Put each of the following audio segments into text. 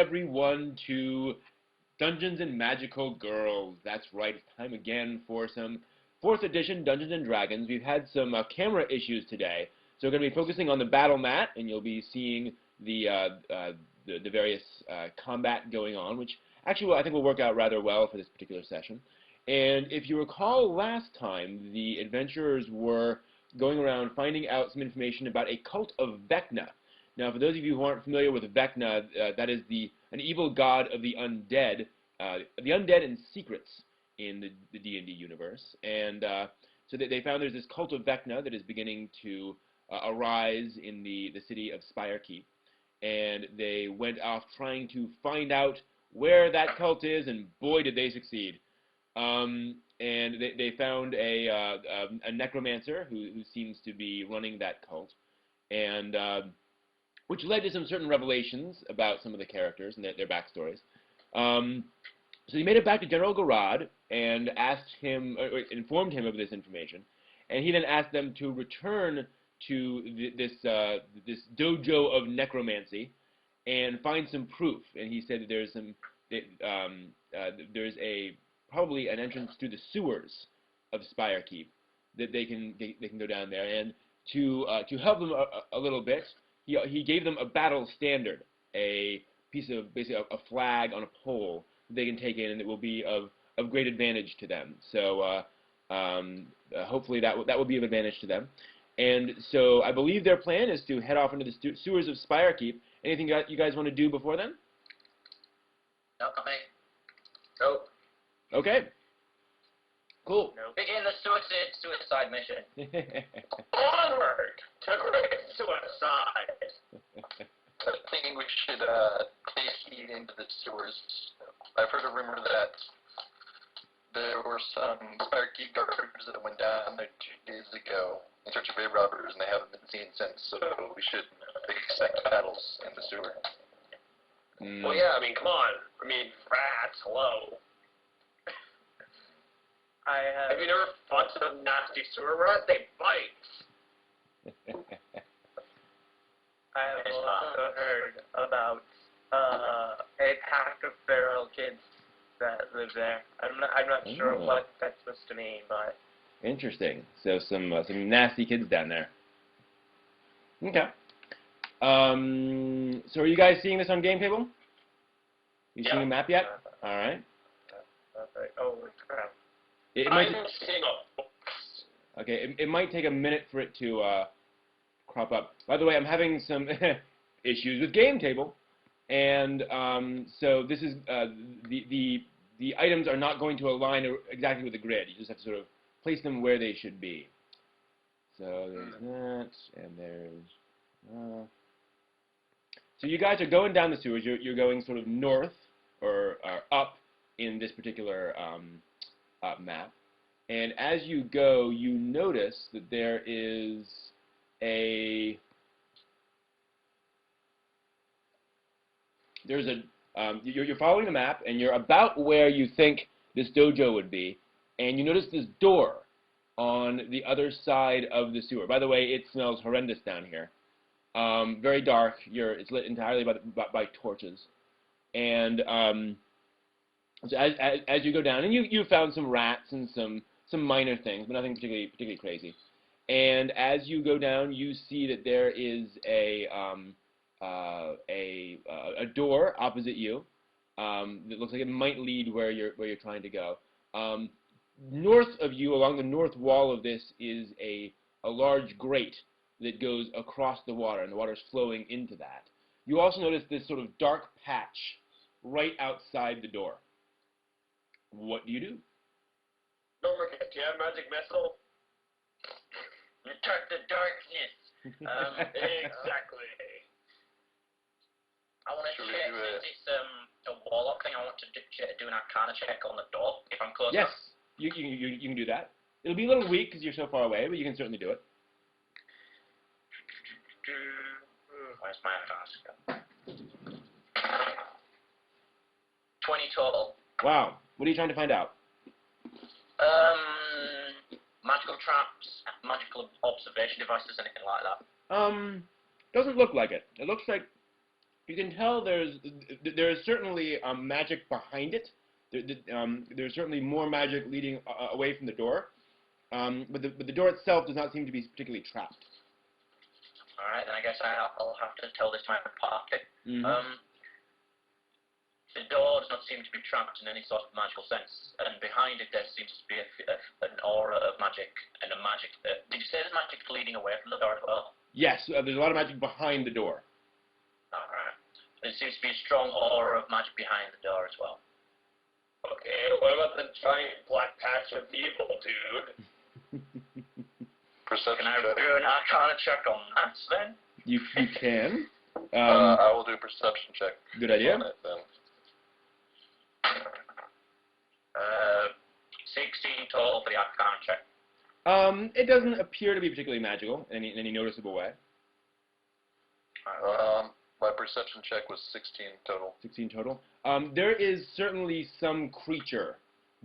everyone to Dungeons and Magical Girls. That's right, it's time again for some 4th edition Dungeons and Dragons. We've had some camera issues today, so we're going to be focusing on the battle mat, and you'll be seeing the various combat going on, which actually I think will work out rather well for this particular session. And if you recall last time, the adventurers were going around finding out some information about a cult of Vecna. Now, for those of you who aren't familiar with Vecna, that is an evil god of the undead and secrets in the D&D universe. And so they found there's this cult of Vecna that is beginning to arise in the city of Spirekeep. And they went off trying to find out where that cult is, and boy, did they succeed. And they found a Necromancer who seems to be running that cult, and which led to some certain revelations about some of the characters and their backstories. So he made it back to General Garad and asked him, or informed him of this information, and he then asked them to return to this dojo of necromancy and find some proof. And he said that there's probably an entrance to the sewers of Spirekeep that they can go down there, and to help them a little bit, he gave them a battle standard, a piece of basically a flag on a pole that they can take in, and it will be of great advantage to them. So hopefully that will be of advantage to them. And so I believe their plan is to head off into the sewers of Spirekeep. Anything you guys want to do before then? No, not me. Nope. Okay. Cool. No. Begin the suicide mission. Onward to great suicide. Thinking we should take heed into the sewers. I've heard a rumor that there were some Spirekeep guards that went down there 2 days ago in search of grave robbers, and they haven't been seen since, so we should expect battles in the sewer. Well, yeah, I mean, come on. I mean, rats, hello. Have you never fought a nasty sewer rat? They bite. I have also heard about a pack of feral kids that live there. I'm not sure what that's supposed to mean, but interesting. So some nasty kids down there. Okay. So are you guys seeing this on game table? You seeing a map yet? All right. Oh crap. I'm seeing a book. Okay, it might take a minute for it to crop up. By the way, I'm having some issues with game table, and so this is the items are not going to align exactly with the grid. You just have to sort of place them where they should be. So there's that, and there's. So you guys are going down the sewers. You're going sort of north or up in this particular map, and as you go, you notice that there is you're following the map, and you're about where you think this dojo would be, and you notice this door on the other side of the sewer. By the way, it smells horrendous down here. Very dark. It's lit entirely by torches, and so as you go down, and you found some rats and some minor things, but nothing particularly crazy. And as you go down, you see that there is a door opposite you that looks like it might lead where you're trying to go. North of you, along the north wall of this, is a large grate that goes across the water, and the water is flowing into that. You also notice this sort of dark patch right outside the door. What do you do? Don't forget, do you have magic missile? Attack the darkness. Exactly. I want to check, since it's a warlock thing, I want to do an arcana check on the door, if I'm close enough. Yes, you can do that. It'll be a little weak because you're so far away, but you can certainly do it. Where's my arcana? 20 total. Wow. What are you trying to find out? Magical traps, magical observation devices, anything like that. Doesn't look like it. It looks like You can tell there's certainly magic behind it. There's certainly more magic leading away from the door, but the door itself does not seem to be particularly trapped. All right, then I guess I'll have to tell this to my party. Mm-hmm. The door does not seem to be trapped in any sort of magical sense, and behind it there seems to be an aura of magic and a magic. Did you say there's magic leading away from the door as well? Yes, there's a lot of magic behind the door. All right. There seems to be a strong aura of magic behind the door as well. Okay, what about the giant black patch of evil, dude? Perception Can I check. do an Arcana check on that then? You can. I will do a perception check. Good idea. On it, then. 16 total for the Arcana check. It doesn't appear to be particularly magical in any noticeable way. My perception check was 16 total. 16 total. There is certainly some creature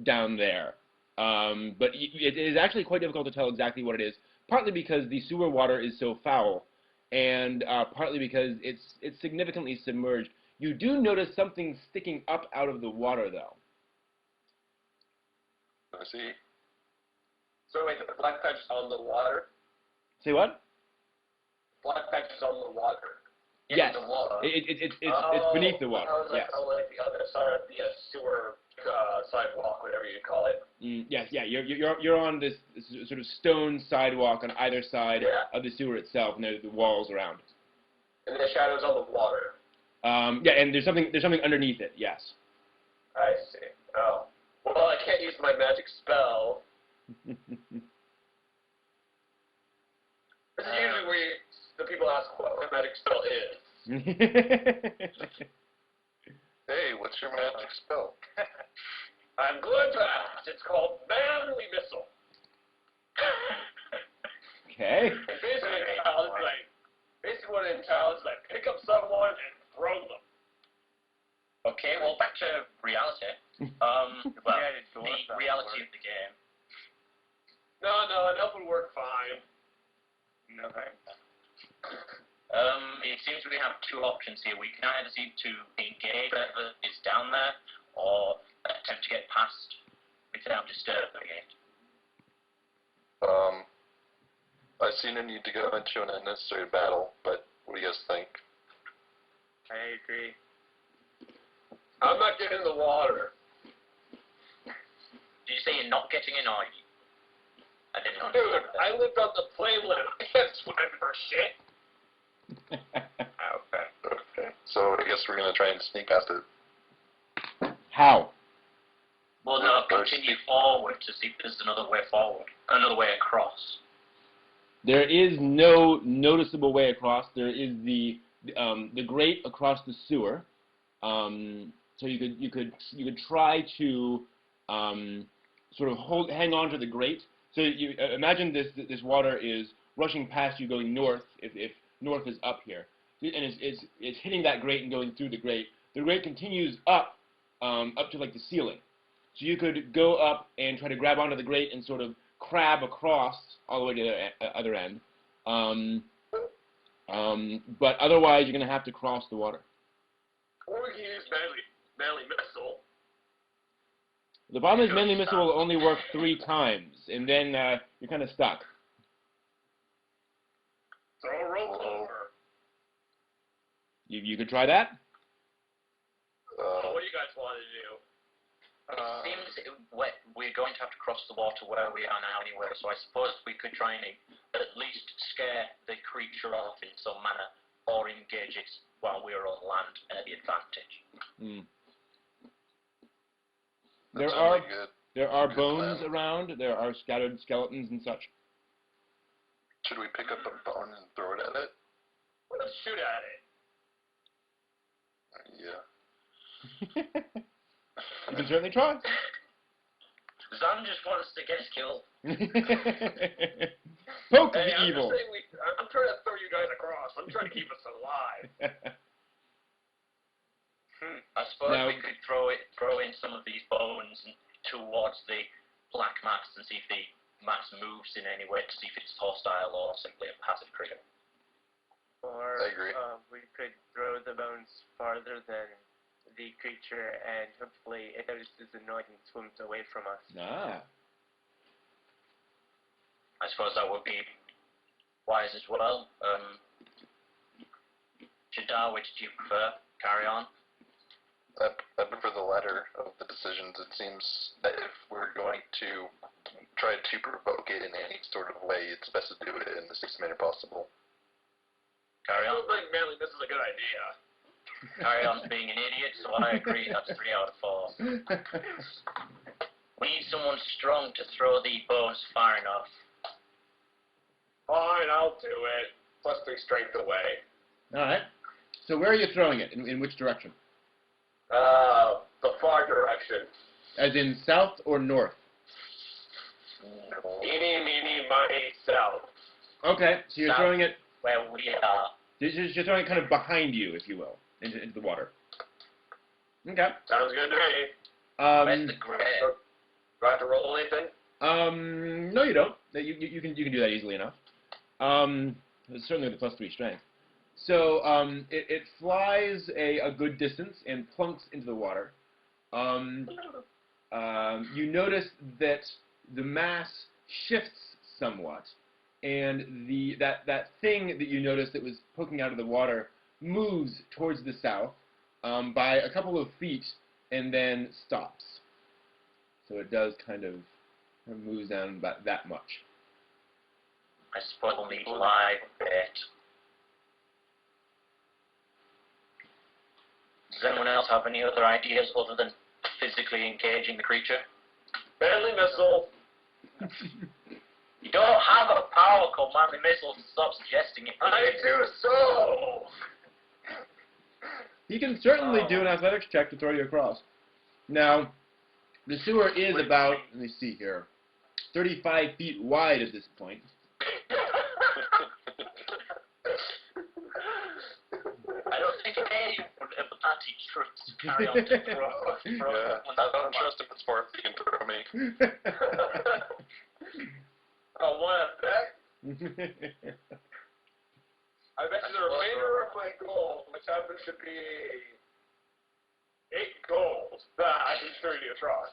down there, but it is actually quite difficult to tell exactly what it is. Partly because the sewer water is so foul, and partly because it's significantly submerged. You do notice something sticking up out of the water, though. I see. So wait, the black patch is on the water? Say what? Black patch is on the water. Yes. In the water. It's beneath the water. I was like, Yes. oh, like the other side of the sewer sidewalk, whatever you call it. Yes. Yeah. You're on this sort of stone sidewalk on either side Yeah. of the sewer itself, and there's the walls around. And the shadow's on the water. Yeah, and there's something underneath it. Yes. I see. Oh. Well, I can't use my magic spell. This is usually where the people ask what my magic spell is. Hey, what's your magic spell? I'm glad to ask. It's called Manly Missile. Okay. And basically what it entails is I pick up someone and throw them. Okay, well, back to reality. Well, the reality of the game. No, an elf would work fine. Okay. It seems we have two options here. We can either seek to engage whatever is down there, or attempt to get past without disturbing it. I see no need to go into an unnecessary battle, but what do you guys think? I agree. I'm not getting in the water. Did you say you're not getting in, or you? I didn't Dude, understand that. I lived on the plainland. I can't swim for shit. Okay. Okay. So I guess we're gonna try and sneak past it. How? Well, no, continue forward to see if there's another way forward, another way across. There is no noticeable way across. There is the grate across the sewer. So you could try to sort of hang on to the grate. So you imagine this water is rushing past you going north, if north is up here, and it's hitting that grate and going through the grate. The grate continues up to like the ceiling. So you could go up and try to grab onto the grate and sort of crab across all the way to the other end. But otherwise, you're going to have to cross the water. Or we can use manly missile. The problem is Manly Missile will only work 3 times, and then you're kind of stuck. Throw a rope over. You could try that. What do you guys want to do? It seems we're going to have to cross the water where we are now anyway, so I suppose we could try and at least scare the creature off in some manner, or engage it while we're on land at the advantage. Mm. That sounds like There are good bones plan. around. There are scattered skeletons and such. Should we pick up a bone and throw it at it? Let's shoot at it. Yeah. You can certainly try. Zan just wants to get us killed. Poke Hey, the I'm evil. just saying I'm trying to throw you guys across. I'm trying to keep us alive. I suppose Now- we could throw in some of these bones towards the black mass and see if the mass moves in any way to see if it's hostile or simply a passive creature. Or I agree. We could throw the bones farther than the creature, and hopefully it notices the noise and swims away from us. Ah. I suppose that would be wise as well. Jadar, which do you prefer? Carry on. I prefer the latter of the decisions. It seems that if we're going to try to provoke it in any sort of way, it's best to do it in the sixth manner possible. Carry I on. don't think mainly this is a good idea. Carry on being an idiot, so I agree. That's 3 out of 4. We need someone strong to throw the bones far enough. Fine, I'll do it. +3 strength away. Alright. So where are you throwing it? In which direction? The far direction. As in south or north? Eeny, meeny, miny, south. Okay, so you're South. throwing it. Where we are. You're throwing it kind of behind you, if you will, into the water. Okay. Sounds good to me. Where's the gray? Do I have to roll anything? No, you don't. You can do that easily enough. Certainly with the +3 strength. So it flies a good distance and plunks into the water. You notice that the mass shifts somewhat, and that thing that you noticed that was poking out of the water moves towards the south by a couple of feet and then stops. So it does kind of moves down about that much. I suppose we'll need live bait. Does anyone else have any other ideas other than physically engaging the creature? Manly missile. You don't have a powerful manly missile, so stop suggesting it. I do so. He can certainly do an athletics check to throw you across. Now, the sewer is about, let me see here, 35 feet wide at this point. I don't think any would ever anti-truth to carry on to throw. Yeah, I don't trust him as far as he can throw me. Oh, what a bet. I bet you the remainder of my gold, which happens to be 8 gold, that I can throw you across.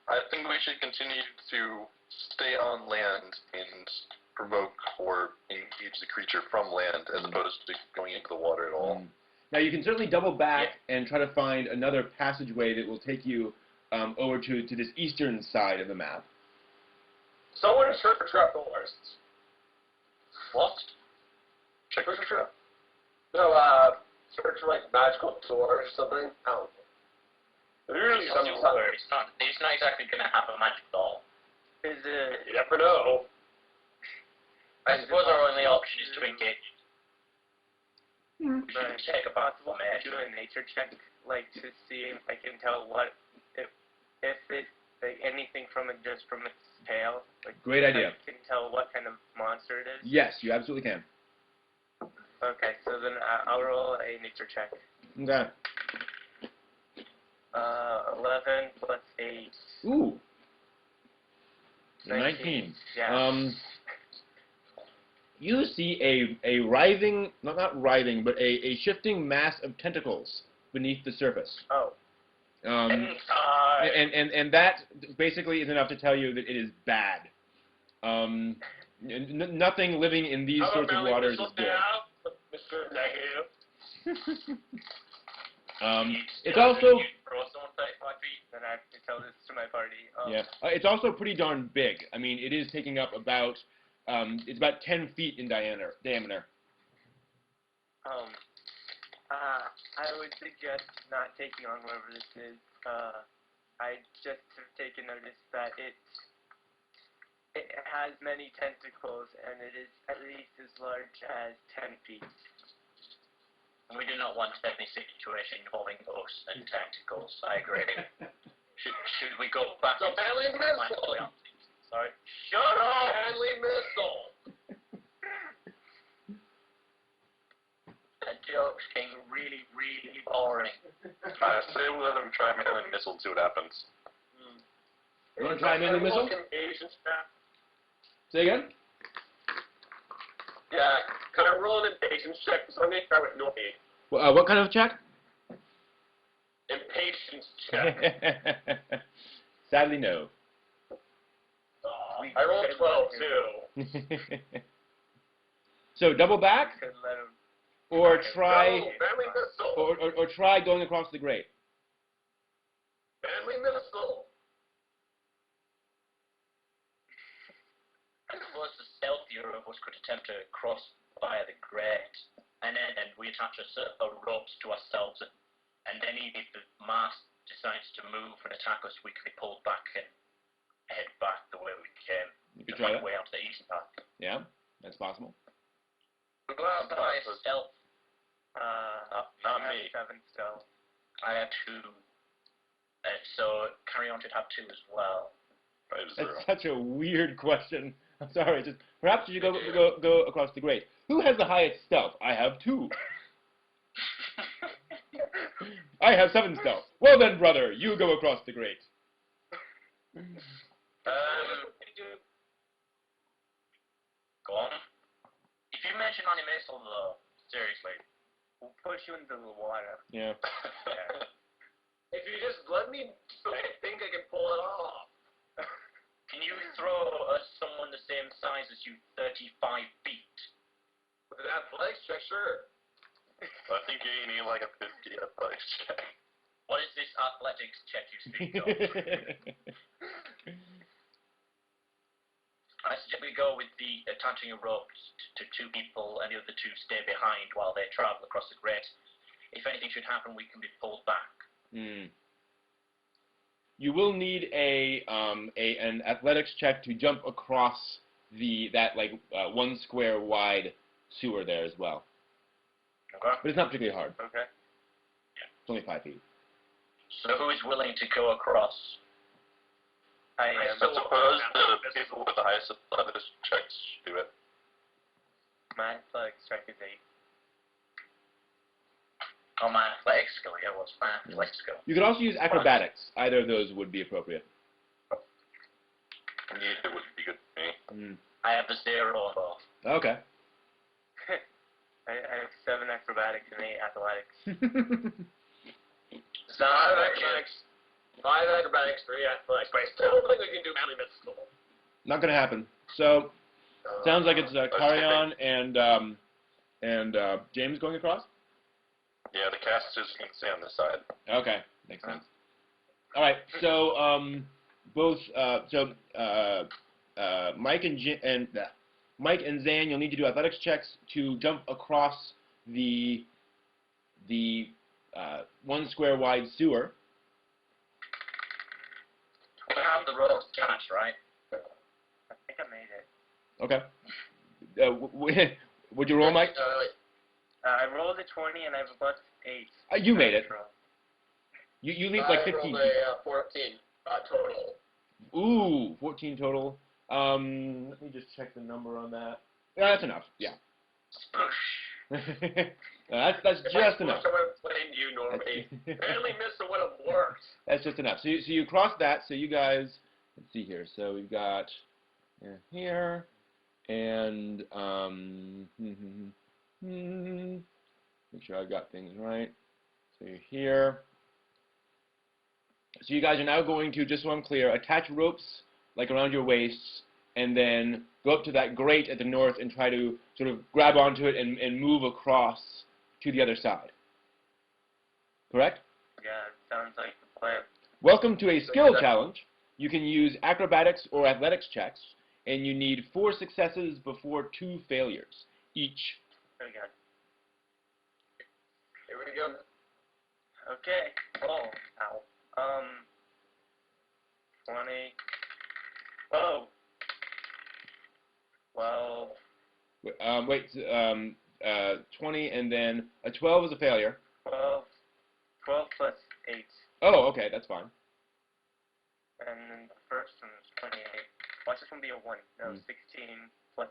I think we should continue to stay on land and provoke or engage the creature from land as opposed to going into the water at all. Now you can certainly double back and try to find another passageway that will take you over to this eastern side of the map. Someone is search for trap doors. What? Check for trap. No, search for like magical doors or something. I don't know. Usually It's not exactly going to have a magic doll. Is it? You never know. I suppose our only option is to engage. We should Right. take a possible Do measure. a nature check, like to see if I can tell what if it like anything from it just from its tail. Like Great idea. I can tell what kind of monster it is. Yes, you absolutely can. Okay, so then I'll roll a nature check. Okay. 11 plus 8. Ooh. 19. 19. Yeah. You see a writhing, not writhing, but a shifting mass of tentacles beneath the surface. Oh. And that basically is enough to tell you that it is bad. Nothing living in these sorts of waters is good. Mr. Negative. It's also Throw someone 35 feet. Then I have to tell this to my party. yeah. It's also pretty darn big. I mean, it is taking up about it's about 10 feet in diameter. I would suggest not taking on whatever this is. I just have taken notice that it has many tentacles and it is at least as large as 10 feet. We do not want any situation involving ghosts and tentacles. I agree. Should we go back? So manly missile. Sorry. Shut up! Manly missile. That joke's getting really, really boring. I say we let him try manly missile and see what happens. You want to try manly missile? Asian snap. Say again? Yeah, can I roll an impatience check? Because I'm going to try with Norby. What kind of check? Impatience check. Sadly, no. I rolled 12, too. So double back, Could let him. or try, No, family missile. or try going across the grate. Family missile. I suppose the stealthier of us could attempt to cross via the grate, and then we attach a ropes to ourselves, and then if the mast decides to move and attack us, we can be pulled back and head back the way we came. You could to try find a that. way out to the east path. Yeah, that's possible. Well, by stealth, Not me. 7 stealth. I have 2. So Carrion should have 2 as well. I have 0. That's such a weird question. I'm sorry. Just perhaps you should go across the grate. Who has the highest stealth? I have 2. I have 7 stealth. Well then, brother, you go across the grate. Go on. If you mention animal though, seriously. We'll push you into the water. Yeah. If you just let me, I think I can pull it off. Can you throw someone the same size as you 35 feet? With an athletics check, sure. I think you need like a 50 athletics check. What is this athletics check you speak of? I suggest we go with the attaching a rope to 2 people and the other 2 stay behind while they travel across the grate. If anything should happen, we can be pulled back. You will need an athletics check to jump across that 1 square wide sewer there as well. Okay. But it's not particularly hard. Okay. It's only 5 feet. So who is willing to go across? I I am. suppose the people with the highest athletics checks do it. My athletics check is 8. Oh, my athletics skill. Yeah, what's my athletics skill? You could also use acrobatics. Either of those would be appropriate. It would be good for me. I have a 0 on both. Okay. I have 7 acrobatics and 8 athletics. So, 5 acrobatics, 5 acrobatics, 3 athletics, but I still don't think we can do family missile. Not going to happen. So, sounds like it's Carrion and James going across? Yeah, the casters can stay on this side. Okay, makes sense. All right, so Mike and Zan, you'll need to do athletics checks to jump across the 1 square wide sewer. we have the ropes attached, right? I think I made it. Okay. Would you roll, Mike? I rolled a 20 and I have a plus 8. You made it. You leaped like 15 I feet. rolled a 14 total. Ooh, 14 total. Let me just check the number on that. Yeah, that's enough. Yeah. Spoosh. That's just enough. I would have blamed you, Normie. Family missile would have worked. That's just enough. So you cross that. So you guys, let's see here. So we've got here, and make sure I've got things right. So you're here. So you guys are now going to, just so I'm clear, attach ropes like around your waists, and then go up to that grate at the north and try to sort of grab onto it and move across to the other side. Correct? Yeah, sounds like the plan. Welcome to a skill challenge. You can use acrobatics or athletics checks, and you need 4 successes before 2 failures each. Very good. Here we go. Okay. Oh, ow. 20. Whoa. 12. Wait, 20, and then a 12 is a failure. 12. 12 plus 8. Oh, okay, that's fine. And then the first one is 28. Watch this one be a 1. No, 16 plus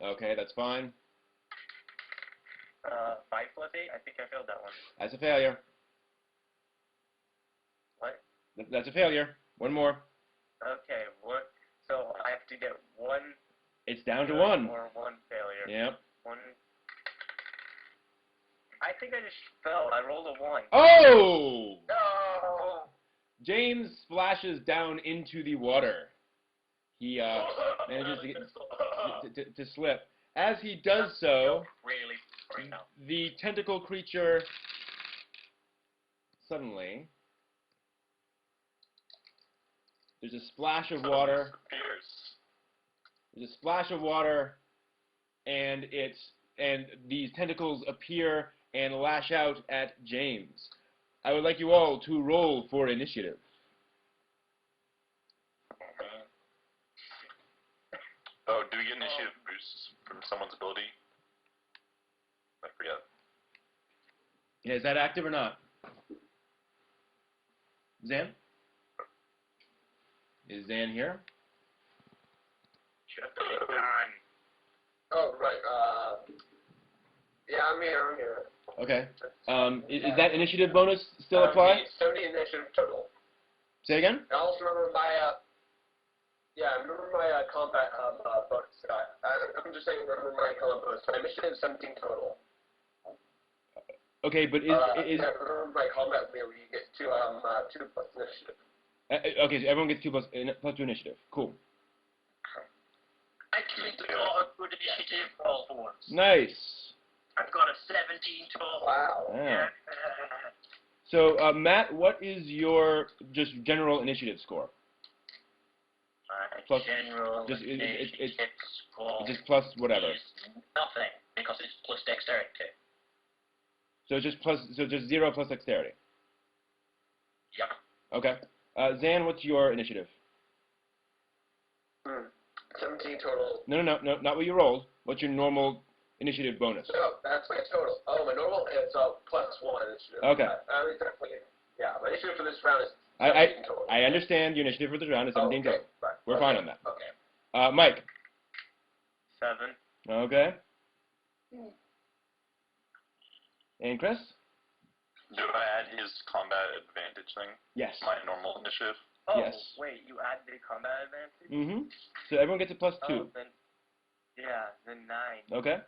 8. Okay, that's fine. 5 plus 8? I think I failed that one. That's a failure. What? That's a failure. One more. Okay, what? So I have to get 1 It's down to good 1. or 1 failure. Yep. 1. I think I just fell. I rolled a 1. Oh! No! James splashes down into the water. He manages to slip. As he does so, Really right now. the tentacle creature suddenly, there's a splash of water. There's a splash of water, and these tentacles appear and lash out at James. I would like you all to roll for initiative. Oh, do we get initiative boosts from someone's ability? I forget. Yeah, is that active or not? Zan? Is Zan here? Should have put it on. Oh, right. Yeah, I'm here. Okay. Is that initiative bonus still apply? 70 initiative total. Say again? I also remember my, combat bonus. I'm just saying, remember my combat bonus. My mission is 17 total. Okay, but remember my combat where you get 2 plus initiative. okay, so everyone gets 2 plus 2 initiative. Cool. I actually got a good initiative roll for once. Nice. I've got a 17 total. Wow. Yeah. So, Matt, what is your just general initiative score? My Plus- general just- initiative score It's just plus whatever. is nothing, because it's plus dexterity. So just 0 plus dexterity. Yep. Okay. Zan, what's your initiative? 17 total. No, not what you rolled. What's your normal initiative bonus? No, that's my total. Oh, my normal is plus 1 initiative. Okay. My initiative for this round is I 17 total. I understand your initiative for this round is 17 okay. total. Right. We're fine on that. Okay. Mike. 7. Okay. And Chris? Do I add his combat advantage thing? Yes. My normal initiative? Oh, Yes. wait, you add the combat advantage? Mm-hmm. So everyone gets a plus 2. Oh, then 9. Okay.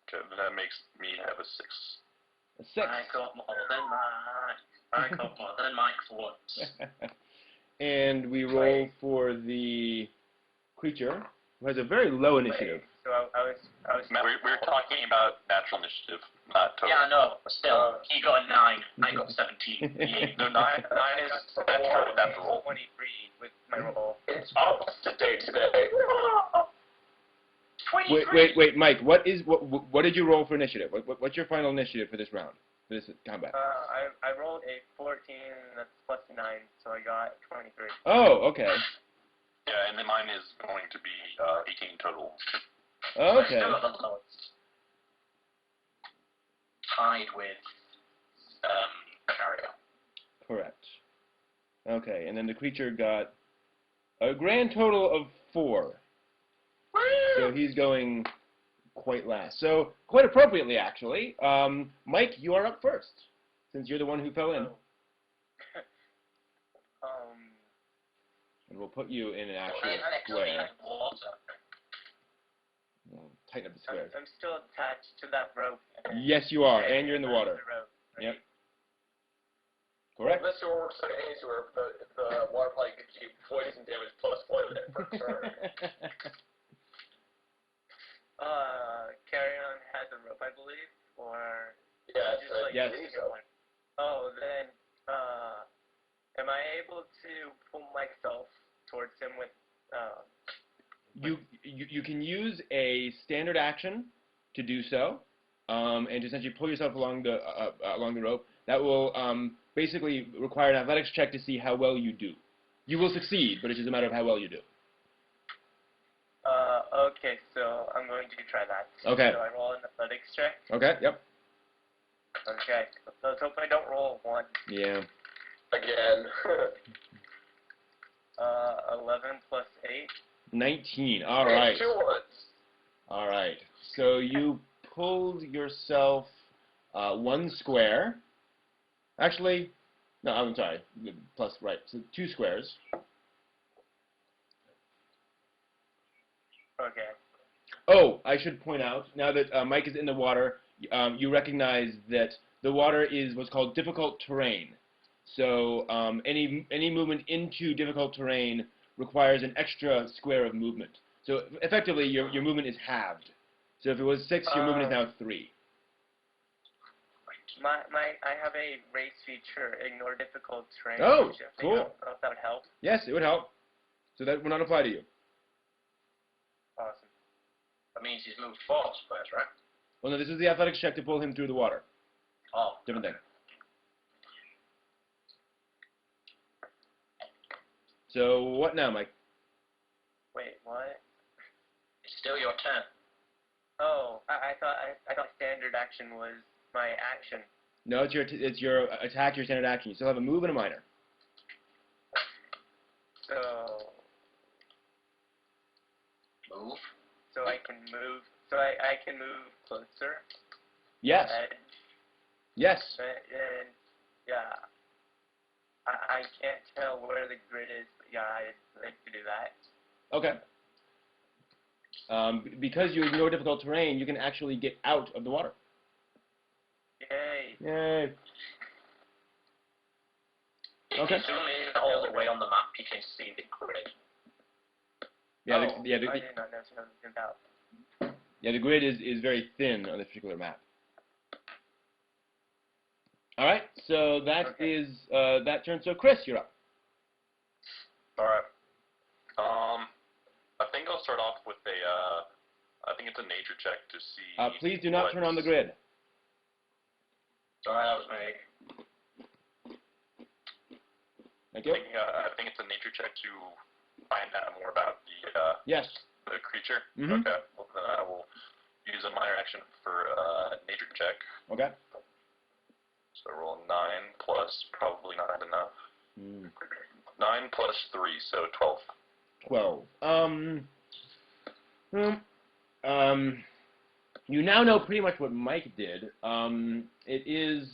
Okay, then that makes me have a 6. A 6. I got more than Mike. I got more than Mike for once. And we roll for the creature, who has a very low initiative. So I was. We're talking about natural initiative, not total. Yeah, I know, but still, he got a 9. I got 17. Yay. No, 9 is natural with that roll. 23 with my roll. It's opposite day today. 23. Wait, Mike. What did you roll for initiative? What's your final initiative for this round, for this combat? I rolled a 14, that's plus 9, so I got 23. Oh, okay. Yeah, and then mine is going to be 18 total. Okay. Still got the lowest. Tied with Carrier. Correct. Okay, and then the creature got a grand total of 4. So he's going quite last. So quite appropriately, actually. Mike, you are up first, since you're the one who fell in. And we'll put you in an actual square. We'll tighten up the square. I'm still attached to that rope. Yes, you are, and you're in the water. Yep. Correct. Unless your works like anywhere, if the water probably gives you poison damage plus 1 with it for sure. Carry-on has a rope, I believe, or Yeah, just like yes. one. Oh, then am I able to pull myself towards him with? You can use a standard action to do so, and to essentially pull yourself along the rope. That will basically require an athletics check to see how well you do. You will succeed, but it's just a matter of how well you do. Okay, so I'm going to try that. Okay. So I roll an athletics check. Okay. Yep. Okay. So let's hope I don't roll a 1. Yeah. Again. 11 plus 8. 19. All right. 2 ones. All right. So you pulled yourself 1 square. Actually, no, I'm sorry. Plus, right. So 2 squares. Okay. Oh, I should point out, now that Mike is in the water, you recognize that the water is what's called difficult terrain. So any movement into difficult terrain requires an extra square of movement. So effectively, your movement is halved. So if it was 6, your movement is now 3. I have a race feature, ignore difficult terrain. Oh, which I cool. don't know if that would help. Yes, it would help. So that would not apply to you. Awesome. That means he's moved 4 squares, right? Well, no, this is the athletics check to pull him through the water. Oh. Different thing. So what now, Mike? Wait, what? It's still your turn. Oh, I thought standard action was my action. No, it's your attack, your standard action. You still have a move and a minor. So Move. I can move. So I can move closer. Yes. Yes. And yeah, I can't tell where the grid is, but yeah, I'd like to do that. Okay. Because you ignore difficult terrain, you can actually get out of the water. Yay. Yay. If Okay. you zoom in all the way on the map, you can see the grid. Yeah, I the did not know something about. the grid is very thin on this particular map. All right, so that is that turn. So Chris, you're up. Alright. I think I'll start off with I think it's a nature check to see. Please do not turn on the grid. Sorry, that was me. Thank you. I think it's a nature check to find out more about Yes. the creature. Mhm. Okay. Well, then I will use a minor action for nature check. Okay. So roll 9 plus probably not enough. 9 plus 3, so 12. 12. You now know pretty much what Mike did. It is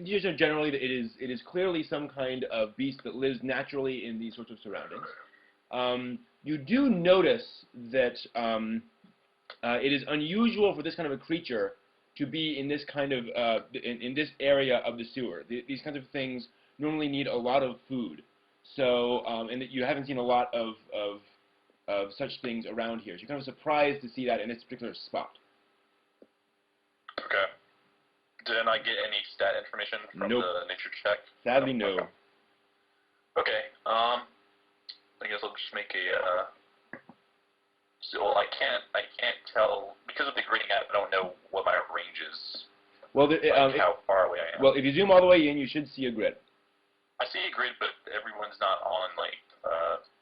just generally, it is clearly some kind of beast that lives naturally in these sorts of surroundings. You do notice that it is unusual for this kind of a creature to be in this kind of in this area of the sewer. These kinds of things normally need a lot of food. So, and that you haven't seen a lot of such things around here. So you're kind of surprised to see that in this particular spot. Okay. Didn't I get any stat information from Nope. the nature check? Sadly, no. Okay. I guess I'll just make a. So I can't tell because of the grading app. I don't know what my range is. Well, How far away I am. well, if you zoom all the way in, you should see a grid. I see a grid, but everyone's not on like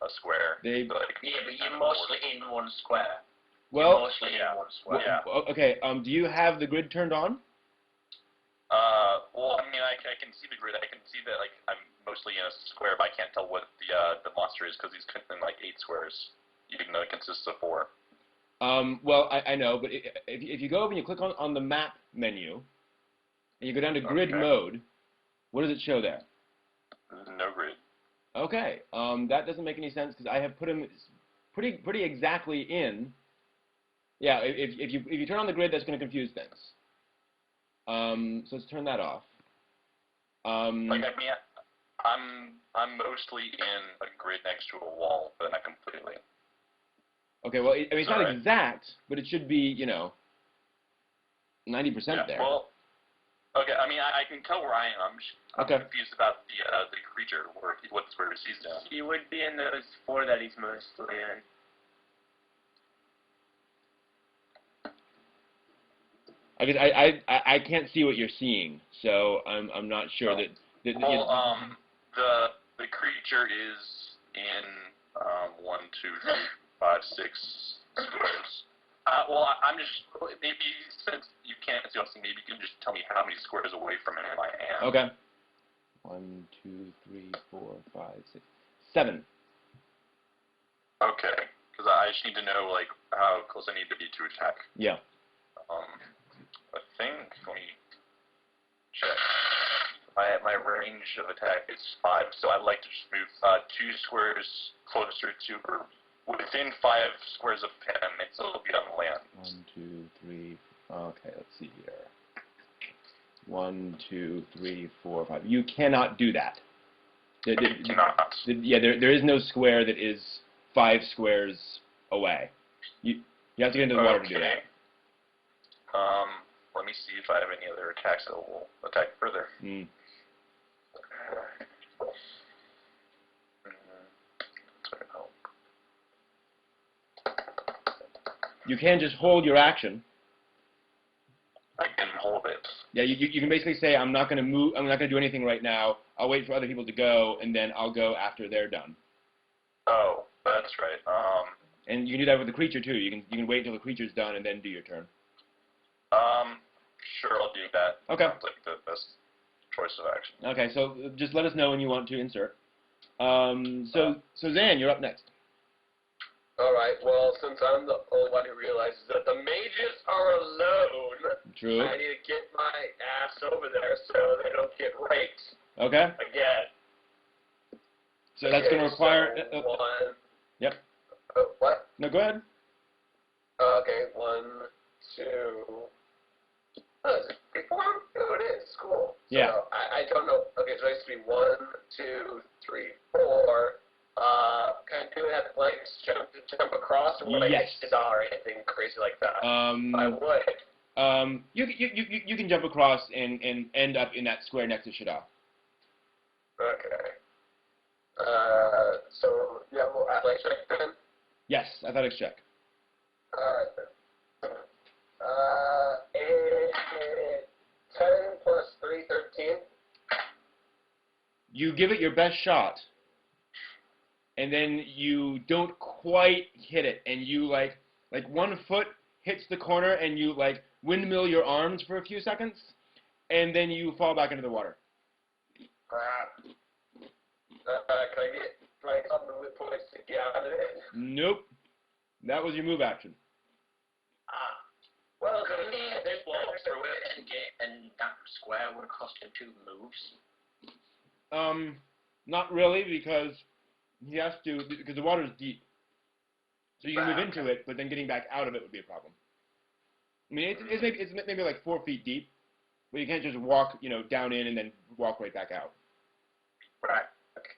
a square. They- So, like, Yeah, but you're mostly in one square. Well, You're mostly yeah. in one square. Yeah. Okay. Do you have the grid turned on? Well, I mean, I can see the grid. I can see that like I'm mostly in a square, but I can't tell what the monster is because he's in like 8 squares, even though it consists of 4. Well, I know, but if you go over and you click on the map menu, and you go down to grid Okay. mode, what does it show there? No grid. Okay, that doesn't make any sense because I have put him pretty exactly in. Yeah, if you turn on the grid, that's going to confuse things. So let's turn that off. Like I mean, I'm mostly in a grid next to a wall, but not completely. Okay, well, I mean, it's not Alright. exact, but it should be, 90% Yeah. there. Well, okay. I mean, I can tell where I am. I'm Okay. confused about the creature where what square he's in. He would be in those 4 that he's mostly in. I guess I can't see what you're seeing, so I'm not sure that. Well, the creature is in 1, 2, 3, 5, 6 squares. Well, I'm just maybe since you can't see what I'm saying, maybe you can just tell me how many squares away from him I am. Okay. 1, 2, 3, 4, 5, 6, 7. Okay, because I just need to know like how close I need to be to attack. Yeah. I think let me check. My range of attack is 5, so I'd like to just move 2 squares closer to, or within 5 squares of him, it'll be on land. 1, 2, 3. Okay, let's see here. 1, 2, 3, 4, 5. You cannot do that. Yeah, there is no square that is 5 squares away. You have to get into the water to do that. Let me see if I have any other attacks that will attack further. Mm. You can just hold your action. I can hold it. Yeah, you can basically say, I'm not going to move. I'm not going to do anything right now. I'll wait for other people to go, and then I'll go after they're done. Oh, that's right. And you can do that with the creature too. You can wait until the creature's done and then do your turn. Sure, I'll do that. Okay. Sounds like the best choice of action. Okay, so just let us know when you want to insert. So Zan, you're up next. Alright, well, since I'm the only one who realizes that the mages are alone, True. I need to get my ass over there so they don't get raped. Okay. Again. So that's going to require... So one... Yep. What? No, go ahead. Okay, 1, 2... Oh, is it pretty long? Oh, it is. Cool. So, Yeah. I don't know. Okay, so it has to be 1, 2, 3, 4... can I do that blank jump across, or would I hit Shadar or anything crazy like that? I would. You can jump across and end up in that square next to Shadar. Okay. So, yeah, well, athletics check then? Yes, athletics check. Alright then. 10 plus 3, 13. You give it your best shot, and then you don't quite hit it, and you like one foot hits the corner, and you like windmill your arms for a few seconds, and then you fall back into the water. Can I get something with points to get out of it? Nope. That was your move action. Well, could he just walk through it and that square would cost him 2 moves? Not really, because he has to, because the water is deep. So you can move into it, but then getting back out of it would be a problem. I mean, it's maybe like 4 feet deep, but you can't just walk, down in and then walk right back out. Right. Okay.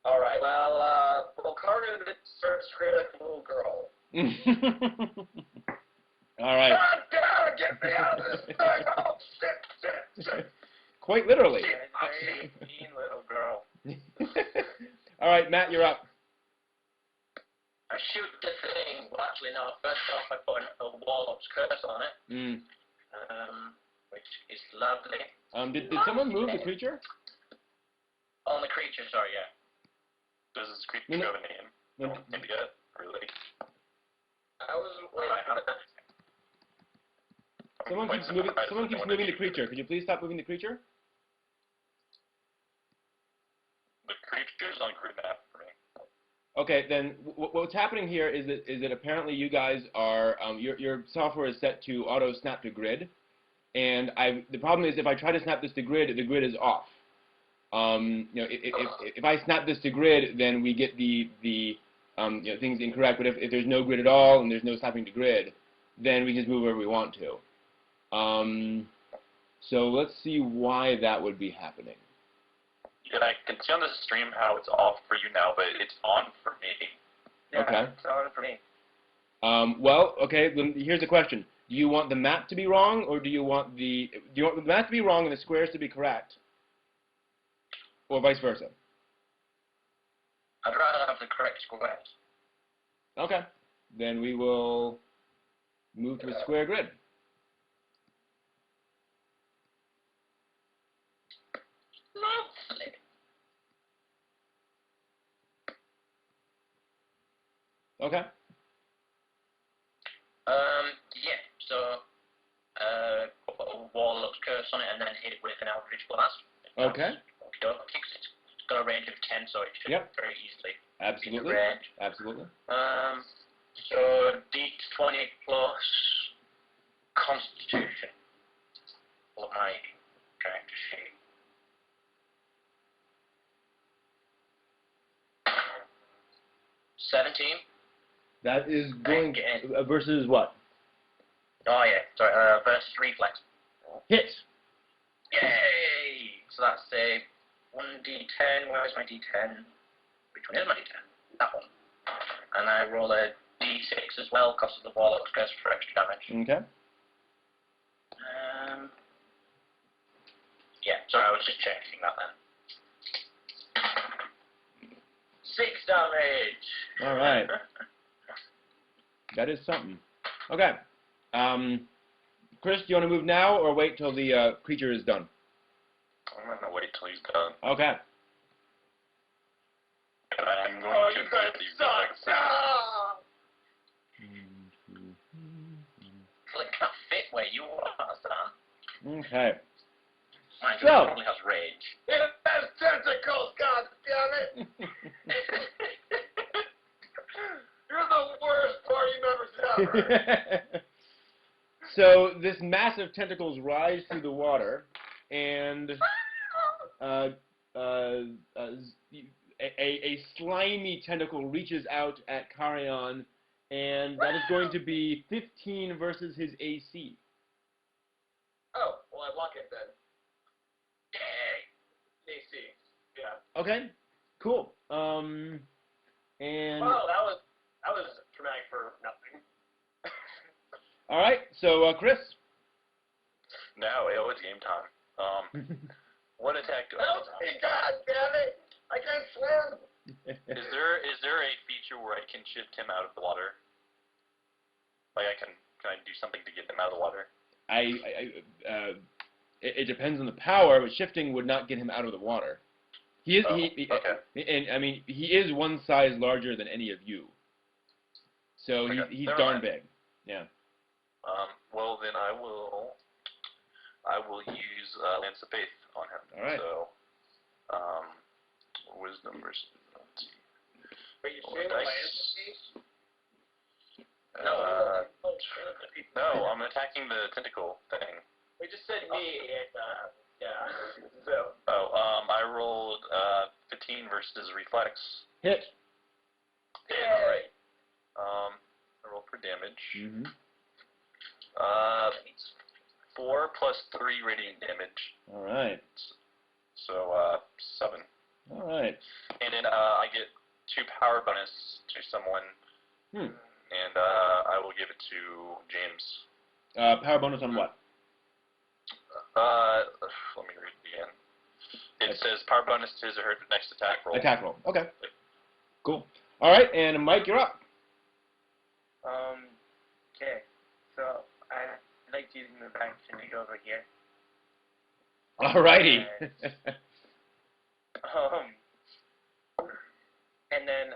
All right. Well, Carter starts screaming like a little girl. All right. God damn it, get me out of this thing! Oh, shit. Quite literally. Mean little girl. All right, Matt, you're up. I shoot the thing. Well, actually, no. First off, I put a Warlock's Curse on it. Which is lovely. Did someone move the creature? On the creature, sorry, yeah. Does this creature have a name? No. Maybe yet, really. I was waiting. Someone keeps moving the creature. Could you please stop moving the creature? The creature's on grid map for me. Okay, then what's happening here is that apparently you guys are your software is set to auto snap to grid, and the problem is if I try to snap this to grid, the grid is off. If I snap this to grid, then we get the things incorrect. But if there's no grid at all and there's no snapping to grid, then we just move wherever we want to. So let's see why that would be happening. Yeah, I can see on the stream how it's off for you now, but it's on for me. Yeah, Okay. it's on for me. Well, okay. Then here's the question: do you want the map to be wrong, or do you want the map to be wrong and the squares to be correct, or vice versa? I'd rather have the correct squares. Okay. Then we will move to a square grid. Lovely. Okay. Yeah, so, put a Warlock's Curse on it and then hit it with an Eldritch Blast. Okay. It's got a range of 10, so it should very easily Absolutely. be the range. Absolutely. So, D20 plus Constitution. What my character sheet. That is going versus what? Oh yeah, sorry. Versus reflex. Hit. Yay! So that's a 1d10. Where's my d10? Which one is my d10? That one. And I roll a d6 as well, cost of the warlock's curse for extra damage. Okay. Yeah, sorry, I was just checking that then. 6 damage! Alright. That is something. Okay. Chris, do you want to move now or wait till the creature is done? I'm going to wait till he's done. Okay. I'm going to move the reflex. It can't fit where you are, Stan. Okay. Mine So. probably has rage. It has tentacles, god damn it! You're the worst party members ever! So this massive tentacles rise through the water, and a slimy tentacle reaches out at Carrion, and that is going to be 15 versus his AC. Oh, well I block it then. Yay! AC. Yeah. Okay, cool. And Well, that was traumatic for nothing. all right, so Chris. Now, it's game time. What attack do I Help me, god damn it! I can't swim! Is there a feature where I can shift him out of the water? Like can I do something to get him out of the water? It depends on the power, but shifting would not get him out of the water. He is okay. And I mean he is one size larger than any of you, so Okay. he's Never darn mind. big. Yeah. Well then I will use Lance of Faith on him. All right. So, wisdom versus. Let's see. But you Roll shave a my dice. No, No, I'm attacking the tentacle thing. we just said me and yeah. So I rolled 15 versus reflex. Hit. All right. I roll for damage. Mm-hmm. 4 plus 3 radiant damage. All right. So 7. All right. And then I get 2 power bonus to someone. And I will give it to James. Power bonus on what? Let me read it again. It says power bonus to his or her next attack roll. Attack roll. Okay. Cool. All right, and Mike, you're up. Okay. So I like using the action to go over here. All righty. And then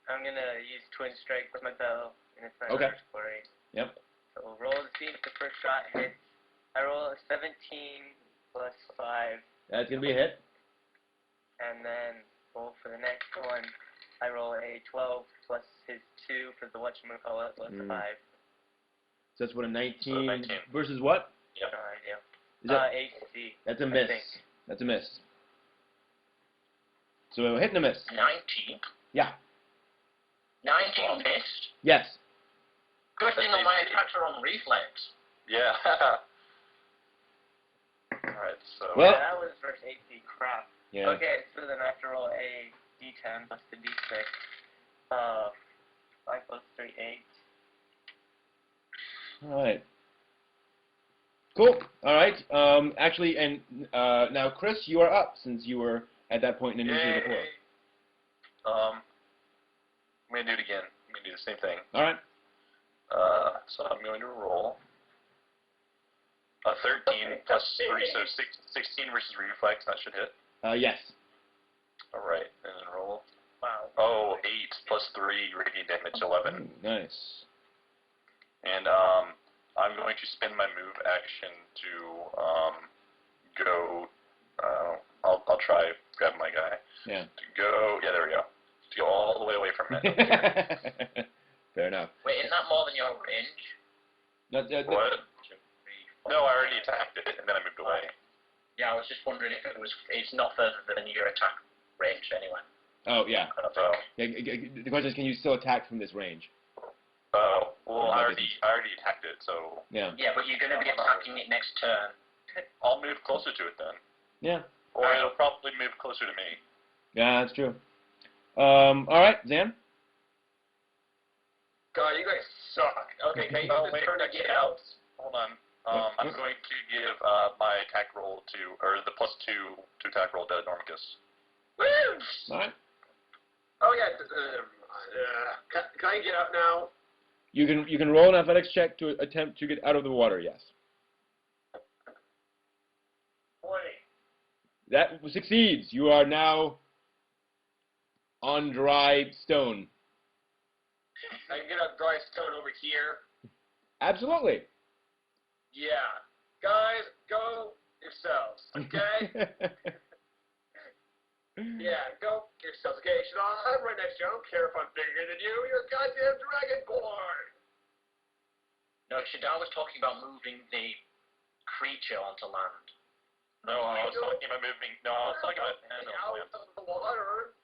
I'm gonna use Twin Strike with my bow, and it's my Okay. first glory. Yep. So we'll roll to see if the first shot hits. I roll a 17 plus 5, That's gonna be a hit. and then roll for the next one. I roll a 12 plus his 2 for the whatchamacallit plus 5. So that's what, a 19, So 19. versus what? Yep. No idea. Is that, AC. that's a miss. think. That's a miss. So a hit and a miss. 19? Yeah. 19 missed? Yes. Good thing all my attacks are on reflex. Yeah. Alright, so. Well- Yeah, that was versus AC. Crap. Yeah. Okay, so then I have to roll a D10 plus the D6. 5 plus 3, 8. All right. Cool. All right. Actually, and now Chris, you are up since you were at that point in initiative before. I'm going to do it again. I'm going to do the same thing. All right. So I'm going to roll a 13 plus 3, so 16 versus reflex. That should hit. Yes. All right, and then roll. Wow. Oh, 8 plus 3 radiant damage, 11. Ooh, nice. And I'm going to spend my move action to go. I'll try grab my guy. Yeah. To go. Yeah, there we go. To go all the way away from it. Fair enough. Wait, isn't that more than your range? What? 2, 3, 4. No, I already attacked it, and then I moved away. Yeah, I was just wondering if it's not further than your attack range anyway. Oh, yeah. So, The question is, can you still attack from this range? Well, I already attacked it, so... Yeah. yeah, but you're going to be attacking it next turn. I'll move closer to it then. Yeah. Or it'll probably move closer to me. Yeah, that's true. Alright, Zan? God, you guys suck. Okay, can you just turn to get out? Hold on. I'm going to give my attack roll to, or the +2 to attack roll to Normicus. Woo! Alright. Oh yeah. Can I get out now? You can roll an athletics check to attempt to get out of the water, yes. 20. That succeeds. You are now on dry stone. I can get a dry stone over here. Absolutely. Yeah. Guys, go yourselves, okay? Yeah, go yourselves, okay? I'm right next to you. I don't care if I'm bigger than you. You're a goddamn dragonborn. No, Shadar was talking about moving the creature onto land. No, I was talking about moving. No, I was talking about him on Out land. of the water.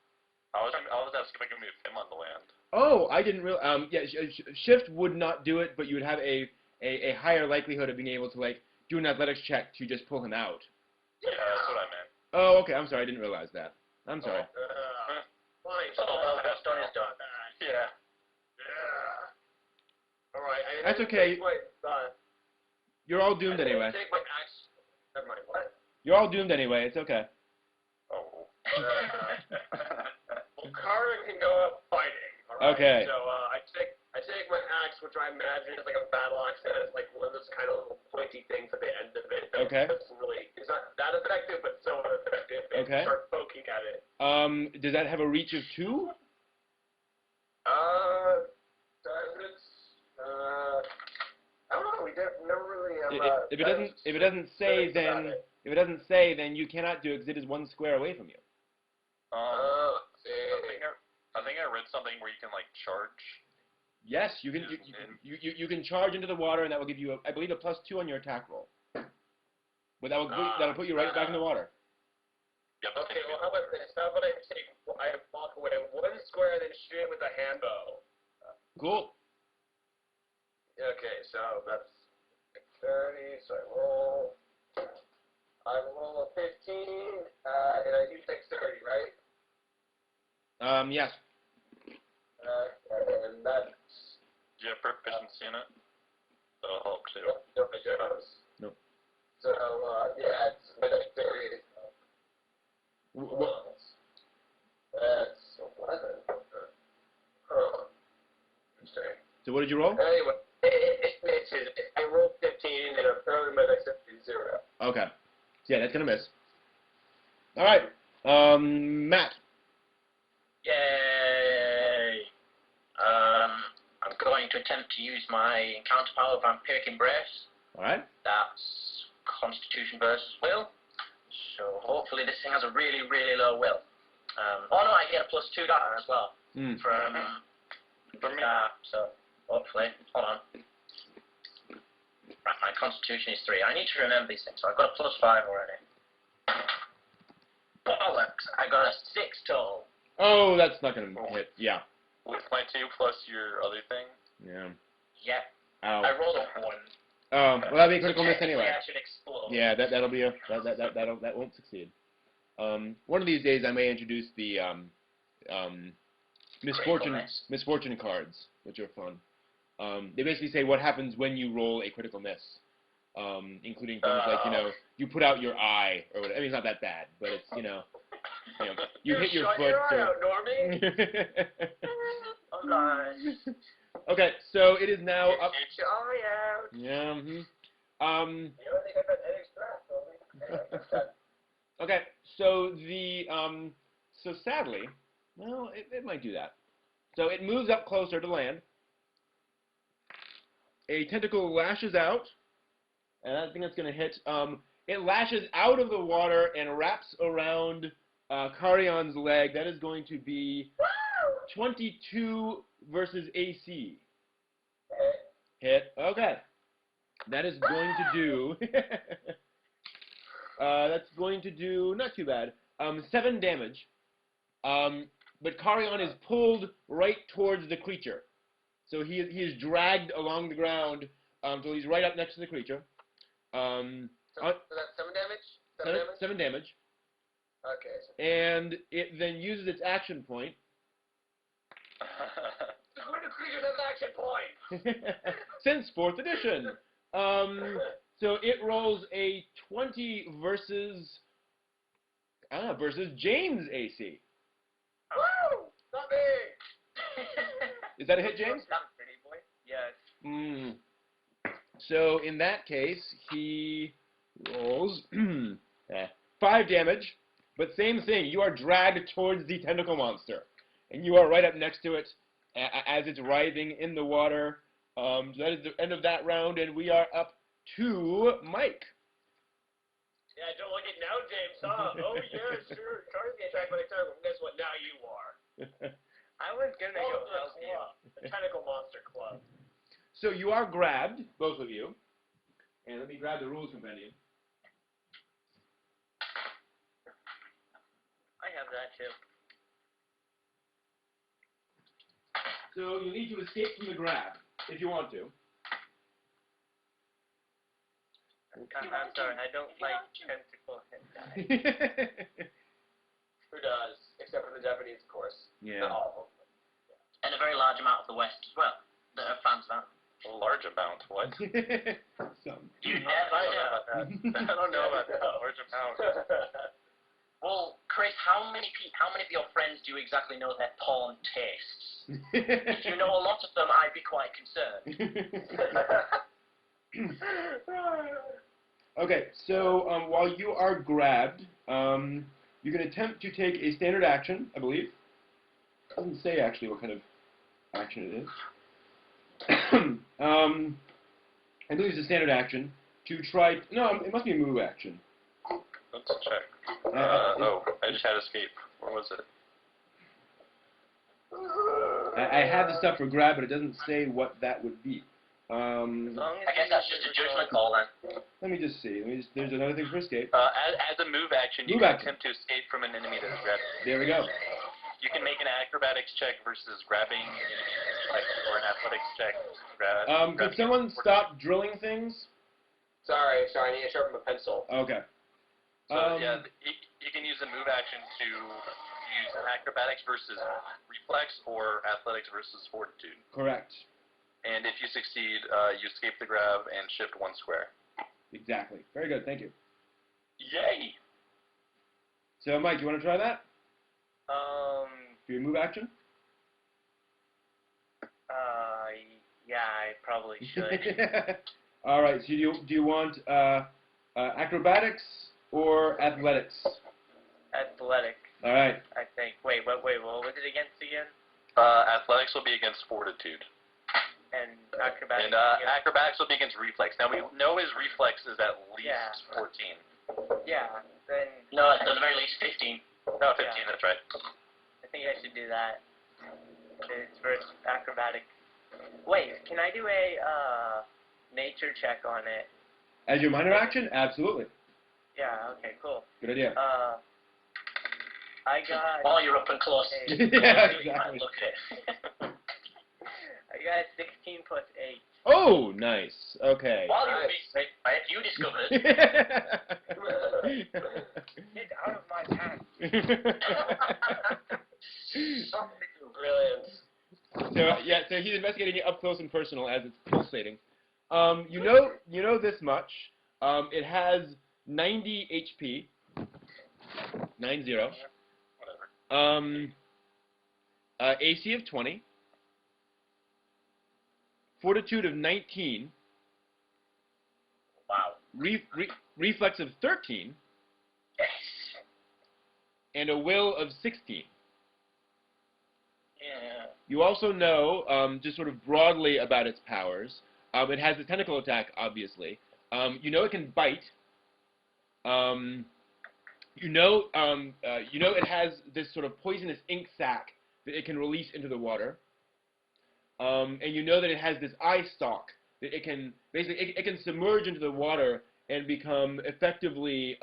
I was asking if I could move him on the land. Oh, I didn't realize. Yeah, shift would not do it, but you would have a higher likelihood of being able to like do an athletics check to just pull him out. Yeah, that's what I meant. Oh, okay. I'm sorry. I didn't realize that. I'm sorry. Fine. So, what's done is done. Yeah. All right. That's okay. Wait. You're all doomed anyway. Take my axe. Never mind. What? You're all doomed anyway. It's okay. Oh. Well, Kara can go up fighting. All right? Okay. So I take my axe, which I imagine is like a battle axe that has like one of those kind of little pointy things at the end of it. Okay. It's not that effective, but somewhat effective. And Okay. start poking at it. Does that have a reach of 2? Does it? I don't know. We never really. If it doesn't say, then you cannot do it because it is 1 square away from you. I think I read something where you can like charge. Yes, you can can charge into the water, and that will give you, I believe, a +2 on your attack roll. But that'll put you right back in the water. Yep. Okay, well, how about this? How about I walk away 1 square and then shoot it with a hand bow? Cool. Okay, so that's 30, so I roll a 15, and I do dexterity, right? Yes. And that's... Do you have proficiency in it? That'll help too. No, I don't. Nope. So, yeah, it's my dexterity. That's 11. Interesting. So what did you roll? Anyway, I rolled 15, and apparently my dexterity is 0. Okay. So yeah, that's gonna miss. All right. Matt. Yay! I'm going to attempt to use my encounter power of Vampiric Embrace. All right. That's Constitution versus Will. So hopefully this thing has a really, really low will. Oh no, I get a +2 die as well. From me. So hopefully, hold on. Right, my Constitution is 3. I need to remember these things. So I've got a +5 already. Bollocks! I got a 6 total. Oh, that's not gonna hit. Yeah. With my 2 plus your other thing? Yeah. Yep. Ow. I rolled a 1. Well, that'll be a critical miss Technically, anyway. I should explode. Yeah, that won't succeed. One of these days I may introduce the misfortune cards, which are fun. They basically say what happens when you roll a critical miss, including things like you put out your eye or whatever. I mean, it's not that bad, but it's you hit your foot. Shut your eye out, Normie. Oh gosh. Okay, so it is now up. Get your eye out. Yeah. You don't think I got an extra, Normie? Okay, so so sadly, well, it might do that. So it moves up closer to land. A tentacle lashes out, and I think that's going to hit. It lashes out of the water and wraps around Carrion's leg. That is going to be 22 versus AC. Hit. Okay. That is going to do. That's going to do not too bad. 7 damage. but Carrion is pulled right towards the creature. So he is dragged along the ground, so he's right up next to the creature. So that's 7 damage? 7 damage. Okay. So And it then uses its action point. when do creatures have action point? Since 4th edition. So it rolls a 20 versus James' AC. Woo! Not me! Is that a hit, James? Pretty boy. Yes. So in that case, he rolls 5 damage, but same thing. You are dragged towards the tentacle monster, and you are right up next to it as it's writhing in the water. So that is the end of that round, and we are up to Mike. Yeah, don't like it now, James. Oh, yeah, sure. Trying to be attacked by the tentacle. Guess what? Now you are. I was gonna go help you. The Tentacle Monster Club. So you are grabbed, both of you. And let me grab the rules compendium. I have that too. So you need to escape from the grab, if you want to. I'm sorry, I don't like tentacle hentai. Who does? Except for the Japanese, of course. Yeah. Not all of them. And a very large amount of the West as well. That are fans of that. A large amount. What? Some. You I never don't know know. about that. I don't know about that. Large amount. Well, Chris, how many of your friends do you exactly know their porn tastes? If you know a lot of them, I'd be quite concerned. Okay, so while you are grabbed, you can attempt to take a standard action, I believe. It doesn't say actually what kind of action it is. I believe it's a standard action to try. No, it must be a move action. Let's check. I just had escape. Where was it? I have the stuff for grab, but it doesn't say what that would be. As long as I guess that's just a judgment call then. Let me just see. There's another thing for escape. As a move action, you can attempt to escape from an enemy that is grabbing. There we go. You can make an acrobatics check versus grabbing enemies, or an athletics check. Could someone stop drilling things? Sorry, I need to sharpen my pencil. Okay. So yeah, you can use a move action to use acrobatics versus reflex, or athletics versus fortitude. Correct. And if you succeed, you escape the grab and shift 1 square. Exactly. Very good. Thank you. Yay! So, Mike, you want to try that? For your move action? Yeah, I probably should. All right. So, do you want acrobatics or athletics? Athletic, All right. I think. Wait, what was it against again? Athletics will be against fortitude. And acrobatics? And acrobatics will be against reflex. Now, we know his reflex is at least 14. Yeah, then... No, at the very least 15. No, 15, Yeah. that's right. I think I should do that. It's versus acrobatic. Wait, can I do a nature check on it? As your minor action? Absolutely. Yeah, okay, cool. Good idea. I got... While you're up and close, Yeah, you might exactly. look at it. I got 16 plus 8. Oh, nice. Okay. While you're being right, you discovered. Get out of my path. Brilliant. So he's investigating it up close and personal as it's pulsating. You know this much. It has 90 HP. 90. Whatever. AC of 20. Fortitude of 19. Wow. Reflex of 13. Yes. And a will of 16. Yeah. You also know, just sort of broadly about its powers. It has the tentacle attack, obviously. You know it can bite. You know it has this sort of poisonous ink sac that it can release into the water. And you know that it has this eye stalk that it can basically it can submerge into the water and become effectively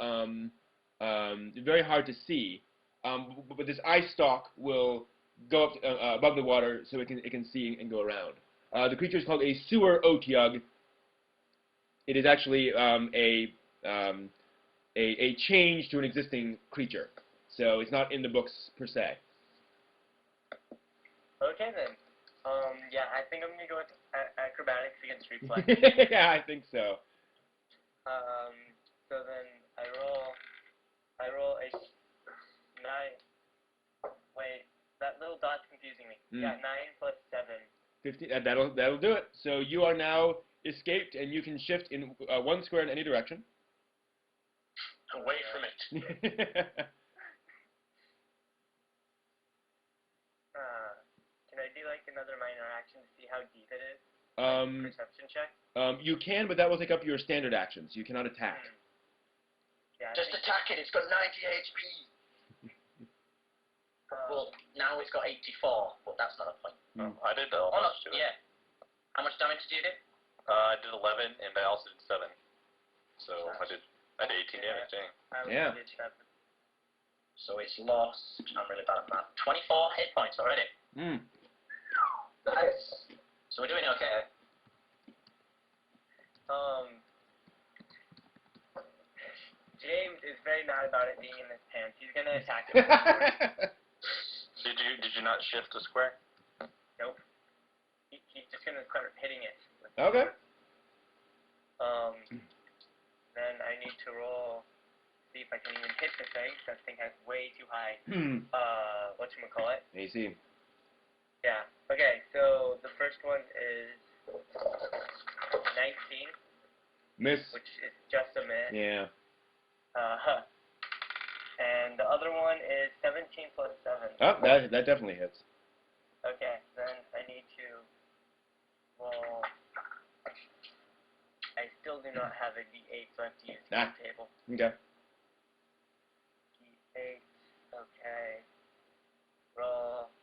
very hard to see. but this ice stalk will go up above the water so it can see and go around. The creature is called a sewer otyug. It is actually a change to an existing creature, so it's not in the books per se. Okay then. Yeah, I think I'm gonna go with acrobatics against reflex. Yeah, I think so. So then I roll a 9. Wait, that little dot's confusing me. Yeah, 9 plus 7. 15. That'll do it. So you are now escaped, and you can shift in 1 square in any direction. Away from it. Can I do like another minor action to see how deep it is? Perception check? You can, but that will take up your standard actions. You cannot attack. Yeah, Just attack it. It's got 90 HP. Well, now it's got 84, but that's not a point. I did Oh, no, almost do it. yeah. How much damage did you do? I did 11, and I also did 7. So I did 18 damage, dang. Yeah. Did 7. So it's lost. I'm really bad at math. 24 hit points already. Nice. So we're doing okay. James is very mad about it being in his pants. He's gonna attack it. Did you not shift a square? Nope. He's just gonna start hitting it. Okay. Then I need to roll, see if I can even hit the thing. That thing has way too high. Whatchamacallit? AC. Yeah. Okay, so the first one is 19. Miss. Which is just a miss. Yeah. And the other one is 17 plus 7. Oh, that definitely hits. Okay, then I need to roll. I still do not have a D8, so I have to use the table. Okay. D8. Okay. Roll.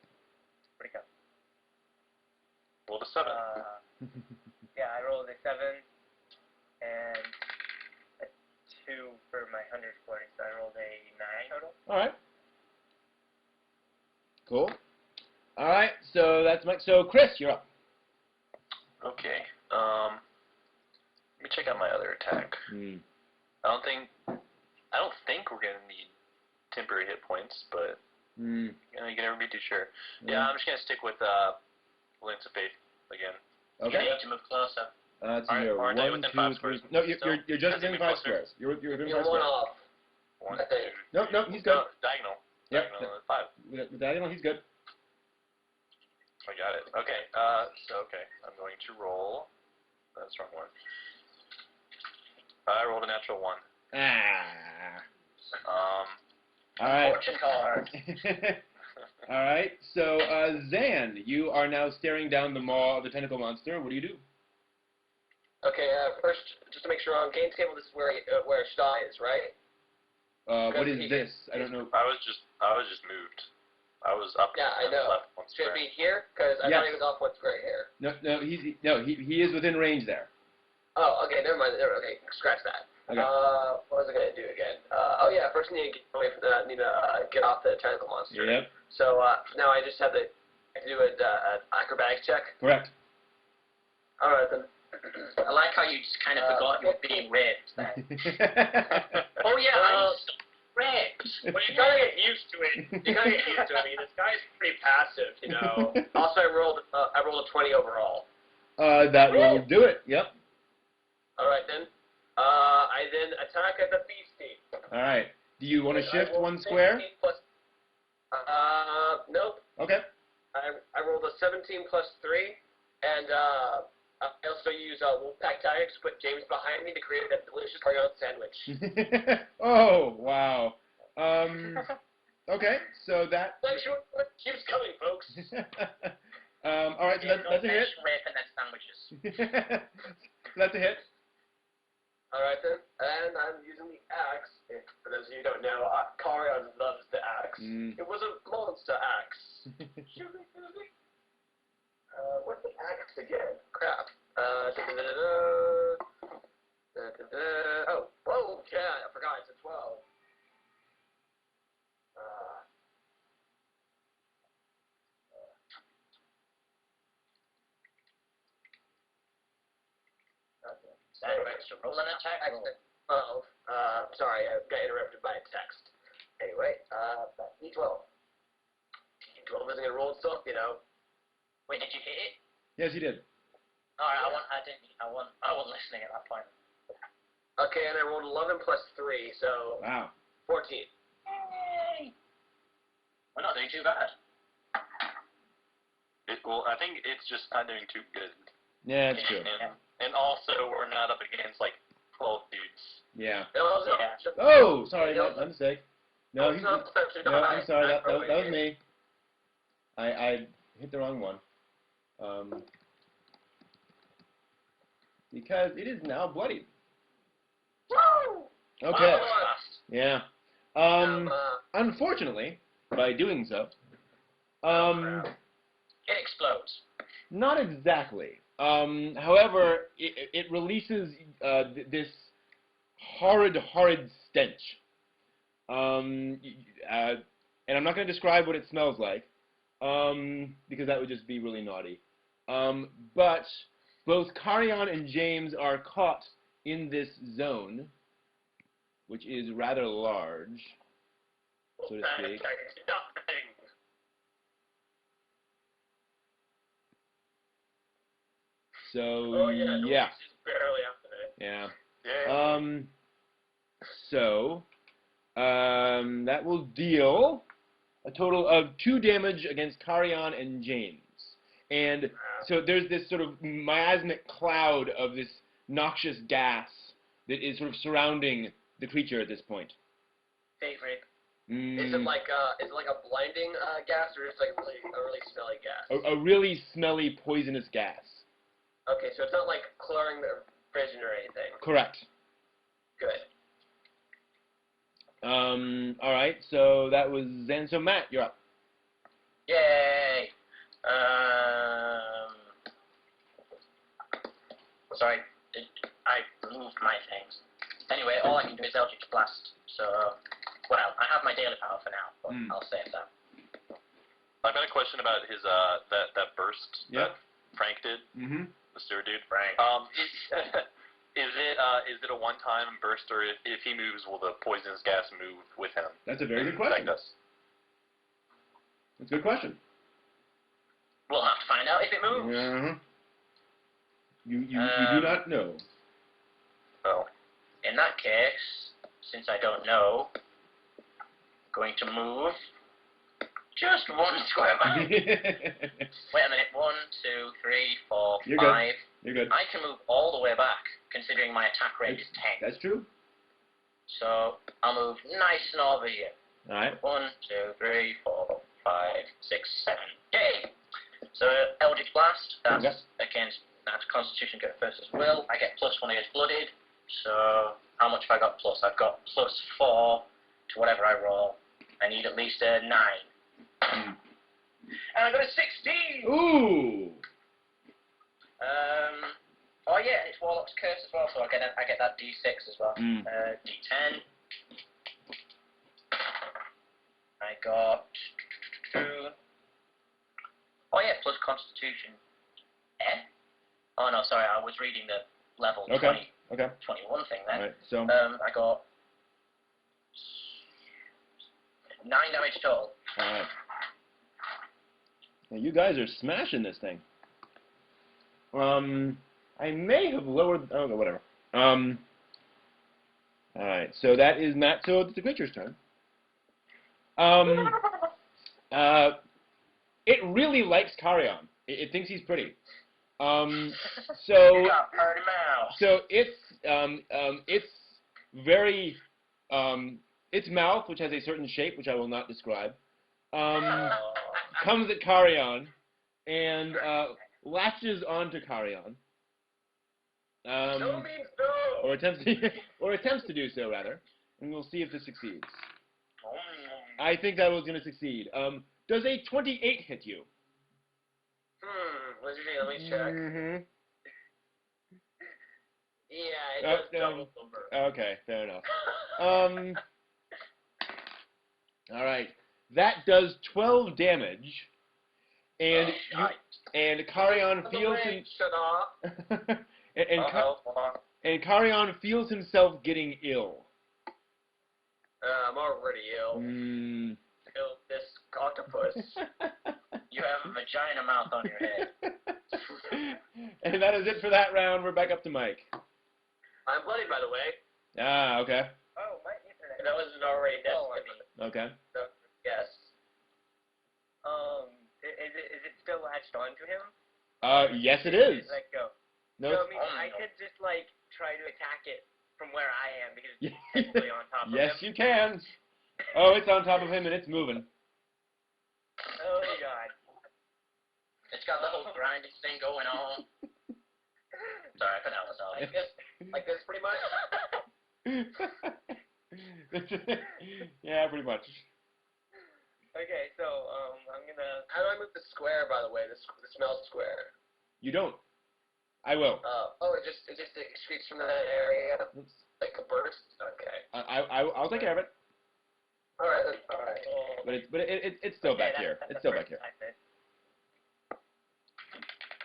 Where'd it go? Rolled a 7. Yeah, I rolled a 7 and a 2 for my 100 scoring, so I rolled a 9 total. All right. Cool. All right. So that's Mike. So Chris, you're up. Okay. Let me check out my other attack. I don't think we're gonna need temporary hit points, but you can never be too sure. Yeah, I'm just gonna stick with Lance of Faith again. You Okay. need to move closer. Let's see Aren't- here. aren't they 1, within 2, 5 3. squares? No, Still? you're just Has he within been 5 closer? squares. You're within You're 5 one squares. off. 1, I think. 2. No, he's good. No, diagonal. Yep. Diagonal at 5. With diagonal, he's good. I got it. Okay. Okay. I'm going to roll. That's the wrong one. I rolled a natural 1. All right. Fortune card. All right. So Zan, you are now staring down the maw of the tentacle monster. What do you do? Okay, first, just to make sure on game table, this is where Shtai is, right? What is this? I don't know. I was just moved. I was up. Yeah, I know. Left 1 Should square. it be here? Because I thought he was off 1 square here. No, he is within range there. Oh, okay, never mind. Okay, scratch that. Okay. What was I gonna do again? Oh yeah, first I need to get away from get off the tentacle monster. Yep. So now I just have to do an acrobatics check. Correct. All right then. I like how you just kind of forgot you were being raped there. Oh yeah, I'm raped. Well, you gotta get used to it. You gotta get used to it. I mean, this guy's pretty passive, you know. Also, I rolled a 20 overall. That will do it. Yep. All right then. I then attack at the beastie. All right. Do you want to shift 1 square? Plus, nope. Okay. I rolled a 17 plus 3, and I also use Wolfpack Tactics to put James behind me to create that delicious carrot sandwich. Oh, wow. Okay, so that... Thanks for what keeps coming, folks. all right, so that's a hit. Raping their sandwiches. That's a hit. All right, then. And I'm using the axe. For those of you who don't know, Karion loves the axe. It was a monster axe. What's the axe again? Crap. Oh, whoa, yeah, I forgot. It's a 12. So roll an attack roll. Excellent. 12. Sorry, I got interrupted by a text. Anyway, D12. D12 isn't gonna roll itself, you know. Wait, did you hit it? Yes, you did. Alright, I wasn't listening at that point. Okay, and I rolled 11 plus 3, so Wow. 14. Yay! We're not doing too bad. Well, I think it's just not doing too good. Yeah, that's true. And also, we're not up against, like, 12 dudes. Yeah. Yeah. Oh, sorry, my mistake. No, I'm I'm sorry, that was me. I hit the wrong one. Because it is now bloodied. Woo! Okay. Wow, Yeah. Unfortunately, by doing so, it explodes. not exactly. However, it releases this horrid stench. And I'm not going to describe what it smells like, because that would just be really naughty. But both Carrion and James are caught in this zone, which is rather large, so to speak. So, yeah. Barely after Yeah. Yeah. So, that will deal a total of 2 damage against Carrion and James. And so there's this sort of miasmic cloud of this noxious gas that is sort of surrounding the creature at this point. Favorite. Is it like a blinding gas, or is it like a really smelly gas? A really smelly, poisonous gas. Okay, so it's not like clearing the vision or anything. Correct. Good. Alright, so that was Zen. So Matt, you're up. Yay! Sorry, I moved my things. Anyway, all I can do is Eldritch Blast. So, well, I have my daily power for now, but I'll save that. I've got a question about his that burst that Frank did. Mm-hmm. The sewer dude. Frank. Is it a one-time burst, or if he moves, will the poisonous gas move with him? That's a very good question. That's a good question. We'll have to find out if it moves. Uh-huh. You do not know. Well, in that case, since I don't know, I'm going to move just 1 square mile. Wait a minute. 1, 2, 3, 4, You're 5. Good. You're good. I can move all the way back, considering my attack range is 10. That's true. So I'll move nice and over here. All right. 1, 2, 3, 4, 5, 6, 7. Yay! So Eldritch Blast. That's against. That's Constitution get first as well. I get +1 against blooded. So how much have I got plus? I've got +4 to whatever I roll. I need at least a 9. And I got a 16! Ooh! Oh yeah, it's Warlock's Curse as well, so I get that D6 as well. D10. I got 2. Oh yeah, plus Constitution. Oh no, sorry, I was reading the level 21 thing then. Right, so I got 9 damage total. Alright. Well, you guys are smashing this thing. I may have lowered. Oh, whatever. Alright, so that is Matt. So it's the creature's turn. It really likes Carrion. It thinks he's pretty. So it's very its mouth, which has a certain shape, which I will not describe, comes at Carrion and latches onto Carrion. No means no. Or attempts to do so rather, and we'll see if this succeeds. I think that was going to succeed. Does a 28 hit you? Let me check. Mm-hmm. Yeah, it does double number. Okay, fair enough. All right, that does 12 damage, and Carrion feels And Carrion feels himself getting ill. I'm already ill. Ill this octopus. You have a vagina mouth on your head. And that is it for that round. We're back up to Mike. I'm bloody, by the way. Ah, okay. Oh, my internet. That wasn't already destiny. Okay. So, yes. Is it still latched onto him? Yes it is. Let go. No. So, I mean, I could just, like, try to attack it from where I am because it's technically on top of him. Yes, you can. Oh, it's on top of him and it's moving. Oh, God. It's got the whole grinding thing going on. Sorry, I couldn't help myself. Like this, pretty much? Yeah, pretty much. Okay, so, I'm gonna... How do I move the square, by the way? The smell square. You don't. I will. Oh, it just excretes from that area? Like a burst? Okay. I'll take care of it. Alright, then. Alright. But it's still back here. It's still back here. I said.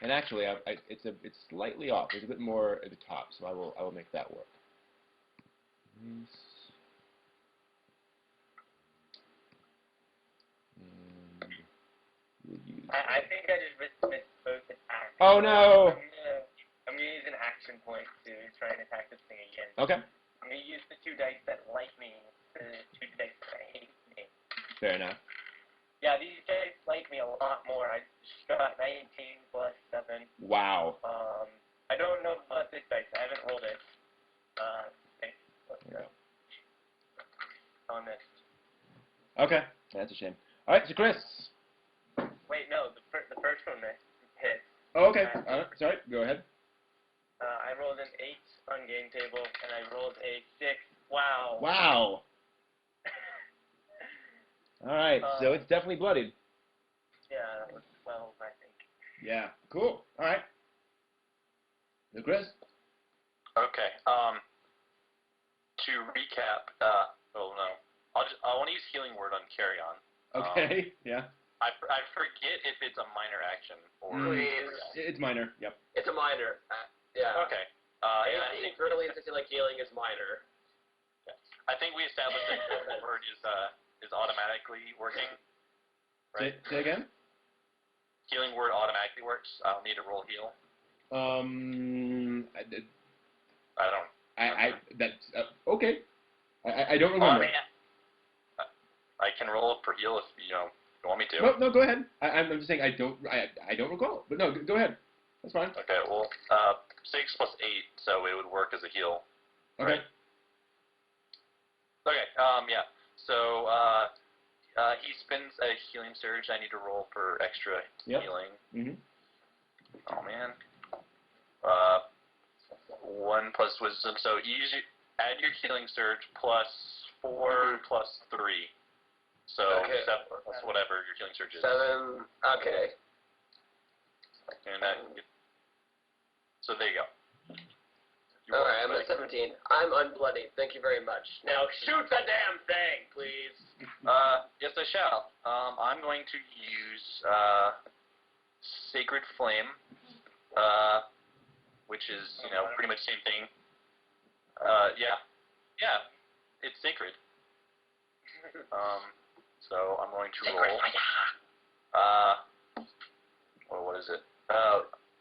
And actually, it's slightly off. There's a bit more at the top, so I will make that work. I think I just missed both attacks. Oh no! I'm gonna use an action point to try and attack this thing again. Okay. I'm gonna use the 2 dice that like me, the 2 dice that hate me. Fair enough. Yeah, these dice like me a lot more. I just got 19 plus 7. Wow. I don't know about this dice. I haven't rolled it. On this. Okay. That's a shame. All right, so Chris. Wait, no, the first one hit. Oh, okay. Sorry. Go ahead. I rolled an 8 on game table, and I rolled a 6. Wow. Wow. All right, so it's definitely bloodied. Yeah, that was 12, I think. Yeah. Cool. All right. So Chris. Okay. To recap, oh no, I want to use healing word on carry on. Okay. Yeah. I forget if it's a minor action or. It's minor. Yep. It's a minor. Yeah. Okay. Anything early like healing is minor. I think we established that healing word is automatically working. Right. Say again. Healing word automatically works. I'll need to roll heal. That's okay. I don't remember. I can roll for heal if you want me to. No, go ahead. I'm just saying I don't recall. But no, go ahead. That's fine. Okay. Well, 6 plus 8, so it would work as a heal. Okay. Right? Okay. Yeah. So he spends a healing surge. I need to roll for extra healing. Mhm. Oh man. 1 plus wisdom. So add your healing surge plus 4 plus 3. So 7 plus whatever your healing surge is. 7. Okay. And so there you go. Alright, I'm at 17. I'm unbloodied. Thank you very much. Now shoot the damn thing, please. Yes, I shall. I'm going to use Sacred Flame, which is pretty much the same thing. Yeah, it's sacred. So I'm going to roll. What is it?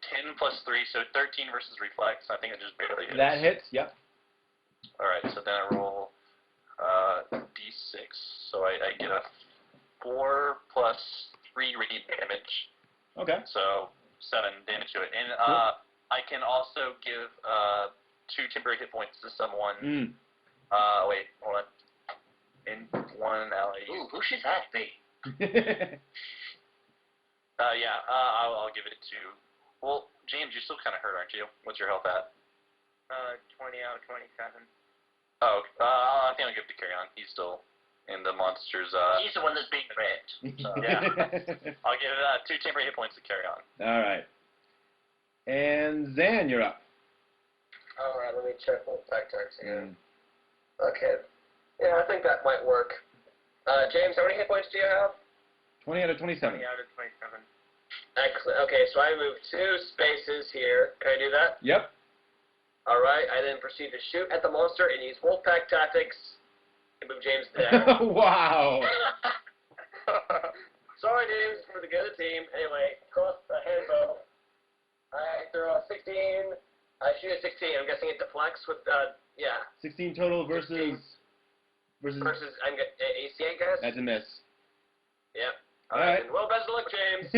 10 plus 3, so 13 versus reflex. I think it just barely hits. That hits. Yep. All right, so then I roll d6. So I get a 4 plus 3 radiant damage. Okay. So 7 damage to it, and I can also give 2 temporary hit points to someone. Wait, hold on. And 1 ally. Ooh, who should that be? Yeah, I'll give it to. Well, James, you're still kind of hurt, aren't you? What's your health at? 20 out of 27. Oh, I think I'll give it to Carry On. He's still in the monster's. He's the one that's being raped. So. Yeah. I'll give it 2 temporary hit points to Carry On. All right. And Zan, you're up. Alright, let me check my attack targets again. Okay. Yeah, I think that might work. James, how many hit points do you have? 20 out of 27. 20 out of 27. Excellent. Okay, so I move 2 spaces here. Can I do that? Yep. All right. I then proceed to shoot at the monster and use Wolfpack tactics and move James down. Wow. Sorry, James, for the good of the team. Anyway, cross the handbow. I throw a 16. I shoot a 16. I'm guessing it deflects with, yeah. 16 total versus... 16. Versus, I'm AC, I guess? That's a miss. Yep. All right. Well, best of luck, James.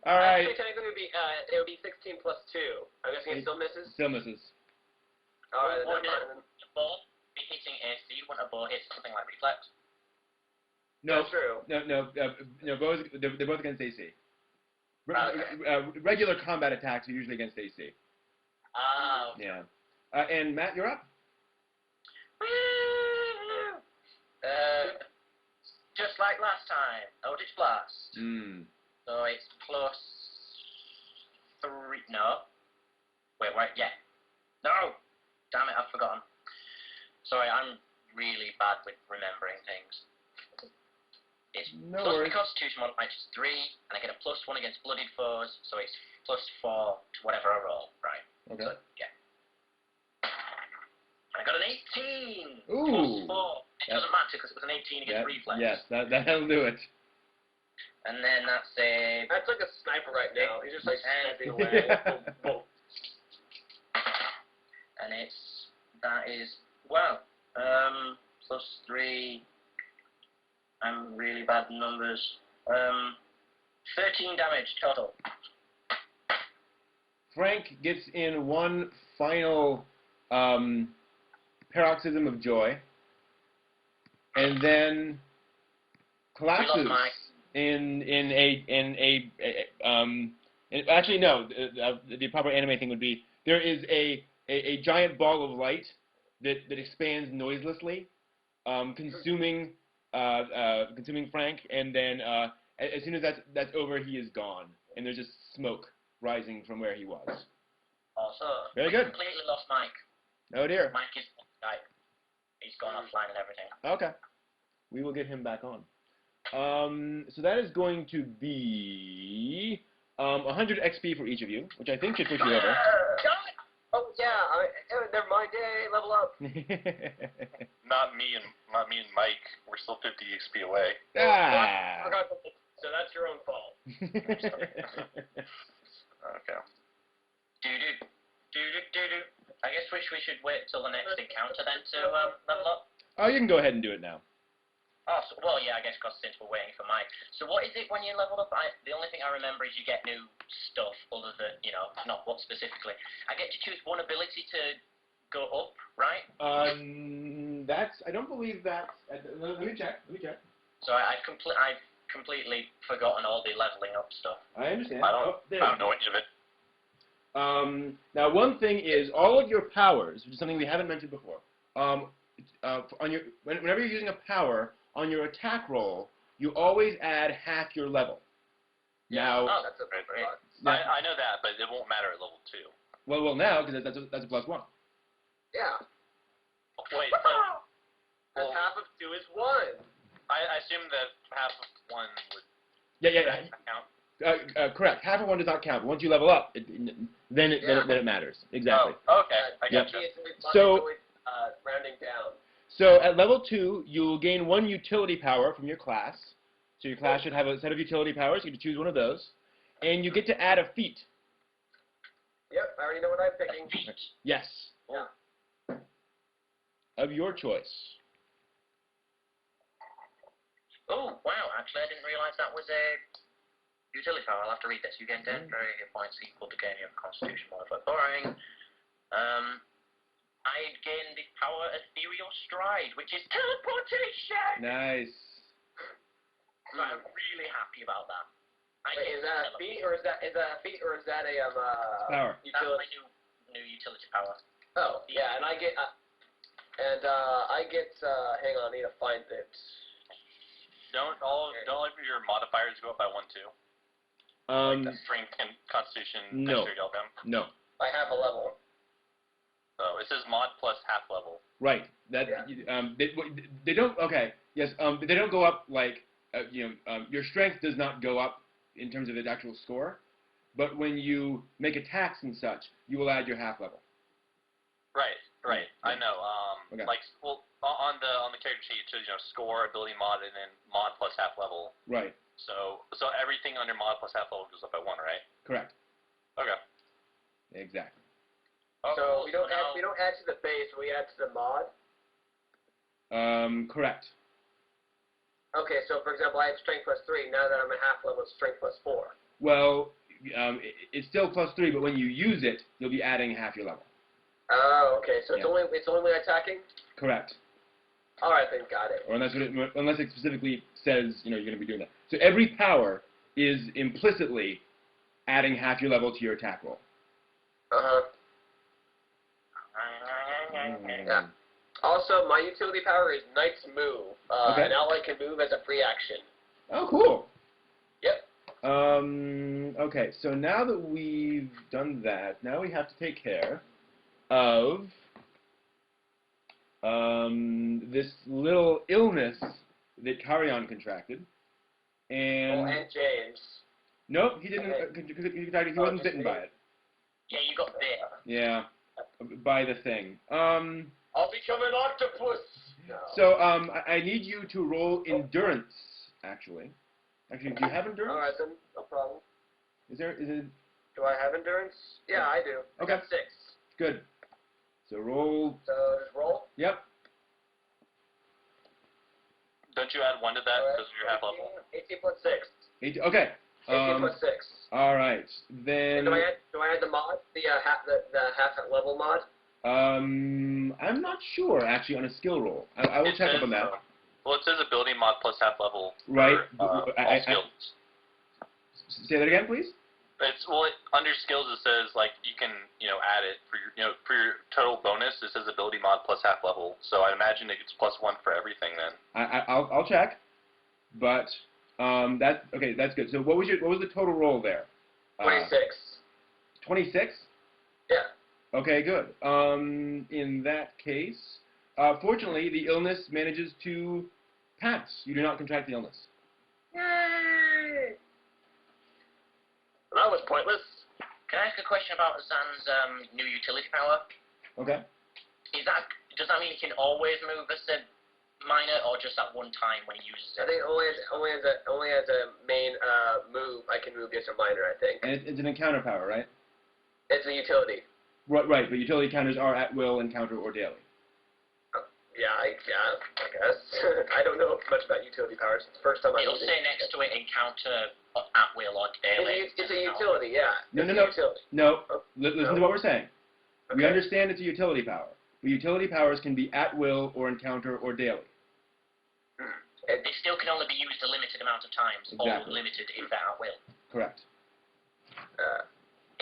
All right. Actually, technically, it would be 16 plus 2. I'm guessing it still misses? Still misses. All right, Would then. a bow be hitting AC when a bow hits something like reflex? No. That's true. No, they're both against AC. Okay. Regular combat attacks are usually against AC. Ah, okay. Yeah. And Matt, you're up. Just like last time, Eldritch Blast. Mm. So it's plus 3. No. Wait, yeah. No! Damn it, I've forgotten. Sorry, I'm really bad with remembering things. It's No plus worries. the Constitution modifier, which is 3, and I get a +1 against bloodied foes, so it's +4 to whatever I roll. Right. Okay. So, yeah. I got an 18! Ooh. +4. It doesn't matter because it was an 18 against reflex. Yes, that'll do it. And then that's a... That's like a sniper right now. He's just like sniping away. Boom, boom. And that is, well, +3. I'm really bad in numbers. 13 damage total. Frank gets in one final paroxysm of joy, and then collapses actually no. The proper anime thing would be there is a giant ball of light that expands noiselessly, consuming Frank, and then as soon as that's over, he is gone, and there's just smoke rising from where he was. Also, Very good. Completely lost Mike. Oh dear. Mike is died. He's gone offline and everything. Okay. We will get him back on. So that is going to be 100 XP for each of you, which I think should push you over. Oh yeah, never mind. Yay, level up. Not me and Mike. We're still 50 XP away. Ah. So that's your own fault. Okay. I guess we should wait till the next encounter then to level up. Oh, you can go ahead and do it now. Oh, so, well, yeah, I guess because since we're waiting for Mike. So what is it when you level up? The only thing I remember is you get new stuff other than, not what specifically. I get to choose one ability to go up, right? I don't believe that's... Let me check. So I've completely forgotten all the leveling up stuff. I understand. I don't know any of it. Now, one thing is all of your powers, which is something we haven't mentioned before. Whenever you're using a power on your attack roll, you always add half your level. Now, That's a big part. I know that, but it won't matter at level 2. well, now because that's a +1. Yeah. Wait, Because well, half of 2 is 1. I assume that half of 1 would Yeah. count. Correct. Half of 1 does not count. But once you level up, then it matters. Exactly. Oh, okay. I Yep. gotcha. So- rounding down. So at level 2, you'll gain 1 utility power from your class. So your class should have a set of utility powers. You get to choose one of those. And you get to add a feat. Yep, I already know what I'm picking. Yes. Yeah. Of your choice. Oh, wow, actually I didn't realise that was a utility power. I'll have to read this. You gain temporary hit points equal to gain your constitution modifier. Boring. I gain the power Ethereal Stride, which is teleportation! Nice. So I'm really happy about that. Wait, is that a feat or is that a feat or is that a Power. That's my utility? new utility power. Oh, yeah, and I get hang on, I need to find it. Don't all of your modifiers go up by 1 too? Like the strength and constitution, no. dexterity, all them? No. I have a level. So it says mod plus half level. Right. That they don't. Okay. Yes. They don't go up like your strength does not go up in terms of its actual score. but when you make attacks and such, you will add your half level. Right. Yeah. I know. Okay. Like, well, on the character sheet, it shows score, ability mod, and then mod plus half level. Right. So everything under mod plus half level goes up by 1, right? Correct. Okay. Exactly. So we don't add to the base, we add to the mod. Correct. Okay, so for example, I have strength plus 3. Now that I'm at half level, it's strength plus 4. Well, it's still +3, but when you use it, you'll be adding half your level. Oh, okay. So Yeah. it's only when attacking. Correct. All right, then got it. Or unless it specifically says you're going to be doing that. So every power is implicitly adding half your level to your attack roll. Yeah. Also, my utility power is Knight's Move. Okay. An ally can move as a free action. Oh, cool. Yep. Okay, so now that we've done that, now we have to take care of this little illness that Carrion contracted. And James. nope, he didn't. He wasn't bitten by it. Yeah, you got bit. Yeah, by the thing. I'll become an octopus. No. So I need you to roll endurance. Actually, do you have endurance? All right then, no problem. Is it? Do I have endurance? Yeah, I do. Okay. I got 6. Good. So roll. So just roll. Yep. Don't you add 1 to that because of your half level? 18 plus 6. Okay. 18 plus 6. All right. Then. And do I add the mod? The half level mod? I'm not sure actually on a skill roll. I will check up on that. Well, it says ability mod plus half level. Right. For, all skills. Say that again, please. It's under skills it says like you can add it for your for your total bonus. It says ability mod plus half level. So I imagine it gets +1 for everything then. I'll check, but that's okay. That's good. So what was the total roll there? 26. 26. Yeah. Okay, good. In that case, fortunately, the illness manages to pass. You do not contract the illness. Yay! That was pointless. Can I ask a question about Zan's new utility power? Okay. Does that mean he can always move as a minor, or just at one time when he uses I it? think only as a main move, I can move against a minor. I think. And it's an encounter power, right? It's a utility. Right, but utility counters are at will, encounter, or daily. Yeah, I guess. I don't know much about utility powers. It's the first time It'll say next to it encounter at will or daily. It's a utility, yeah. No. Utility. No. Oh, Listen to what we're saying. Okay. We understand it's a utility power, but utility powers can be at will, or encounter, or daily. They still can only be used a limited amount of times, Exactly. or limited if they're at will. Correct.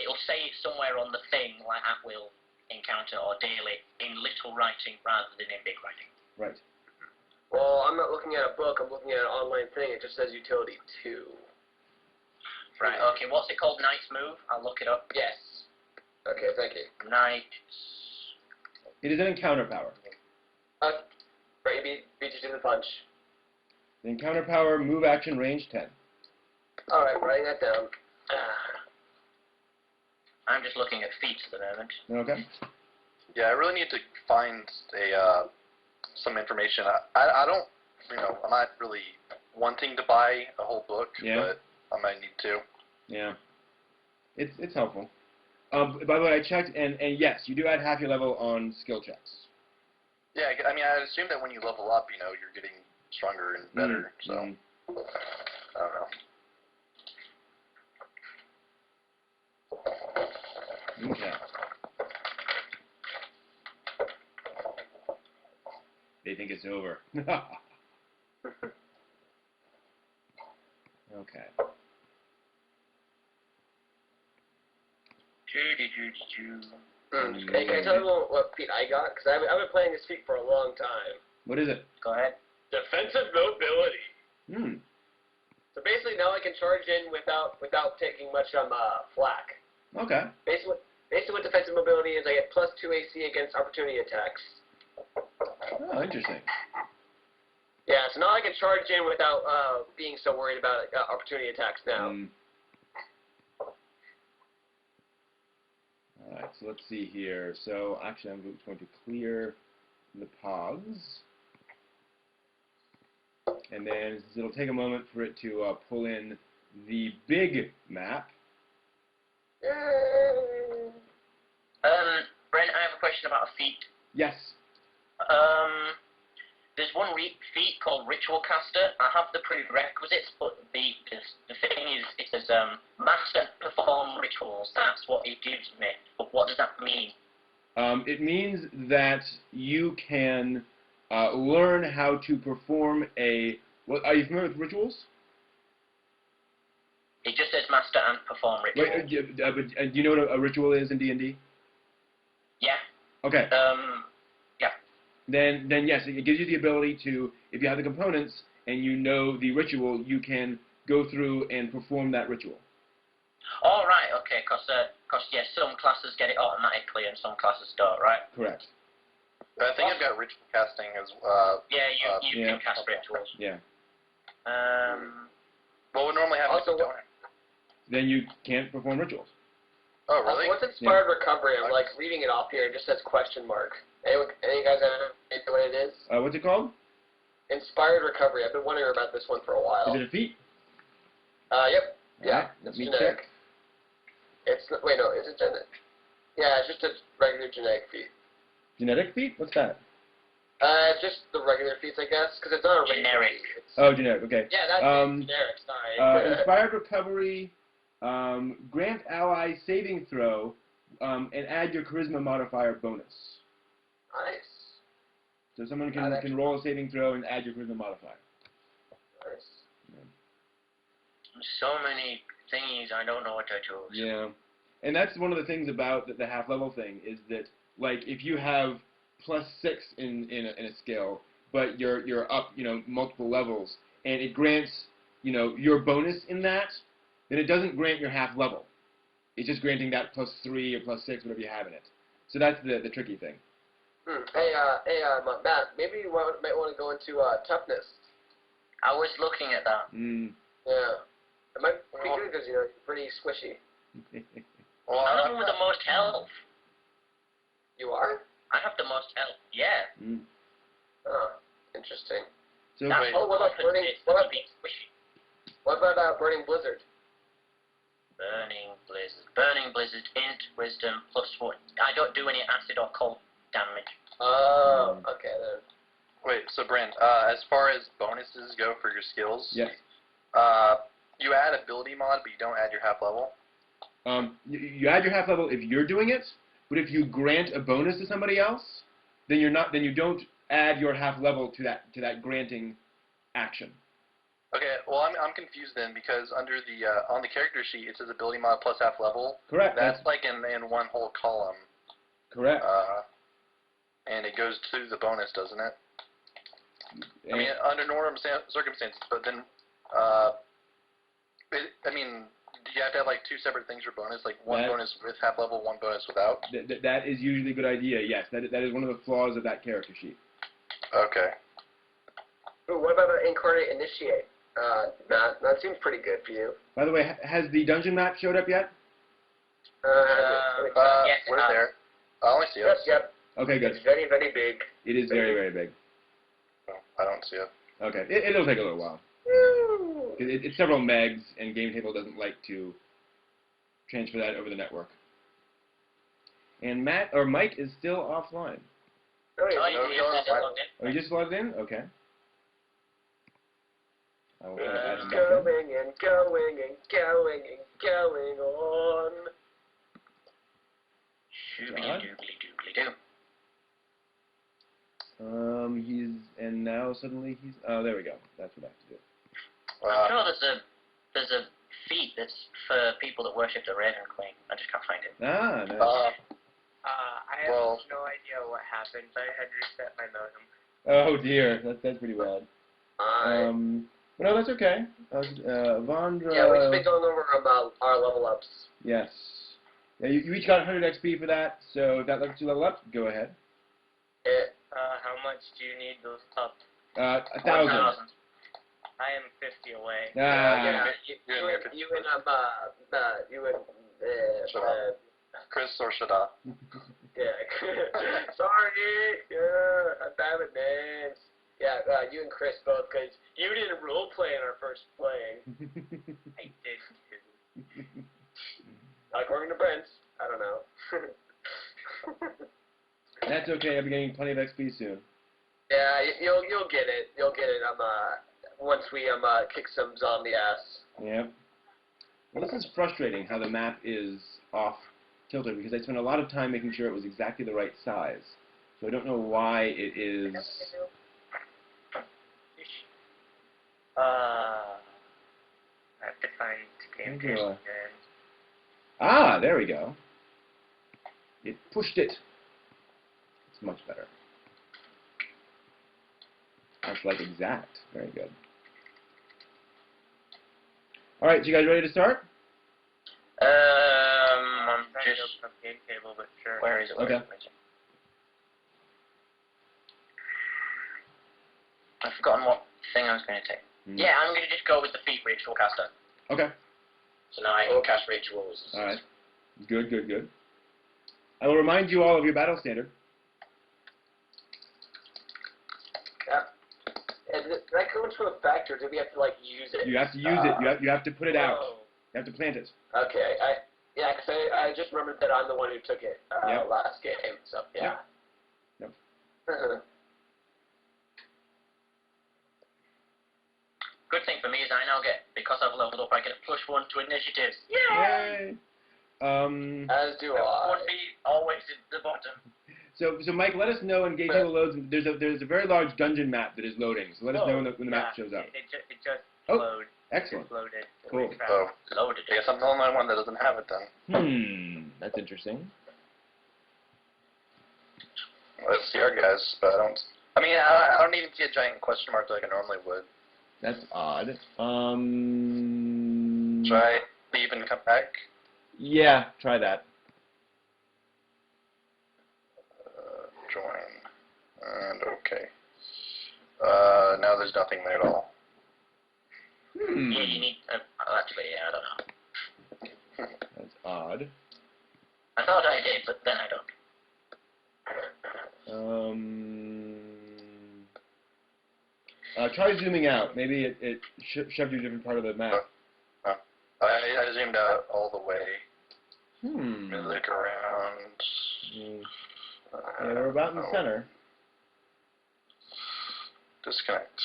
It'll say it somewhere on the thing, like at will, encounter, or daily, in little writing rather than in big writing. Right. Well, I'm not looking at a book. I'm looking at an online thing. It just says utility 2. Right, okay, what's it called? Knight's Move? I'll look it up. Yes. Okay, thank you. Knight. It is an encounter power. Right, beat you to the punch. The encounter power, move action, range 10. Alright, writing that down. I'm just looking at feats at the moment. Okay. Yeah, I really need to find some information. I don't, I'm not really wanting to buy a whole book, Yeah. but I might need to. Yeah. It's helpful. By the way, I checked, and yes, you do add half your level on skill checks. Yeah, I mean, I assume that when you level up, you're getting stronger and better, so, I don't know. Okay. They think it's over. Okay. Hey, can I tell you what feat I got? Because I've been playing this feat for a long time. What is it? Go ahead. Defensive mobility. So basically now I can charge in without taking much flack. Okay. Basically what defensive mobility is, I get +2 AC against opportunity attacks. Oh, interesting. Yeah, so now I can charge in without being so worried about opportunity attacks now. So let's see here. So actually, I'm going to clear the pods, and then it'll take a moment for it to pull in the big map. Brent, I have a question about a feat. Yes. There's one feat called Ritual Caster. I have the prerequisites, but the thing is, it says Master Perform Rituals. That's what it gives me. But what does that mean? It means that you can learn how to perform a... Well, are you familiar with rituals? It just says Master and Perform Rituals. Wait, do you know what a ritual is in D&D? Yeah. Okay. Yeah. Then yes, it gives you the ability to, if you have the components and you know the ritual, you can go through and perform that ritual. Oh, right, okay, because yes, some classes get it automatically and some classes don't, right? Correct. I think I've got ritual casting as yeah, you can cast rituals. Yeah. What would normally happen Also, if you don't? Then you can't perform rituals. Oh, really? What's Inspired Recovery? I'm like reading it off here. It just says question mark. Any guys have any idea what it is? What's it called? Inspired Recovery. I've been wondering about this one for a while. Is it a feat? Yep. Yeah. Right, It's let me genetic. check. It's not, wait, no, is it genetic? Yeah, it's just a regular genetic feat. Genetic feat? What's that? Just the regular feats, I guess, because it's not a Generic. feat. It's, Oh, generic. Okay. yeah, that's generic. Sorry. Inspired Recovery. Grant ally saving throw, and add your charisma modifier bonus. Nice. So someone can roll a saving throw and add your charisma modifier. Nice. So many thingies, I don't know what to choose. Yeah, and that's one of the things about the half level thing is that, like, if you have +6 in a skill, but you're up multiple levels, and it grants your bonus in that, then it doesn't grant your half level. It's just granting that +3 or +6, whatever you have in it. So that's the tricky thing. Hey, Matt, maybe you might want to go into toughness. I was looking at that. Yeah. It might be good because, you're pretty squishy. Well, I'm the one with the most health. You are? I have the most health. Yeah. Oh, interesting. So That's what about burning? being squishy. What about burning blizzard? Burning blizzard, int, wisdom, +4. I don't do any acid or cold damage. Oh, okay then. Wait, so Brent, as far as bonuses go for your skills, yes. You add ability mod, but you don't add your half level? You add your half level if you're doing it, but if you grant a bonus to somebody else, then you don't add your half level to that granting action. Okay, well I'm confused then because under the on the character sheet it says ability mod plus half level. Correct. That's like in one whole column. Correct. And it goes to the bonus, doesn't it? And I mean, under normal circumstances, but then do you have to have like two separate things for bonus, like one bonus with half level, one bonus without? That is usually a good idea. Yes, that is one of the flaws of that character sheet. Okay. Ooh, what about Incarnate Initiate? Matt, that seems pretty good for you. By the way, has the dungeon map showed up yet? Yes, we're there. I only see it. Yep. Okay, good. It's very, very big. It is very, very big. Oh, I don't see it. Okay, it'll take a little while. It's several megs, and Game Table doesn't like to transfer that over the network. And Mike is still offline. Oh, you just logged in? Okay. I will add him back in. Going and going and going and going on. Doobly-doobly-doobly-doo. And now suddenly he's, oh, there we go. That's what I have to do. I'm sure there's a feat that's for people that worship the Raven Queen. I just can't find it. Ah, nice. I have no idea what happened. I had reset my modem. Oh dear, that's pretty bad. But no, that's okay. Vondra. Yeah, we should be going over our level ups. Yes. Yeah, you each got 100 XP for that, so if that lets you level up, go ahead. How much do you need those up? 1,000. I am 50 away. You and Chris or Shada. Yeah. Sorry. Yeah, I'm bad with names. Yeah, you and Chris both, because you didn't role play in our first play. I did too. According to Brent. I don't know. That's okay. I'll be getting plenty of XP soon. Yeah, you'll get it. You'll get it. Once we kick some zombie ass. Yep. Well, this is frustrating how the map is off tilted because I spent a lot of time making sure it was exactly the right size. So I don't know why it is. I have to find game. Ah, there we go. It pushed it. It's much better. That's like exact. Very good. All right, so you guys ready to start? I'm trying to open up game table, but sure. Where is it? Okay. I've forgotten what thing I was going to take. Yeah, I'm going to just go with the feat ritual caster. Okay. So now I can cast rituals. All right. Good, good, good. I will remind you all of your battle standard. Does that go into effect, or do we have to like use it? You have to use it. You have to put it out. You have to plant it. Okay. Because I just remembered that I'm the one who took it last game. So yeah. Yep. Good thing for me is I now get, because I've leveled up, I get a +1 to initiatives. Yay! As do I. Would be always at the bottom. So Mike, let us know when game table loads. There's a very large dungeon map that is loading. So let us know when the map shows up. It just loaded. Excellent. It's loaded. Cool. So, Loaded. I guess I'm the only one that doesn't have it then. That's interesting. Let's see our guys, but I don't even see a giant question mark like I normally would. That's odd. Should I leave and come back? Yeah, try that. Join. And okay. Now there's nothing there at all. Yeah, you need. Actually, yeah, I don't know. That's odd. I thought I did, but then I don't. Try zooming out. Maybe it shoved you to a different part of the map. I zoomed out all the way. Look around. Yeah, we're about in the center. Disconnect.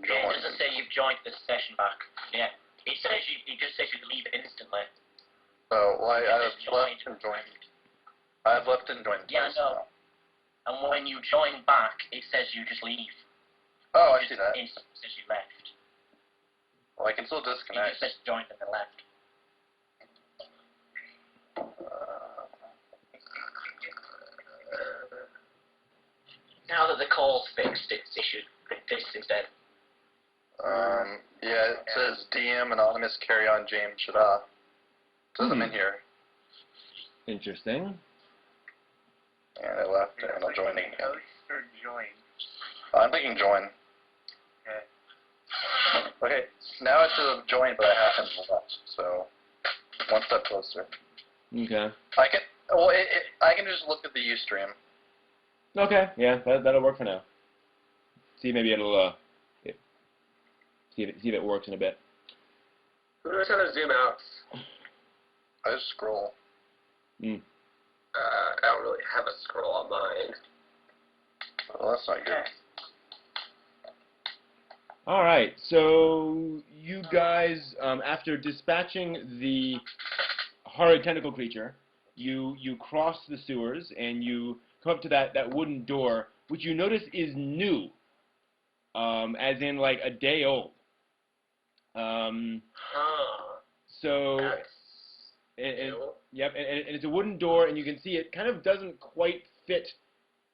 Yeah, it doesn't say you've joined this session back. Yeah. It just says you leave instantly. Oh, well, I've left and joined. I've left and joined. Yeah, I know. And when you join back, it says you just leave. Oh, I see that. It says you left. Well, I can still It disconnect. just says joined and then left. Now that the call's fixed, it's issued this instead. Yeah, it says DM anonymous carry on James Shada. Says I'm in here. Interesting. And I left and I'm joining again. Post or join? I'm clicking join. Okay, now it says join, but I haven't left, so one step closer. Okay. I can just look at the Ustream. Okay. Yeah, that'll work for now. See, maybe it'll see if it works in a bit. Who knows how to zoom out? I just scroll. I don't really have a scroll on mine. Well, that's not good. All right. So you guys, after dispatching the horrid tentacle creature, you cross the sewers and you come up to that wooden door, which you notice is new, as in like a day old. So yep, and it's a wooden door, and you can see it kind of doesn't quite fit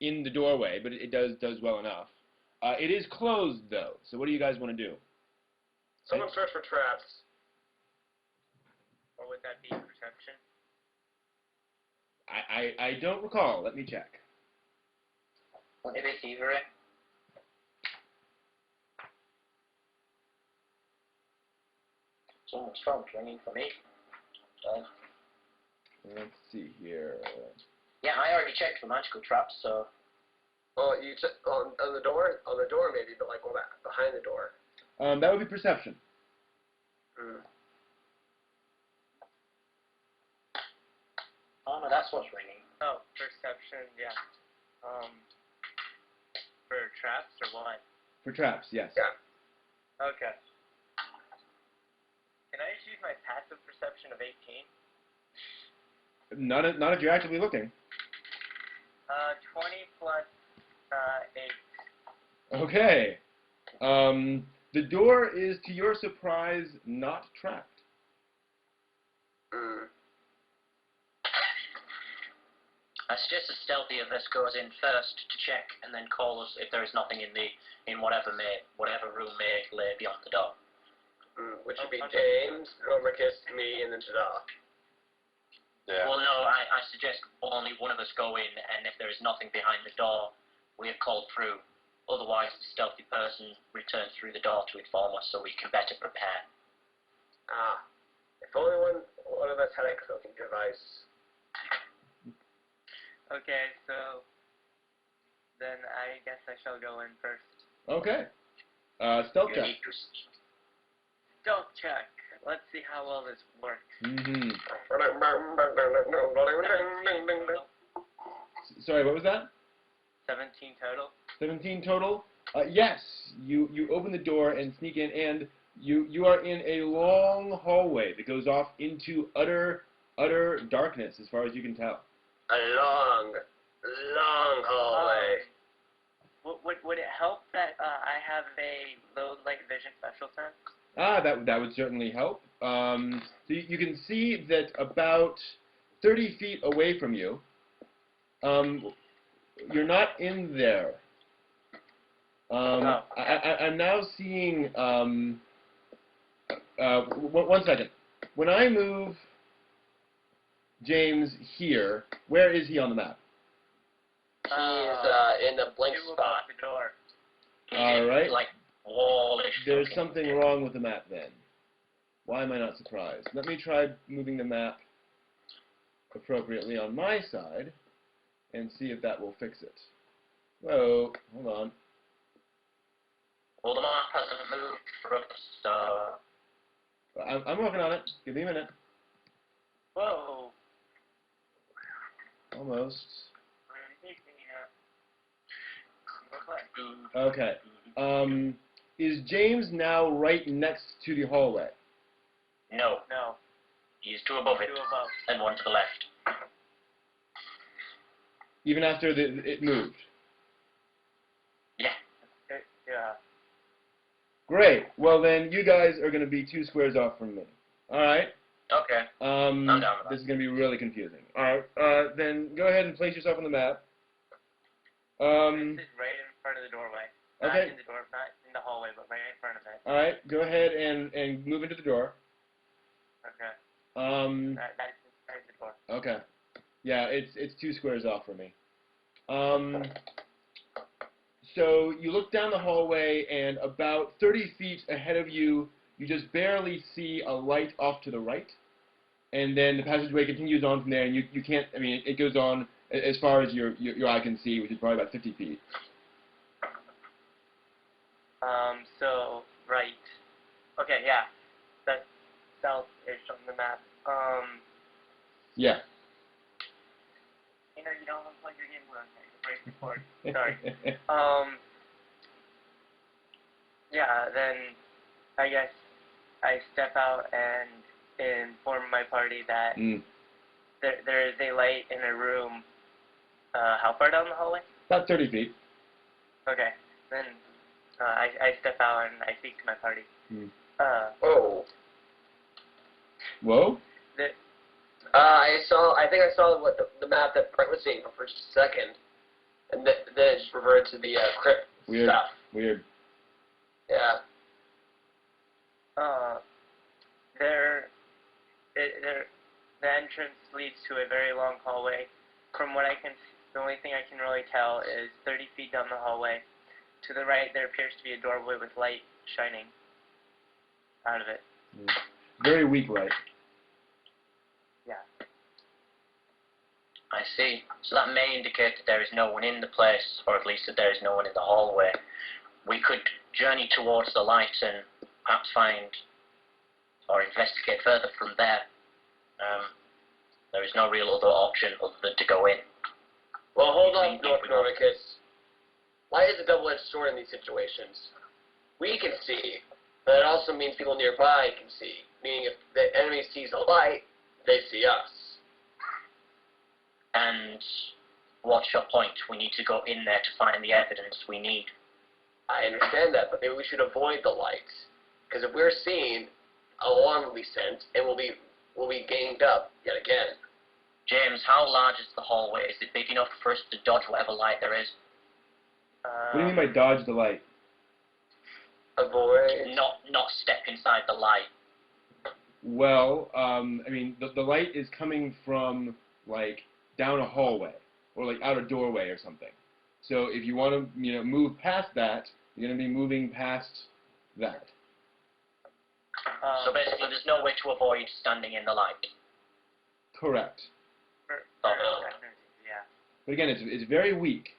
in the doorway, but it does well enough. It is closed though. So what do you guys want to do? Someone search for traps. Or would that be perception? I don't recall. Let me check. Maybe thievery. Someone's phone ringing for me. Let's see here. Yeah, I already checked for magical traps, so... Well, you on the door? On the door maybe, but like behind the door. That would be perception. Mm. Oh, no, that's what's ringing. Oh, perception, yeah. For traps or what? For traps, yes. Yeah. Okay. Can I just use my passive perception of 18? Not if you're actively looking. 20 plus 8. Okay. The door is, to your surprise, not trapped. Mm. I suggest the stealthy of us goes in first to check, and then call us if there is nothing in whatever room may lay beyond the door. Which would be James, Gomerkis, me, and then Shadal. Yeah. Well, no, I suggest only one of us go in, and if there is nothing behind the door, we have called through. Otherwise, the stealthy person returns through the door to inform us so we can better prepare. Ah. If only one of us had a cooking device. Okay, so then I guess I shall go in first. Okay. Stealth check. Stealth check. Let's see how well this works. Mm-hmm. 17 total. Sorry, what was that? 17 total. 17 total? Yes. You open the door and sneak in, and you are in a long hallway that goes off into utter darkness as far as you can tell. A long hallway. Would it help that I have a low light vision special sense? That would certainly help. So you can see that about 30 feet away from you, you're not in there. I'm now seeing, one second. When I move James here, where is he on the map? He's in the blank spot. The door. All right. Like wallish. There's something wrong with the map then. Why am I not surprised? Let me try moving the map appropriately on my side and see if that will fix it. Whoa, hold on. Well, the map hasn't moved for us, so... I'm working on it. Give me a minute. Whoa. Almost. Okay. Is James now right next to the hallway? No. No. He's two above it. Two above. And one to the left. Even after it moved? Yeah. Yeah. Great. Well, then you guys are going to be 2 squares off from me. All right? Okay. I'm down with that. This is going to be really confusing. All right. Then go ahead and place yourself on the map. This is right in front of the doorway. Not Okay. in the door, not in the hallway, but right in front of it. All right. Go ahead and move into the door. Okay. That's inside the door. Okay. Yeah, it's 2 squares off from me. So you look down the hallway, and about 30 feet ahead of you, you just barely see a light off to the right. And then the passageway continues on from there, and you can't, I mean, it goes on as far as your eye can see, which is probably about 50 feet. So, right. Okay, yeah. That's south-ish on the map. Yeah. You know, you don't unplug your game when you break the cord. Sorry. Yeah, then I guess I step out and inform my party that there is a light in a room. How far down the hallway? About 30 feet. Okay, then I step out and I speak to my party. Whoa. Whoa? I think I saw what the map that Brett was seeing for just a second, and then it just reverted to the crypt Weird. stuff. Weird. Yeah. The entrance leads to a very long hallway. From what the only thing I can really tell is 30 feet down the hallway. To the right, there appears to be a doorway with light shining out of it. Very weak light. Yeah. I see. So that may indicate that there is no one in the place, or at least that there is no one in the hallway. We could journey towards the light and perhaps find or investigate further from there. There is no real other option other than to go in. Well, hold on, Normicus. Light is a double-edged sword in these situations. We can see, but it also means people nearby can see. Meaning if the enemy sees the light, they see us. And what's your point? We need to go in there to find the evidence we need. I understand that, but maybe we should avoid the light. Because if we're seen, alarm will be sent, and we'll be ganged up yet again. James, how large is the hallway? Is it big enough for us to dodge whatever light there is? What do you mean by dodge the light? Avoid. Not step inside the light. Well, I mean, the light is coming from, like, down a hallway, or, like, out a doorway or something. So if you want to, move past that, you're going to be moving past that. So basically, there's no way to avoid standing in the light. Correct. Yeah. But again, it's very weak.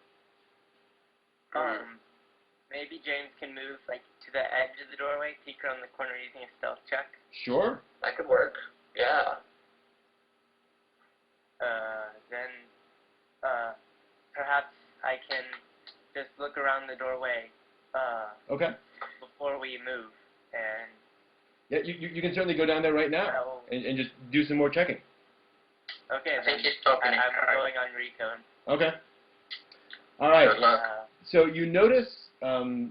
Maybe James can move like to the edge of the doorway, peek around the corner using a stealth check. Sure. That could work. Yeah. Then perhaps I can just look around the doorway. Okay. Before we move, and. Yeah, you can certainly go down there right now and just do some more checking. Okay, I think he's talking I'm going on recon. Okay. All right. Good luck. So you notice to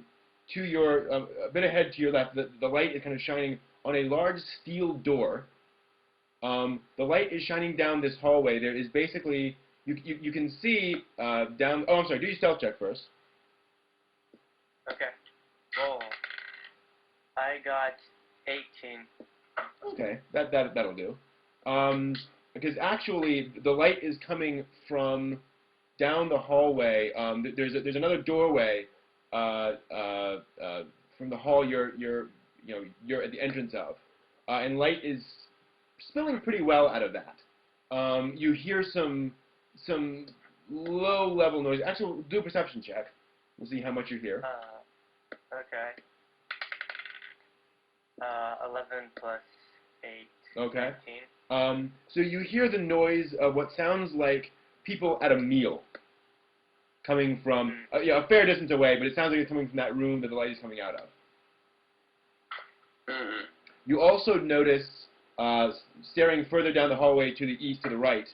your a bit ahead to your left, the light is kind of shining on a large steel door. The light is shining down this hallway. There is basically you can see down. Oh, I'm sorry. Do your stealth check first. Okay. Roll. I got 18. Okay, that'll do. Because actually, the light is coming from down the hallway. There's another doorway from the hall you're at the entrance of, and light is spilling pretty well out of that. You hear some low-level noise. Actually, do a perception check. We'll see how much you hear. Okay. 11 plus 8. Okay. 19. So you hear the noise of what sounds like people at a meal coming from a fair distance away, but it sounds like it's coming from that room that the light is coming out of. Mm-hmm. You also notice, staring further down the hallway to the east, to the right,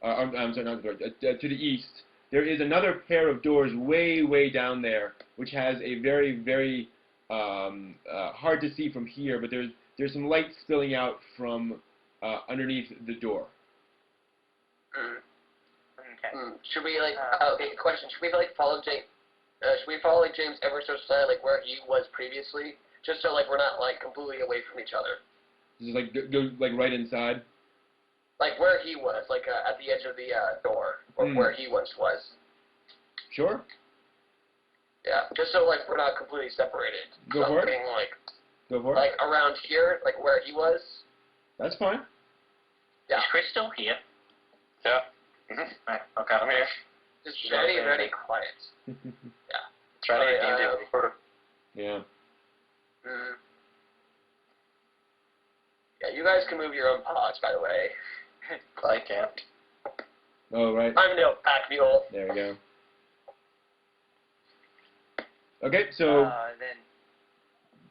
I'm sorry, not to the right, to the east, there is another pair of doors way, way down there, which has a very, very hard to see from here, but there's some light spilling out from underneath the door. Okay. Should we okay, question? Should we follow James? Should we follow James ever so slightly, where he was previously, just so we're not completely away from each other? Just go right inside. Like where he was, at the edge of the door, or where he once was. Sure. Yeah, just so we're not completely separated. Go for it. Go for it. Around here, where he was. That's fine. Yeah. Is Chris still here? Yeah. Right, okay. I'm here. Just very quiet. Yeah. Trying to get D&D before. Yeah. Yeah, you guys can move your own pods, by the way. I can't. Oh, right. I'm no pack mule. There we go. Okay, so Then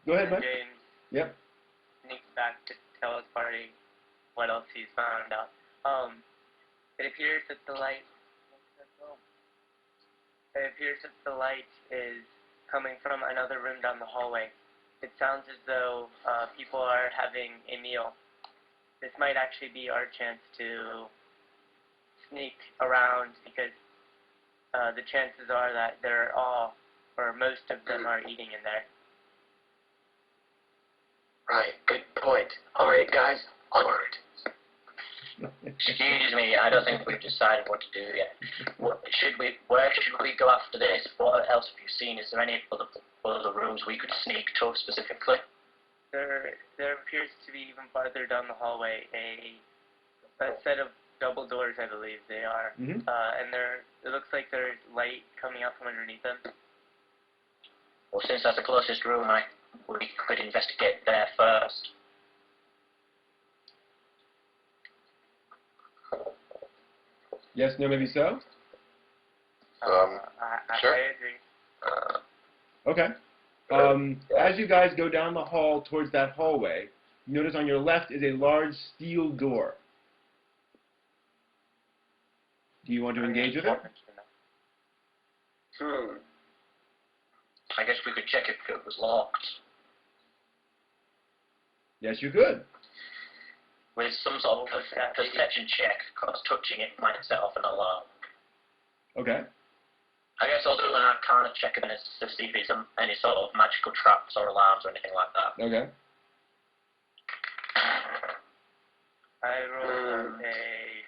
go ahead, Mike. James Yep. sneaks back to tell his party what else he's found out. It appears that the light is coming from another room down the hallway. It sounds as though people are having a meal. This might actually be our chance to sneak around, because the chances are that they're all, or most of them, are eating in there. Right, good point. Alright, guys, onward. Excuse me, I don't think we've decided what to do yet. Where should we go after this? What else have you seen? Is there any other rooms we could sneak to specifically? There appears to be, even farther down the hallway, a set of double doors, I believe they are. Mm-hmm. And it looks like there's light coming out from underneath them. Well, since that's the closest room, we could investigate there first. Yes, no, maybe so? Sure. I agree. Okay. As you guys go down the hall towards that hallway, you notice on your left is a large steel door. Do you want to engage with it? I guess we could check if it was locked. Yes, you could. With some sort of perception check, because touching it might set off an alarm. Okay. I guess I'll do an arcana check to see if there's any sort of magical traps or alarms or anything like that. Okay. I rolled a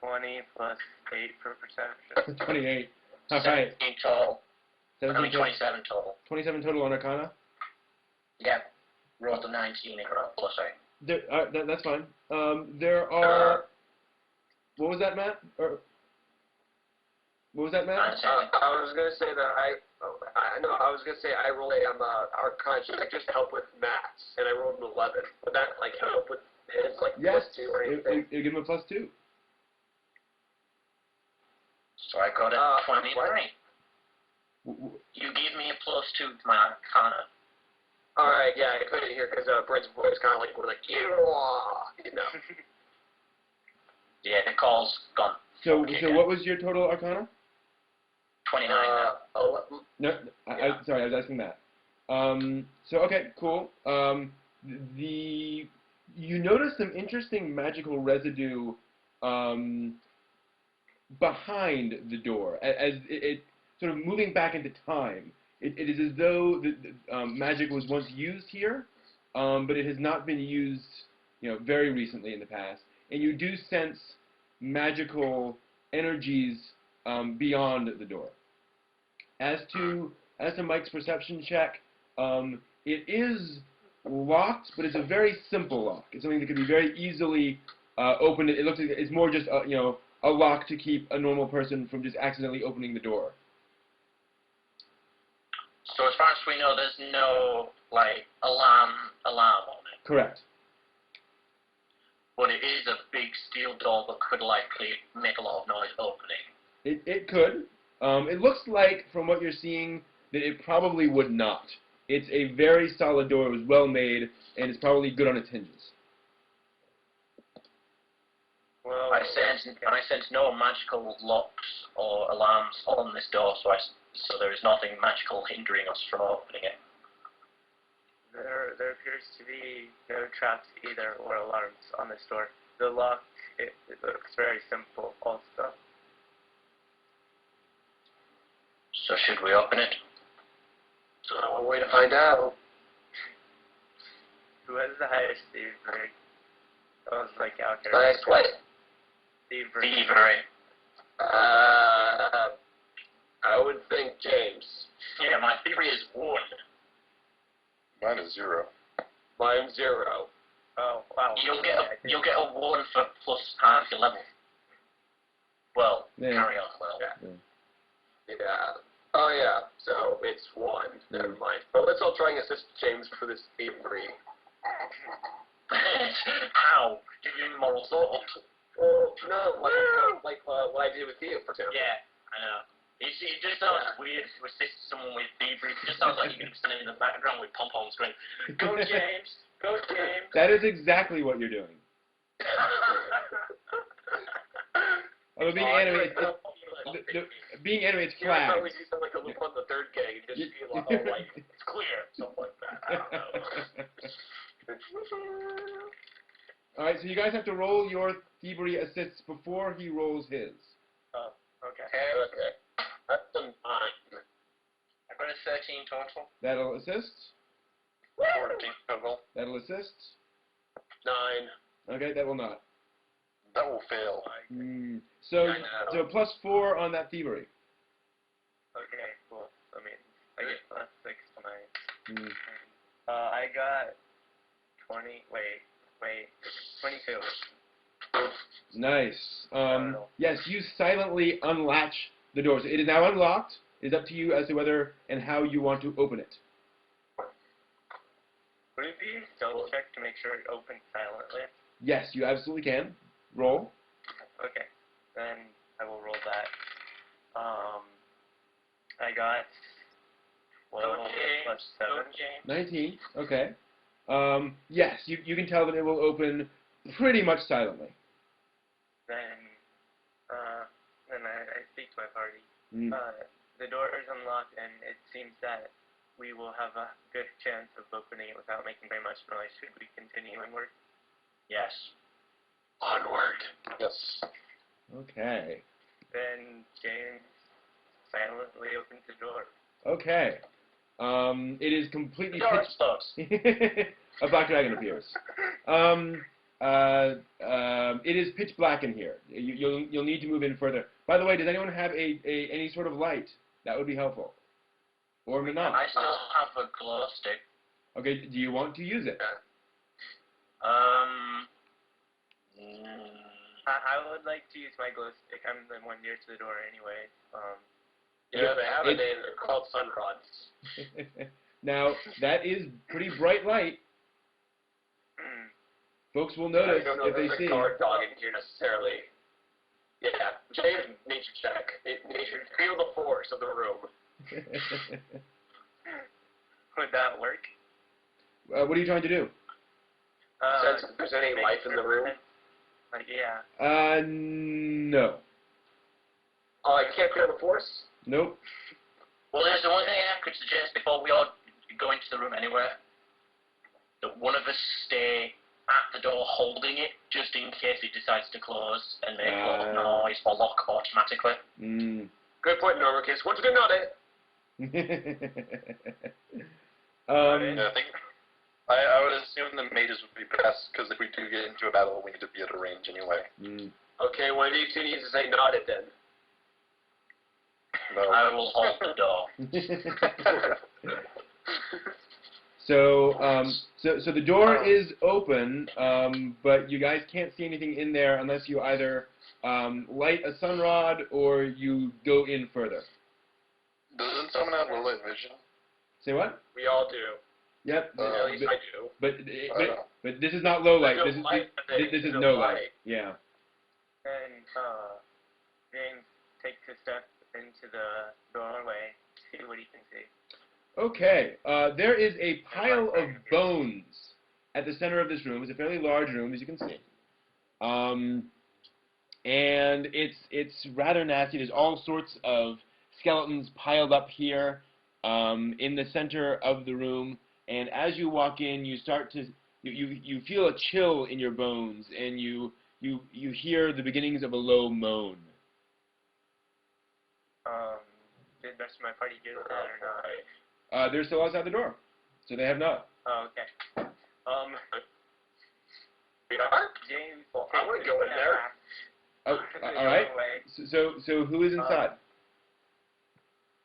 20 plus 8 for perception. 28. All right. 17 total. 17 27 total. 27 total on Arcana? Yeah. Rolled a 19 and rolled plus 8. That's fine. There are... What was that, Matt? What was that, Matt? I was gonna say that I was gonna say I rolled a Arcana check just to help with maths, and I rolled an 11. Would that like help with his like Yes. +2 or anything? It give him a +2. So I got a 23. You give me a +2 to my Arcana. Alright, yeah, I couldn't hear because Brent's voice kind of like was like, you know. Yeah, the call's gone. So Okay, what was your total Arcana? 29 No, sorry, I was asking that. Okay, cool. You notice some interesting magical residue behind the door, as it sort of moving back into time. It is as though the magic was once used here, but it has not been used, very recently in the past. And you do sense magical energies beyond the door. As to Mike's perception check, it is locked, but it's a very simple lock. It's something that can be very easily opened. It looks like it's more just a lock to keep a normal person from just accidentally opening the door. So as far as we know, there's no alarm on it. Correct. But it is a big steel door that could likely make a lot of noise opening. It could. It looks like, from what you're seeing, that it probably would not. It's a very solid door. It was well made, and it's probably good on its hinges. Well, I sense no magical locks or alarms on this door, so there is nothing magical hindering us from opening it. There appears to be no traps either or alarms on this door. The lock, it looks very simple also. So should we open it? One way to find out. Who has the highest thievery? I was like out here. Nice what? Thievery. I would think James. Yeah, my thievery is 1. Mine is 0. Mine's 0. Oh, wow. You'll get a 1 for plus half your level. Well, Yeah. carry on. Well, Yeah. Oh yeah. So it's 1. Never mind. But let's all try and assist James for this thievery. How? Give you moral support. Well, no, like what I did with you, for example. Yeah, I know. It just sounds weird to assist someone with thievery. It just sounds like you're going to be standing in the background with pom-poms going, "Go James! Go James!" That is exactly what you're doing. Although being anime, being anime, it's Yeah, I flags. thought we do something like a loop on the third gang, just be like, oh, like, it's clear, something like that. I don't know. Alright, so you guys have to roll your thievery assists before he rolls his. Oh, okay. Okay. That's a 9. I've got a 13 total. That'll assist. 14 total. That'll assist. 9. Okay, that will not. That will fail. So +4 on that thievery. Okay, cool. I mean, I get plus 6 to my... Mm. I got 22. Nice. Yes, you silently unlatch the doors. It is now unlocked. It is up to you as to whether and how you want to open it. Would it be a stealth check to make sure it opens silently? Yes, you absolutely can. Roll. Okay, then I will roll that. I got 12 plus 7. 19. Okay. Yes, you can tell that it will open pretty much silently. Then I speak to my party. Mm. The door is unlocked, and it seems that we will have a good chance of opening it without making very much noise. Should we continue onward? Yes. Onward. Yes. Okay. Then James silently opens the door. Okay. It is completely Door pitch. closed. A black dragon appears. It is pitch black in here. You'll need to move in further. By the way, does anyone have any sort of light? That would be helpful. Or not. I still have a glow stick. Okay. Do you want to use it? I would like to use my glow stick. I'm the one near to the door anyway. Yeah, they have a name. They're called sun rods. Now, that is pretty bright light. Folks will notice if they see. There's a guard dog in here necessarily. Yeah, James, nature check. Nature, feel the force of the room. Would that work? What are you trying to do? Sense if there's any life in the room. Like, yeah. No. Oh, I can't feel the force? Nope. Well, there's the one thing I could suggest before we all go into the room anywhere. That one of us stay at the door holding it, just in case it decides to close and make a lot of noise or lock automatically. Good point, Normicus. Once again, not it. Yeah, I think I would assume the mages would be best, because if we do get into a battle, we need to be at a range anyway. Okay, one of you two needs to say not it then. No. I will hold the door. So the door is open, but you guys can't see anything in there unless you either light a sunrod or you go in further. Doesn't someone have low light vision? Say what? We all do. Yep. At least I do. But this is not low light. This is no light. Yeah. And James takes a step into the doorway, see what he can see. Okay. There is a pile of bones at the center of this room. It's a fairly large room, as you can see. And it's rather nasty. There's all sorts of skeletons piled up here in the center of the room. And as you walk in, you start to you feel a chill in your bones, and you hear the beginnings of a low moan. Did the rest of my party hear that or not? They're still outside the door, so they have not. Oh, okay. We are? James, well, I want to go in there. Oh, all right. So who is inside?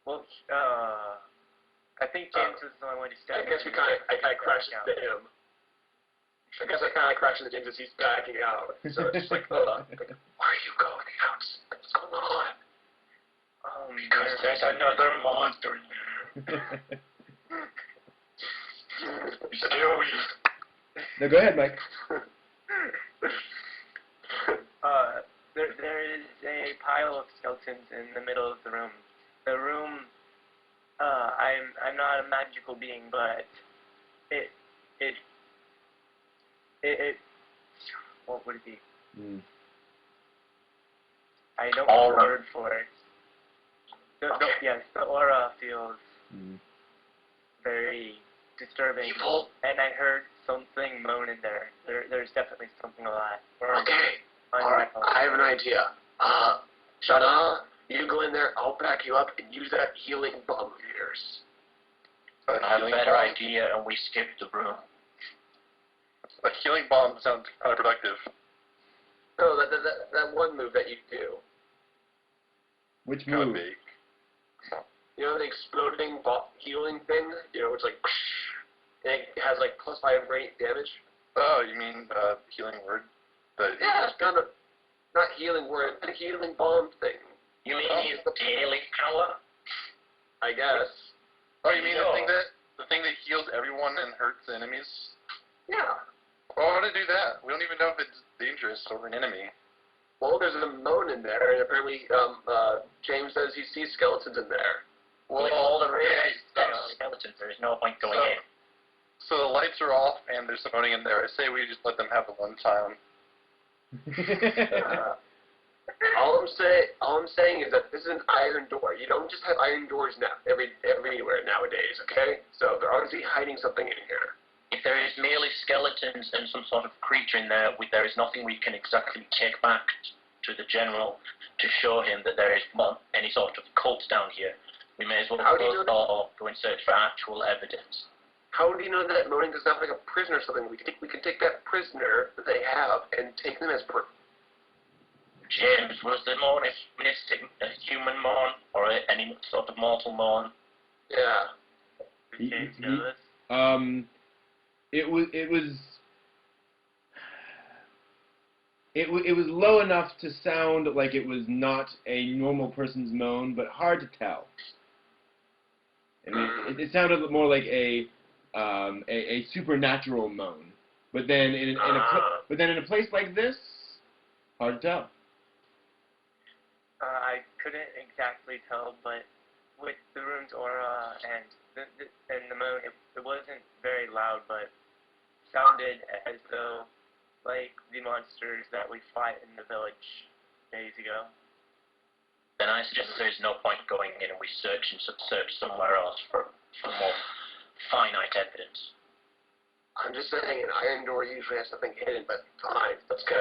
Well, I think James is the only one who stepped. I guess I kind of crashed into him. I guess I kind of crashed into James as he's backing out. So it's just like, why are you going out? What's going on? Because there's another monster in there. Scary. No, go ahead, Mike. There is a pile of skeletons in the middle of the room. The room, I'm not a magical being, but it what would it be? I don't know the word for it. Yes, the aura feels very disturbing. Evil. And I heard something moan in there. There's definitely something alive. Okay. Alright, I have an idea. Shada, you go in there, I'll back you up and use that healing bomb of yours. I have a better idea, and we skip the room. A healing bomb sounds counterproductive. No, that one move that you do. Which move? Big. You know the exploding healing thing? You know, it's like, and it has like +5 rate damage? Oh, you mean healing word? Yeah, it's not healing word, a healing bomb thing. You mean his daily power? I guess. Oh, you mean the thing that heals everyone and hurts enemies? Yeah. Well, how to do that? We don't even know if it's dangerous or an enemy. Well, there's a moan in there, and apparently, James says he sees skeletons in there. Well, all the rage skeletons, there's no point going in. So the lights are off, and there's some moaning in there. I say we just let them have the one time. All I'm saying is that this is an iron door. You don't just have iron doors now everywhere nowadays, okay? So they're obviously hiding something in here. If there is merely skeletons and some sort of creature in there, there is nothing we can exactly take back to the general to show him that there is any sort of cult down here. We may as well go and search for actual evidence. How do you know that moaning does not have like a prisoner or something? We can take that prisoner that they have and take them as proof. James, was the moan a human moan or any sort of mortal moan? Yeah. Did James know this? It was low enough to sound like it was not a normal person's moan, but hard to tell. I mean, it sounded more like a supernatural moan. But then in a place like this, hard to tell. I couldn't exactly tell, but with the room's aura and the moan, it wasn't very loud, but sounded as though like the monsters that we fought in the village days ago. Then I suggest there's no point going in and we search somewhere else for more finite evidence. I'm just saying an iron door usually has something hidden, but fine, let's go.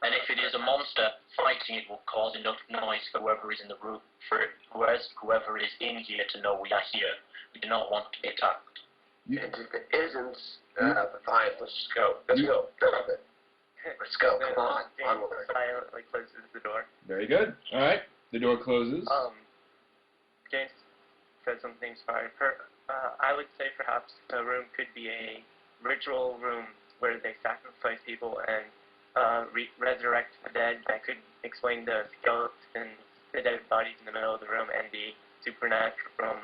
And if it is a monster, fighting it will cause enough noise for whoever is in the room, whoever is in here to know we are here. We do not want to be attacked. And if it isn't, fine, let's just go. Let's go. Drop it. Let's go. Come on. James silently closes the door. Very good. All right. The door closes. James said something inspired. I would say perhaps the room could be a ritual room where they sacrifice people and resurrect the dead. That could explain the skeletons, the dead bodies in the middle of the room, and the supernatural from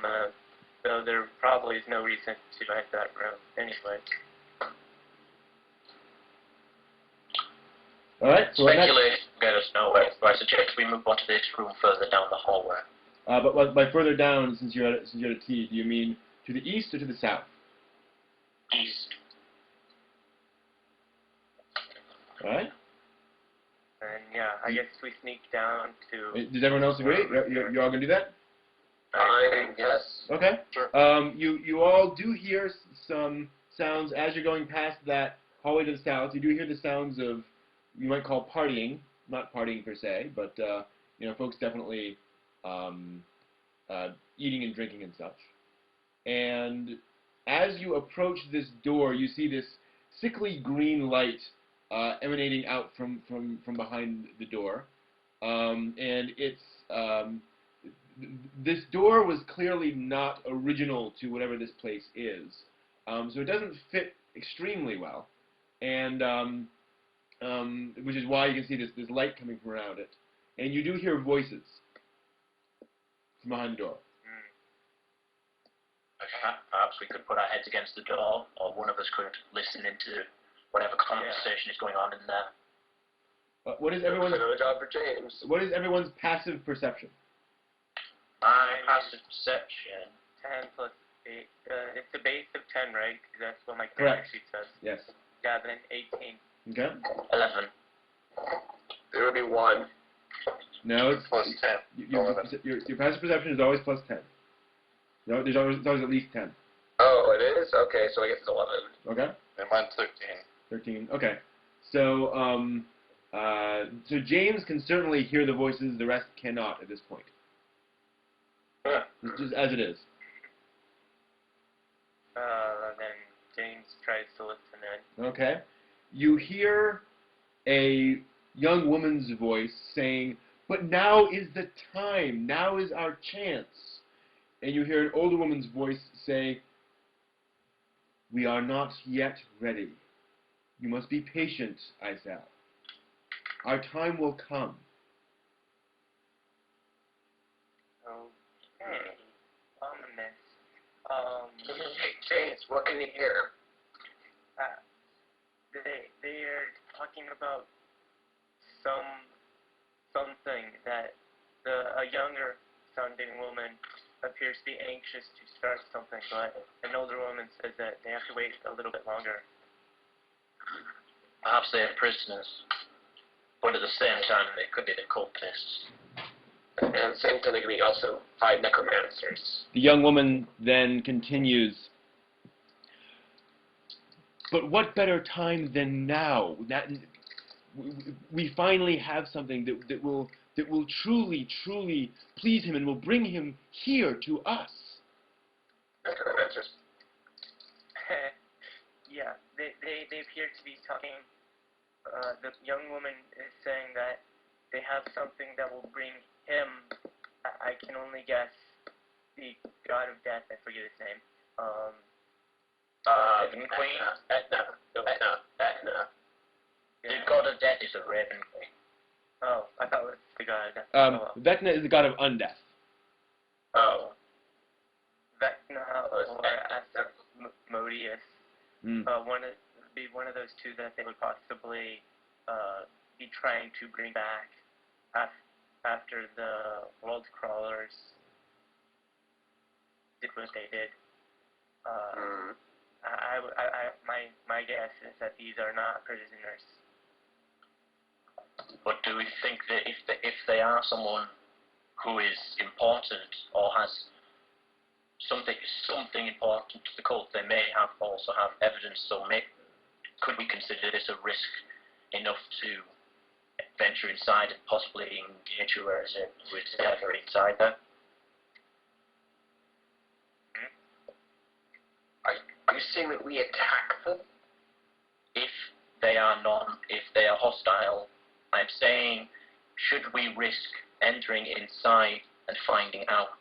though there probably is no reason to enter that room anyway. All right. So speculation get us nowhere. So I suggest we move on to this room further down the hallway. But by further down, since you're at a T, do you mean to the east or to the south? East. All right. And yeah, I guess we sneak down to... Does everyone else agree? You're all going to do that? Yes. Okay. Sure. You all do hear some sounds as you're going past that hallway to the south. You do hear the sounds of, you might call partying. Not partying per se, but, folks definitely eating and drinking and such. And as you approach this door, you see this sickly green light emanating out from behind the door, and it's this door was clearly not original to whatever this place is, so it doesn't fit extremely well, and which is why you can see this light coming from around it, and you do hear voices from behind the door. Perhaps we could put our heads against the door, or one of us could listen into whatever conversation is going on in there. What is everyone's another job for James? What is everyone's passive perception? My passive perception. 10 plus 8. It's a base of 10, right? Because that's what my Correct. character sheet says. Yes. Yeah, then 18. Okay. 11. There would be 1. No, it's Plus 10. Your passive perception is always plus 10. No, there's always at least 10. Oh, it is? Okay, so I guess it's 11. Okay. And mine's 13. 13. Okay. So so James can certainly hear the voices. The rest cannot at this point. Yeah. Just as it is. Then James tries to listen in. Okay. You hear a young woman's voice saying, "But now is the time. Now is our chance." And you hear an older woman's voice say, "We are not yet ready. You must be patient, Isel." Our time will come. Okay. Ominous. Hey, James, what can you hear? They are talking about something that a younger sounding woman appears to be anxious to start something, but an older woman says that they have to wait a little bit longer. Perhaps they are prisoners, but at the same time they could be the cultists. And at the same time, they can be also 5 necromancers. The young woman then continues, but what better time than now? We finally have something that will truly please him and will bring him here to us. Necromancers. Yeah, they appear to be talking. The young woman is saying that they have something that will bring him. I can only guess the god of death. I forget his name. Raven Queen? Vecna. The god of death is a Raven Queen. Oh, I thought it was the god of death. Vecna is the god of undeath. Oh. Vecna or Asmodeus. One of those two that they would possibly be trying to bring back after the world crawlers did what they did. My guess is that these are not prisoners. But do we think that if they are someone who is important or has something important to the cult, they may also have evidence. So could we consider this a risk enough to venture inside and possibly engage whoever inside there? Are you saying that we attack them? If they are hostile, I'm saying, should we risk entering inside and finding out?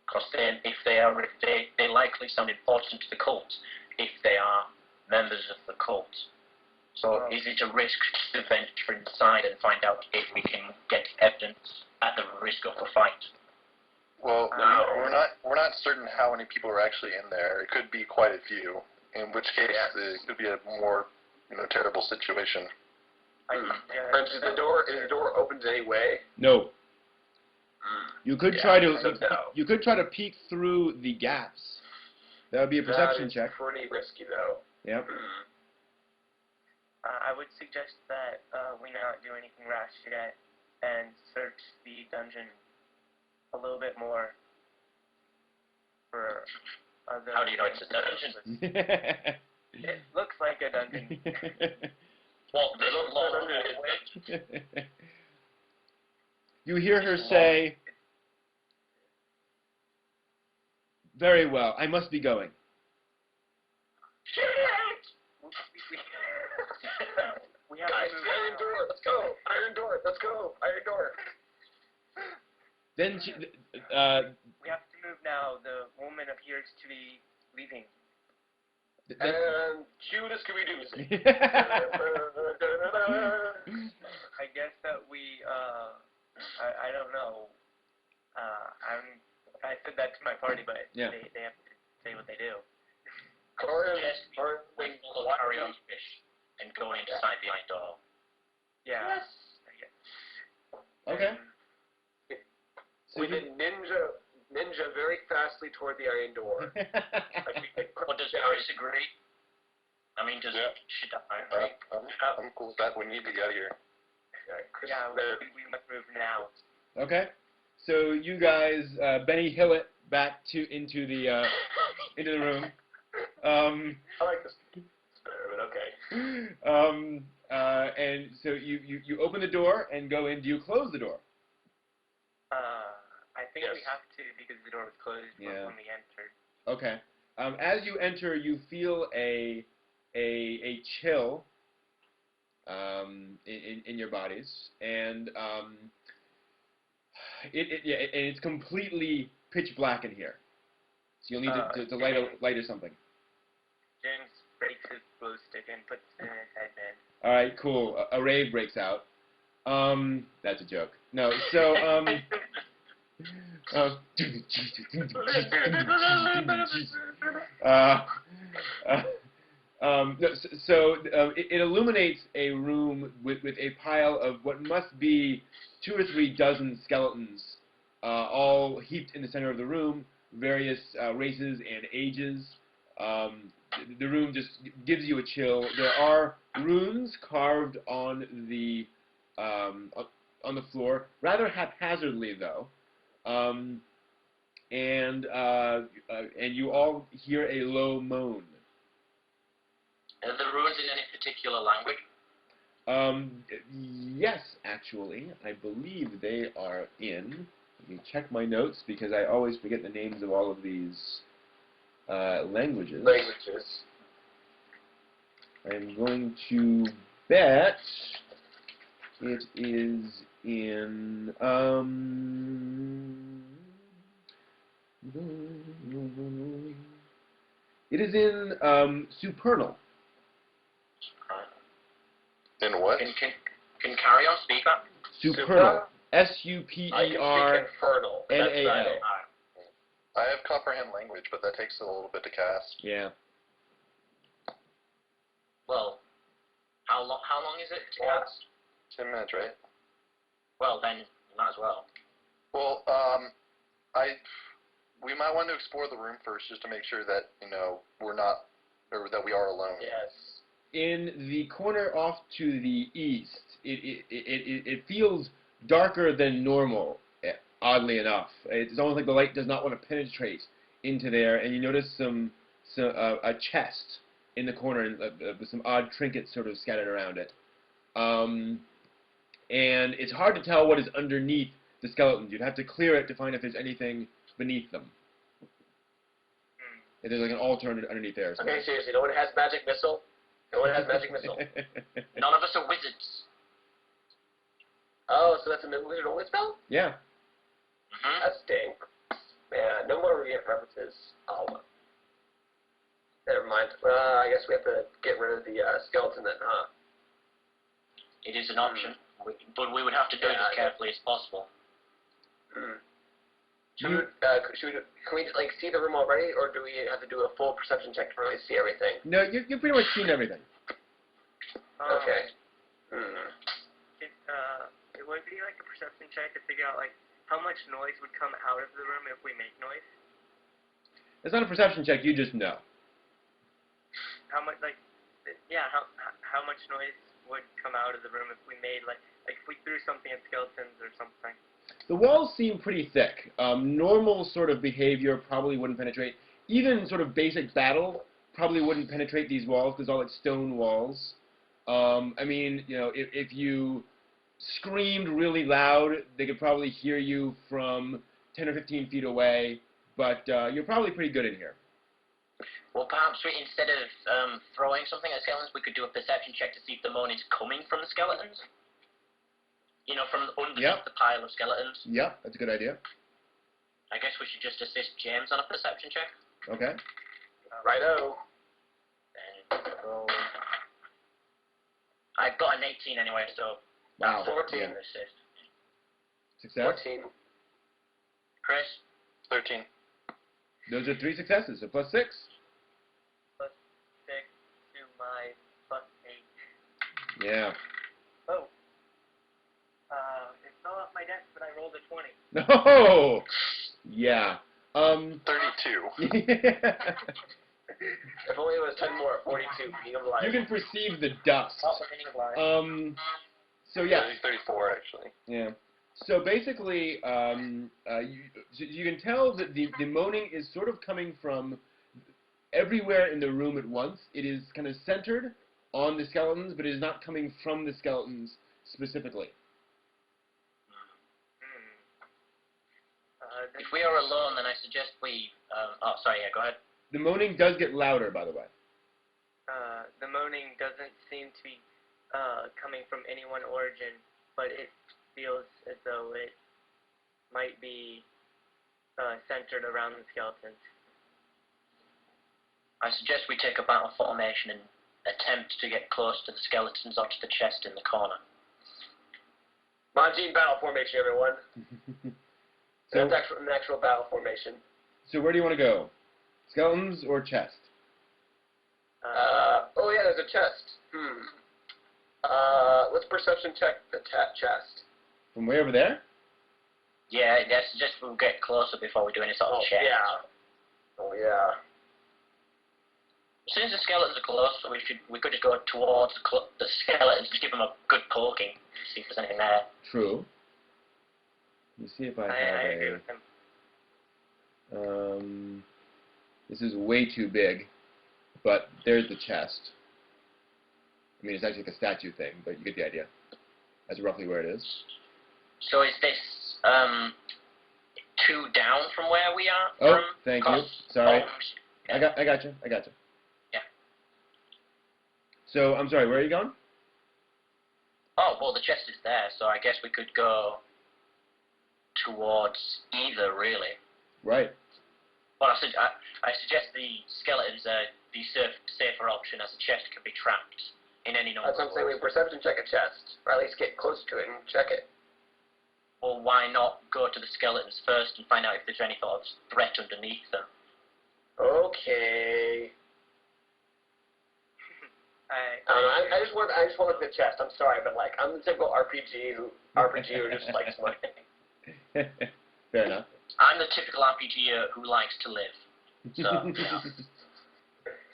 Because then, if they likely sound important to the cult, if they are members of the cult. So is it a risk to venture inside and find out if we can get evidence at the risk of a fight? Well, we're not certain how many people are actually in there. It could be quite a few, in which case it could be a more terrible situation. Is the door open in any way? No. You could try to peek through the gaps. That would be a perception check. That is pretty risky, though. Yep. I would suggest that we not do anything rash yet and search the dungeon a little bit more for other. How do you know it's a dungeon? It looks like a dungeon. Well, there's a lot of You hear her say, "Very well, I must be going." We have Guys, to move iron now. door, let's go! Iron door, let's go! Iron door! Then We have to move now. The woman appears to be leaving. And cue the Scooby-Doo scene. I guess that we, I don't know. I said that to my party, but Yeah. they have to say what they do. we carry on fish and go inside the iron door. Yeah. Yes. I guess. Okay. We did ninja very fastly toward the iron door. But does Chris agree? I mean, should I agree? I'm cool with that. We need to get out of here. Yeah, we must move now. Okay. So you guys, Benny Hill it back into the room. I like this better, but okay. And so you open the door and go in. Do you close the door? I think we have to because the door was closed when we entered. Okay. As you enter, you feel a chill in your bodies, and it's completely pitch black in here. So you'll need to light or something. James breaks his glow stick and puts it in his headband. All right, cool. A rave breaks out. That's a joke. No, so uh, it illuminates a room with a pile of what must be 2 or 3 dozen skeletons, all heaped in the center of the room, various races and ages. The room just gives you a chill. There are runes carved on the floor, rather haphazardly though, and you all hear a low moan. Are the runes in any particular language? Yes, actually, I believe they are in. Let me check my notes because I always forget the names of all of these languages. I'm going to bet it is in it is in supernal. In what? Can Carry On speak that? Supernal. S-U-P-E-R-N-A-L. I have comprehend language, but that takes a little bit to cast. Yeah. Well, how long is it to cast? 10 minutes, right? Well, then might as well. Well, we might want to explore the room first, just to make sure that we're not, or that we are alone. Yes. In the corner off to the east, it feels darker than normal. Oddly enough, it's almost like the light does not want to penetrate into there, and you notice a chest in the corner with some odd trinkets sort of scattered around it. And it's hard to tell what is underneath the skeletons. You'd have to clear it to find if there's anything beneath them. If there's like an altar underneath there. Okay, seriously, no one has magic missile? No one has magic missile? None of us are wizards. Oh, so that's a wizard only spell? Yeah. Mm-hmm. That stinks. Man, no more references. Oh. Never mind. I guess we have to get rid of the skeleton then, huh? It is an option, but we would have to do it as carefully as possible. Can we like see the room already, or do we have to do a full perception check to really see everything? No, you've pretty much seen everything. Okay. It would be like a perception check to figure out like how much noise would come out of the room if we make noise. It's not a perception check. You just know. How much how much noise would come out of the room if we made like if we threw something at skeletons or something? The walls seem pretty thick. Normal sort of behavior probably wouldn't penetrate. Even sort of basic battle probably wouldn't penetrate these walls because all like stone walls. I mean, if you screamed really loud, they could probably hear you from 10 or 15 feet away, but you're probably pretty good in here. Well, perhaps instead of throwing something at skeletons, we could do a perception check to see if the moan is coming from the skeletons. From underneath the pile of skeletons. Yeah, that's a good idea. I guess we should just assist James on a perception check. Okay. Righto. Then roll. I've got an 18 anyway, so... Wow. 14. Yeah. Assist. Success? 14. Chris? 13. Those are 3 successes, so +6. +6 to my +8. Yeah. Oh. It fell off my desk, but I rolled a 20. No! Yeah. 32. If only it was 10 more, 42. Being of life. You can perceive the dust. Meaning of life. So yeah. 34 actually. Yeah. So basically, you can tell that the moaning is sort of coming from everywhere in the room at once. It is kind of centered on the skeletons, but it is not coming from the skeletons specifically. If we are alone, then I suggest we... go ahead. The moaning does get louder, by the way. The moaning doesn't seem to be coming from any one origin, but it feels as though it might be centered around the skeletons. I suggest we take a battle formation attempt to get close to the skeletons or to the chest in the corner. Manji battle formation, everyone. So, That's an actual battle formation. So where do you want to go? Skeletons or chest? Oh yeah, there's a chest. Let's perception check the chest. From way over there? Yeah, that's just we'll get closer before we do any sort of check. Yeah. Oh yeah. As soon as the skeletons are close, we could just go towards the skeletons, just give them a good poking, see if there's anything there. True. Let me see if I have I agree with him. This is way too big, but there's the chest. I mean, it's actually like a statue thing, but you get the idea. That's roughly where it is. So is this 2 down from where we are? Oh, thank you. Sorry. Yeah. I got you. Yeah. So, I'm sorry, where are you going? Oh, well, the chest is there, so I guess we could go towards either, really. Right. Well, I suggest the skeletons are the safer option, as the chest can be trapped in any number. That's what I'm saying. We perception check a chest, or at least get close to it and check it. Or why not go to the skeletons first and find out if there's any sort of threat underneath them? Okay. I don't know. I just want to look at the chest. I'm sorry, but like I'm the typical RPG who just likes money. Fair enough. I'm the typical RPGer who likes to live. So, you know.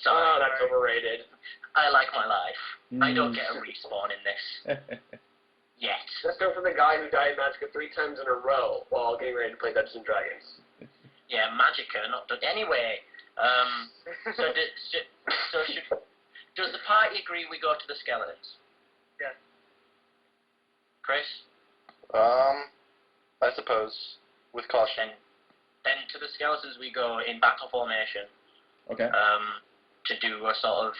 Oh, that's overrated. I like my life. I don't get a respawn in this. Yet. Let's go for the guy who died in Magicka 3 times in a row while getting ready to play Dungeons and Dragons. Yeah, Magicka, not done. Anyway, does the party agree we go to the skeletons? Yes. Chris? I suppose, with caution. Then to the skeletons we go in battle formation. Okay. To do a sort of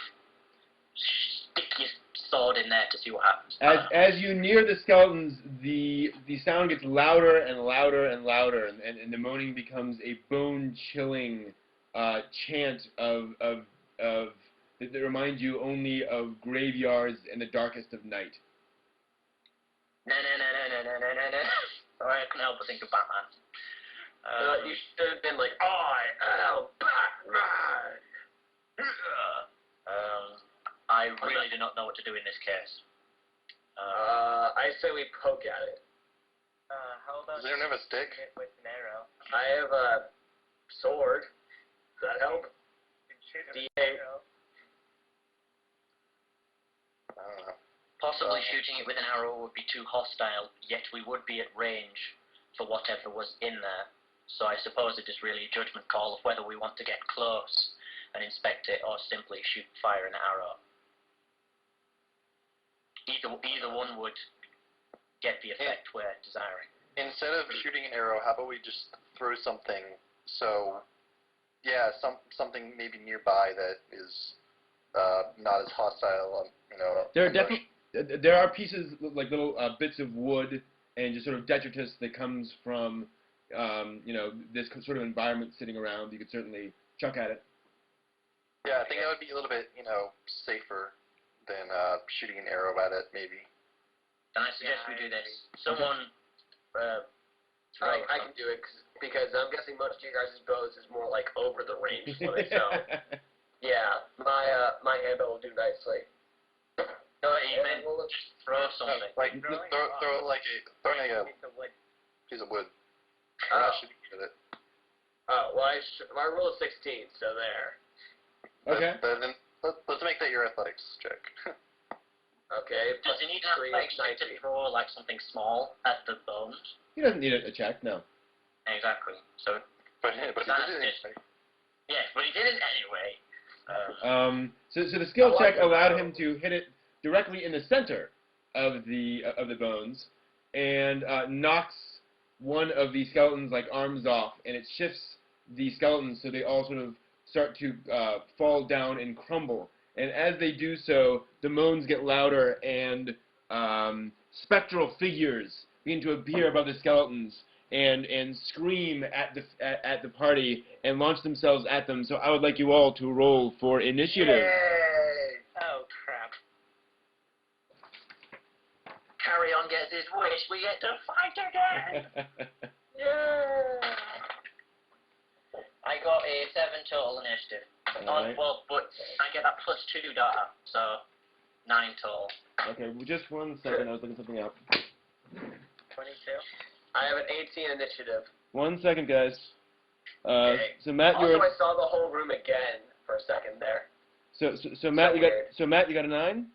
stick your sword in there to see what happens. As you near the skeletons, the sound gets louder and louder and louder, and the moaning becomes a bone-chilling chant that reminds you only of graveyards and the darkest of night. No. Sorry, I couldn't help but think of Batman. You should have been like, I am Batman. I really do not know what to do in this case. I say we poke at it. How about Does anyone have a stick? hit with an arrow? I have a sword. Does that help? You can shoot it with D8. an arrow. I don't know. Possibly shooting it with an arrow would be too hostile, yet we would be at range for whatever was in there. So I suppose it is really a judgment call of whether we want to get close and inspect it or simply shoot, fire an arrow. Either one would get the effect we're desiring. Instead of shooting an arrow, how about we just throw something? So, yeah, something maybe nearby that is not as hostile. There are pieces like little bits of wood and just sort of detritus that comes from this sort of environment sitting around. You could certainly chuck at it. Yeah, I think that would be a little bit safer than shooting an arrow at it, maybe. And I suggest we do this. Someone I can do it because I'm guessing most of you guys' bows is more like over the range limit. So yeah, my handle will do nicely. No, he meant throw something. Throwing a piece of wood. We're not shooting at it. Oh, well, my rule is 16, so there. Okay. Then let's make that your athletics check. Okay. Does he need an athletics check to throw like something small at the bones? He doesn't need a check, no. Exactly. So. But he did it anyway. Yes, but he did it anyway. So the skill check allowed him to hit it directly in the center of the bones, and knocks one of the skeletons' arms off, and it shifts the skeletons so they all sort of start to fall down and crumble. And as they do so, the moans get louder, and spectral figures begin to appear above the skeletons and scream at the party and launch themselves at them. So I would like you all to roll for initiative. Yay! we get to fight again. Yeah. I got a 7 total initiative. Alright. Well, but I get that +2 data, so 9 total. Okay, just 1 second. I was looking something up. 22. I have an 18 initiative. 1 second, guys. Okay. So Matt, Also, you're. I saw the whole room again for a second there. So Matt, weird. Matt, you got a 9.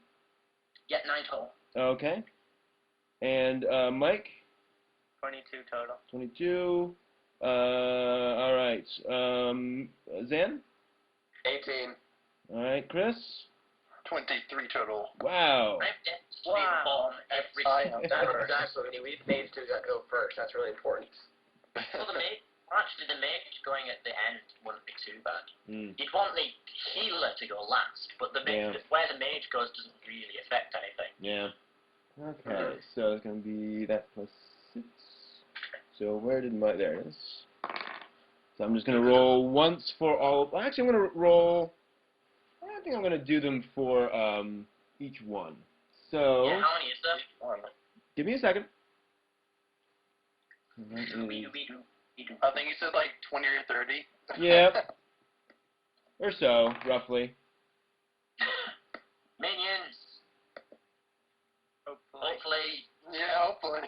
Yeah, 9 total. Okay. And Mike. 22 total. 22. All right. Zan. 18. All right, Chris. 23 total. Wow. I'm dead. Wow. Every time. That's what we need. We need mage to go first. That's really important. Well, actually, the mage going at the end wouldn't be too bad. Mm. You'd want the healer to go last, but the mage, where the mage goes doesn't really affect anything. Yeah. Okay, so it's gonna be that +6. So where did my? There it is. So I'm just gonna roll once for all. Well, actually, I'm gonna roll. I think I'm gonna do them for each one. So Yeah, how many is there? One. give me a second. I think you said like 20 or 30. Yeah. Or so, roughly. Minions. Hopefully. Yeah, hopefully.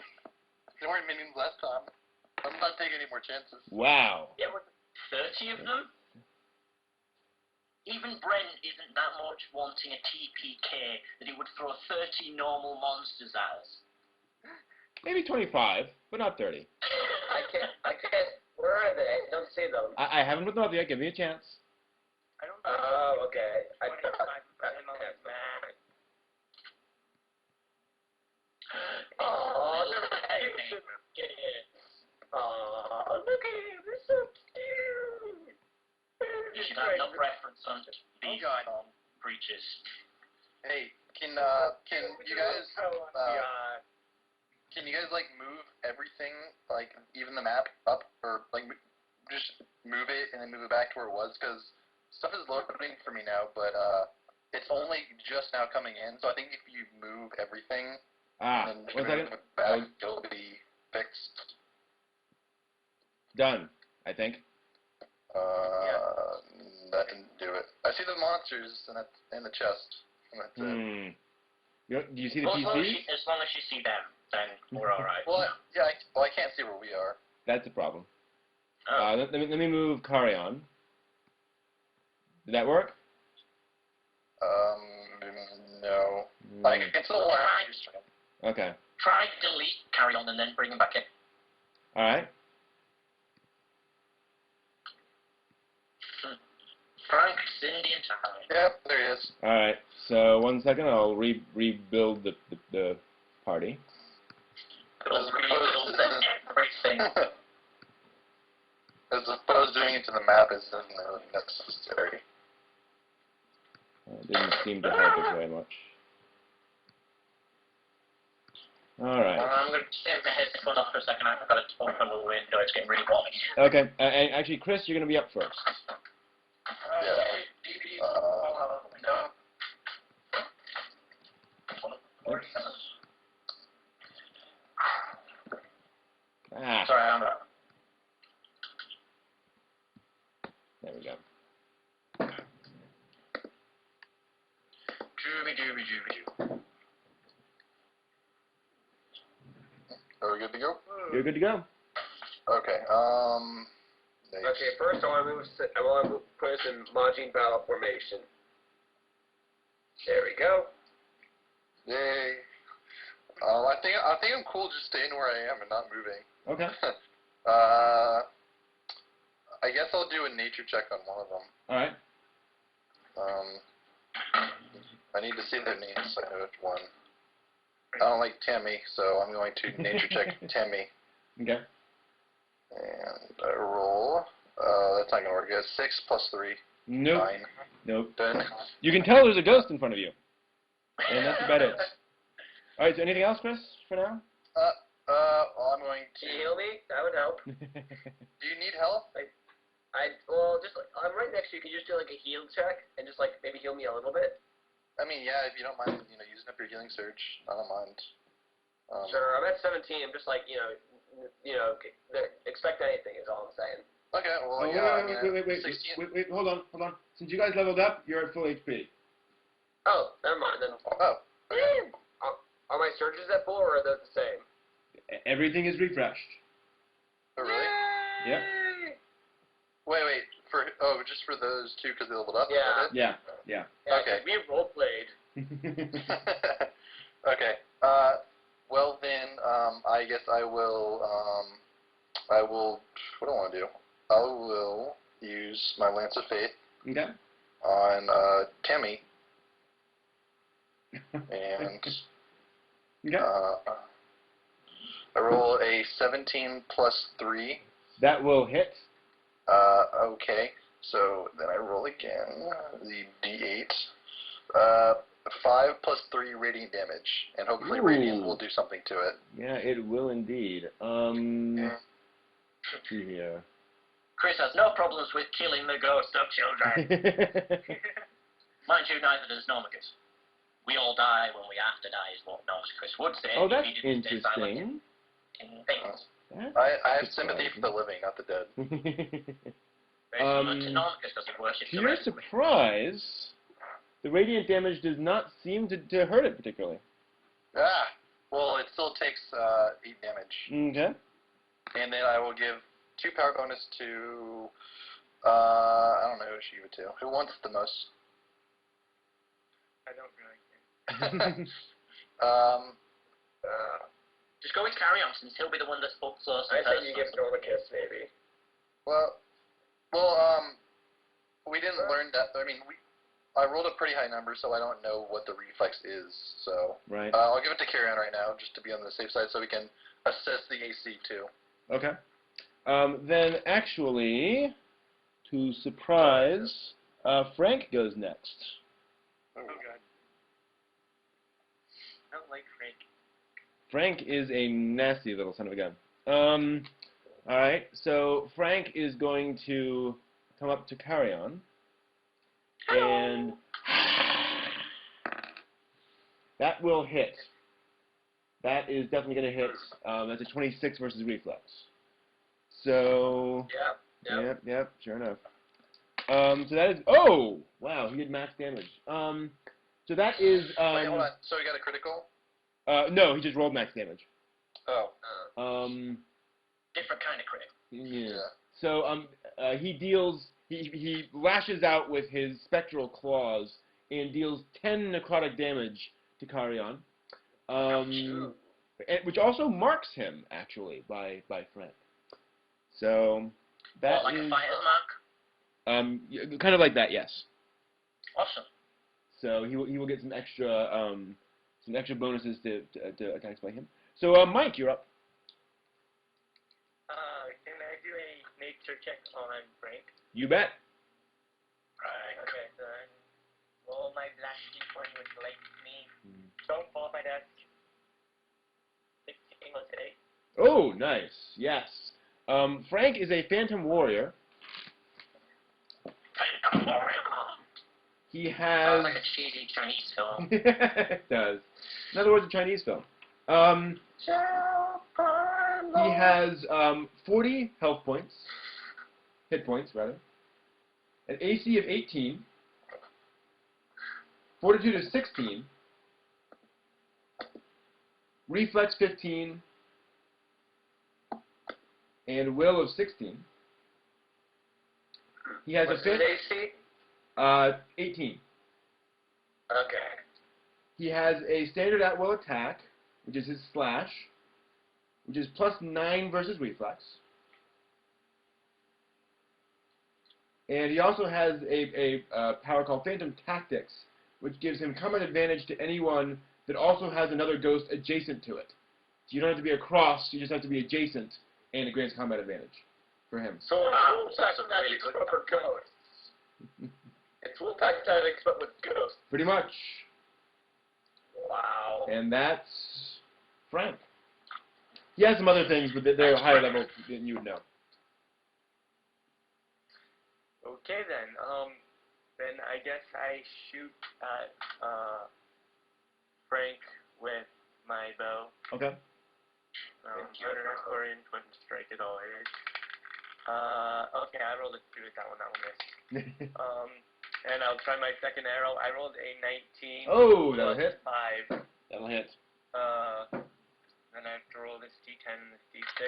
There weren't minions last time. I'm not taking any more chances. Wow. Yeah, 30 of them? Even Brent isn't that much wanting a TPK that he would throw 30 normal monsters at us. Maybe 25, but not 30. I can't. Where are they? I don't see them. I haven't put them up yet. Give me a chance. I don't Oh, okay. Oh, look at him. Oh, look at him. He's so cute. You should have no preference on these creatures. Hey, can you guys like move everything, like even the map up, or like just move it and then move it back to where it was? Because stuff is loading for me now, but it's only just now coming in. So I think if you move everything and then 1 second. move it back, it'll be fixed. Done, I think. That didn't do it. I see the monsters in the chest. And that's it. Do you see the Well, PCs? as long as you see them, then we're alright. Well, yeah, I can't see where we are. That's a problem. Oh. Let me move Carrion. Did that work? No. I can still watch. Okay. Try delete, carry on, and then bring them back in. All right. Frank's Indian time. Yep, there he is. All right. So 1 second. I'll rebuild the party. Everything. As opposed to doing it to the map isn't really necessary. It didn't seem to help us very much. All right. I'm going to take my headphones off for a second. I've got to open the window. It's getting really warm. Okay. And actually, Chris, you're going to be up first. Sorry, I'm not. There we go. Jooby. Are we good to go? You're good to go. Okay. Okay, first I want to put us in launching battle formation. There we go. Yay. I think I'm cool just staying where I am and not moving. Okay. I guess I'll do a nature check on one of them. All right. I need to see their names so I know which one. I don't like Tammy, so I'm going to nature check Tammy. Okay. And I roll. That's not going to work. It's 6 plus 3. Nope. 9. Nope. Then. You can tell there's a ghost in front of you. And that's about it. All right, so anything else, Chris, for now? Well, I'm going to... Can you heal me? That would help. Do you need help? I'm right next to you. Can you just do like a heal check and just like maybe heal me a little bit? I mean, yeah, if you don't mind, using up your healing surge, I don't mind. Sure, I'm at 17. I'm just like, expect anything is all I'm saying. Okay, well, Oh, wait, hold on. Since you guys leveled up, you're at full HP. Oh, never mind then. Oh, okay. Are my surges at full, or are they the same? Everything is refreshed. Oh, really? Yep. Wait, just for those two because they leveled up? Yeah. Yeah. Okay. We roleplayed. Okay. Well then, I guess I will, what do I want to do? I will use my Lance of Faith Okay. on, Tammy. And, Okay. I roll a 17 plus 3. That will hit. Okay. So then I roll again, the D8. 5 plus 3 radiant damage, and hopefully radiant will do something to it. Yeah, it will indeed. Let's see here. Chris has no problems with killing the ghost of children. Mind you, neither does Nomicus. We all die when we have to die, is what Chris would say. Oh, that's if he didn't stay silent interesting. in things. I have sympathy for the living, not the dead. Very similar to Nomicus, because he worships to the your rest of surprise, the radiant damage does not seem to hurt it particularly. Well, it still takes 8 damage. Okay. And then I will give 2 power bonus to, I don't know who she give it to. Who wants the most? I don't really care. Just go with carry on, since he'll be the one that's up close. I think you give Norm a kiss, maybe. Well, we didn't learn that. I mean, I rolled a pretty high number, so I don't know what the reflex is. So right. I'll give it to Carrion right now, just to be on the safe side, so we can assess the AC too. Okay. Then actually, to surprise, Frank goes next. Oh god. I don't like Frank. Frank is a nasty little son of a gun. Alright, so Frank is going to come up to Carrion. And that will hit. That is definitely going to hit. That's a 26 versus reflex. So, yep, sure enough. So that is, oh, wow, he did max damage. So that is, wait, hold on, so he got a critical? no, he just rolled max damage. Oh. Different kind of crit. Yeah. So, he deals, he lashes out with his spectral claws and deals 10 necrotic damage to Carrion. Which also marks him, actually, by Frank. So, that like is... a fighter's mark? Kind of like that, yes. Awesome. So he will get some extra bonuses to attacks by him. So Mike, you're up. Can I do a nature check on Frank? You bet. Right. Okay, so I roll my black d20 which likes me. Don't fall off my desk. 16 plus 8. Oh, nice. Yes. Frank is a phantom warrior. Phantom warrior. He has... Sounds like a cheesy Chinese film. It does. In other words, a Chinese film. He has 40 health points. Hit points, rather. An AC of 18. Fortitude of 16. Reflex 15. And will of 16. He has What's a fifth... his AC? 18. Okay. He has a standard at-will attack, which is his slash, which is plus 9 versus reflex. And he also has a power called Phantom Tactics, which gives him combat advantage to anyone that also has another ghost adjacent to it. So you don't have to be across, you just have to be adjacent, and it grants combat advantage for him. So it's tactics but for ghosts. It's full tactics but with ghosts. Pretty much. Wow. And that's Frank. He has some other things, but they're higher level than you would know. Okay then I guess I shoot at Frank with my bow. Okay. Murder or in twin strike it always. Okay, I rolled a 2 with that one. That one missed. And I'll try my second arrow. I rolled a 19. Oh, that'll hit. 5. That'll hit. Then I have to roll this D10 and this D6.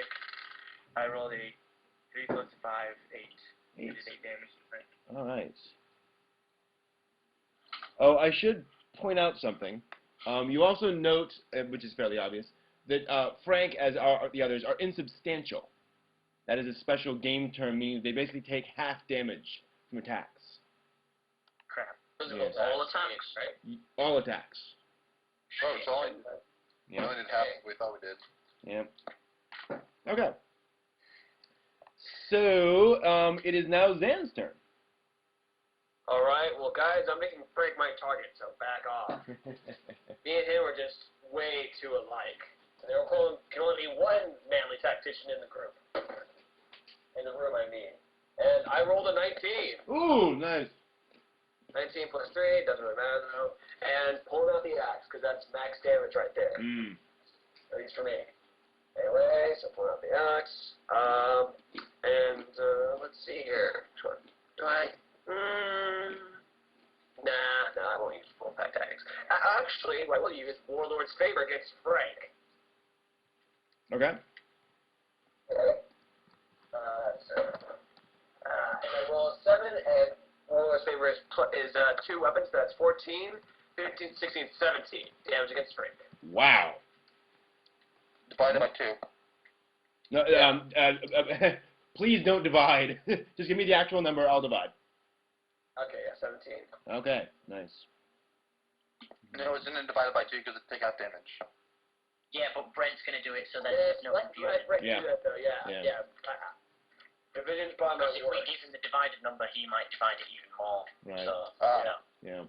I rolled a 3 plus 5, 8. 8 did 8 damage. Right. All right. Oh, I should point out something. You also note, which is fairly obvious, that Frank, as are the others, are insubstantial. That is a special game term, meaning they basically take half damage from attacks. Crap. Yes. All attacks, right? All attacks. Oh, it's only, we Yeah. only did half what we thought we did. Yeah. Okay. So, it is now Zan's turn. Alright, well guys, I'm making Frank my target, so back off. Me and him are just way too alike. And there can only be one manly tactician in the group. In the room, I mean. And I rolled a 19. Ooh, nice. 19 plus 3, doesn't really matter though. And pulling out the axe, because that's max damage right there. At least for me. Anyway, so pulling out the axe. Let's see here. Do I? Nah, I won't use full attack tactics. Actually, what I will use Warlord's Favor against Frank. Okay. Okay. And I roll a 7, and Warlord's Favor is 2 weapons, so that's 14, 15, 16, 17 damage against Frank. Wow. Divided by 2. No, please don't divide. Just give me the actual number, I'll divide. Okay, yeah, 17. Okay, nice. No, it's in divided by 2 because it take out damage. Yeah, but Brent's going to do it so that Yeah, there's no confusion. Right, Yeah. do that though, yeah. Division's by my Because if we word. give him the divided number, he might divide it even more. Right. So, Yeah.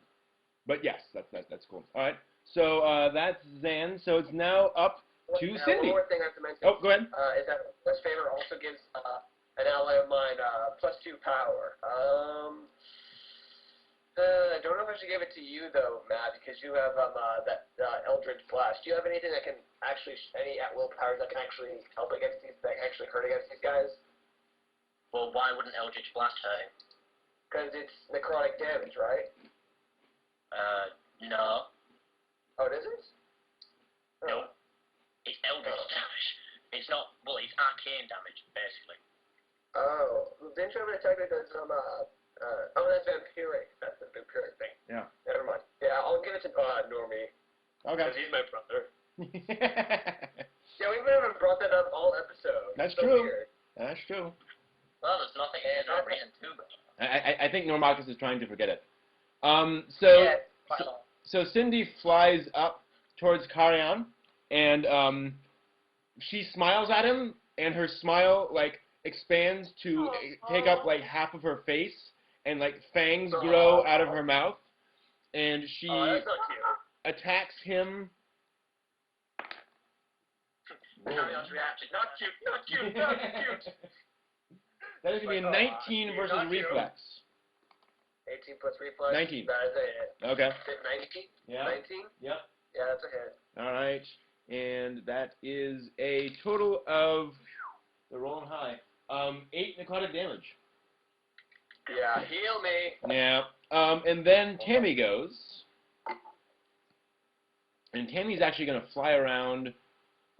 But yes, that's cool. All right. So that's Zan. So it's now up to Cindy. One more thing I have to mention. Oh, go ahead. Is that Warlord's Favor also gives an ally of mine +2 power. I don't know if I should give it to you though, Matt, because you have that Eldritch Blast. Do you have anything that can actually, any at-will powers that can actually help against these, that can actually hurt against these guys? well, why wouldn't Eldritch Blast hurt him? Because it's necrotic damage, right? No. Oh, it isn't? No. It's Eldritch damage. It's not, well, it's arcane damage, basically. Oh, didn't you have an attack that does that's vampiric. That's the vampiric thing. Yeah. Never mind. Yeah, I'll give it to Normie. Okay. Because he's my brother. Yeah, we haven't brought that up all episode. That's so true. Weird. That's true. Well, there's nothing, there's no reason to, but... I think Normarcus is trying to forget it. So Cindy flies up towards Karian, and she smiles at him, and her smile like expands to take up like half of her face, and like fangs grow out of her mouth, and she that's not cute. attacks him. Carrion's reaction, not cute, not cute, not cute. That is going to be a 19 versus reflex. 18 plus reflex. 19. That is a hit. Okay. 19? Yeah. 19? Yep. Yeah, that's a hit. All right. And that is a total of, they're rolling high, 8 necrotic damage. Yeah, heal me. Yeah. And then Tammy goes. And Tammy's actually going to fly around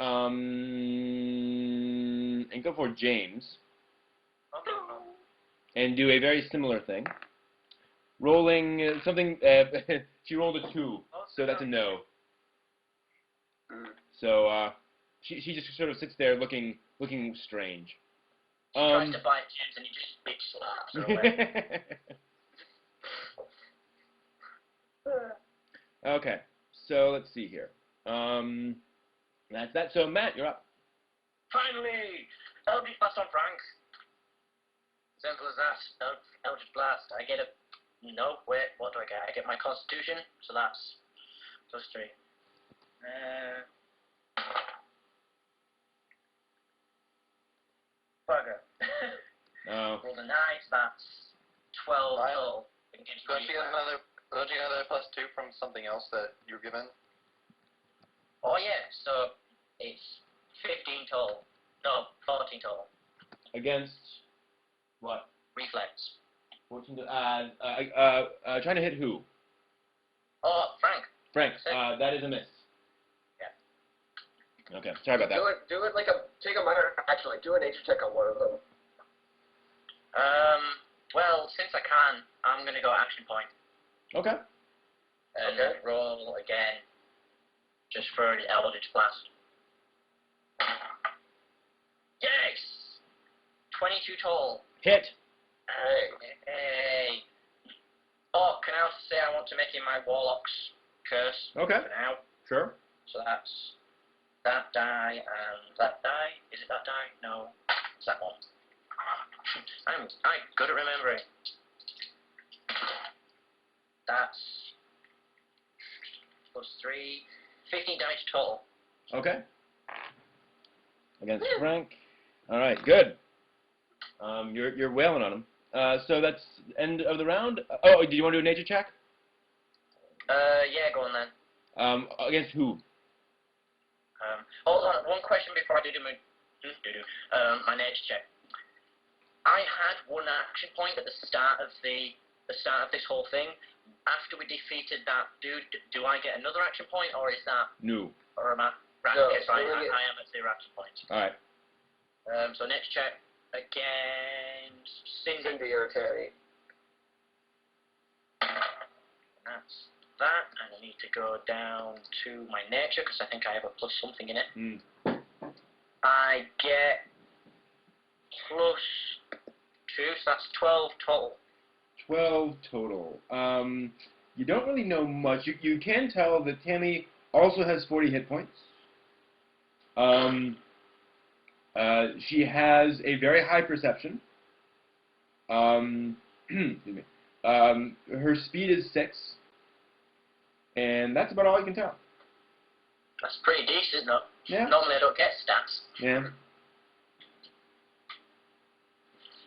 and go for James. And do a very similar thing. Rolling something, she rolled a 2, so that's a no. So she just sort of sits there looking strange. She tries to bite James and he just bitch slaps her away. Okay, so let's see here. That's that. So Matt, you're up. Finally! Eldritch Blast on Frank. Simple as that. Eldritch Blast. I get a... No, wait, what do I get? I get my Constitution, so that's +3. Bugger. Oh. Rolled a 9, so that's 12 total. Don't you get another +2 from something else that you were given? Oh yeah, so It's 15 total. No, 14 total. Against what? Reflex. 14. Trying to hit who? Oh, Frank. Frank. That is a miss. Yeah. Okay. Sorry about that. Do it like take a minor action, like do a nature check on one of them. Well, since I can, I'm gonna go action point. Okay. And roll again. Just for the Eldritch Blast. Yes! 22 total. Hit. Hey. Oh, can I also say I want to make it my Warlock's curse? Okay. For now. Sure. So that's that die and that die. Is it that die? No. It's that one. I'm good at remembering. That's +3. 15 damage total. Okay. Against Frank. All right. Good. You're wailing on him. So that's end of the round. Oh, do you want to do a nature check? Yeah, go on then. Against who? Hold on, one question before I do my nature check. I had one action point at the start of this whole thing. After we defeated that dude, do I get another action point, or is that? No. Or am I? Right, No, okay, so I am at 0 action points. All right. So next check against Cindy. Cindy or Terry. That's that, and I need to go down to my nature because I think I have a plus something in it. I get +2, so that's 12 total. 12 total. You don't really know much. You can tell that Tammy also has 40 hit points. She has a very high perception. Excuse me. Her speed is 6. And that's about all you can tell. That's pretty decent, though. Yeah. Normally I don't get stats. Yeah.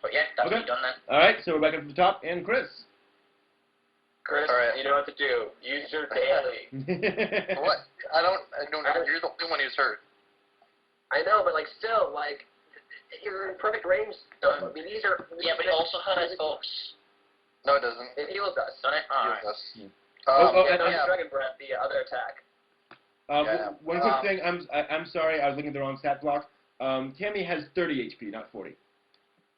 But yeah, that's Okay. me done then. All right, so we're back up to the top, and Chris. Chris, Alright. you know what to do. Use your daily. What? I don't. You're the only one who's hurt. I know, but like still, like you're in perfect range. So, I mean, these are. Yeah, but it also hurts folks. No, it doesn't. It heals us. Doesn't it? Alright. Heals us. Yeah, no, yeah. Dragon Breath, the other attack. One quick thing. I'm sorry, I was looking at the wrong stat block. Tammy has 30 HP, not 40.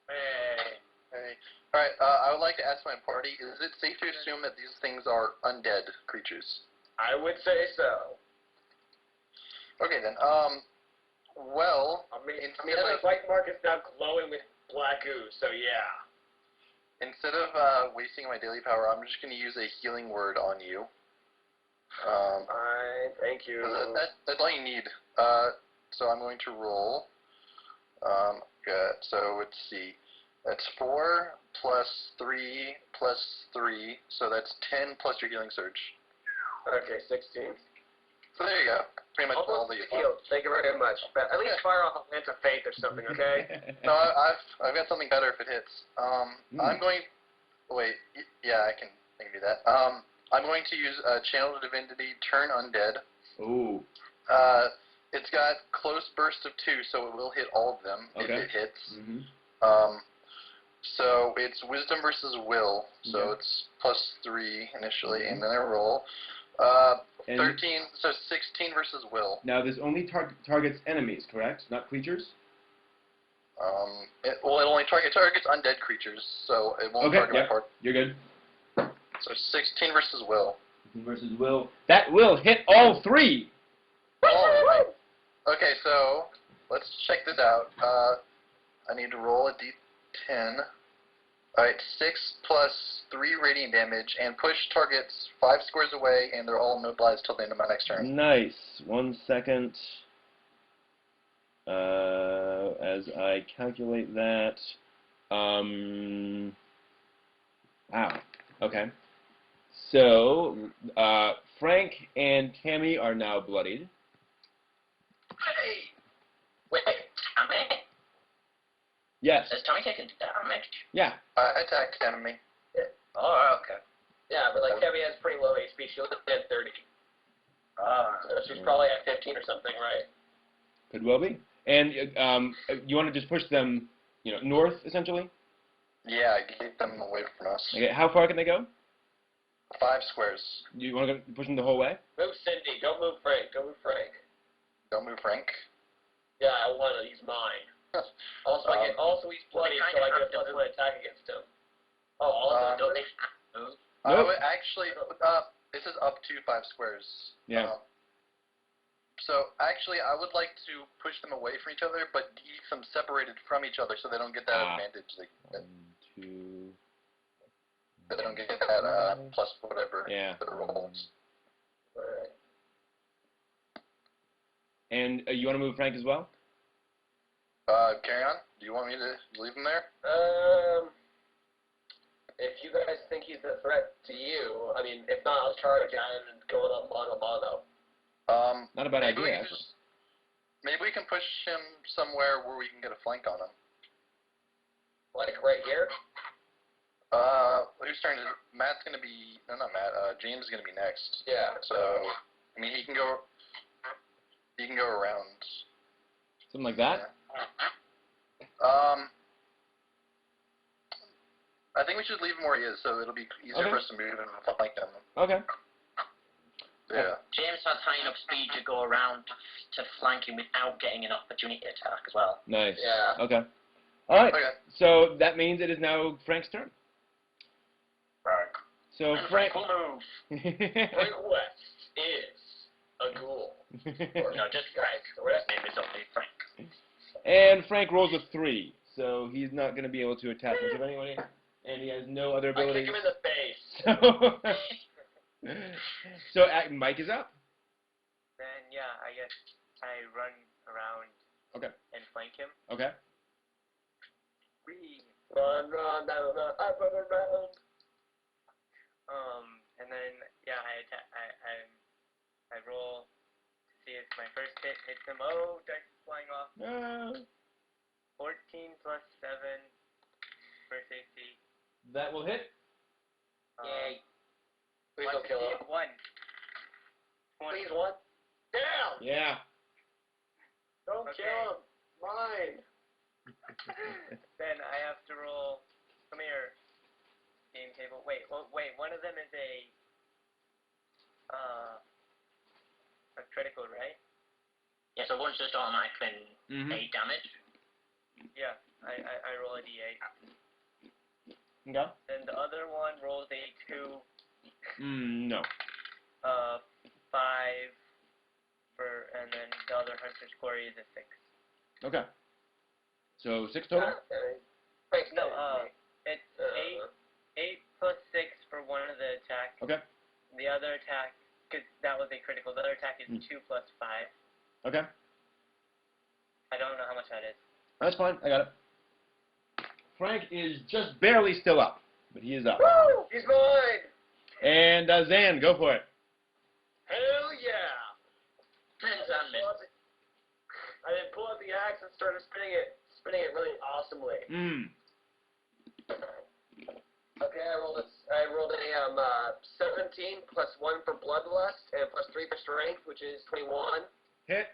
Hey. Okay. Alright, I would like to ask my party, is it safe to assume that these things are undead creatures? I would say so. Okay then, well, I mean, instead my of, bite mark is now glowing with black ooze, so yeah. instead of wasting my daily power, I'm just going to use a healing word on you. Fine, thank you. That's all you need. So I'm going to roll. Good. So let's see. That's 4 plus 3 plus 3, so that's 10 plus your healing surge. Okay, 16. So there you go. Pretty much all Almost the healed. Thank you very much. But at least fire off a lance of faith or something, okay? No, I've got something better if it hits. I'm going. Wait. Yeah, I can do that. I'm going to use Channel Divinity, Turn Undead. Ooh. It's got close burst of 2, so it will hit all of them if it hits. So it's Wisdom versus Will, so it's +3 initially, and then I roll. 13, so 16 versus Will. Now this only targets enemies, correct? Not creatures? It only targets undead creatures, so it won't target my part. You're good. So 16 versus Will. 16 versus Will. That will hit all 3! Alright. Okay, so let's check this out. I need to roll a d10. Alright, 6 plus 3 radiant damage, and push targets 5 squares away, and they're all immobilized till the end of my next turn. Nice. 1 second. As I calculate that. Wow. Okay. So, Frank and Tammy are now bloodied. Hey! Wait, Tammy? Yes. Has Tommy taken damage? Yeah. I attacked enemy. Oh, okay. Yeah, but like Kevin has pretty low HP. She only at 30. So she's probably at 15 or something, right? Could well be. And you want to just push them, north, essentially? Yeah, keep them away from us. Okay, how far can they go? 5 squares. You want to push them the whole way? Move Cindy. Don't move Frank. Don't move Frank. Don't move Frank. Yeah, I want to. He's mine. Also, he's bloody, so I get a +1 attack against him. Oh, also, don't they move? Nope. Actually, this is up to 5 squares. Yeah. So, actually, I would like to push them away from each other, but keep them separated from each other so they don't get that advantage. 1, 2... So they don't get that plus whatever Yeah. for the rolls. Alright. And you want to move Frank as well? Carry on. Do you want me to leave him there? If you guys think he's a threat to you, I mean, if not, I'll charge at him and go up mano. Not a bad idea, actually. Maybe we can push him somewhere where we can get a flank on him. Like right here? Whose turn is it? Matt's gonna be, no, not Matt, James is gonna be next. Yeah. So, I mean, he can go around. Something like that? I think we should leave him where he is, so it'll be easier for us to move and flank him. Okay. Yeah. James has high enough speed to go around to flank him without getting an opportunity attack as well. Nice. Yeah. Okay. All right. Okay. So that means it is now Frank's turn. Frank. So And Frank. will move. Frank West is a ghoul. Or no, just Frank. The rest Name is only Frank. And Frank rolls a 3, so he's not going to be able to attack much of anyone, and he has no other I kick abilities. him in the face. So Mike is up. Then, yeah, I guess I run around and flank him. Okay. Run, run, I run around. And then, yeah, I roll to see if my first hit hits him. Oh, dice is flying off. 14 plus 7 for safety. That will hit. Yay. Please Let's don't kill see him. if 1. 20. Please, one. Down! Yeah. Don't Okay. kill him. Mine. Then I have to roll. Come here. Game table. Wait. One of them is a critical, right? Yeah, so one's just automatically 8 damage. Yeah. I roll a d8. Okay. Then the other one rolls a 2. No. 5 and then the other hunter's quarry is a 6. Okay. So 6 total. Frank's No, better than me. it's 8 plus 6 for one of the attacks. Okay. The other attack, because that was a critical, the other attack is 2 plus 5. Okay. I don't know how much that is. That's fine. I got it. Frank is just barely still up, but he is up. Woo! He's mine! And Zan, go for it. Hell yeah! And Zan missed. I then pull out the axe and started spinning it really awesomely. Okay, I rolled a 17 plus 1 for bloodlust and plus 3 for strength, which is 21. Hit.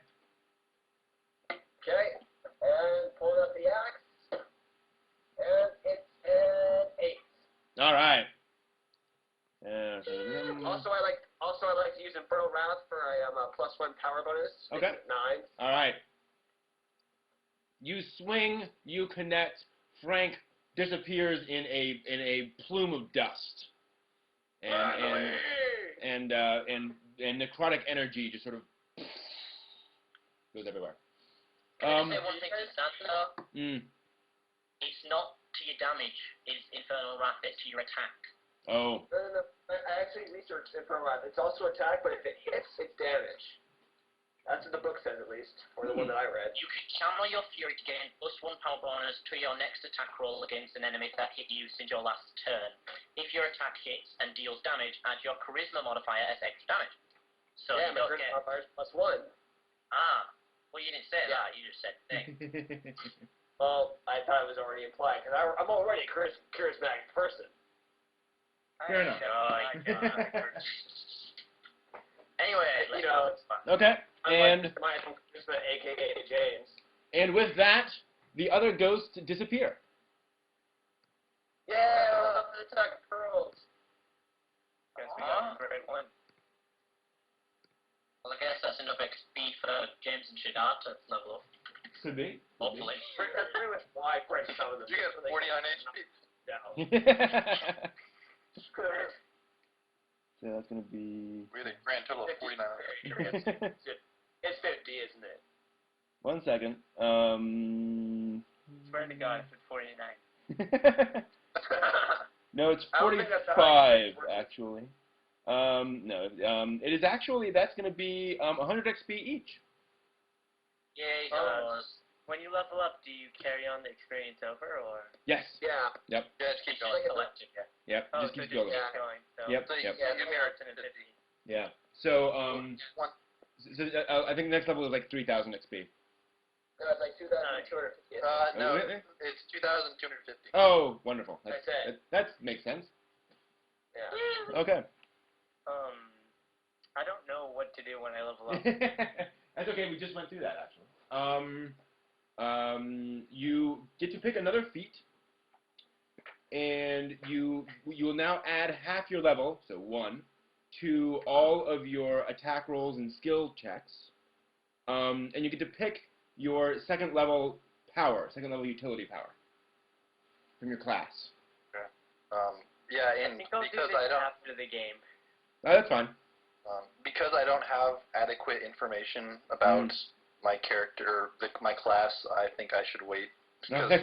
Okay, and pulling out the axe, and it's an 8. All right. Also, I like to use Infernal Wrath for a +1 power bonus. Okay. 9. All right. You swing. You connect. Frank disappears in a plume of dust, and necrotic energy just sort of goes everywhere. Can I say one thing to Zan though? Mm. It's not to your damage, it's Infernal Wrath, it's to your attack. Oh. No. I actually researched Infernal Wrath. It's also attack, but if it hits, it's damage. That's what the book says, at least, or the one that I read. You can channel your fury to gain +1 power bonus to your next attack roll against an enemy that hit you since your last turn. If your attack hits and deals damage, add your charisma modifier as extra damage. So Yeah, you my don't first get... modifier is +1. Well, you didn't say that, you just said thing. Well, I thought it was already implied, because I'm already a charismatic person. Fair enough. Anyway, let's You know, go. Okay. And my Charisma, a.k.a. James. And with that, the other ghosts disappear. Yeah, attack girls. Guess we got the right one. Well, I guess that's enough XP for James and Shadar to level up. Could be. Hopefully. That's pretty much why French some of them. You get 49 HP. down. So that's going to be... We had a grand total of 49. It's 50, isn't it? 1 second. Swear to God, if it's 49. No, it's I don't think that's 45, actually. No, it is actually, that's going to be 100 XP each. Yay, dollars. When you level up, do you carry on the experience over, or? Yes. Yeah. Yep. Yeah, just keep going. Collected, yeah. Yep. Oh, Just so keeps just going. keep going. So. Yep. So, Yep. yeah, give me our 10 and 50. Yeah. So, one. I think next level is like 3,000 XP. No, it's like 2,250. No, Really? it's 2,250. Oh, wonderful. That's it. That makes sense. Yeah. Okay. I don't know what to do when I level up. That's okay. We just went through that actually. You get to pick another feat, and you will now add half your level, so 1, to all of your attack rolls and skill checks, and you get to pick your second level utility power from your class. Yeah, I and think I'll do because this I don't, after the game. Oh, that's fine. because I don't have adequate information about my character, my class, I think I should wait. Because I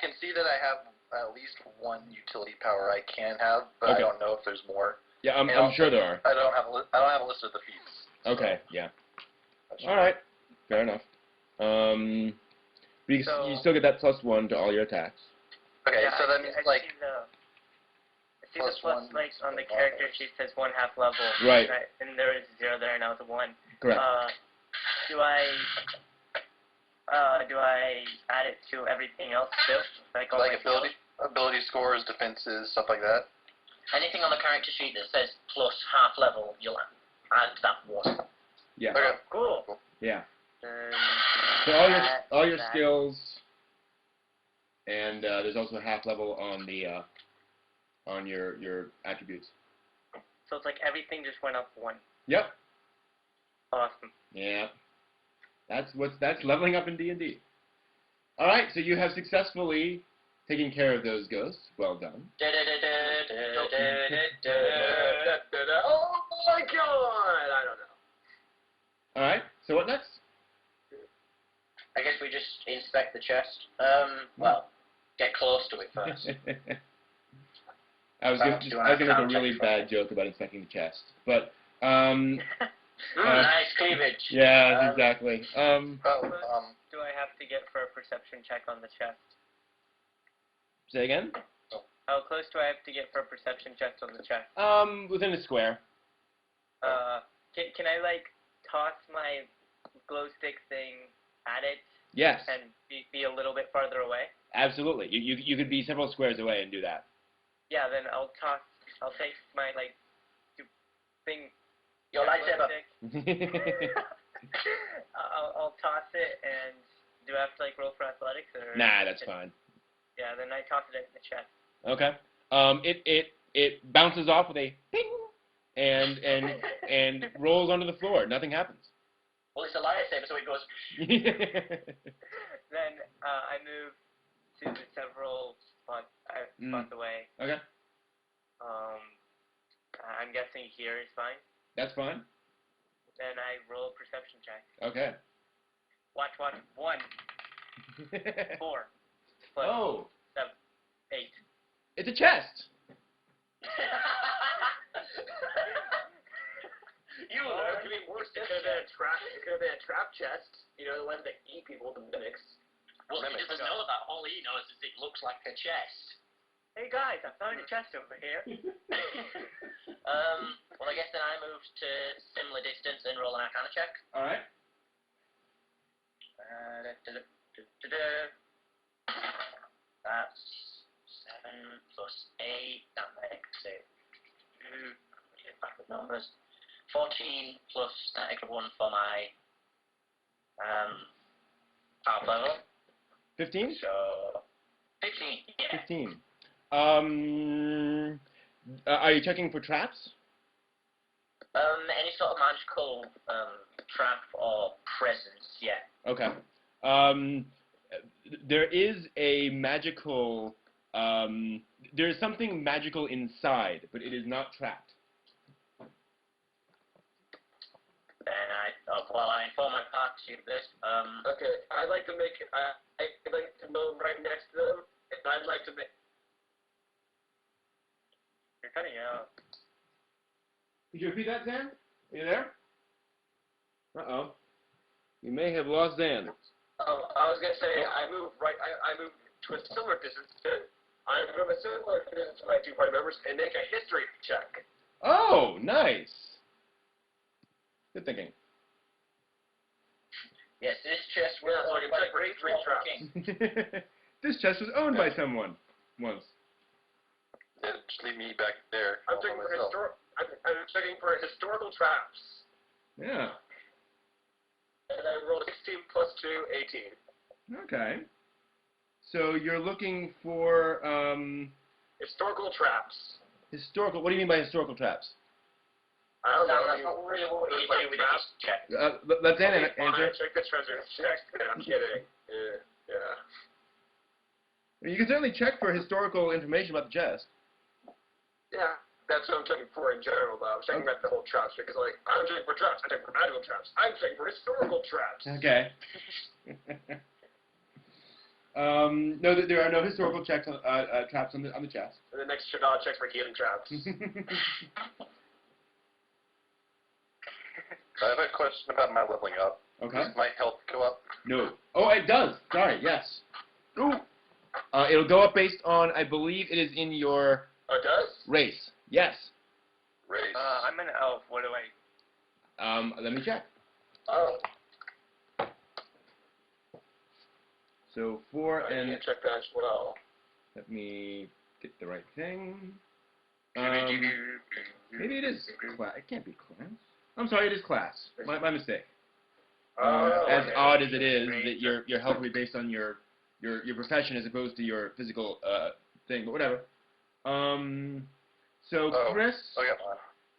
can see that I have at least one utility power I can have, but I don't know if there's more. Yeah, I'm sure there are. I don't have a list of the feats. Okay, yeah. All right, fair enough. You still get that +1 to all your attacks. Okay, Yeah, so that means I like see the plus like on the character sheet says 1/2 level. Right. And there is 0 there, now it's a 1. Correct. Do I add it to everything else too? Like all my ability scores, defenses, stuff like that. Anything on the character sheet that says +1/2 level, you'll add that 1. Yeah. Okay. Cool. Yeah. So That, all your skills, and there's also a half level on the on your attributes. So it's like everything just went up 1. Yep. Awesome. Yeah. That's leveling up in D&D. All right. So you have successfully taken care of those ghosts. Well done. Oh my God! I don't know. All right. So what next? I guess we just inspect the chest. Well, get close to it first. I was gonna make a really bad joke about inspecting the chest, but nice cleavage. Yeah, exactly. Do I have to get for a perception check on the chest? Say again? How close do I have to get for a perception check on the chest? Within a square. Can I like toss my glow stick thing at it? Yes. And be a little bit farther away? Absolutely. You could be several squares away and do that. Yeah, then I'll take my like thing. Your lightsaber. I'll toss it, and do I have to like roll for athletics or? Nah, that's fine. Yeah, then I toss it in the chest. Okay. It bounces off with a ping and rolls onto the floor. Nothing happens. Well, it's a lightsaber, so it goes. Then I move to the several spots away. Okay. I'm guessing here is fine. That's fine. Then I roll a perception check. Okay. Watch. 1, 4, plus Oh. 7, 8. It's a chest. You know, it could be worse. It could have been a trap. It could have been a trap chest. You know, the ones that eat people, the mimics. Well, he doesn't know that. All he knows is it looks like a chest. Hey guys, I found a chest over here. Well, I guess then I move to similar distance and roll an Arcana check. All right. That's 7 plus 8. That makes it 2. Get back with numbers. 14 plus that extra 1 for my half level. 15? So 15, yeah. 15. Are you checking for traps? Any sort of magical trap or presence, yeah. Okay. There is a magical, there is something magical inside, but it is not trapped. Then I inform my party of this. Okay, I'd like to make it, I'd like to move right next to them, and I'd like to make... You're cutting out. Could you repeat that, Zan? Are you there? Uh-oh. You may have lost Zan. Oh, I was gonna say, I move to a similar distance to my 2 party members and make a history check. Oh, nice. Good thinking. Yes, this chest was Yeah, so I can check for history traps. This chest was owned by someone once. Yeah, just leave me back there. I'm checking for historical traps. Yeah. And I rolled 16 plus 2, 18. Okay. So you're looking for Historical traps. historical. What do you mean by historical traps? I don't know. That's not really what we do with this check. Let Zan answer. Check the treasure check. I'm kidding. Yeah. You can certainly check for historical information about the chest. Yeah. That's what I'm checking for in general, though. I'm checking about the whole traps because, like, I'm checking for traps. I'm checking for magical traps. I'm checking for historical traps. Okay. No, there are no historical checks on, traps on the chest. And the next Shadad checks for healing traps. I have a question about my leveling up. Okay. Does my health go up? No. Oh, it does. Sorry. Yes. Ooh. It'll go up based on, I believe it is in your Oh, it does? race. Yes. Race. I'm an elf. What do I... Let me check. Oh. So 4 I and need to check that as well. let me get the right thing. Maybe it is class. It can't be class. I'm sorry, it is class. My mistake. As odd as it is that your health will be based on your profession as opposed to your physical thing, but whatever. So Chris, Oh yeah,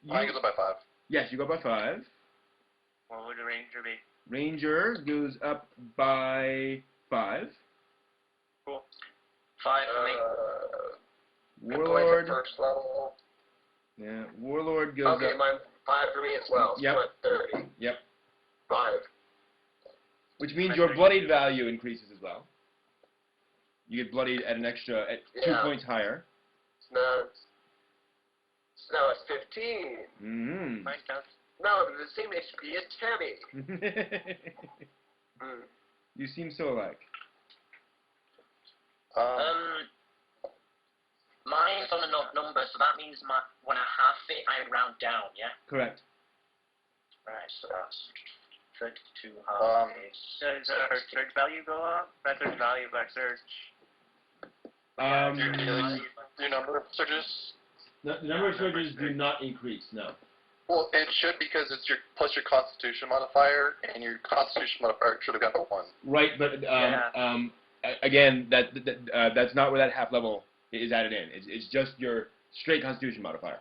mine goes up by 5. yes, you go up by 5. What would a ranger be? Ranger goes up by 5. Cool. 5 for me. Warlord. First level. Yeah, Warlord goes Okay, up. mine 5 for me as well. So Yep. I'm at 30. Yep. 5. Which means your bloodied value increases as well. You get bloodied at an extra 2 points higher. So now it's 15. Mm-hmm. Mine counts. Now I'm the same HP as Tammy. You seem so alike. Mine's on an odd number, so that means when I half it, I round down, yeah? Correct. Right, so that's 32 half is... Does our surge value go up? That surge value by surge. Your number of surges? The number of surges do not increase, no. Well, it should because it's your plus your Constitution modifier, and your Constitution modifier should have gone to 1. Right, but again, that's not where that half level is added in. It's just your straight Constitution modifier.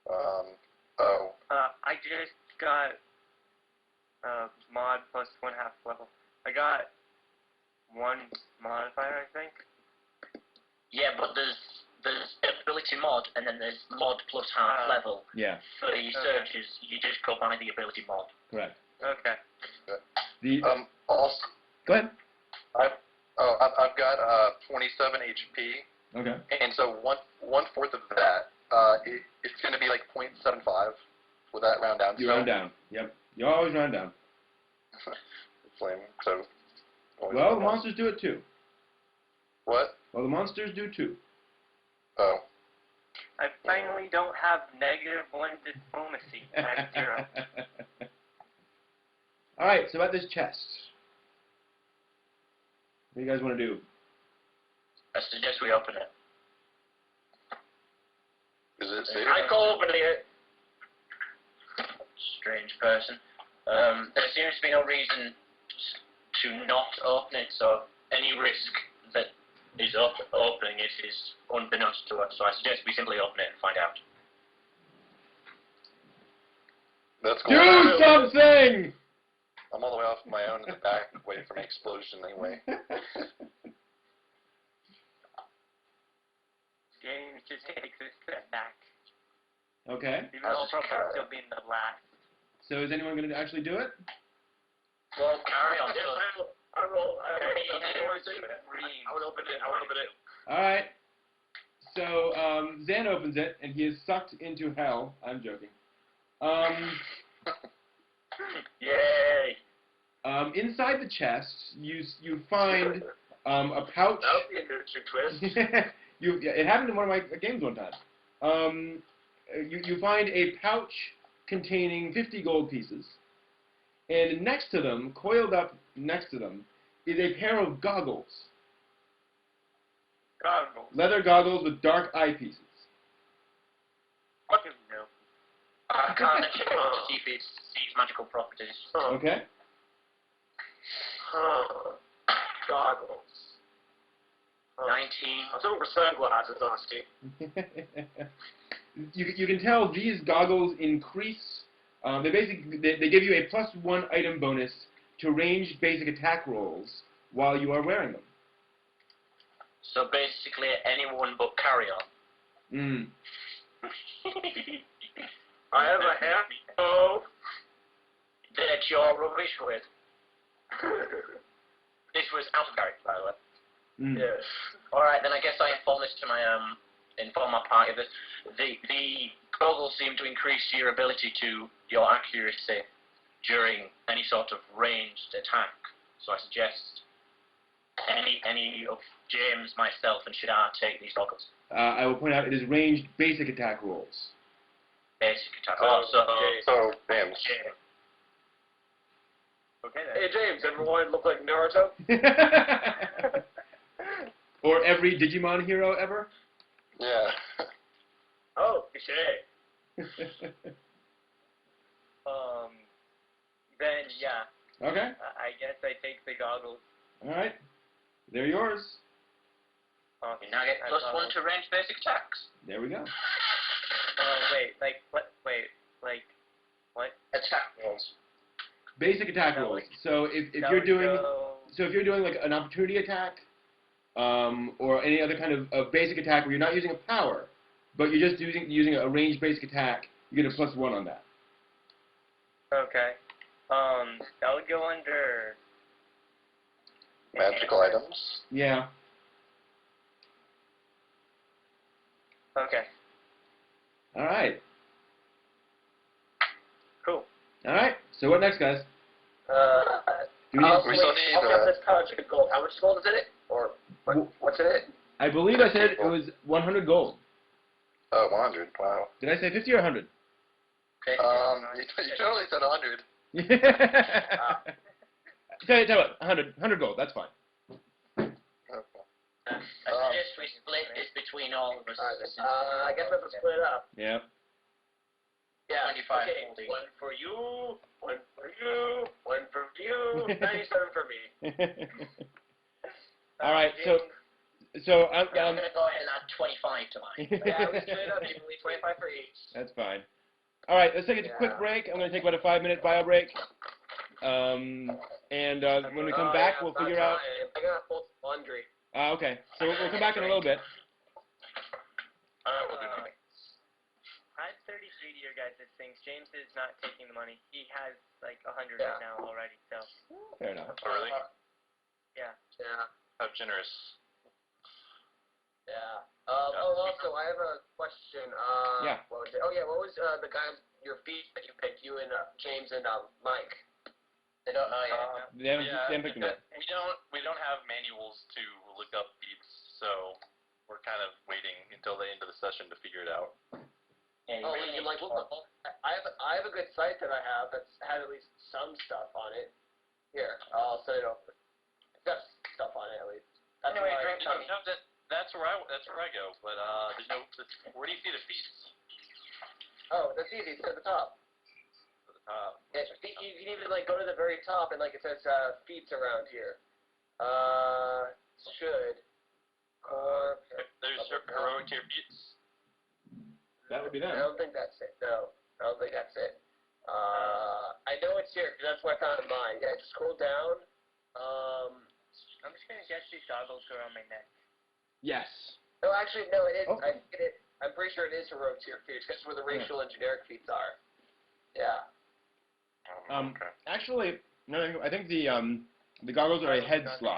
I just got mod plus 1 half level. I got 1 modifier, I think. Yeah, but there's ability mod, and then there's mod plus half level. Yeah. For the surges, you just go by the ability mod. Correct. Okay. Also, Go ahead. I've got 27 HP. Okay. And so one fourth of that, it's going to be like 0.75. Will that round down? You round down. Yep. You always round down. Flame. So. Well, the monsters do it too. What? Well, the monsters do too. Oh. I finally don't have -1 diplomacy at 0. All right. So about this chest, what do you guys want to do? I suggest we open it. Is it safe? I go open it. strange person. There seems to be no reason to not open it, so any risk that is opening it is unbeknownst to us, so I suggest we simply open it and find out. That's cool. Do something! I'm all the way off my own in the back, waiting for an explosion anyway. James just takes a step back. Okay. Even though probably still being the last. So is anyone going to actually do it? Well, carry on. I would open it. All right. So Zan opens it, and he is sucked into hell. I'm joking. Yay! Inside the chest, you find a pouch. That would be an interesting twist. It happened in one of my games one time. You find a pouch containing 50 gold pieces, and next to them, coiled up next to them, is a pair of goggles. Goggles. Leather goggles with dark eyepieces. Fucking no. I can't check to see if it sees magical properties. Okay. Goggles. 19. I was looking for sunglasses, honestly. You can tell these goggles increase. They give you a +1 item bonus to ranged basic attack rolls while you are wearing them. So basically, anyone but carry on. I have a hat. Oh. That you're rubbish with. This was out of character, by the way. Yes. Alright, then I guess I inform this to my party that the goggles seem to increase your ability to your accuracy during any sort of ranged attack. So I suggest any of James, myself, and Shadar take these goggles. I will point out it is ranged basic attack rolls. Basic attack. So, James. Okay then. Hey James, everyone look like Naruto? Or every Digimon hero ever? Yeah. Oh, cliche. Then yeah. Okay. I guess I take the goggles. Alright. They're yours. You now get +1 to range basic attacks. There we go. Wait, what? Attack rolls. Basic attack rolls. So if you're doing like an opportunity attack, or any other kind of basic attack where you're not using a power, but you're just using a ranged basic attack, you get a +1 on that. Okay. That would go under Magical items. Yeah. Okay. All right. Cool. All right. So what next, guys? Do we need, I'll We still need, get this pouch of gold. How much gold is in it? Or what's in it? I believe I said it was 100 gold. Oh, 100. Wow. Did I say 50 or 100? Okay. You totally said 100. Tell you what, 100 gold. That's fine. I suggest we split this between all of us. I guess we have to split it up. Yeah. Yeah, 25. okay. One for you, one for you, one for you, 97 for me. All right. So I'm going to go ahead and add 25 to mine. Yeah, we split it up evenly, 25 for each. That's fine. All right. Let's take a quick break. I'm going to take about a 5-minute bio break. And when we come back, we'll figure out. I got full laundry. Okay. So we'll come back in a little bit. Alright, we'll do that. Add 33 to your guys' things. James is not taking the money. He has like 100 Yeah. right now already. So Fair enough. Oh, really? yeah. Yeah. How generous. Yeah. Also, I have a question. Yeah. What was it? Oh, yeah. What was the guy, your feet that you picked? You and James and Mike. They don't know yet. They haven't picked them up. We don't have manuals to look up beats, so we're kind of waiting until the end of the session to figure it out. Yeah, Oh, you like look. I have a good site that I have that's had at least some stuff on it. Here, I'll send it over. It's got stuff on it at least. That's Anyway, why- drink Tommy. No, that's where I go, but there's no. Where do you see the feats? Oh, that's easy. It's at the top. At the You can even like go to the very top and like it says feats around here. Should. There's heroic tier feats. That would be them. I don't think that's it. No, I don't think that's it. I know it's here because that's what I found in mine. Yeah, just scroll down. I'm just gonna guess these goggles go around my neck. Yes. No, actually, no, it is. Oh. I'm pretty sure it is heroic tier feats. That's where the racial and generic feats are. Yeah. Okay. Actually, no, I think the goggles are a head slot.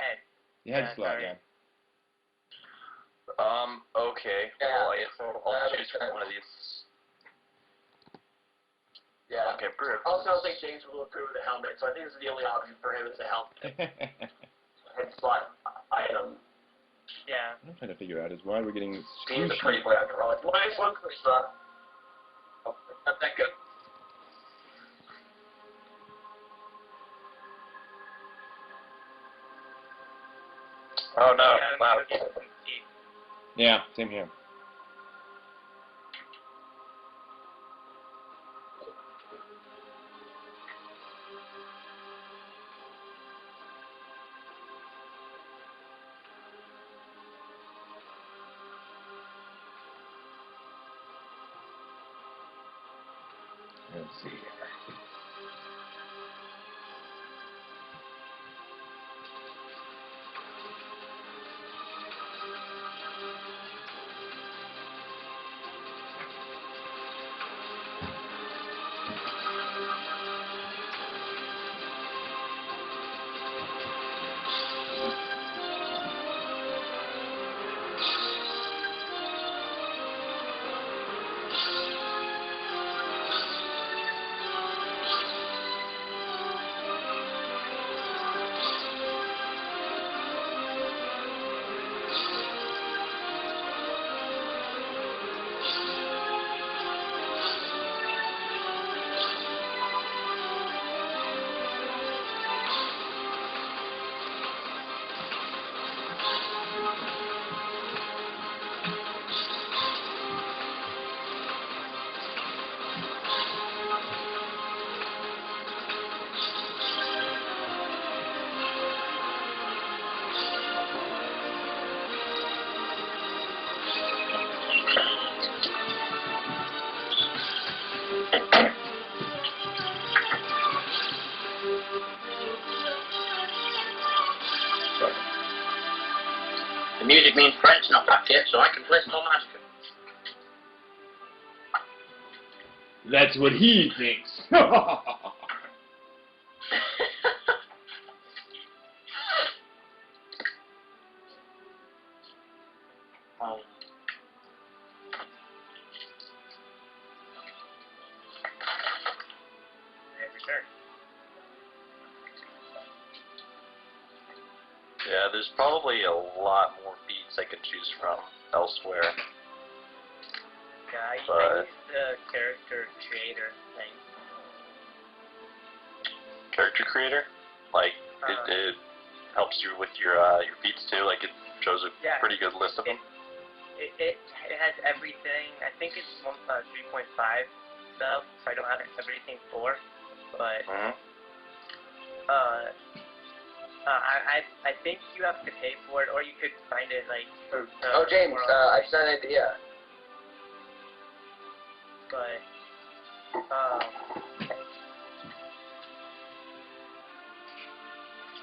The head slot, sorry. yeah. Okay. Yeah. Well, I guess I'll choose from one of these. Yeah. Okay, perfect. Also, I don't think James will approve of the helmet, so I think this is the only option for him is the helmet. Head slot item. Yeah. What I'm trying to figure out is why we're getting He's a pretty boy after all. It's minus one charisma. Oh, not that good. Oh no! Yeah, Wow. Yeah, same here. Let's see here. The music means French not back yet, so I can play some more magic. That's what he thinks. Yeah, there's probably a lot more feats I can choose from elsewhere. Yeah, I But- use the character creator thing. Character creator? Like, it helps you with your feats too, like it shows a Yeah. pretty good list of them. It has everything. I think it's 3.5 stuff, so I don't have everything for. But I think you have to pay for it, or you could find it like. James, I just had an idea. But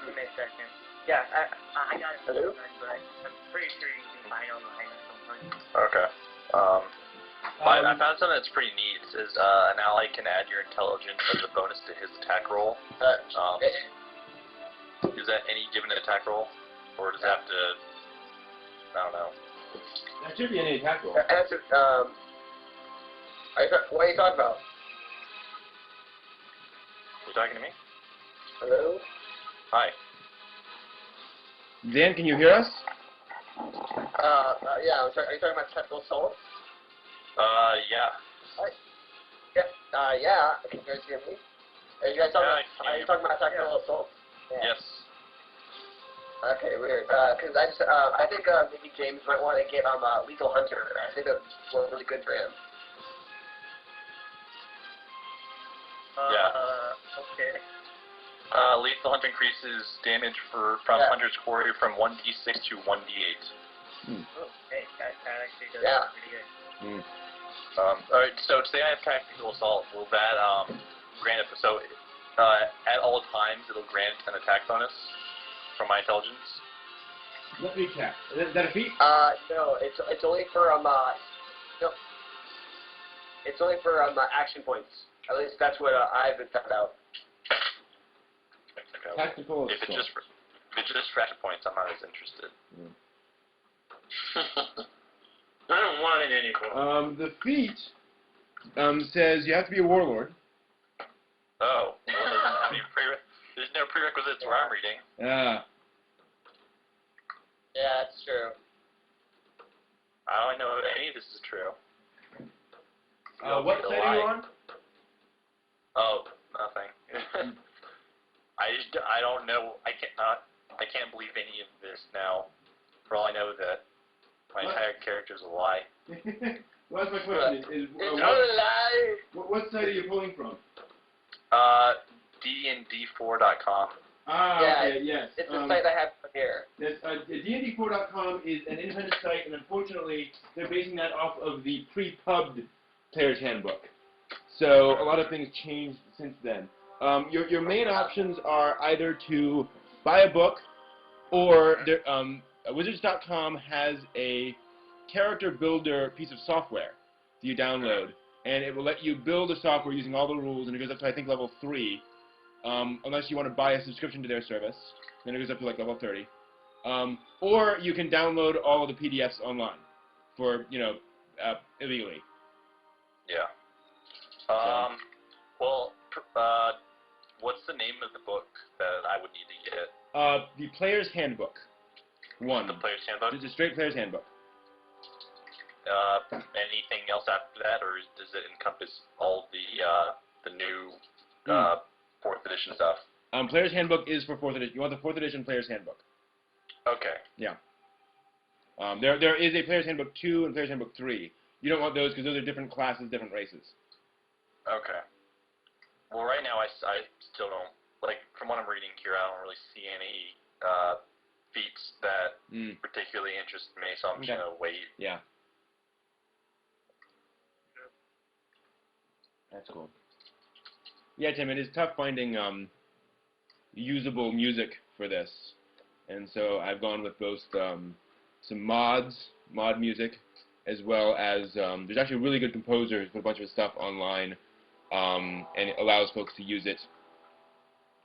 give me a second. Yeah, I got it. Hello? But I'm pretty sure you can find online or something. Okay. I found something that's pretty neat. It says an ally can add your intelligence as a bonus to his attack roll. Is that any given attack roll? Or does it have to... I don't know. That should be any attack roll. What are you talking about? You talking to me? Hello? Hi. Dan, can you hear us? Yeah, are you talking about tentacle assault? Yeah. Yeah. Can you guys hear me? Are you guys talking Yeah, are you talking about tentacle assault? Yeah. Yes. Okay, weird. Because I think maybe James might want to get Lethal Hunter. I think that's really good for him. Okay. Lethal Hunter increases damage from Hunter's Quarry from 1d6 to 1d8. Oh, hey, that actually does pretty good. Alright, so today I have Tactical Assault. Will that grant it? So, at all times, it'll grant an attack bonus from my intelligence? Let me check. Is that a feat? No, it's only for no. It's only for action points. At least that's what I've been found out. Tactical If it's just for action points, I'm not as interested. I don't want it anymore. The feat says you have to be a warlord. Oh, well, there's no prerequisites where I'm reading. Yeah, that's true. I don't know if any of this is true. What side are you on? Oh, nothing. I don't know. I can't believe any of this now. For all I know, that my entire character is a lie. Well, that's my question. It's all a lie. What side are you pulling from? dnd4.com. Okay, yes. It's the site I have here. Yes, dnd4.com is an independent site, and unfortunately, they're basing that off of the pre-pubbed Player's Handbook. So a lot of things changed since then. Your main options are either to buy a book, or Wizards.com has a character builder piece of software that you download, and it will let you build a software using all the rules, and it goes up to, I think, level 3, unless you want to buy a subscription to their service. Then it goes up to, like, level 30. Or you can download all of the PDFs online for, illegally. Yeah. Well, what's the name of the book that I would need to get? The Player's Handbook. 1. The Player's Handbook? It's a straight Player's Handbook. Anything else after that, or does it encompass all the new 4th edition stuff? Player's Handbook is for 4th edition. You want the 4th edition Player's Handbook. Okay. Yeah. There is a Player's Handbook 2 and Player's Handbook 3. You don't want those because those are different classes, different races. Okay. Well, right now I still don't, like, from what I'm reading here, I don't really see any feats that particularly interest me, so I'm just going to wait. Yeah. That's cool. Yeah, Tim, it is tough finding usable music for this. And so I've gone with both some mod music, as well as there's actually a really good composer who's put a bunch of stuff online, and it allows folks to use it.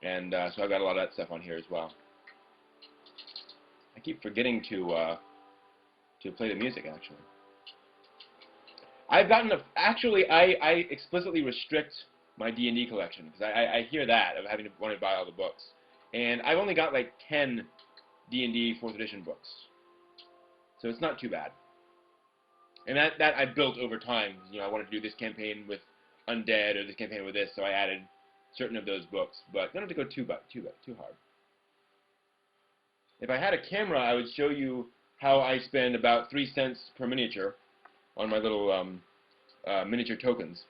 And so I've got a lot of that stuff on here as well. I keep forgetting to play the music, actually. I've gotten I explicitly restrict my D&D collection, because I hear that, of having to want to buy all the books. And I've only got like 10 D&D 4th edition books. So it's not too bad. And that I built over time. I wanted to do this campaign with undead, or this campaign with this, so I added certain of those books. But don't have to go too hard. If I had a camera, I would show you how I spend about 3 cents per miniature on my little miniature tokens.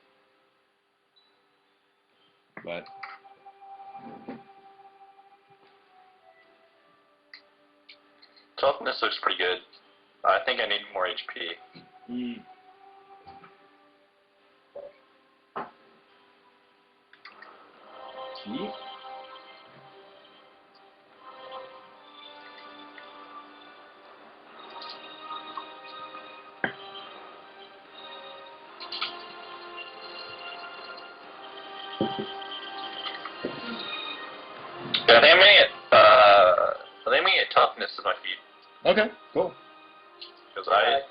But Toughness looks pretty good. I think I need more HP. See? I think I'm gonna get toughness as my feat. Okay, cool. Because I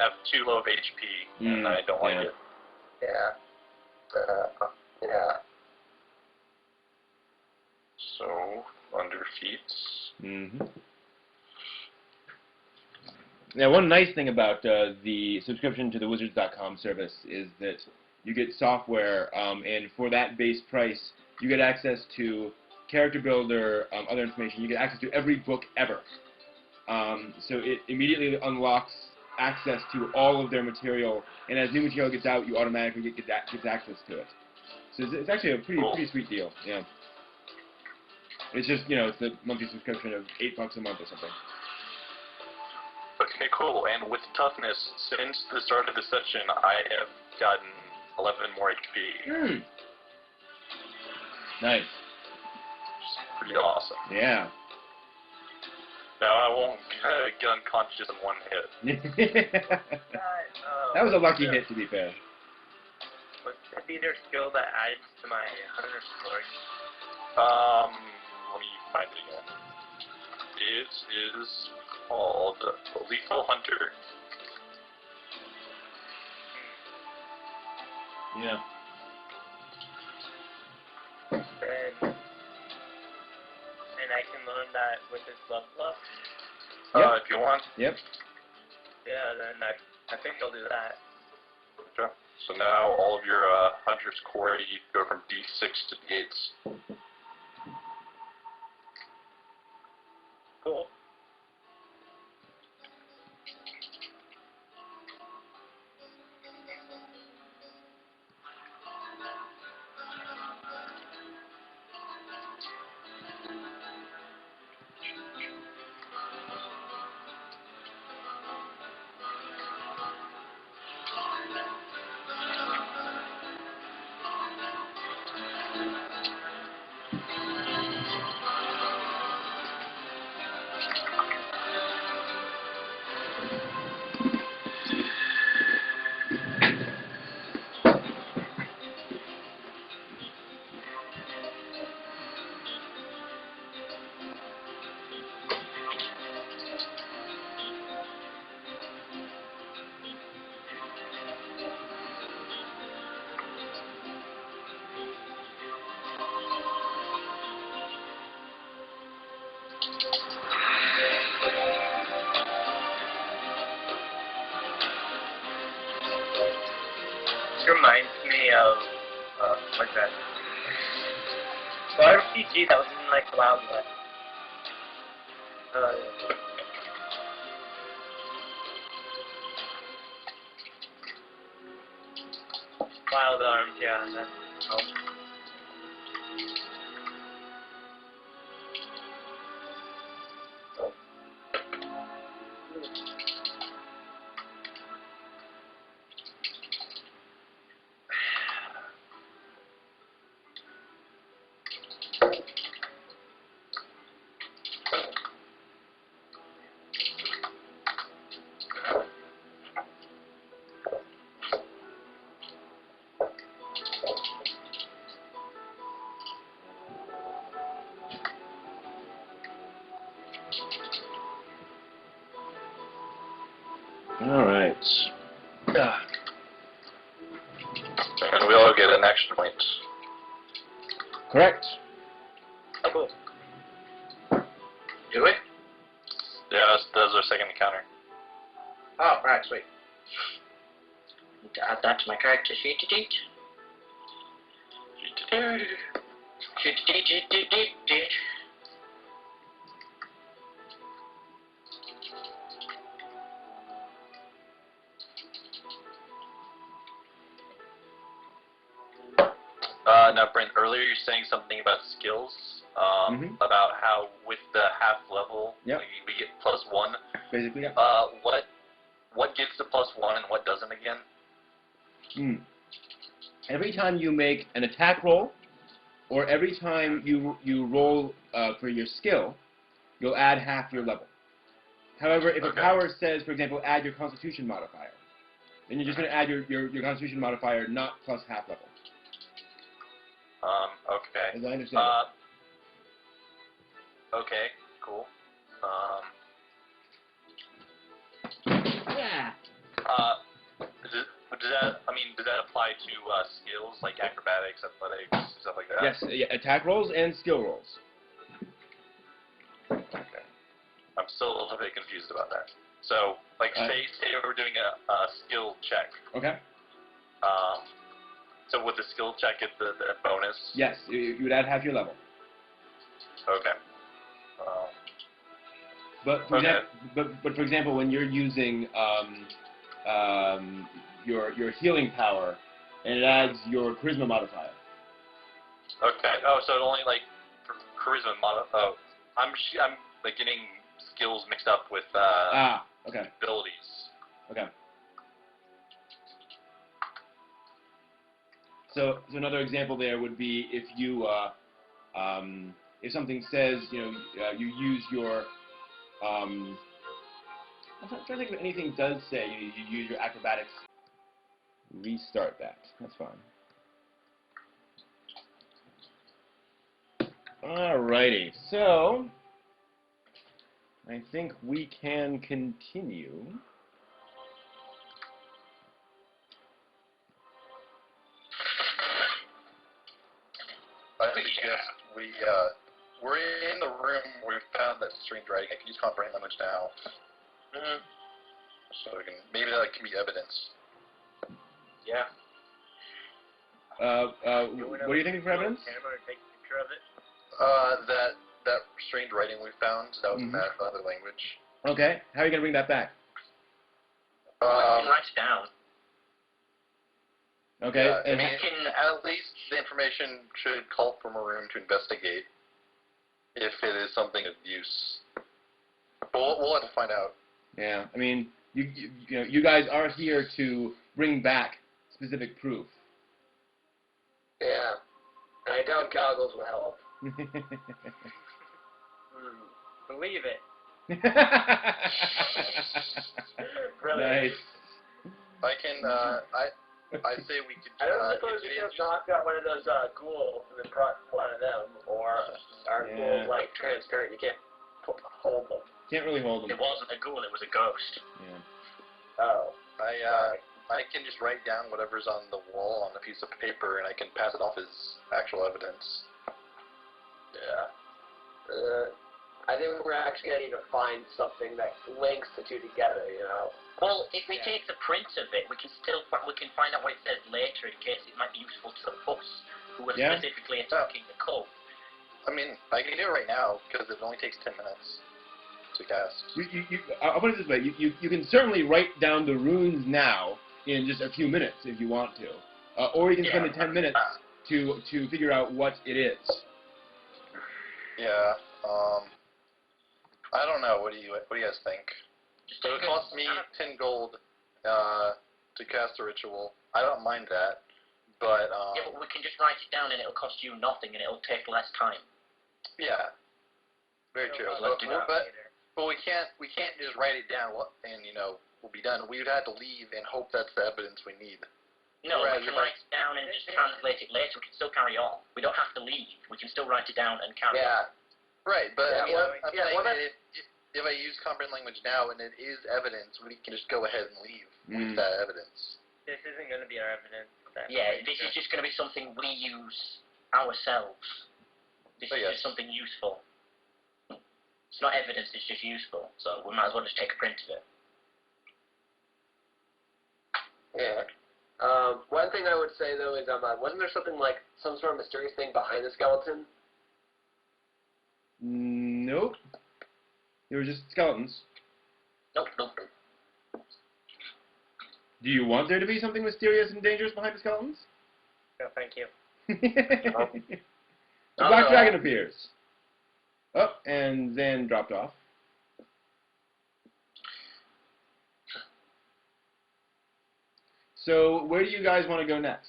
have too low of HP, and I don't like it. Yeah. So, under feats. Now, one nice thing about the subscription to the Wizards.com service is that you get software, and for that base price, you get access to character builder, other information. You get access to every book ever. So it immediately unlocks access to all of their material, and as new material gets out, you automatically get access to it. So it's actually a pretty sweet deal. Yeah. It's just it's a monthly subscription of $8 a month or something. Okay, cool. And with toughness, since the start of the session, I have gotten 11 more HP. Nice. Pretty awesome. Yeah. Now I won't get unconscious in one hit. That was a lucky hit, to be fair. What's the theater skill that adds to my hunter score? Let me find it again. It is called Lethal Hunter. Yeah. And I can learn that with this level up? If you want. Yep. Yeah, then I think I'll do that. Okay. So now all of your hunter's core go from D6 to D8s. Cool. This reminds me of, what's that? The RPG that was in, like, Wild West. Wild Arms, yeah, that's All right. And we all get an action point. Correct. cool. Do we? Yeah, that's our second encounter. Oh, right, sweet. Need to add that to my character sheet. Now, Brent, earlier you were saying something about skills, about how with the half level, we get +1. Basically, yeah. What gives the +1 and what doesn't again? Every time you make an attack roll, or every time you roll for your skill, you'll add half your level. However, if a power says, for example, add your Constitution modifier, then you're just going to add your Constitution modifier, not plus half level. Okay. As I understand it. Okay, cool. Yeah. Does that apply to skills like acrobatics, athletics, stuff like that? Yes, attack rolls and skill rolls. Okay. I'm still a little bit confused about that. So, like, say we're doing a skill check. Okay. So would the skill check get the bonus? Yes, you would add half your level. Okay. But for example, when you're using your healing power, and it adds your charisma modifier. Okay. Oh, so it only like for charisma model. Oh, I'm like getting skills mixed up with okay. abilities. Okay. So another example there would be if you if something says you use your I'm trying to think if anything does say you use your acrobatics. Restart that. That's fine. Alrighty, so I think we can continue. I suggest we're in the room where we found that strange writing. I can use comprehend language now. Mm-hmm. So we can, maybe that can be evidence. Yeah. What are you thinking for evidence? Take a picture of it. That strange writing we found, that was another language. Okay, how are you going to bring that back? Write it down. Okay, yeah, and I mean, at least the information should call from a room to investigate if it is something of use. But we'll have to find out. yeah, I mean, you guys are here to bring back specific proof. Yeah. And I doubt goggles will help. Believe it. Nice. I can, I say we could. I don't suppose we just knocked out one of those ghouls and then brought one of them, or are ghouls like transparent? You can't hold them. Can't really hold them. It wasn't a ghoul, it was a ghost. Yeah. Oh. I can just write down whatever's on the wall on a piece of paper, and I can pass it off as actual evidence. Yeah. I think we're actually going to need to find something that links the two together, you know? Well, if we take the print of it, we can find out what it says later in case it might be useful to us, who are specifically attacking the cult. I mean, I can do it right now, because it only takes 10 minutes to cast. I'll put it this way, you can certainly write down the runes now in just a few minutes if you want to. Or you can spend the 10 minutes to figure out what it is. Yeah, I don't know. What do you guys think? So it cost me 10 gold to cast a ritual. I don't mind that, but yeah, but we can just write it down and it'll cost you nothing and it'll take less time. Yeah, very true. But we can't just write it down and we'll be done. We would have to leave and hope that's the evidence we need. No, we can write it down and just translate it later. We can still carry on. We don't have to leave. We can still write it down and carry on. Yeah. Right, but Yeah, I'm saying that if I use comprehend language now and it is evidence, we can just go ahead and leave with that evidence. This isn't going to be our evidence. Yeah, this is just going to be something we use ourselves. This is just something useful. It's not evidence, it's just useful. So we might as well just take a print of it. Yeah. One thing I would say, though, is wasn't there something like some sort of mysterious thing behind the skeleton? Nope. They were just skeletons. Nope. Do you want there to be something mysterious and dangerous behind the skeletons? No, thank you. A black dragon appears. Oh, and then dropped off. So, where do you guys want to go next?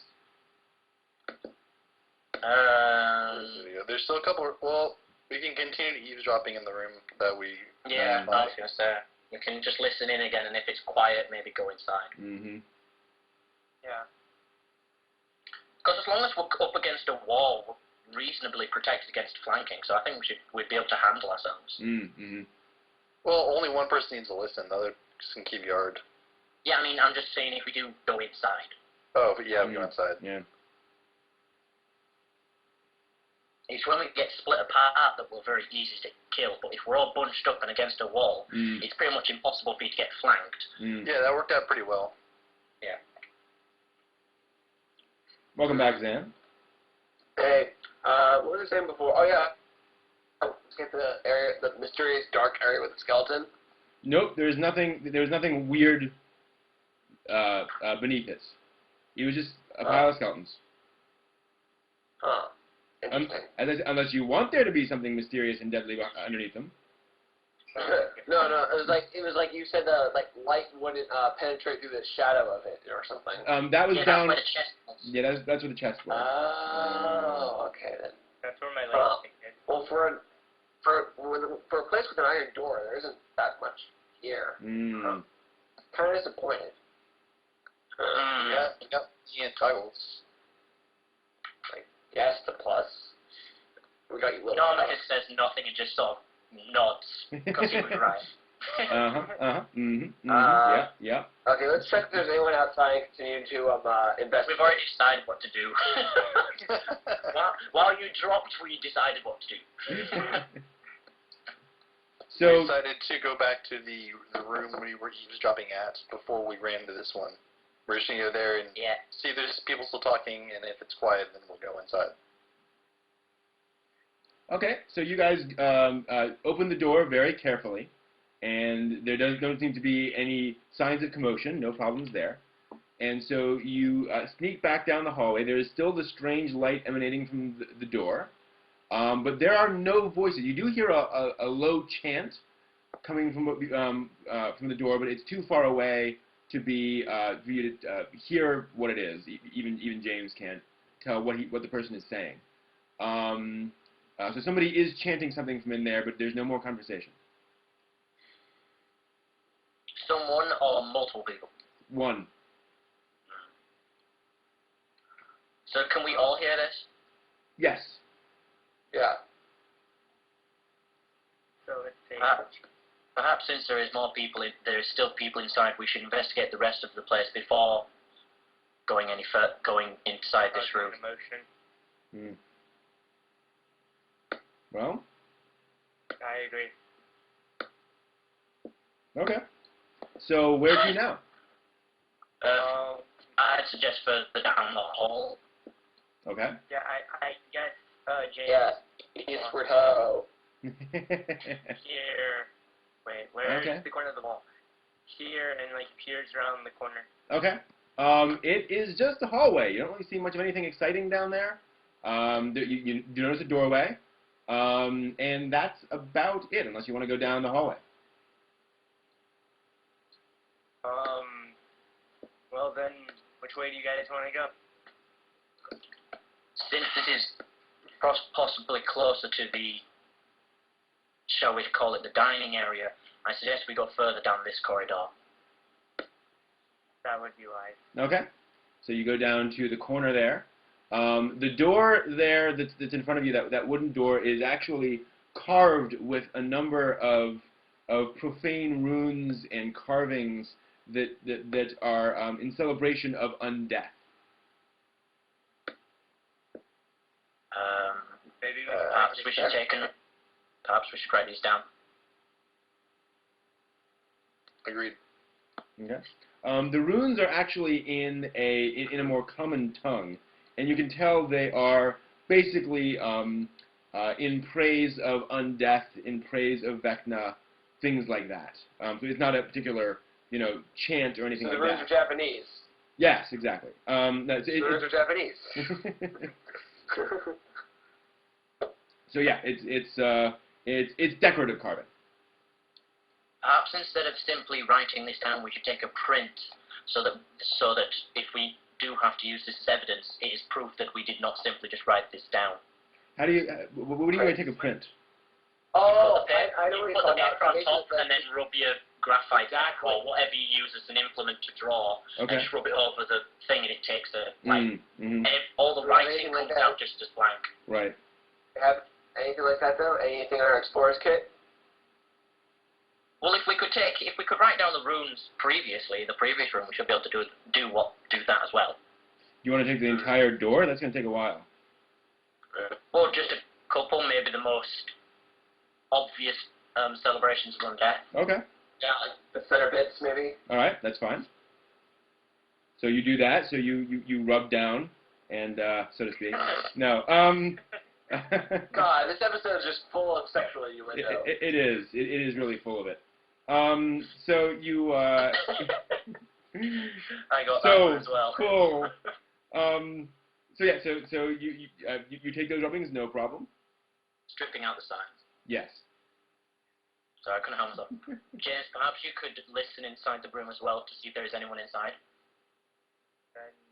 There's still a couple. Well, we can continue eavesdropping in the room that we. Yeah, I was gonna say we can just listen in again, and if it's quiet, maybe go inside. Yeah. Because as long as we're up against a wall, we're reasonably protected against flanking. So I think we'd be able to handle ourselves. Well, only one person needs to listen. The other can keep guard. Yeah, I mean, I'm just saying if we do go inside. Oh, but yeah, we go inside. Yeah. It's when we get split apart that we're very easy to kill, but if we're all bunched up and against a wall, it's pretty much impossible for you to get flanked. Yeah, that worked out pretty well. Yeah. Welcome back, Zan. Hey, what was I saying before? Oh, yeah. Let's get the area, the mysterious dark area with the skeleton. Nope, there's nothing weird beneath it. It was just a pile of skeletons. Huh. Interesting. Unless you want there to be something mysterious and deadly underneath them. No, it was like you said like light wouldn't penetrate through the shadow of it or something. That was down. That's where the chest was. Yeah, that's where the chest was. Oh, okay then. That's where my light is. Well, for a place with an iron door, there isn't that much here. Mm. Kind of disappointed. Yeah, you got the entitles. Like, yes, the plus. We got you little. Normally it says nothing and just sort of nods because he was right. Yeah. Okay, let's check if there's anyone outside and continue to investigate. We've already decided what to do. while you dropped, we decided what to do. So we decided to go back to the room we were eavesdropping at before we ran to this one. We're just going to go there and see if there's people still talking, and if it's quiet, then we'll go inside. okay, so you guys open the door very carefully, and there don't seem to be any signs of commotion, no problems there. And so you sneak back down the hallway. There is still the strange light emanating from the door, but there are no voices. You do hear a low chant coming from the door, but it's too far away to be for you to hear what it is. Even James can't tell what the person is saying. So somebody is chanting something from in there, but there's no more conversation. Someone or multiple people? One. So can we all hear this? Yes. Yeah. So let's see. Perhaps since there is more people, there is still people inside, we should investigate the rest of the place before going inside this room. Emotion. Well. I agree. Okay. So where to now? I'd suggest further down the hall. Okay. Yeah, I guess James. Yeah. Eastward ho. Here. Wait, where is the corner of the wall? Here and like peers around the corner. Okay. It is just a hallway. You don't really see much of anything exciting down there. You notice a doorway, and that's about it, unless you want to go down the hallway. Well then, which way do you guys want to go? Since this is possibly closer to the, shall we call it the dining area, I suggest we go further down this corridor. That would be wise. Okay. So you go down to the corner there. The door there that's in front of you, that wooden door, is actually carved with a number of profane runes and carvings that are in celebration of undeath. Maybe perhaps we should write these down. Agreed. Okay. The runes are actually in a more common tongue, and you can tell they are basically in praise of undeath, in praise of Vecna, things like that. So it's not a particular chant or anything so like the runes that. are Japanese. Yes, exactly. The runes are Japanese. So yeah, it's decorative carving. Perhaps instead of simply writing this down, we should take a print so that if we do have to use this as evidence, it is proof that we did not simply just write this down. How do you? What do you mean take a print? Oh, I know you what put you're the talking paper on about. top and then rub your graphite Exactly. or whatever you use as an implement to draw, Okay. and just rub it over the thing, and it takes a Mm-hmm. and all the Do you have writing anything like comes that? out just as blank. Right. Have anything like that though? Anything on our explorer's kit? Well, if we could write down the runes previously in the previous room, we should be able to do that as well. You want to take the entire door? That's going to take a while. Or just a couple, maybe the most obvious celebrations of undeath. Okay. Yeah, like the center bits maybe. All right, that's fine. So you do that. So you rub down, and so to speak. No. God, this episode is just full of sexual innuendo. It is. It is really full of it. So you. I got that one as well. Cool. So yeah, so you take those rubbings, no problem. Stripping out the signs. Yes. So I couldn't hands up. James, perhaps you could listen inside the room as well to see if there is anyone inside.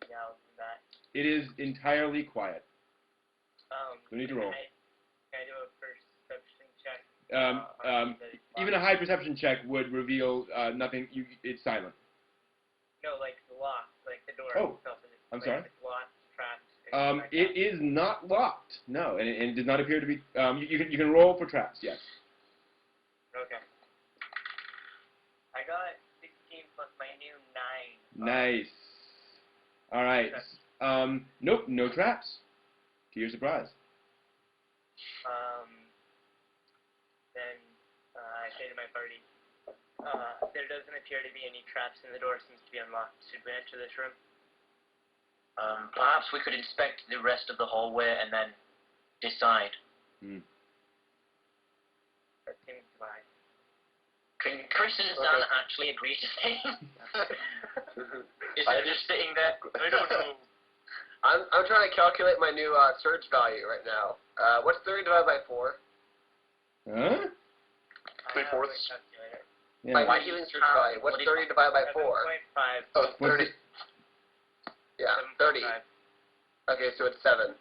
Yeah, I'll do that. It is entirely quiet. Don't need to roll. Can I do a perception check? Even a high perception check would reveal nothing. It's silent. No, like the lock, like the door. Oh, itself. I'm sorry. It's locked, trapped. Like it is not locked. No, and it does not appear to be. You can roll for traps. Yes. Okay. I got 16 plus my new 9. Nice. All right. Nope, no traps. To your surprise. Then I say to my party, there doesn't appear to be any traps and the door seems to be unlocked. Should we enter this room? Perhaps we could inspect the rest of the hallway and then decide. That seems wise. Can Chris and Zan actually agree to things? Instead of just sitting there, I don't know. I'm trying to calculate my new surge value right now. What's 30 divided by 4? Huh? 3/4. Yeah. My healing surge value. What's 30 divided by 4? 7.5. Oh, 30. Yeah, 30. Okay, so it's 7.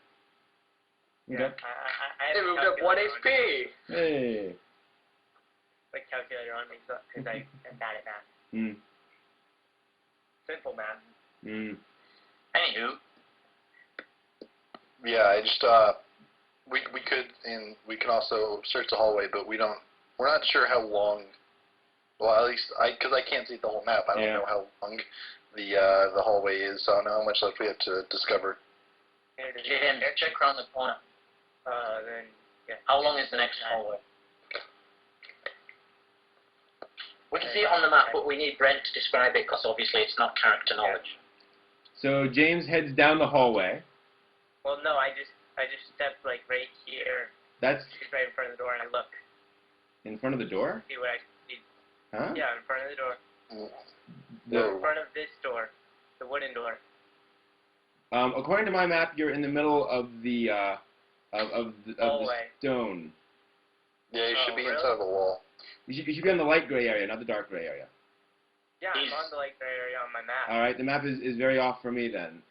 Okay. I It moved up 1 HP! Hey. Like calculator on me, because I am bad at math. Simple math. Anywho. Yeah, I just we could, and we can also search the hallway, but we're not sure how long. Well, at least because I can't see the whole map. I don't know how long the hallway is. So I don't know how much left we have to discover. Jim, check around the corner. Then yeah. How long is the next hallway? We can see it on the map, but we need Brent to describe it because obviously it's not character knowledge. So James heads down the hallway. Well, no, I just stepped like right here. That's right in front of the door, and I look. in front of the door? See what I see. Huh? Yeah, in front of the door. In front of this door, the wooden door. According to my map, you're in the middle of the stone. Yeah, you should be inside of the wall. You should be on the light gray area, not the dark gray area. Yeah, I'm on the light gray area on my map. All right, the map is very off for me then.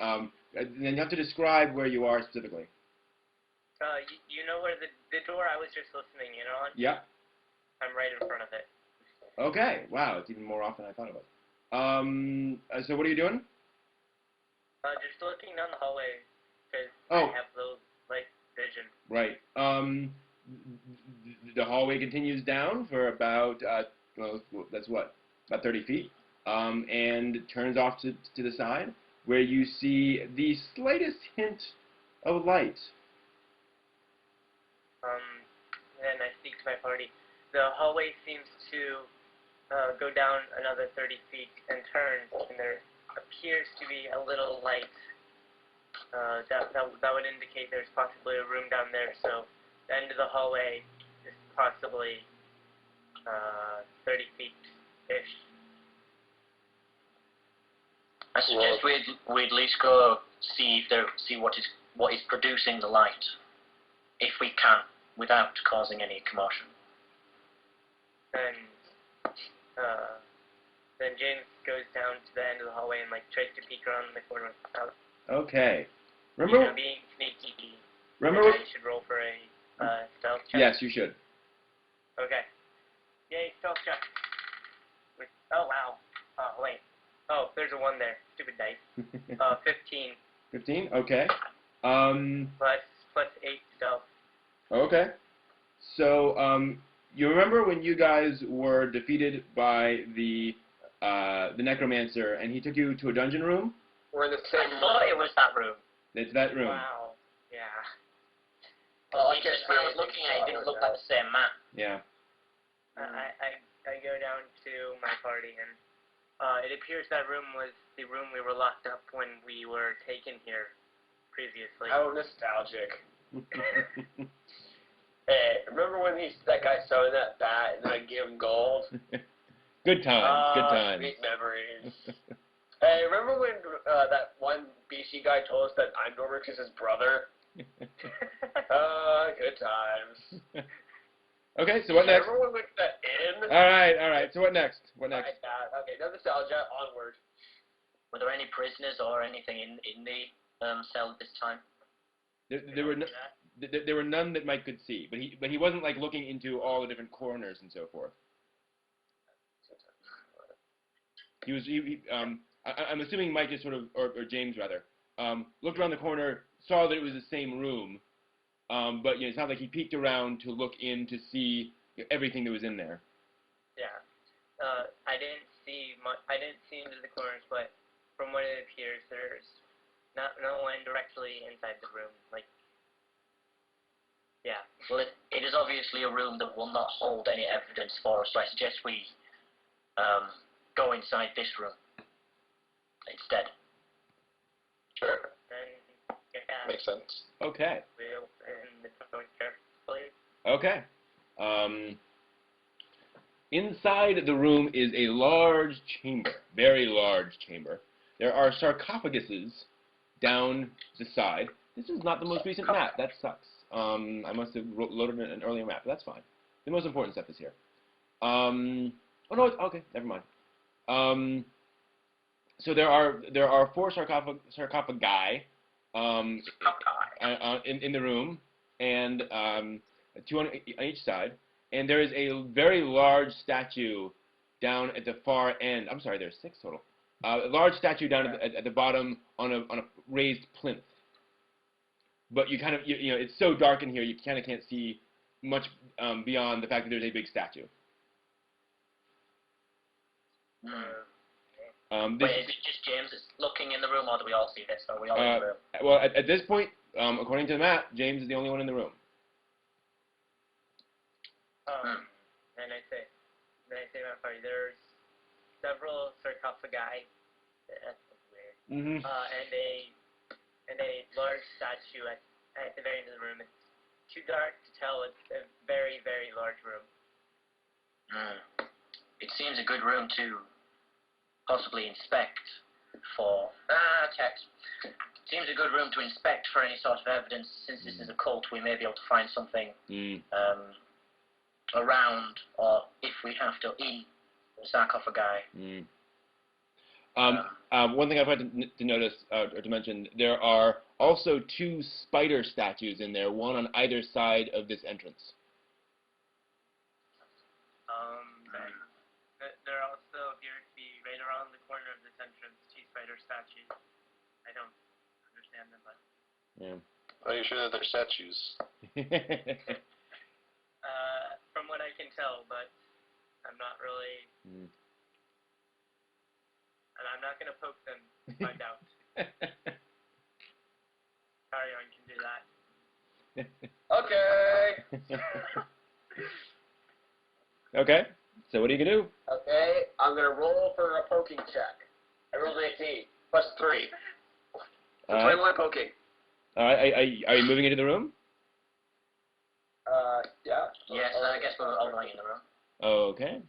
Then you have to describe where you are specifically. You know where the door I was just listening in on? Yeah. I'm right in front of it. Okay. Wow, it's even more off than I thought it was. So what are you doing? Just looking down the hallway because I have those light vision. Right. The hallway continues down for about that's what, about 30 feet, and turns off to the side where you see the slightest hint of light. Then I speak to my party. The hallway seems to go down another 30 feet and turn, and there appears to be a little light. That would indicate there's possibly a room down there. So the end of the hallway is possibly 30 feet-ish. I suggest we at least go see what is producing the light, if we can, without causing any commotion. Then James goes down to the end of the hallway and tries to peek around the corner. Okay. Remember? Being sneaky. Remember? You should roll for a stealth check. Yes, you should. Okay. Yay, stealth check. Oh wow. Oh wait. Oh, there's a 1 there. Stupid dice. 15. 15? Okay. Plus 8 stealth. Okay. So, you remember when you guys were defeated by the Necromancer and he took you to a dungeon room? We're in the same I thought it was that room. It's that room. Wow. Yeah. Well, when I was looking at it, it didn't look like the same map. Yeah. I go down to my party and it appears that room was the room we were locked up when we were taken here previously. Oh, nostalgic. Hey, remember when that guy saw that bat and then I gave him gold? Good times. Good times. Sweet memories. Hey, remember when that one BC guy told us that Eindormix is his brother? Good times. Okay, so what next? Remember when we went to that inn? All right. So what next? What next? Okay, no nostalgia. Onward. Were there any prisoners or anything in the cell at this time? There were none that Mike could see, but he wasn't like looking into all the different corners and so forth. I'm assuming Mike just sort of, or James rather, looked around the corner, saw that it was the same room, but it's not like he peeked around to look in to see everything that was in there. Yeah, I didn't see into the corners, but from what it appears, there's no one directly inside the room. Like, yeah. Well, it is obviously a room that will not hold any evidence for us, so I suggest we go inside this room instead. Sure. And, yeah. Makes sense. Okay. We'll open the door carefully. Okay. Inside the room is a large chamber, very large chamber. There are sarcophaguses down the side. This is not the most recent map. That sucks. I must have loaded an earlier map, but that's fine. The most important stuff is here. Oh no, okay, never mind. So there are 4 sarcophagi in the room, and 2 on each side. And there is a very large statue down at the far end. I'm sorry, there's 6 total. A large statue down at the bottom on a raised plinth. But you kind of it's so dark in here you kind of can't see much beyond the fact that there's a big statue. Wait, is it just James that's looking in the room, or do we all see this? Are we all in the room? Well, at this point, according to the map, James is the only one in the room. And I say to my party, there's several sarcophagi. That's weird. Mm-hmm. And a large statue at the very end of the room. It's too dark to tell. It's a very, very large room. It seems a good room to possibly inspect for text. Seems a good room to inspect for any sort of evidence. Since this is a cult, we may be able to find something around, or if we have to, in the sarcophagi. One thing I'd like to notice, or to mention, there are also 2 spider statues in there, one on either side of this entrance. There also appear to be, right around the corner of this entrance, 2 spider statues. I don't understand them, but... Yeah. Are you sure that they're statues? From what I can tell, but I'm not really... And I'm not going to poke them to find out. Carrion can do that. Okay. Okay. So what are you going to do? Okay, I'm going to roll for a poking check. I rolled 18, plus 3. So 21 poking. All right. Are you moving into the room? Yeah. Yes, I guess we're all going in the room. Okay.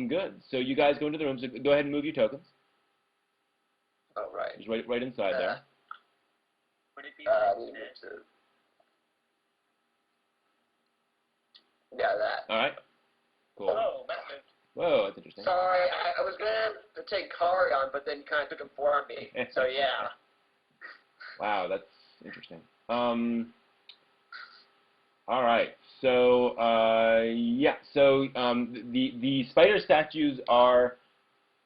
Good. So you guys go into the room. So go ahead and move your tokens. Oh, right. Just right inside there. Would it be Yeah, that. All right. Cool. Oh, massive. Whoa, that's interesting. Sorry, I was going to take Carrion, but then you kind of took him for me. So, yeah. Wow, that's interesting. All right. So, yeah. So, the spider statues are,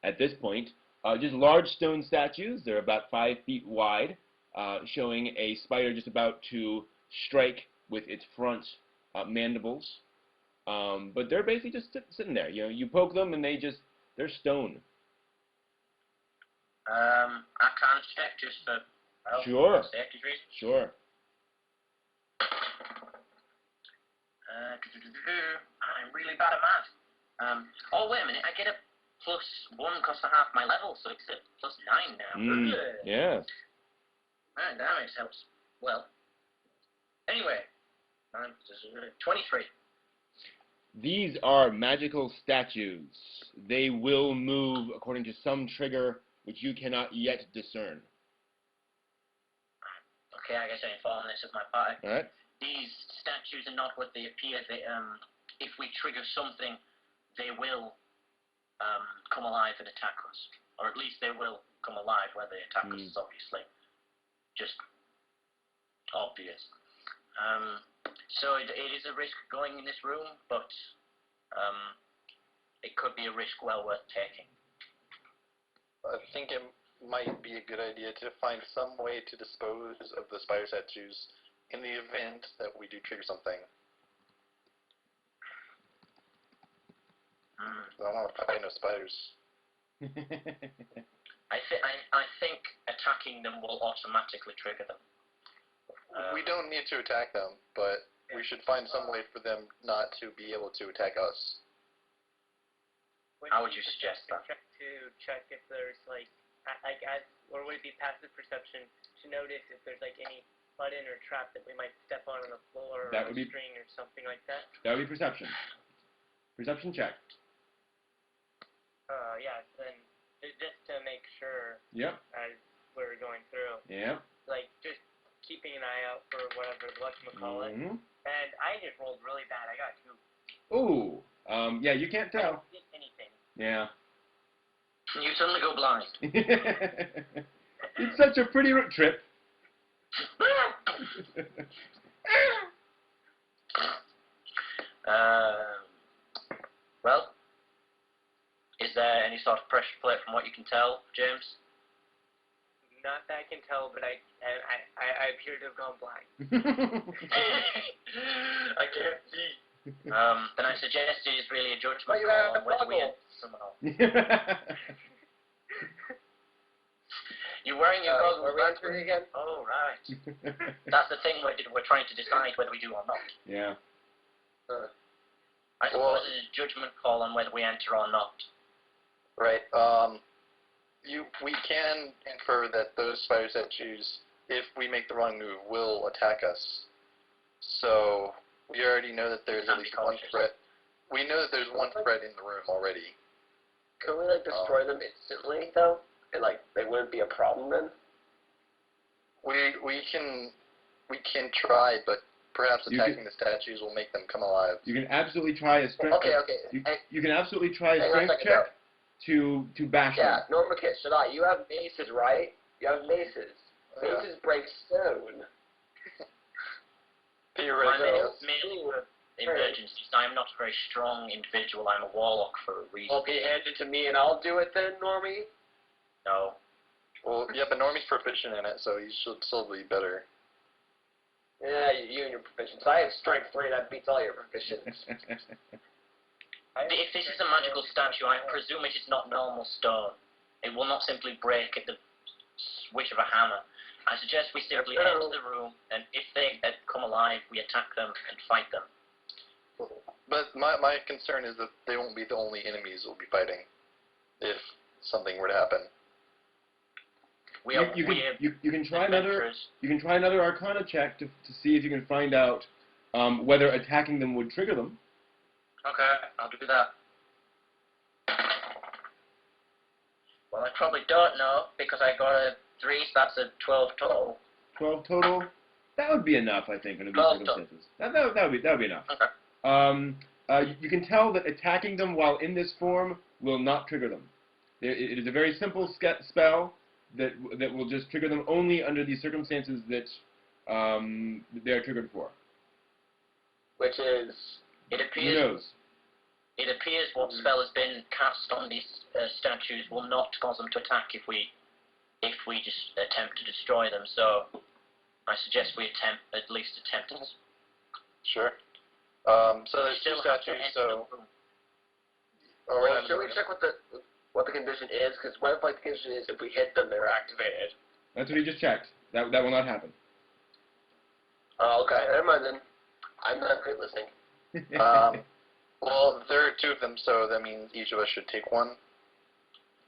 at this point, just large stone statues. They're about 5 feet wide, showing a spider just about to strike with its front mandibles. But they're basically just sitting there. You poke them and they're stone. I can't check just for Sure. safety reasons. Sure. I'm really bad at math. Oh, wait a minute. I get a +1 because I half my level, so it's a +9 now. Yeah. That makes sense. Well, anyway, 23. These are magical statues. They will move according to some trigger which you cannot yet discern. Okay, I guess I inform this of my party. All right. These statues are not what they appear. They, if we trigger something, they will come alive and attack us. Or at least they will come alive. Whether they attack us is obviously just obvious. So it is a risk going in this room, but it could be a risk well worth taking. I think it might be a good idea to find some way to dispose of the spider statues in the event that we do trigger something. I don't want to fight no spiders. I think attacking them will automatically trigger them. We don't need to attack them, but we should find some way for them not to be able to attack us. How would you suggest that? Check if there's or would it be passive perception to notice if there's any button or trap that we might step on the floor or a string or something like that? That would be perception. Perception check. Yeah, then just to make sure. Yep. As we're going through. Yep. Just keeping an eye out for whatever whatchamacallit. And I just rolled really bad. I got 2. Ooh. Yeah, you can't tell. I don't see anything. Yeah. You suddenly go blind. It's such a pretty trip. Well, is there any sort of pressure plate from what you can tell, James? Not that I can tell, but I appear to have gone blind. I can't see. Then I suggest it is really a judgment call on whether we somehow. You're wearing your goggles. Are we entering again? Oh, right. That's the thing we're trying to decide whether we do or not. Yeah. I suppose it's a judgment call on whether we enter or not. Right. We can infer that those spider statues, if we make the wrong move, will attack us. So we already know that there's at least one threat. We know that there's one threat in the room already. Can we destroy them instantly though? And they wouldn't be a problem then? We can try, but perhaps attacking the statues will make them come alive. You can absolutely try a strength. Okay. You can absolutely try a strength check to bash them. Yeah, Norma Kid, should I? You have maces, right? You have maces. Maces break stone. Theoretically. Mainly for emergencies. I'm not a very strong individual. I'm a warlock for a reason. Okay, hand it to me and I'll do it then, Normie? No. Well, yeah, but Normie's proficient in it, so he should still be better. Yeah, you and your proficiency. I have strength 3, that beats all your proficiency. If this is a magical statue, I presume it is not normal stone. It will not simply break at the swish of a hammer. I suggest we simply enter the room, and if they come alive, we attack them and fight them. But my concern is that they won't be the only enemies we'll be fighting if something were to happen. You can try another Arcana check to see if you can find out whether attacking them would trigger them. Okay, I'll do that. Well, I probably don't know because I got a 3, so that's a 12 total. 12 total. That would be enough, I think, under these circumstances. That would be enough. Okay. You can tell that attacking them while in this form will not trigger them. It is a very simple spell that will just trigger them only under the circumstances that they are triggered for. Which is... It Who knows? It appears what spell has been cast on these statues will not cause them to attack if we just attempt to destroy them. So I suggest we at least attempt it. Sure. So there's 2 statues. So. Should we check what the condition is? Because what if the condition is if we hit them, they're activated? That's what he just checked. That will not happen. Oh, okay. Never mind then. I'm not great listening. Well, there are 2 of them, so that means each of us should take one.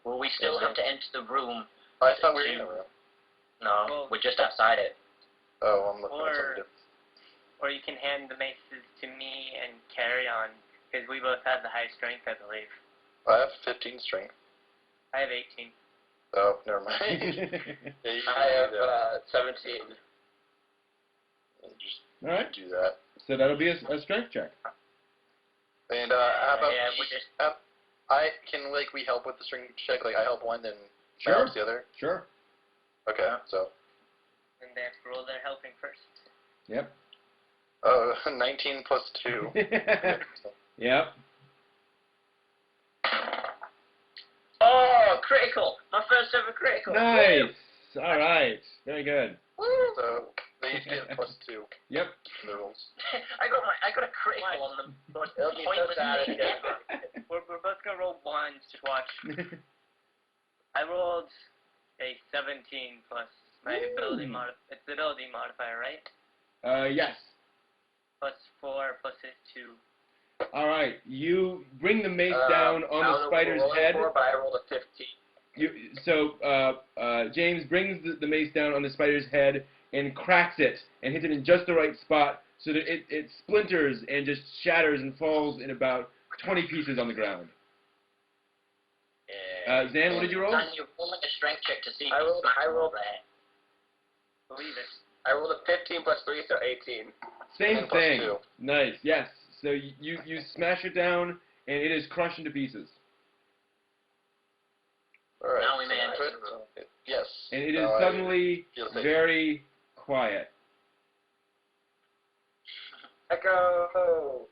Well, we still have to enter the room. I thought we were in the room. No, we're just outside it. Oh, I'm looking at something different. Or you can hand the maces to me and carry on, because we both have the high strength, I believe. I have 15 strength. I have 18. Oh, never mind. I have 17. Just All right. do that. So that'll be a strength check. And how about Yeah, we just... we help with the strength check? Like I help one, then Sure. helps the other. Sure. Okay, so. And they have to roll their helping first. Yep. 19 plus 2. Yep. Oh, critical! My first ever critical. Nice. All right. Very good. So they each get plus 2. Yep. The rolls. I got a critical on the most It'll be so pointless sad thing again. ever. We're both gonna roll ones. Just watch. I rolled a 17 plus my ability it's the ability modifier, right? Yes. Plus 4 plus 2. All right. You bring the mace down on the spider's head. But I rolled a 15. So James brings the mace down on the spider's head and cracks it and hits it in just the right spot so that it splinters and just shatters and falls in about 20 pieces on the ground. Zan, what did you roll? Dan, you're rolling a strength check to see if I you rolled- smash I them rolled- over there. Believe it. I rolled a 15 plus 3, so 18. Same And plus thing. 2. Nice. Yes. So you smash it down and it is crushed into pieces. All right. Now we so may that's enter it. the room. Yes. And it is Now I suddenly feel safe. very quiet. Echo!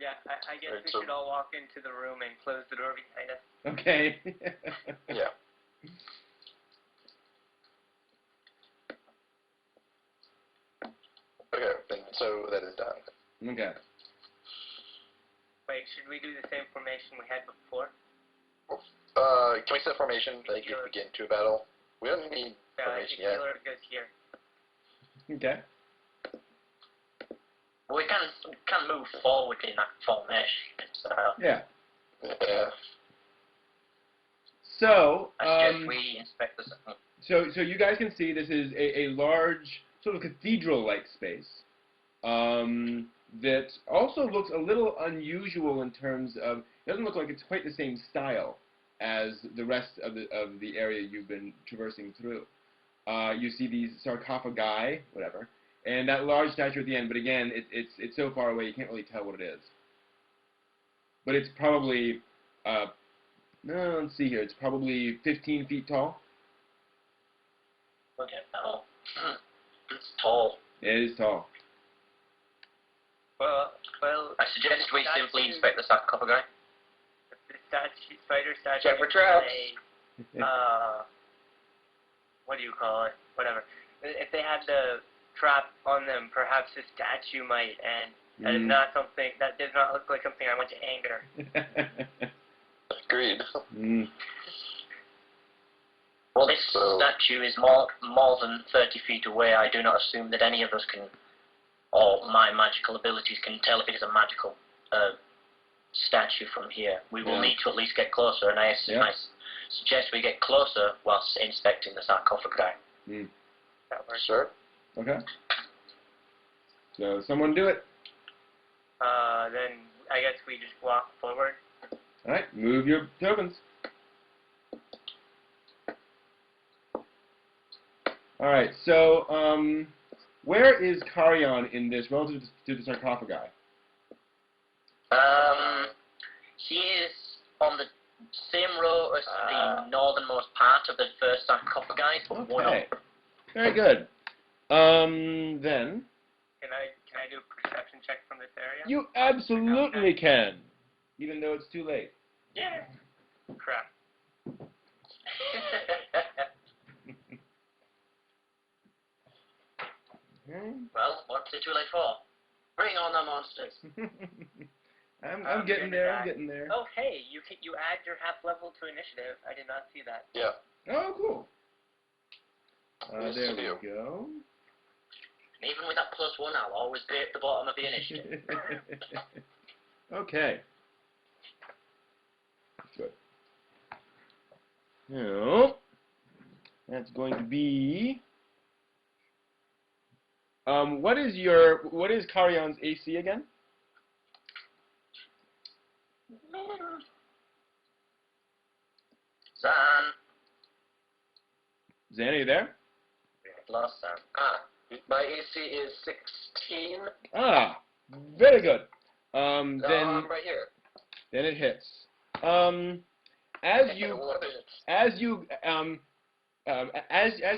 Yeah, I guess Alright, we so- should all walk into the room and close the door behind us. Okay. Yeah. Okay, then, so that is done. Okay. Wait, should we do the same formation we had before? Can we set formation like if we get into a battle? We don't need formation yet. Healer goes here. Okay. We can move forward in that formation. So Yeah. Yeah. So, I suggest we inspect this. so you guys can see this is a large sort of cathedral-like space that also looks a little unusual in terms of it doesn't look like it's quite the same style as the rest of the area you've been traversing through. You see these sarcophagi, whatever, and that large statue at the end. But again, it's so far away you can't really tell what it is. But it's probably no, let's see here. It's probably 15 feet tall. Okay, no. It's tall. It is tall. Well, I suggest we simply inspect the sarcophagi. the spider statue. Check for traps. What do you call it? Whatever. If they had the trap on them, perhaps the statue might. And that is not something. That does not look like something I want to anger. Agreed. Well, this So- statue is more than 30 feet away. I do not assume that any of us can, or my magical abilities can tell if it is a magical statue from here. We will Yeah. need to at least get closer, and I suggest we get closer whilst inspecting the sarcophagi. That works. Sure. Okay. So someone do it. Then I guess we just walk forward. All right. Move your tokens. All right. So where is Carrion in this relative to the sarcophagi? He is on the same row as the northernmost part of the first sarcophagi. One Okay. up. Very good. Then Can I do a perception check from this area? you absolutely can, even though it's too late. Yeah. Crap. Well, what's it too late for? Bring on the monsters. I'm getting there. I'm getting there. Oh, hey, you add your half level to initiative. I did not see that. Yeah. Oh, cool. Yes, There you do. we go. And even with that +1, I'll always be at the bottom of the initiative. Okay. Good. Now, that's going to be. What is Carrion's AC again? Zan. Zan, are you there? Lost Zan. My AC is 16. Ah, very good. Then I'm right here. Then it hits. As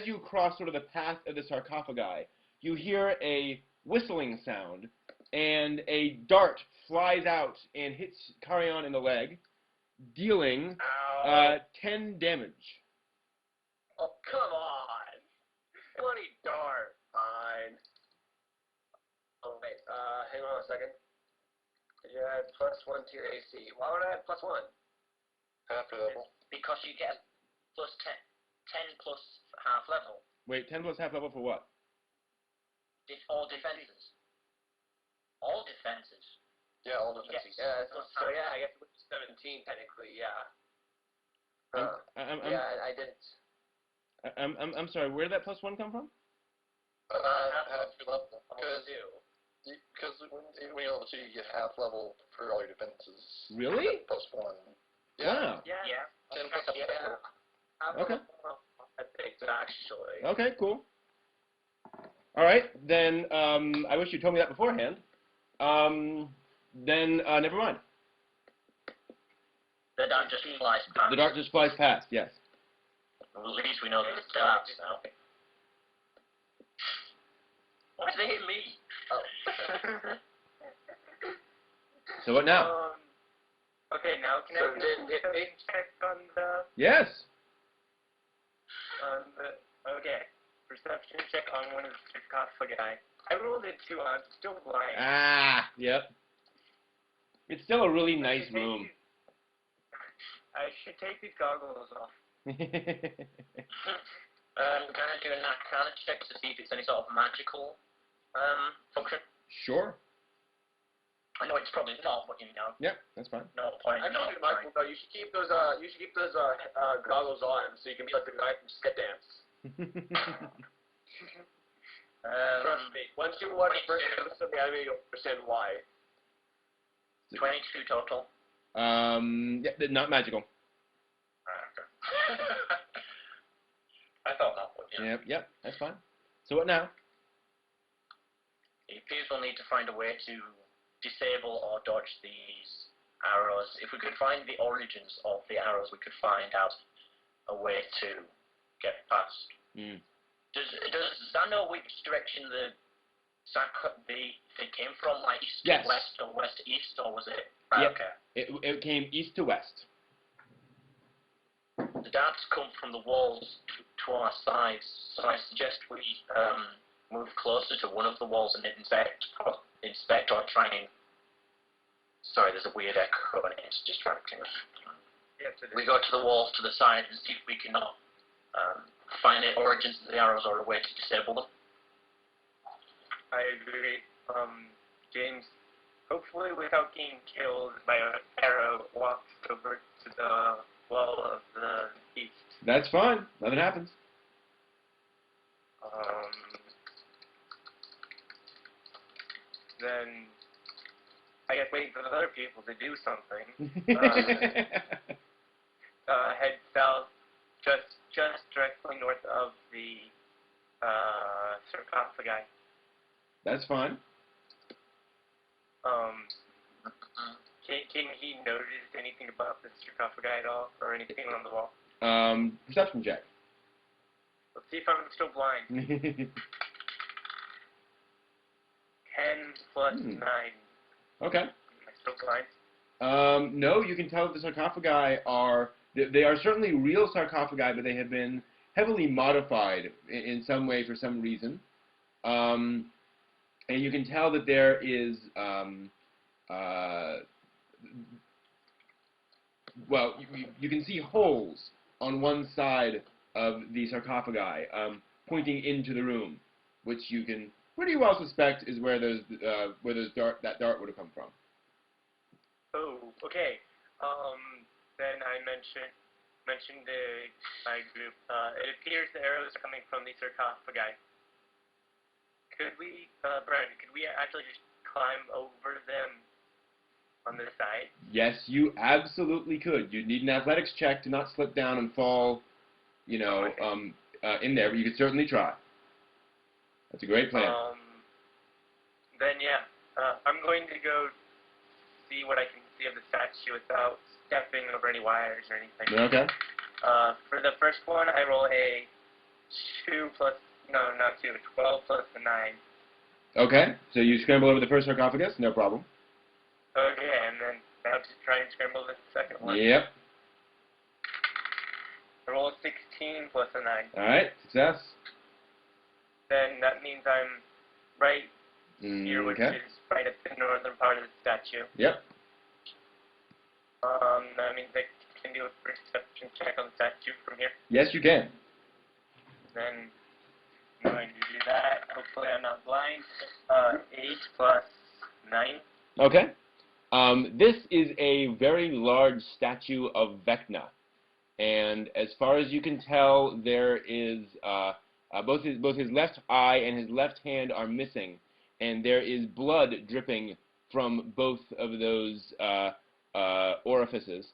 you cross sort of the path of the sarcophagi, you hear a whistling sound, and a dart flies out and hits Carrion in the leg, dealing 10 damage. Oh, come on. Bloody dart. Fine. Oh, wait. Hang on a second. You add +1 to your AC. Why would I add +1? Half level. Because you get plus 10 plus half level. Wait, 10 plus half level for what? All defenses. All defenses. Yeah, all defenses. Yeah, so yeah, I guess it would be 17 technically, yeah. I didn't. I'm sorry, where did that +1 come from? Half level. Because when you're level 2, you get half level for all your defenses. Really? +1. Yeah. Wow. Yeah. 10 plus half level. Okay. I think actually. Okay, cool. All right, then I wish you told me that beforehand. Then never mind. The dart just flies past. The dart just flies past, yes. Well, at least we know that it's darts now. Why did they hit me? So what now? Okay, now can I check on the... Yes. Okay. Perception check on one of the sarcophagi. I rolled a 2. I'm still blind. Ah, yep. It's still a really nice room. I should take these goggles off. Can I do an arcana check to see if it's any sort of magical function? Sure. I know it's probably not, but you know. Yep, that's fine. No point. Actually, Michael, though, you should keep those goggles on so you can be like the guy from Skit Dance. Trust me. Once you watch the first episode of the anime, you'll understand why. 22 total. Yeah, not magical. Okay. I thought that would, yeah. Yep, that's fine. So what now? It appears we'll need to find a way to disable or dodge these arrows. If we could find the origins of the arrows, we could find out a way to get past. Does Zan know which direction they came from, like east to west or west to east, or was it? Yep. Okay. It came east to west. The darts come from the walls to our sides, so I suggest we move closer to one of the walls and inspect or try and... Sorry, there's a weird echo and it's distracting us. We go to the walls to the side and see if we can find the origins of the arrows or a way to disable them. I agree. James, hopefully without getting killed by an arrow, walks over to the wall of the east. That's fine. Nothing happens. Then I guess waiting for the other people to do something. Head south, just directly north of the sarcophagi. That's fine. Can he notice anything about the sarcophagi at all, or anything on the wall? Perception check. Let's see if I'm still blind. 10 plus 9. Okay. Am I still blind? No, you can tell that the sarcophagi are... They are certainly real sarcophagi, but they have been heavily modified in some way for some reason. And you can tell that there is... well, you can see holes on one side of the sarcophagi pointing into the room, which you can pretty well suspect is where that dart would have come from. Oh, okay. Then I mentioned to my group, it appears the arrows are coming from the sarcophagi. Could we, Brian, actually just climb over them on the side? Yes, you absolutely could. You'd need an athletics check to not slip down and fall, you know, in there, but you could certainly try. That's a great plan. Then yeah, I'm going to go see what I can see of the statue without stepping over any wires or anything. Okay. For the first one, I roll a 12 plus a 9. Okay, so you scramble over the first sarcophagus, no problem. Okay, and then now to try and scramble the second one. Yep. I roll a 16 plus a 9. Alright, success. Then that means I'm right here, which Okay. is right at the northern part of the statue. Yep. That means I can do a perception check on the statue from here. Yes, you can. Then I'm going to do that. Hopefully I'm not blind. 8 plus 9. Okay. This is a very large statue of Vecna. And as far as you can tell, there is both his left eye and his left hand are missing, and there is blood dripping from both of those orifices.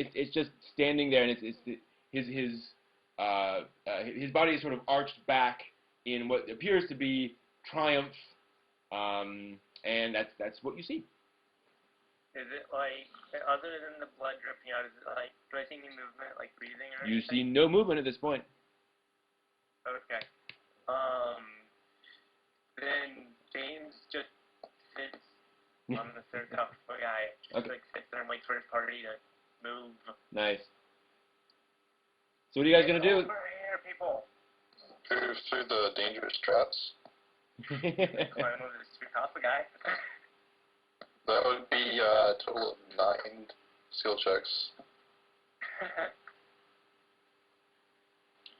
It's just standing there, and his body is sort of arched back in what appears to be triumph, and that's what you see. Is it like, other than the blood dripping out, is it like, do I see any movement, like breathing or You see anything? no movement at this point. Okay. Then James just sits on the sarcophagi. Just like sits there and waits for his party to move. Nice. So what are you guys gonna do? Over here, people. Move through the dangerous traps. Climb over the sarcophagi. That would be a total of 9 skill checks.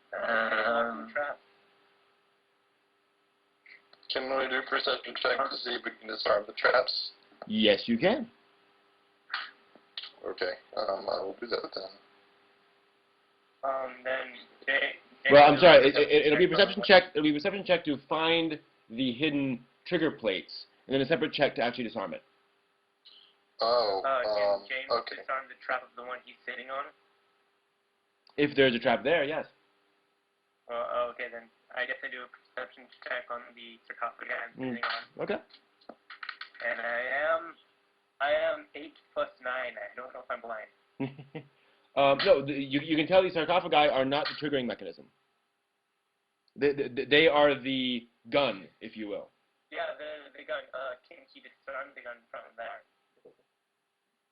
Trap. Can we do a perception check to see if we can disarm the traps? Yes, you can. Okay, I will do that then. Then Well, I'm sorry. It'll be a perception check. It'll be a perception check to find the hidden trigger plates, and then a separate check to actually disarm it. Oh, can James okay. disarm the trap of the one he's sitting on? If there's a trap there, yes. Okay, then I guess I do a perception check on the sarcophagi I'm sitting on. Okay. And I am 8 plus 9. I don't know if I'm blind. No, you can tell these sarcophagi are not the triggering mechanism. They are the gun, if you will. Yeah, the gun. Can he disarm the gun from there?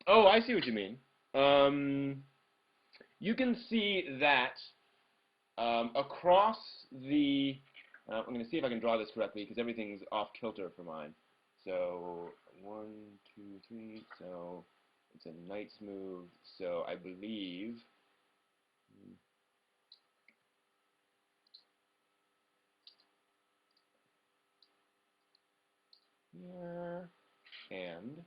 Oh, I see what you mean. You can see that across the... I'm going to see if I can draw this correctly, because everything's off kilter for mine. So, 1, 2, 3, so it's a knight's move, so I believe... Here, and...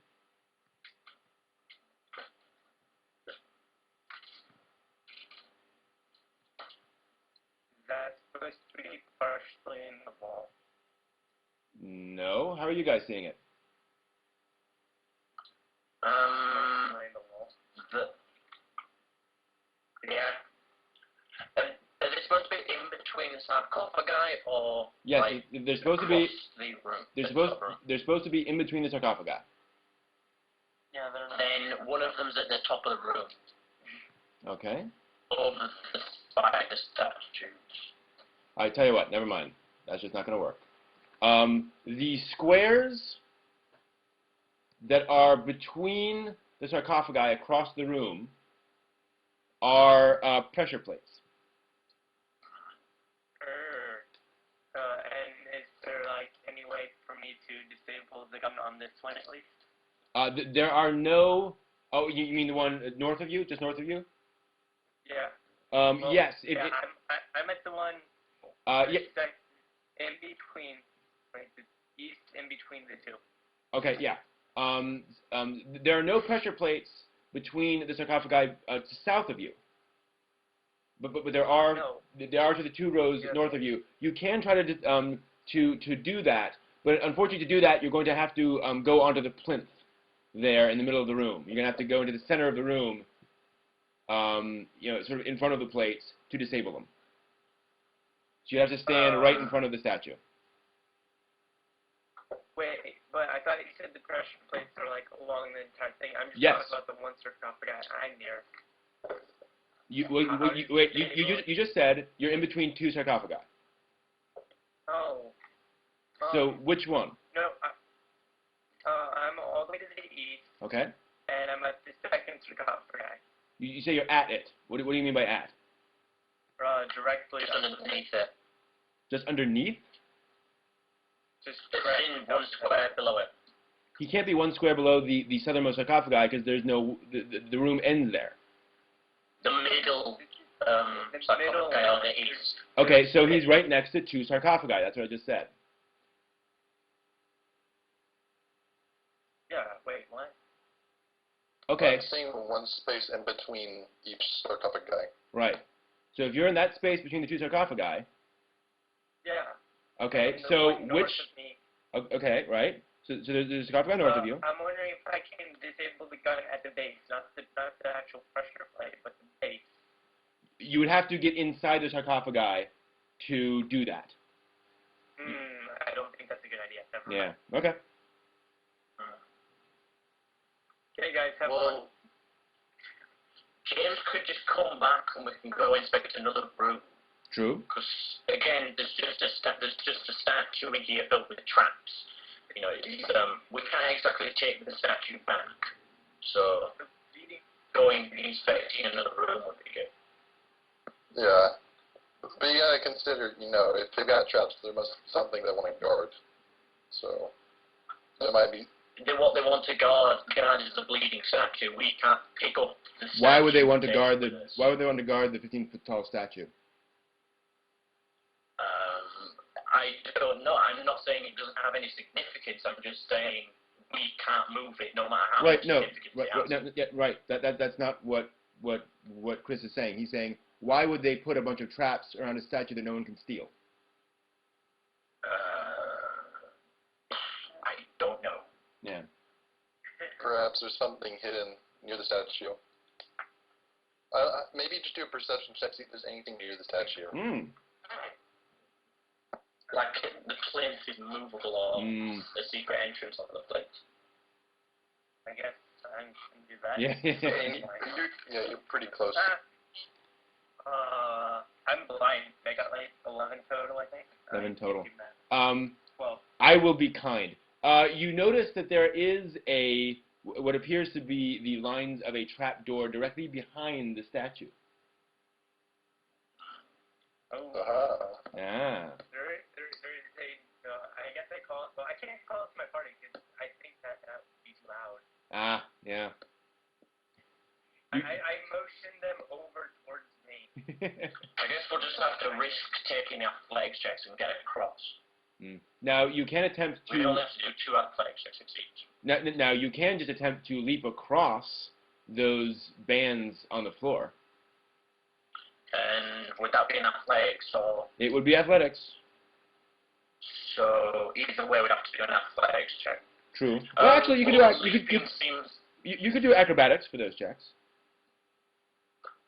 That's supposed to be partially in the wall. No, how are you guys seeing it? Partially in the wall. Yeah. Is it supposed to be in between the sarcophagi, or Yes, like they're supposed to be. across the room? They're supposed to be in between the sarcophagi. Yeah, they're not. Then one of them's at the top of the room, Okay. over the spider statues. I tell you what, never mind. That's just not going to work. The squares that are between the sarcophagi across the room are pressure plates. And is there like any way for me to disable the gun on this one at least? There are no. Oh, you mean the one north of you? Just north of you? Yeah. Well, yes. I'm at the one. Yeah. In between, right, the east in between the two. Okay. Yeah. There are no pressure plates between the sarcophagi south of you. But there are to the 2 rows north of you. You can try to do that, But unfortunately, to do that, you're going to have to go onto the plinth there in the middle of the room. You're going to have to go into the center of the room, sort of in front of the plates to disable them. So you have to stand right in front of the statue. Wait, but I thought you said the pressure plates are like along the entire thing. I'm just Yes. talking about the one sarcophagus I'm near. You just said you're in between two sarcophagi. Oh. So which one? No, I'm all the way to the east. Okay. And I'm at the second sarcophagi. You say you're at it. What do you mean by at? Directly Just underneath it. Just underneath? Just in 1 square below it. He can't be 1 square below the southernmost sarcophagi because there's no the room ends there. The middle sarcophagi on the east. Okay, so he's right next to two sarcophagi. That's what I just said. Yeah. Wait. What? Okay. I'm seeing one space in between each sarcophagi. Right. So if you're in that space between the two sarcophagi. Yeah. Okay. And So one north which? of me. Okay. Right. So there's a sarcophagi north of you. I'm wondering if I can disable the gun at the base, not the actual pressure plate, but the base. You would have to get inside the sarcophagi to do that. I don't think that's a good idea. Never Yeah. mind. Okay. Okay, guys, have fun. James could just come back and we can go inspect another room. True. Because again, there's just a statue in here filled with traps. You know, we can't exactly take the statue back. So going inspecting another room would be good. Yeah. But you gotta consider, if they've got traps, there must be something they want to guard. So there might be. What they want to guard is the bleeding statue. We can't pick up the statue. Why would they want to guard the 15-foot tall statue? I don't know. I'm not saying it doesn't have any significance. I'm just saying we can't move it no matter how much significance it has. Right. That's not what Chris is saying. He's saying, why would they put a bunch of traps around a statue that no one can steal? I don't know. Yeah. Perhaps there's something hidden near the statue. Maybe just do a perception check, see if there's anything near the statue. Like the plinth is movable or the secret entrance on the plinth. I guess I can do that. Yeah. You're pretty close. I'm blind. I got like 11 total, I think. 11 total. 12. I will be kind. You notice that there is what appears to be the lines of a trap door directly behind the statue. Oh. Ah. There is a, I guess I call it, well, I can't call it to my party because I think that would be too loud. Ah, yeah. I motion them over towards me. I guess we'll just have to risk taking athletics checks and get across. Now, you can attempt to... We only have to do 2 athletics checks, it seems. Now, you can just attempt to leap across those bands on the floor. And would that be an athletics or... It would be athletics. So, either way, we'd have to do an athletics check. True. Well, actually, you could do acrobatics for those checks.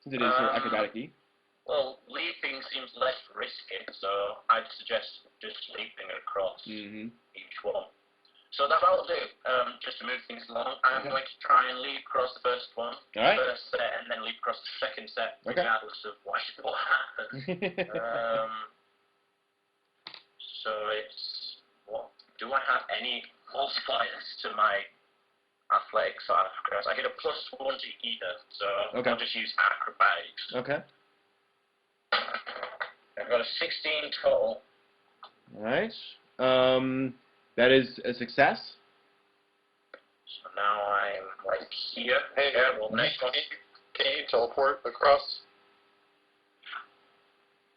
Since it is sort of acrobatic-y. Well, leaping seems less risky, so I'd suggest just leaping across each one. So that's what I'll do, just to move things along. I'm going to try and leap across the first one, first set, and then leap across the second set, regardless of what happens. So it's, do I have any multipliers to my athletics or acrobatics? I get a +1 to either, so I'll just use acrobatics. Okay. I've got a 16 total. Alright. That is a success. So now I'm like here. Hey, next one. Can you teleport across?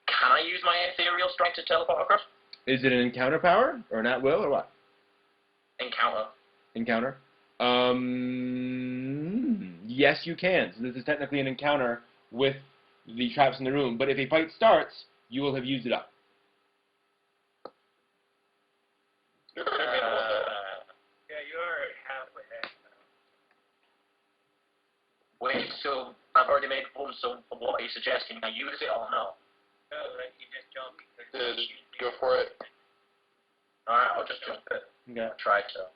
Can I use my ethereal strike to teleport across? Is it an encounter power or an at will or what? Encounter. Encounter. Yes, you can. So this is technically an encounter with the traps in the room. But if a fight starts, you will have used it up. Okay. Wait, so I've already made one, so what are you suggesting? I use it or no? No, like you just jump. Yeah, just go for it. Alright, I'll just jump it. Okay. I'll try to.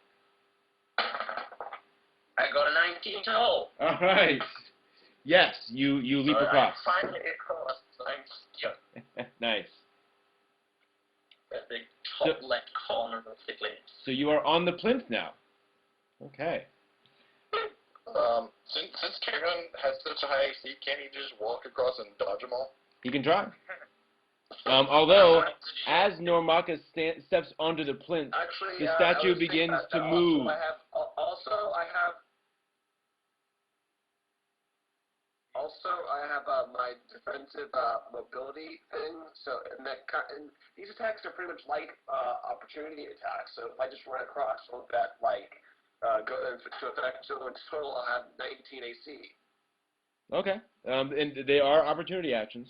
I got a 19 to hole. All right. Yes, you leap across. I finally across. Thanks. Nice. The big top left corner of the plinth. So you are on the plinth now. Okay. Since Kieran has such a high AC, can't he just walk across and dodge them all? He can try. Although, as Normaka steps onto the plinth, Actually, the statue begins to move. I have my defensive mobility thing. So, and these attacks are pretty much like opportunity attacks. So if I just run across, won't that go into effect? So in total, I'll have 19 AC. Okay. And they are opportunity actions.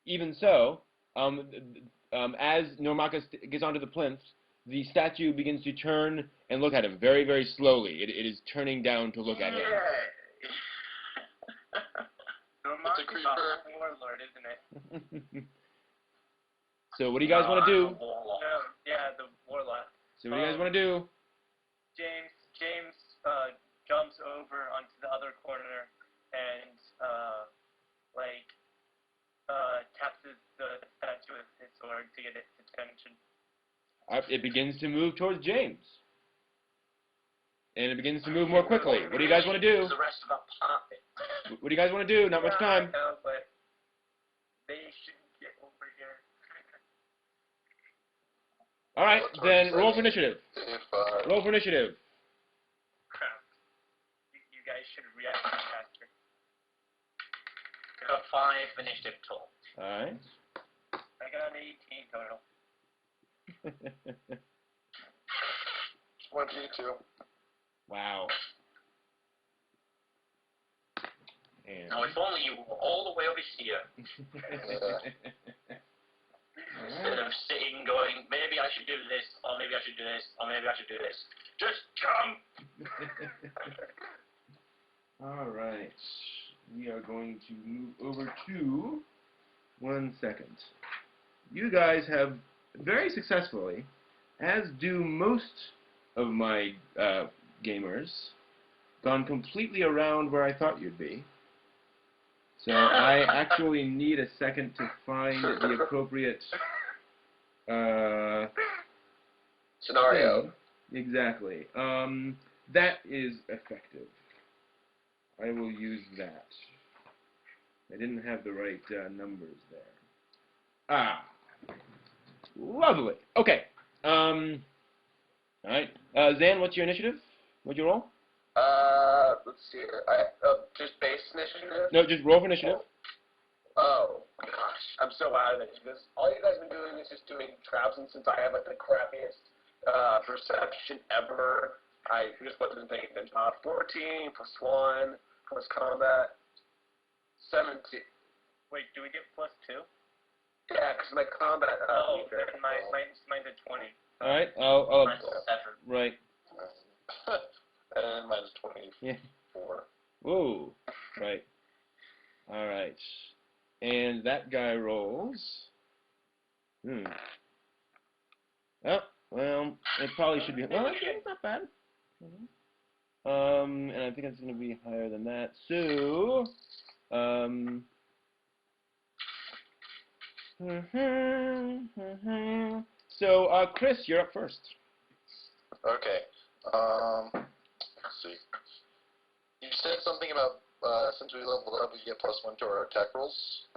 Even so, as Normaka gets onto the plinth, the statue begins to turn and look at him very, very slowly. It is turning down to look at him. It's a creeper. Warlord, isn't it? So what do you guys want to do? No, yeah, the warlock. So what do you guys want to do? James jumps over onto the other corner and taps the statue with his sword to get its attention. It begins to move towards James. And it begins to move more quickly. What do you guys want to do? The rest of our party. What do you guys want to do? Not much time. I know, but they shouldn't get over here. All right, then roll for initiative. If, Roll for initiative. Crap. You guys should react faster. I got 5 initiative total. All right. I got an 18 total. 22. Wow. And Now, if only you were all the way over here, instead of sitting going, maybe I should do this, or maybe I should do this, or maybe I should do this. Just jump! All right. We are going to move over to 1 second. You guys have very successfully, as do most of my gamers, gone completely around where I thought you'd be. So I actually need a second to find the appropriate Scenario. thing. Exactly. That is effective. I will use that. I didn't have the right numbers there. Ah. Lovely. Okay. Alright. Zan, what's your initiative? What'd you roll? Let's see here. Just base initiative? No, just roll for initiative. Oh, gosh. I'm so out of it. Because all you guys have been doing is just doing traps, and since I have like the crappiest perception ever, I just wasn't paying attention. 14 plus 1 plus combat. 17. Wait, do we get +2? Yeah, because my combat. Then mine's a 20. All right. I'll Mine's 7. right. And mine's 24. Yeah. Whoa. Right. All right. And that guy rolls. Oh, well, it probably should be. Well, it's not bad. And I think it's going to be higher than that. So, So, Chris, you're up first. Okay. Let's see. You said something about since we leveled up, we get +1 to our attack rolls.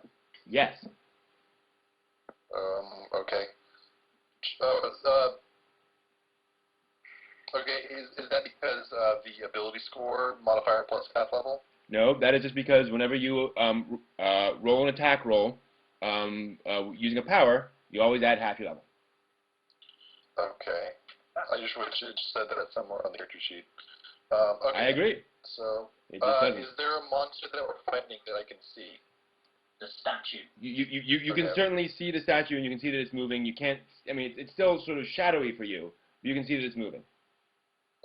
Yes. Okay. Okay. Is that because the ability score modifier plus path level? No, that is just because whenever you roll an attack roll using a power, you always add half your level. Okay. I just wish it said that somewhere on the character sheet. Okay. I agree. So, It just doesn't. is there a monster that we're fighting that I can see? The statue. You can certainly see the statue, and you can see that it's moving. You can't. I mean, it's still sort of shadowy for you, but you can see that it's moving.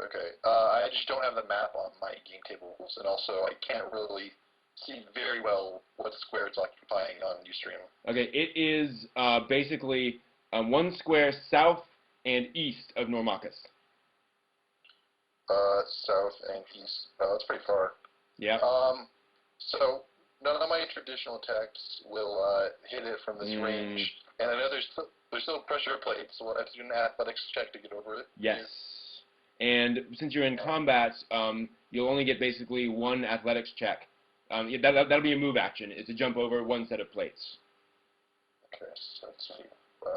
Okay. I just don't have the map on my game tables, and also I can't really see very well what square it's occupying on Ustream. Okay, it is basically 1 square south and east of Normacus. South and east. That's pretty far. Yeah. So none of my traditional attacks will hit it from this range, and I know there's still pressure plates, so I have to do an athletics check to get over it. Yes. And since you're in combat, you'll only get basically 1 athletics check. That'll be a move action. It's to jump over 1 set of plates. Okay, so let's see. 1,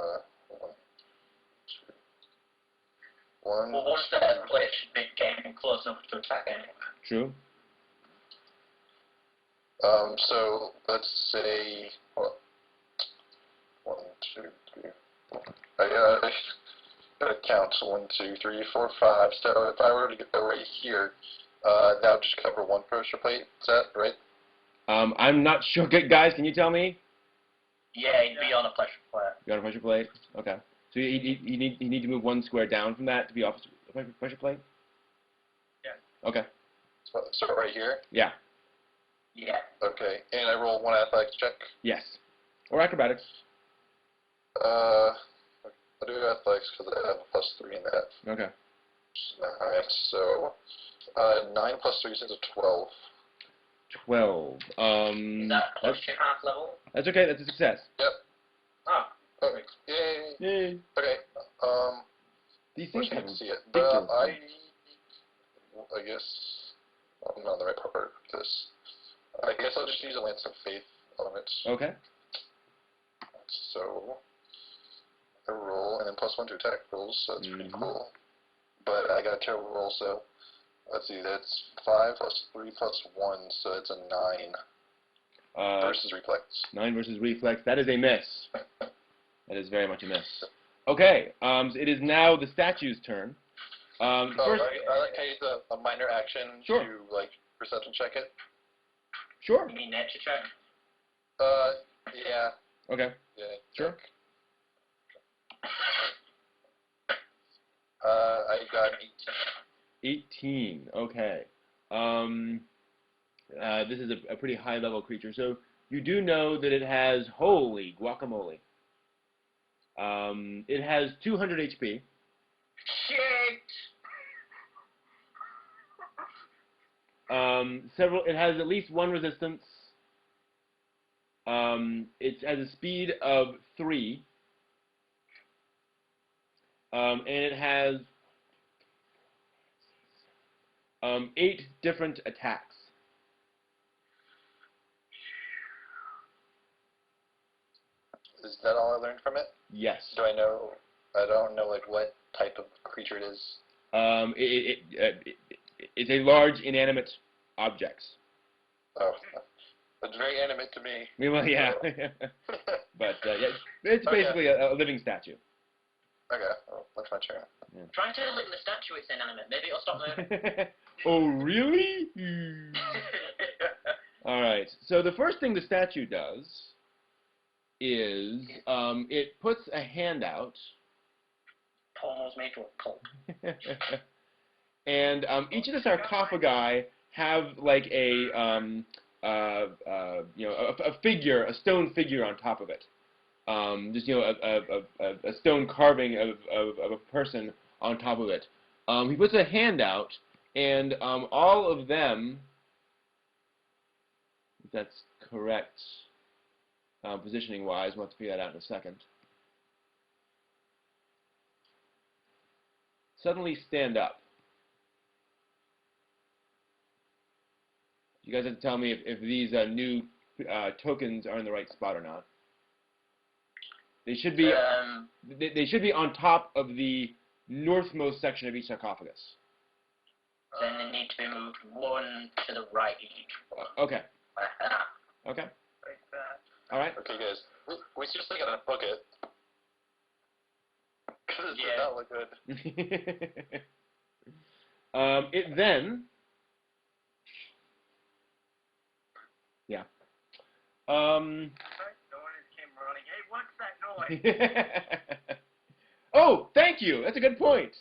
2, 1. Well, one set of plates should be getting close enough to attack anyway. True. So let's say, well, 1, 2, 3, 4. I gotta count. 1, 2, 3, 4, 5. So if I were to go right here, that would just cover 1 pressure plate. Is that right? I'm not sure. Guys, can you tell me? Yeah, he'd be on a pressure plate. You're on a pressure plate? Okay. So you need to move 1 square down from that to be off a pressure plate? Yeah. Okay. So right here? Yeah. Yeah. Okay. And I roll 1 athletics check? Yes. Or acrobatics. I'll do athletics because I have a +3 in that. Okay. Alright, so 9 + 3 is a 12. 12. Is that plus your half level? That's okay. That's a success. Yep. Oh. Okay. Yay. Yay. Okay. These Wish things I have could see it. ridiculous I guess I'm not on the right part for this. I guess I'll just use a Lance of Faith element. Okay. So I roll, and then +1 to attack rolls, so that's pretty cool. But I got a terrible roll, so let's see, that's 5 + 3 + 1, so it's a 9 versus reflex. 9 versus reflex. That is a miss. That is very much a miss. Okay. So it is now the statue's turn. First, I like how you use a minor action Sure. to like perception check it. Sure. You mean nature check? Yeah. Okay. Yeah. Sure. I got 18. Okay. This is a pretty high-level creature. So you do know that it has, holy guacamole. It has 200 HP. Shit! It has at least 1 resistance. It has a speed of 3. And it has 8 different attacks. Is that all I learned from it? Yes. Do I know? I don't know like what type of creature it is. It's a large inanimate object. Oh, it's very animate to me. Well, yeah. But yeah, it's basically a living statue. Okay, well, that's my turn. Yeah. Trying to lick the statue, it's inanimate. Maybe it'll stop moving. Oh, really? All right. So the first thing the statue does is it puts a hand out. Almost made to a pulp. And each of the sarcophagi have like a figure, a stone figure on top of it. Just a stone carving of a person on top of it. He puts a hand out, and all of them, if that's correct, positioning-wise, we'll have to figure that out in a second, suddenly stand up. You guys have to tell me if these new tokens are in the right spot or not. They should be. They should be on top of the northmost section of each sarcophagus. Then they need to be moved 1 to the right each one. Okay. Like that. Okay. Like that. All right. Okay, guys, we seriously gotta book it. Because it does Yeah. not look good. It then. Yeah. No one just came running. Hey, what's that noise? Oh, thank you. That's a good point.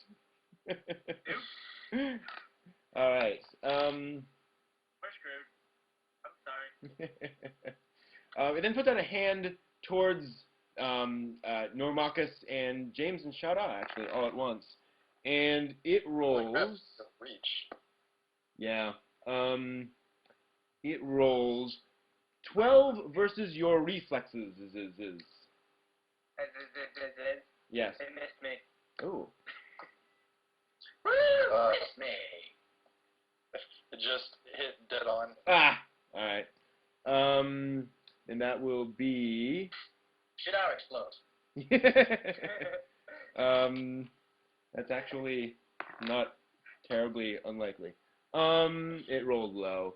it then puts out a hand towards Normacus and James and Shada, actually, all at once. And it rolls... Reach. Yeah. It rolls 12 versus your reflexes. Yes. It missed me. Oh. Missed me. It just hit dead on. Ah! Alright. And that will be... Shadar explodes. That's actually not terribly unlikely. It rolled low.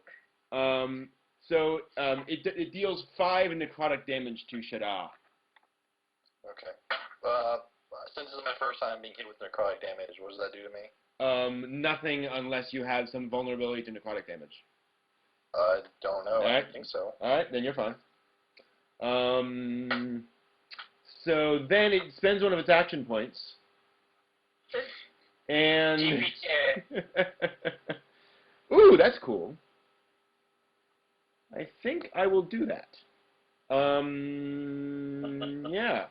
So it deals 5 necrotic damage to Shadar. Okay. Since this is my first time being hit with necrotic damage, what does that do to me? Nothing unless you have some vulnerability to necrotic damage. I don't know. Right. I don't think so. Alright, then you're fine. So then it spends one of its action points. And... Ooh, that's cool. I think I will do that. Yeah.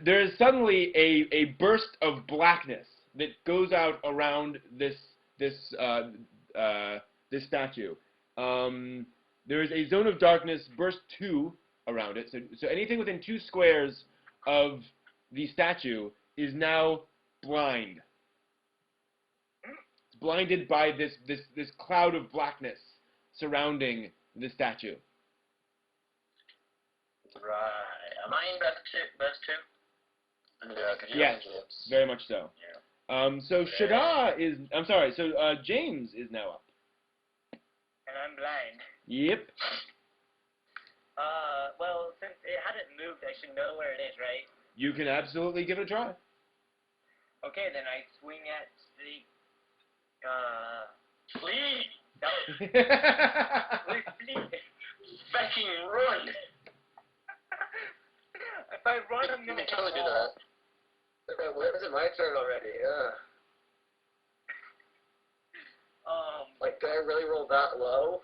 There is suddenly a burst of blackness that goes out around this statue. There is a zone of darkness, burst 2, around it. So anything within 2 squares of the statue is now blind. It's blinded by this cloud of blackness surrounding the statue. Right. Am I in verse 2? Yeah. Yes, very much so. Yeah. So Shada is... I'm sorry, so James is now up. And I'm blind. Yep. Well, since it hadn't moved, I should know where it is, right? You can absolutely give it a try. Okay, then I swing at the... Flee! No. Flee! Fucking run! If I run, I'm You gonna can totally do that. When is it my turn already? Like, did I really roll that low?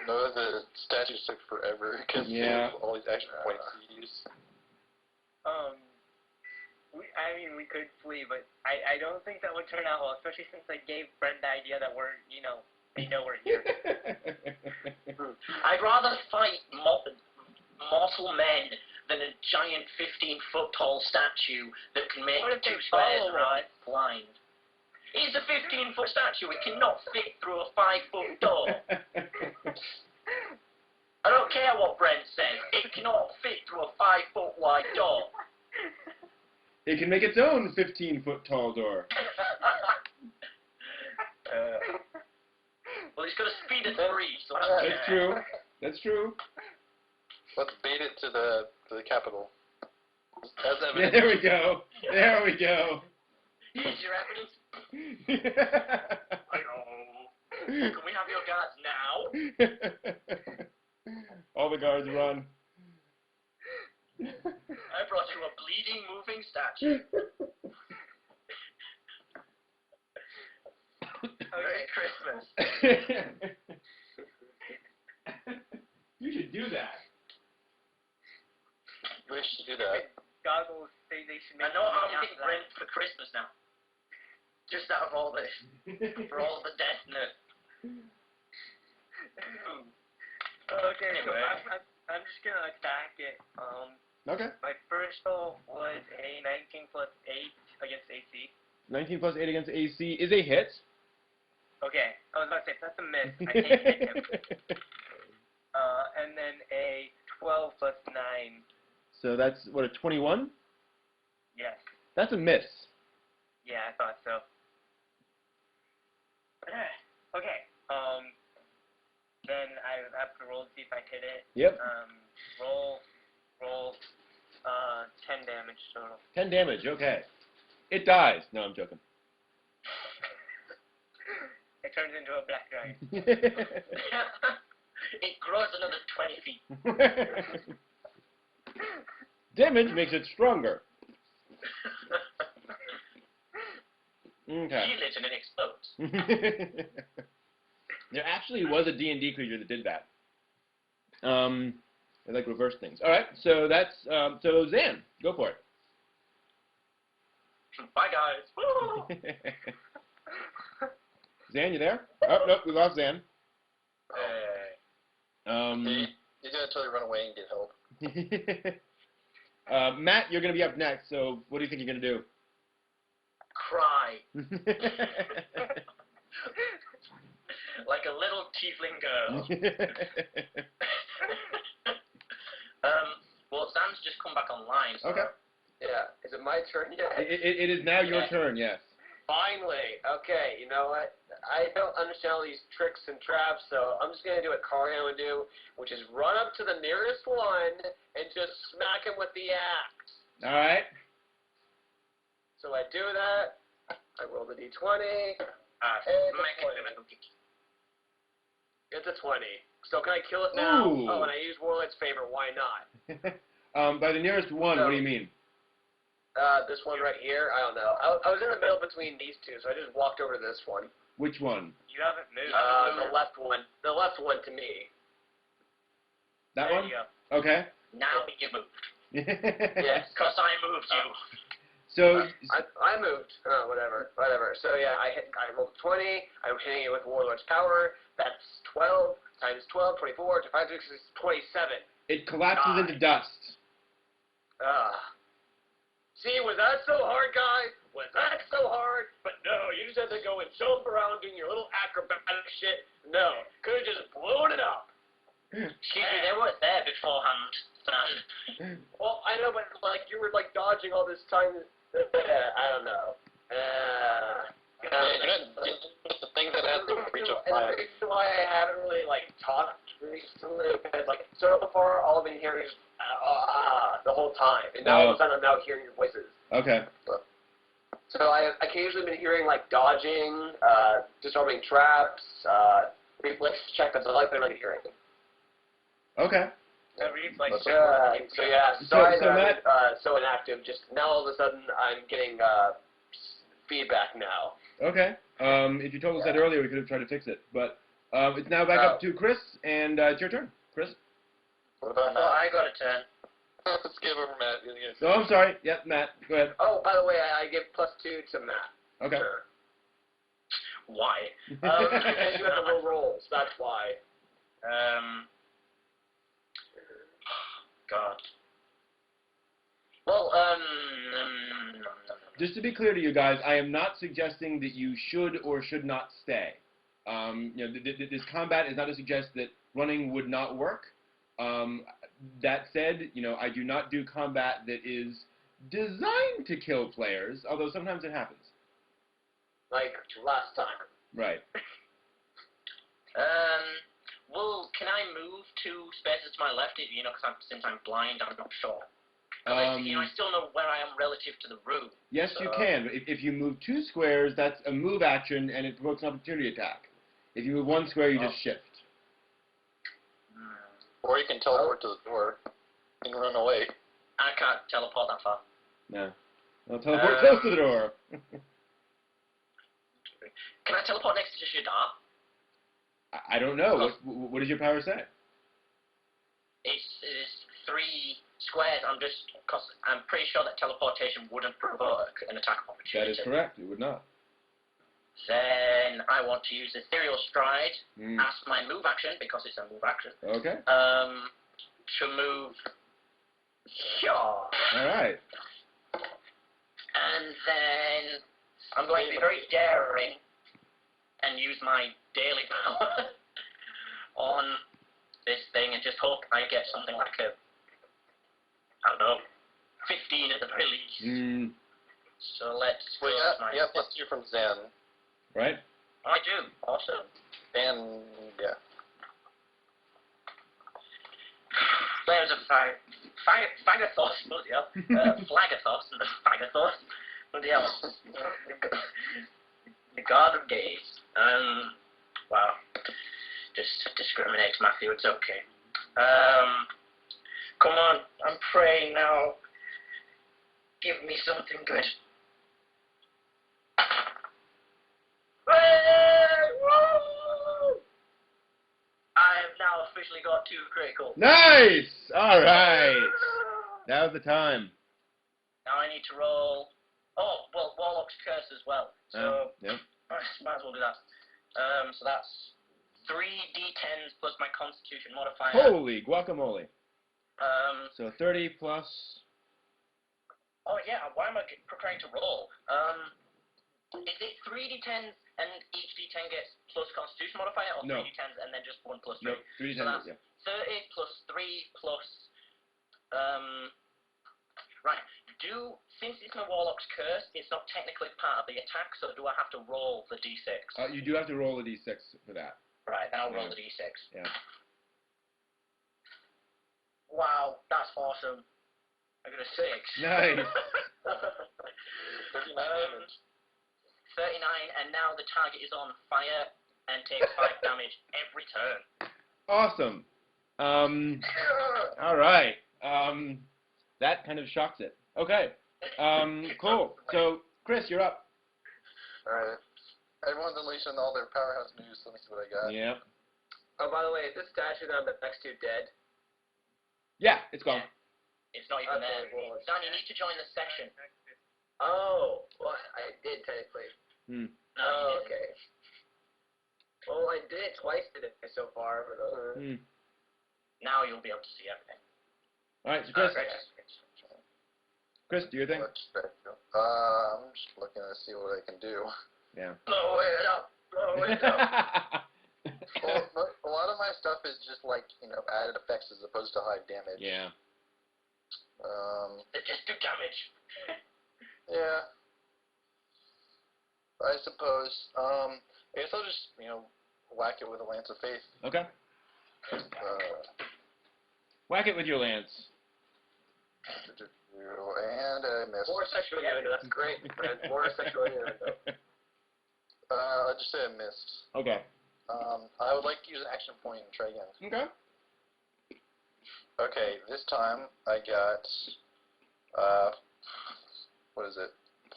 No, the statues took forever because Yeah. all these action points to use. we could flee, but I don't think that would turn out well, especially since I gave Brent the idea that they know we're here. I'd rather fight mortal men than a giant 15-foot tall statue that can make What if 2 they squares follow around it blind. It's a 15-foot statue. It cannot fit through a 5-foot door. I don't care what Brent says. It cannot fit through a 5-foot wide door. It can make its own 15-foot tall door. Well, it's got a speed of 3, so That's true. That's true. Let's bait it to the capital. As evidence. There we go. There we go. Here's your evidence. Hello. Can we have your guards now? All the guards run. I brought you a bleeding, moving statue. Merry Christmas. You should do that. We should do that. Goggles say they should make I know how me I'm getting outside. Brent for Christmas now. Just out of all this. For all the deathness. Okay, so Anyway. I'm just gonna attack it. Okay. My first roll was a 19 plus 8 against AC. 19 plus 8 against AC is a hit. Okay, I was about to say, if that's a miss, I can't hit him. And then a 12 plus 9. So that's, what, a 21? Yes. That's a miss. Yeah, I thought so. Okay, then I have to roll to see if I hit it. Yep. Roll, 10 damage total. 10 damage, okay. It dies. No, I'm joking. It turns into a black giant. It grows another 20 feet. Damage makes it stronger. Okay. Heal it and it explodes. There actually was a D&D creature that did that. They like reverse things. All right, so that's so Zan, go for it. Bye, guys. Zan, you there? Oh nope, we lost Zan. He's gonna totally run away and get help. Matt, you're gonna be up next. So what do you think you're gonna do? Cry. Like a little tiefling girl. Well, Zan's just come back online. So. Okay. Yeah. Is it my turn yet? It is now your turn, yes. Finally. Okay, you know what? I don't understand all these tricks and traps, so I'm just going to do what Carian would do, which is run up to the nearest one and just smack him with the axe. All right. So I do that. I roll the d20. It's a 20. So can I kill it now? Ooh. Oh, and I use Warlight's Favor. Why not? By the nearest one, So, what do you mean? This one right here. I don't know. I was in the middle between these two, so I just walked over to this one. Which one? You haven't moved. The left one. The left one to me. That there one? You go. Okay. Now you moved. Yes. Because I moved you. So I moved. Whatever. So yeah, I rolled 20. I'm hitting it with Warlord's Power. That's 12 times 12, 24. To 5, 6, 27. it collapses into dust. See, was that so hard, guys? Was that so hard? But no, you just had to go and jump around doing your little acrobatic shit. No, could have just blown it up. Excuse me, they weren't there beforehand, Zan. Well, I know, but like you were like dodging all this time. I don't know. The thing that has to reach a And the flag. reason why I haven't really like talked recently is like so far all I've been hearing is the whole time, and now all of a sudden I'm now hearing your voices. Okay. So I've occasionally been hearing like dodging, disarming traps, reflex check. That's all I've been like hearing. Okay. So yeah, sorry so that I'm so inactive. Just now all of a sudden I'm getting feedback now. Okay. If you told us that earlier, we could have tried to fix it. But it's now back up to Chris, and it's your turn. Chris? What about Well, Matt? I got a turn. Let's give over Matt. Oh, I'm sorry. Yep, Matt. Go ahead. Oh, by the way, I give +2 to Matt. Okay. Sure. Why? Because you have the low rolls, that's why. God. Well, Just to be clear to you guys, I am not suggesting that you should or should not stay. This combat is not to suggest that running would not work. That said, I do not do combat that is designed to kill players, although sometimes it happens. Like last time. Right. well, can I move 2 spaces to my left? Because since I'm blind, I'm not sure. I still know where I am relative to the room. Yes, you can. But if you move 2 squares, that's a move action, and it provokes an opportunity attack. If you move 1 square, you just shift. Or you can teleport to the door and run away. I can't teleport that far. No. Well, teleport close to the door. Can I teleport next to Shadar? I don't know. What does your power say? It's 3 squares. Because I'm pretty sure that teleportation wouldn't provoke an attack opportunity. That is correct. It would not. Then I want to use Ethereal Stride as my move action, because it's a move action. Okay. To move here. All right. And then I'm going to be very daring and use my daily power on this thing and just hope I get something like I don't know, 15 at the very least. So let's Well, yeah, +2 from Zen. Right? I do. Awesome. And, yeah. There's a Fagathos, bloody hell. Flagathos and the Fagathos. Bloody hell. The God of Days. Wow. Just discriminates, Matthew. It's okay. Come on. I'm praying now. Give me something good. Hey, woo! I have now officially got 2 critical. Nice! Alright. Now's the time. Now I need to roll... Oh, well, Warlock's Curse as well. So, yep. Might as well do that. So that's 3 d10s plus my Constitution modifier. Holy guacamole. So 30 plus... Oh yeah, why am I preparing to roll? Is it 3 d10s and each d10 gets plus Constitution modifier, or 3 d10s and then just 1 plus 3? No, 3 d10s, so that's 30 plus 3 plus... Right, since it's my Warlock's Curse, it's not technically part of the attack, so do I have to roll the d6? You do have to roll a d6 for that. Right, then I'll roll the d6. Yeah. Wow, that's awesome. I got a 6. Nice. 39, and now the target is on fire and takes 5 damage every turn. Awesome. All right. That kind of shocks it. Okay. Cool. So, Chris, you're up. Alright. Everyone's unleashing all their powerhouse moves. Let me see what I got. Yep. Oh, by the way, is this statue that I'm next to dead? Yeah, it's gone. It's not even there. Dan, you need to join the session. Oh, well, I did technically. Hmm. No, Oh, okay. Well, I did it twice today so far. But, Now you'll be able to see everything. All right, so Chris, do your thing. I'm just looking to see what I can do. Yeah. Blow it up. Blow it up. Well, a lot of my stuff is just like, added effects as opposed to high damage. Yeah. They just do damage. Yeah. I suppose. I guess I'll just, whack it with a Lance of Faith. Okay. Whack it with your lance. And I missed. More sexual innuendo. That's great, man. More sexual innuendo. I'll just say I missed. Okay. I would like to use an action point and try again. Okay. Okay, this time I got,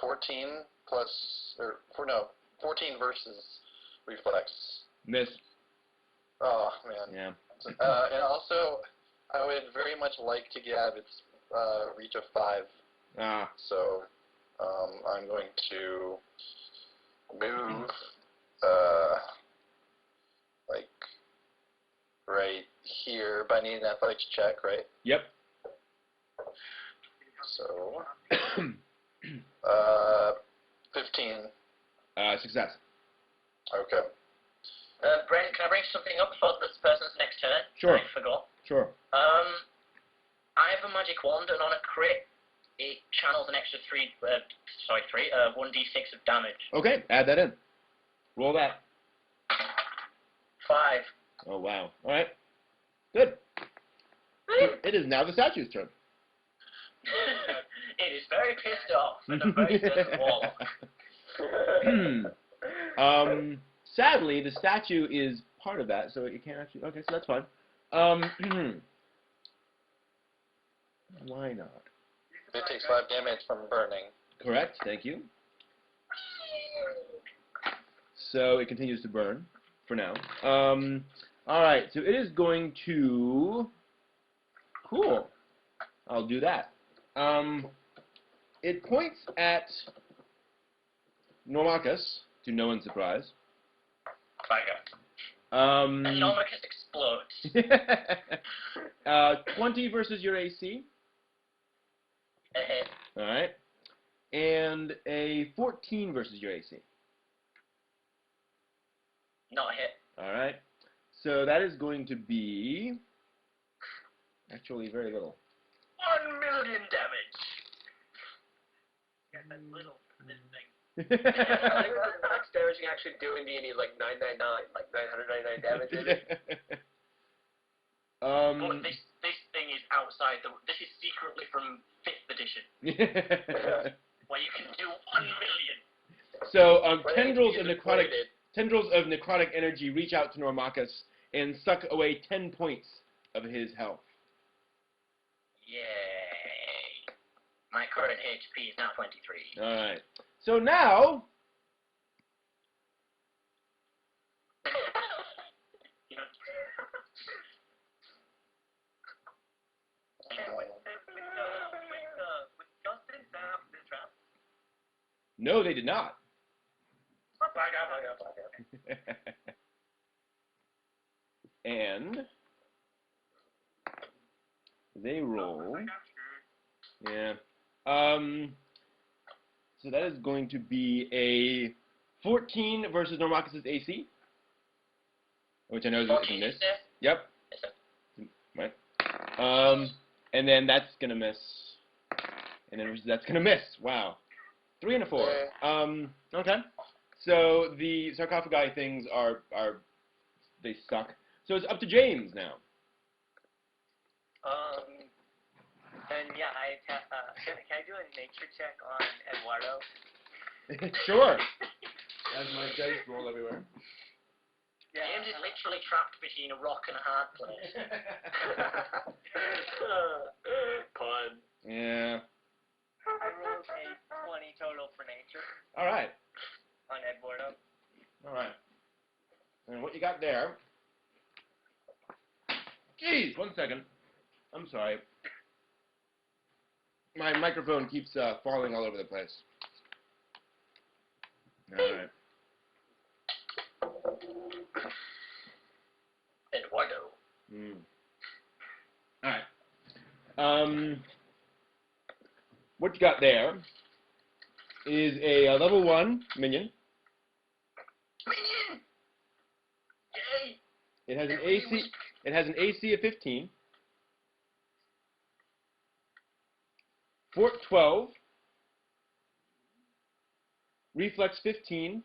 14 versus reflex. Miss. Oh, man. Yeah. And also, I would very much like to get out of its reach of 5. Ah. So, I'm going to move, like, right here, but I need an athletics check, right? Yep. So, 15. Success. Okay. Brent, can I bring something up for this person's next turn? Sure. I forgot. Sure. I have a magic wand, and on a crit, it channels an extra 1d6 of damage. Okay, add that in. Roll that. 5. Oh, wow. All right. Good. It is now the statue's turn. It is very pissed off and a very certain warlock. Sadly, the statue is part of that, so it can't actually... Okay, so that's fine. Why not? It takes 5 damage from burning. Correct, thank you. So it continues to burn for now. Alright, so it is going to... Cool. I'll do that. It points at Normacus, to no one's surprise. And Normacus explodes. 20 versus your AC. A hit. Alright. And a 14 versus your AC. Not a hit. Alright. So that is going to be... Actually, very little. 1 million damage. Yeah, that's little for this thing. I think the max damage you can actually do in D&D is like 999, like 999 damage. But this thing is outside this is secretly from 5th edition. Where you can do 1 million. So tendrils of necrotic energy reach out to Normacus and suck away 10 points of his health. Yay. My current HP is now 23. Alright. So now... No, they did not. And they roll. Yeah. So that is going to be a 14 versus Normakis' AC, which I know is a miss. Yep. Right. And then that's gonna miss. And then that's gonna miss. Wow. 3 and a 4. Okay. So the sarcophagi things are they suck. So it's up to James now. And yeah, can I do a nature check on Eduardo? Sure. As my dice roll everywhere. Yeah. James is literally trapped between a rock and a hard place. Pun. Yeah. I rolled a 20 total for nature. All right. On Eduardo. All right. And what you got there? Jeez, 1 second. I'm sorry. My microphone keeps falling all over the place. All right. Eduardo. All right. What you got there is a level 1 minion. Minion! Yay! It has an AC. It has an AC of 15. Fort 12. Reflex 15.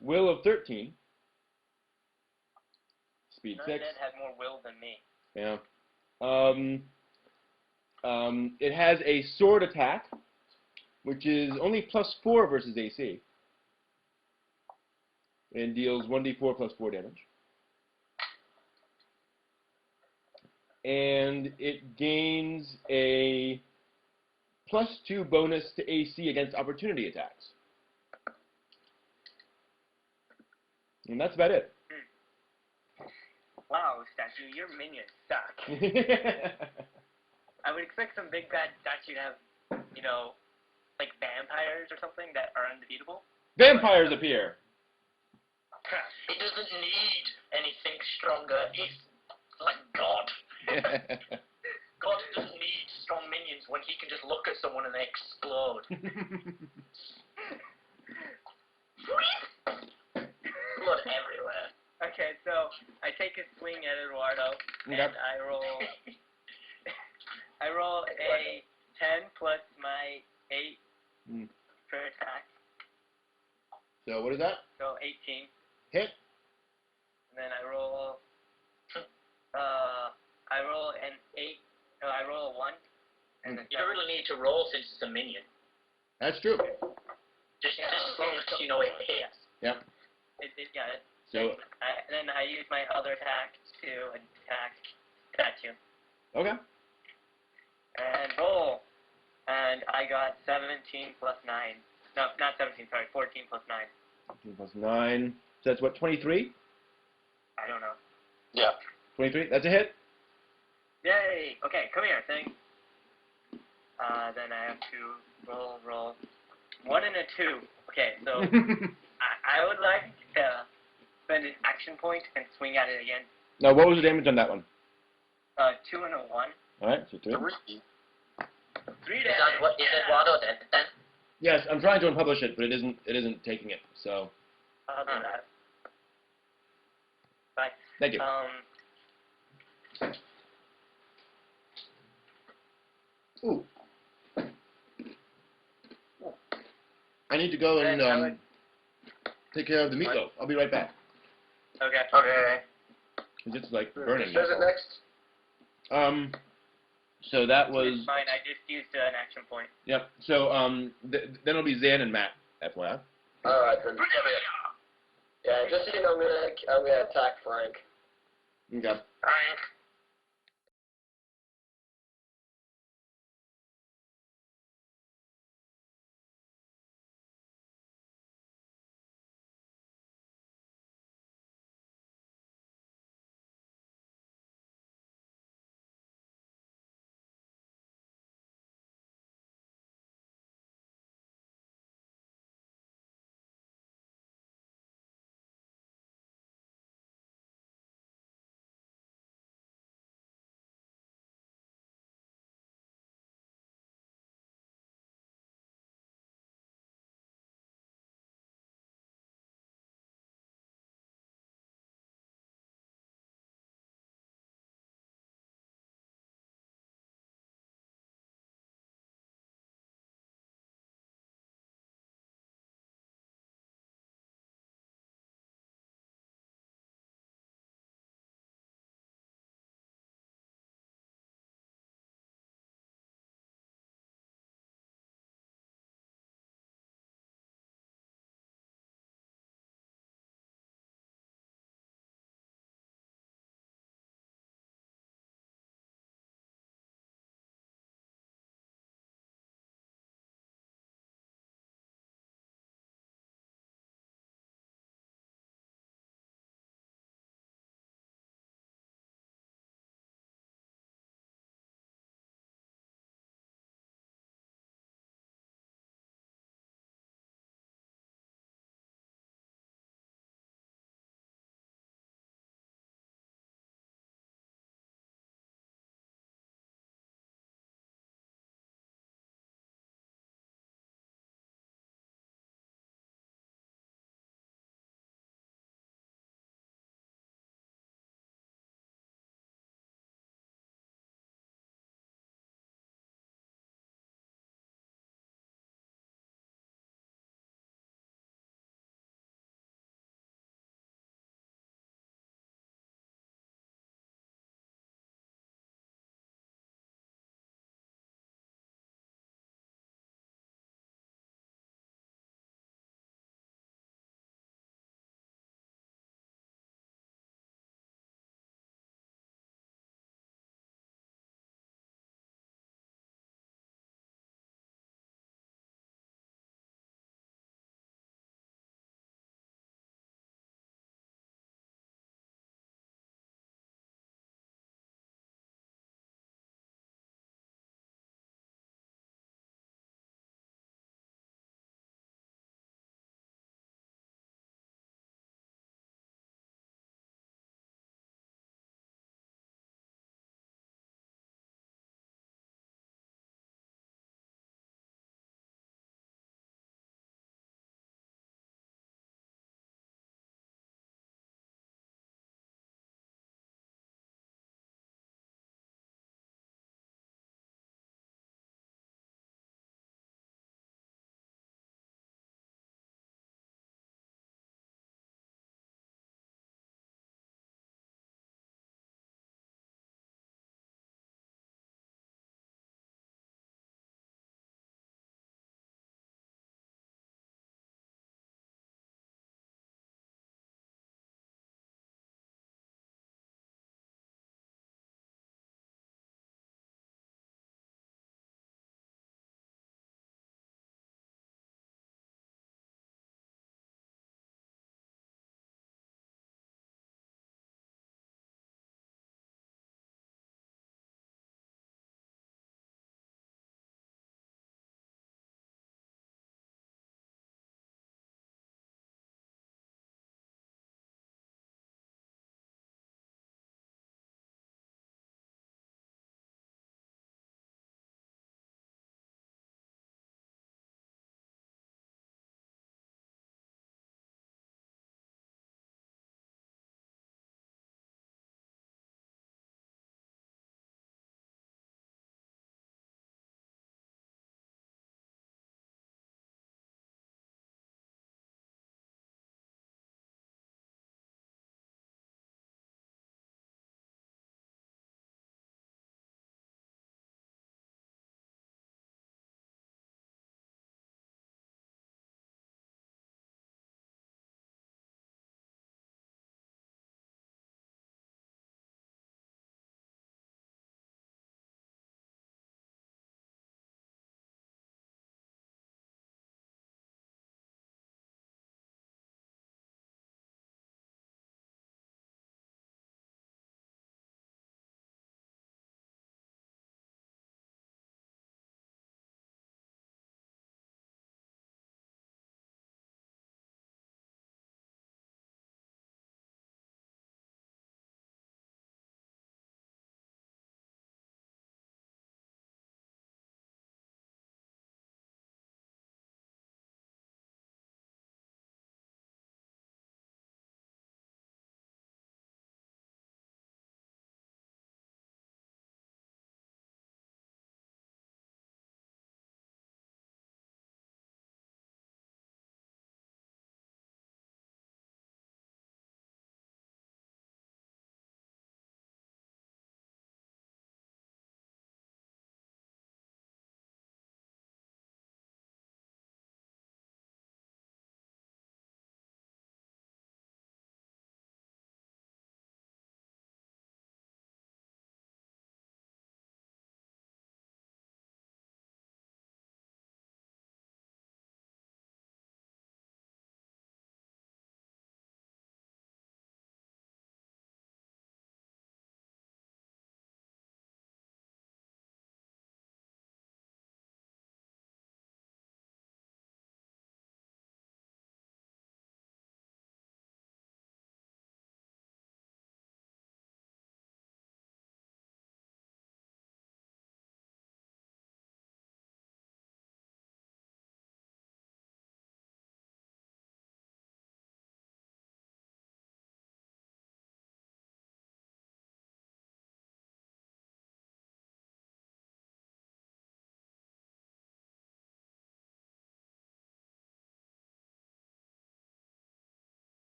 Will of 13. Speed 6. None had more will than me. Yeah. It has a sword attack, which is only +4 versus AC. And deals 1d4 plus 4 damage. And it gains a +2 bonus to AC against opportunity attacks. And that's about it. Wow, statue, your minions suck. I would expect some big bad statue to have, you know, like vampires or something that are undefeatable. Vampires appear. He doesn't need anything stronger. He's like God. God doesn't need strong minions when he can just look at someone and they explode. Blood everywhere. Okay, so I take a swing at Eduardo, and I roll a 10 plus my 8 per attack. So what is that? So 18. Hit. And then I roll an 8. No, I roll a 1. And you don't really need to roll since it's a minion. That's true. Just as long as you know it hits. Yep. Yeah. So then I use my other attack to attack statue. Okay. And roll. And I got 17 plus 9. No, not 17, sorry, 14 plus 9. 14 plus 9. So that's what, 23? I don't know. Yeah. 23? That's a hit? Yay! Okay, come here, thing. Then I have to roll. 1 and a 2. Okay, so I would like to spend an action point and swing at it again. Now, what was the damage on that one? 2 and a 1. Alright, so 3. 3 damage. Is Eduardo dead then? Yes, I'm trying to unpublish it, but it isn't taking it, so. I'll do that. Bye. Thank you. Ooh. I need to go and take care of the meatloaf. I'll be right back. Okay. Okay. Because it's like burning. Does it next? So that was. It's fine. I just used an action point. Yep. So then it'll be Zan and Matt. FYI. All right then. Yeah, just so you know, I'm gonna attack Frank. Okay. Frank.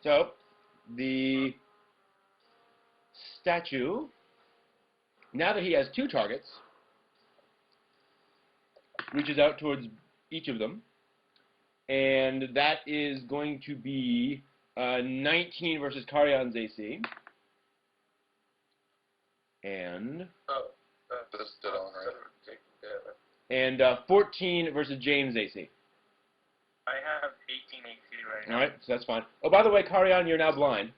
So, the statue, now that he has 2 targets, reaches out towards each of them, and that is going to be 19 versus Carrion's AC, and That's dead on, right? and 14 versus James' AC. I have 18 AC right now. All right, so that's fine. Oh, by the way, Carrion, you're now blind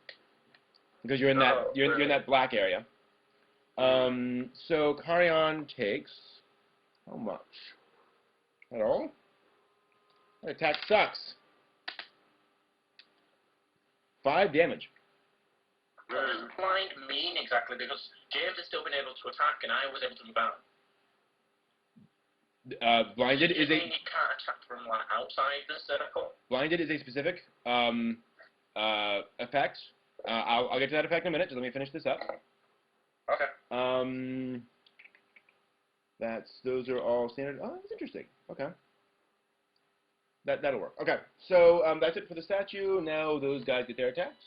because you're in that you're in that black area. So Carrion takes how much? At all? That attack sucks. 5 damage. What does blind mean exactly? Because James has still been able to attack, and I was able to move out. Blinded is a. You can't attack from like outside the circle. Blinded is a specific effect. I'll get to that effect in a minute. Just let me finish this up. Okay. Those are all standard. Oh, that's interesting. Okay. That'll work. Okay. So that's it for the statue. Now those guys get their attacks.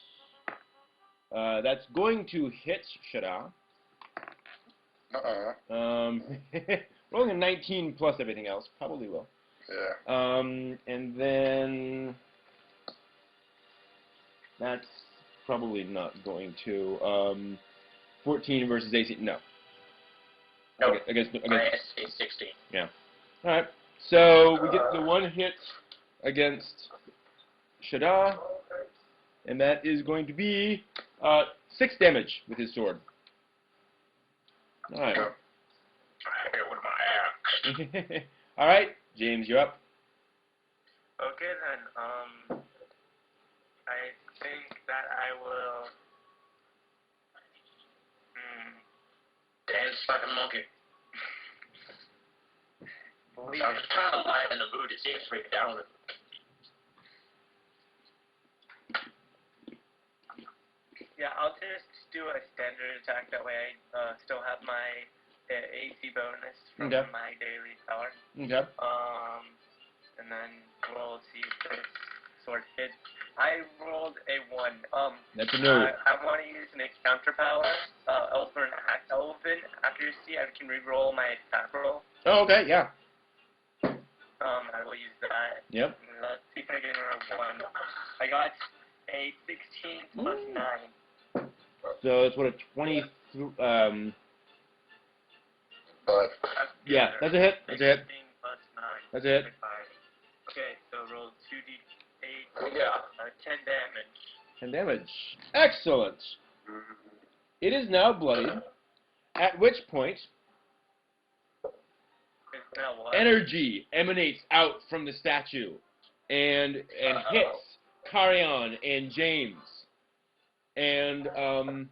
That's going to hit Shada. Rolling a 19 plus everything else. Probably will. Yeah. And then that's probably not going to. 14 versus AC. No. No. Against AC 16. Yeah. All right. So we get the 1 hit against Shada, and that is going to be 6 damage with his sword. All right. I hit with my axe. All right, James, you're up. Okay then. I think that I will. Dance like a monkey. I'm just trying to lighten the mood. It seems pretty down. Yeah, I'll just do a standard attack. That way I still have my AC bonus from my daily power. Okay. And then we'll see if this sword hits. I rolled a 1. That's a no. I want to use an encounter power. Elven accuracy. I can re-roll my attack roll. Oh, okay, yeah. I will use that. Yep. Let's see if I can roll 1. I got a 16 plus 9. So it's what a 20. Yeah, that's a hit. That's a hit. 16 plus 9. That's a hit. Okay, so roll 2d8. Yeah. 10 damage. 10 damage. Excellent. It is now bloodied. At which point, It's now what? energy emanates out from the statue and hits Carrion and James. And In the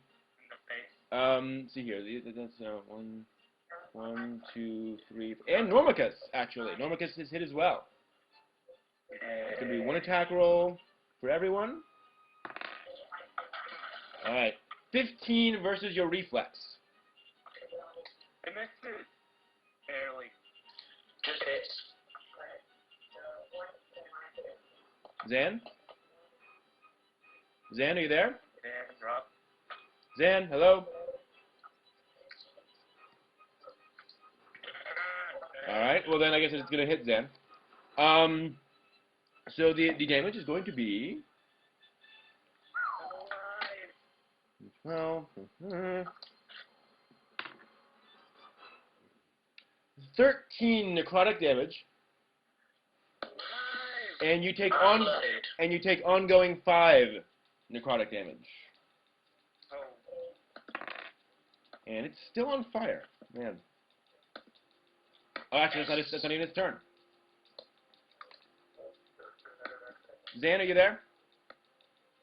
face. see here. That's 1, 2, 3, and Normicus actually. Normicus is hit as well. It's gonna be 1 attack roll for everyone. All right. 15 versus your reflex. I missed it. Barely. Just hits. Zan? Zan, are you there? And drop. Zan, hello? Alright, well then I guess it's going to hit Zan. So the damage is going to be 12, 13 necrotic damage, and you take ongoing 5 necrotic damage. And it's still on fire, man. Oh, actually, that's not even its turn. Zan, are you there?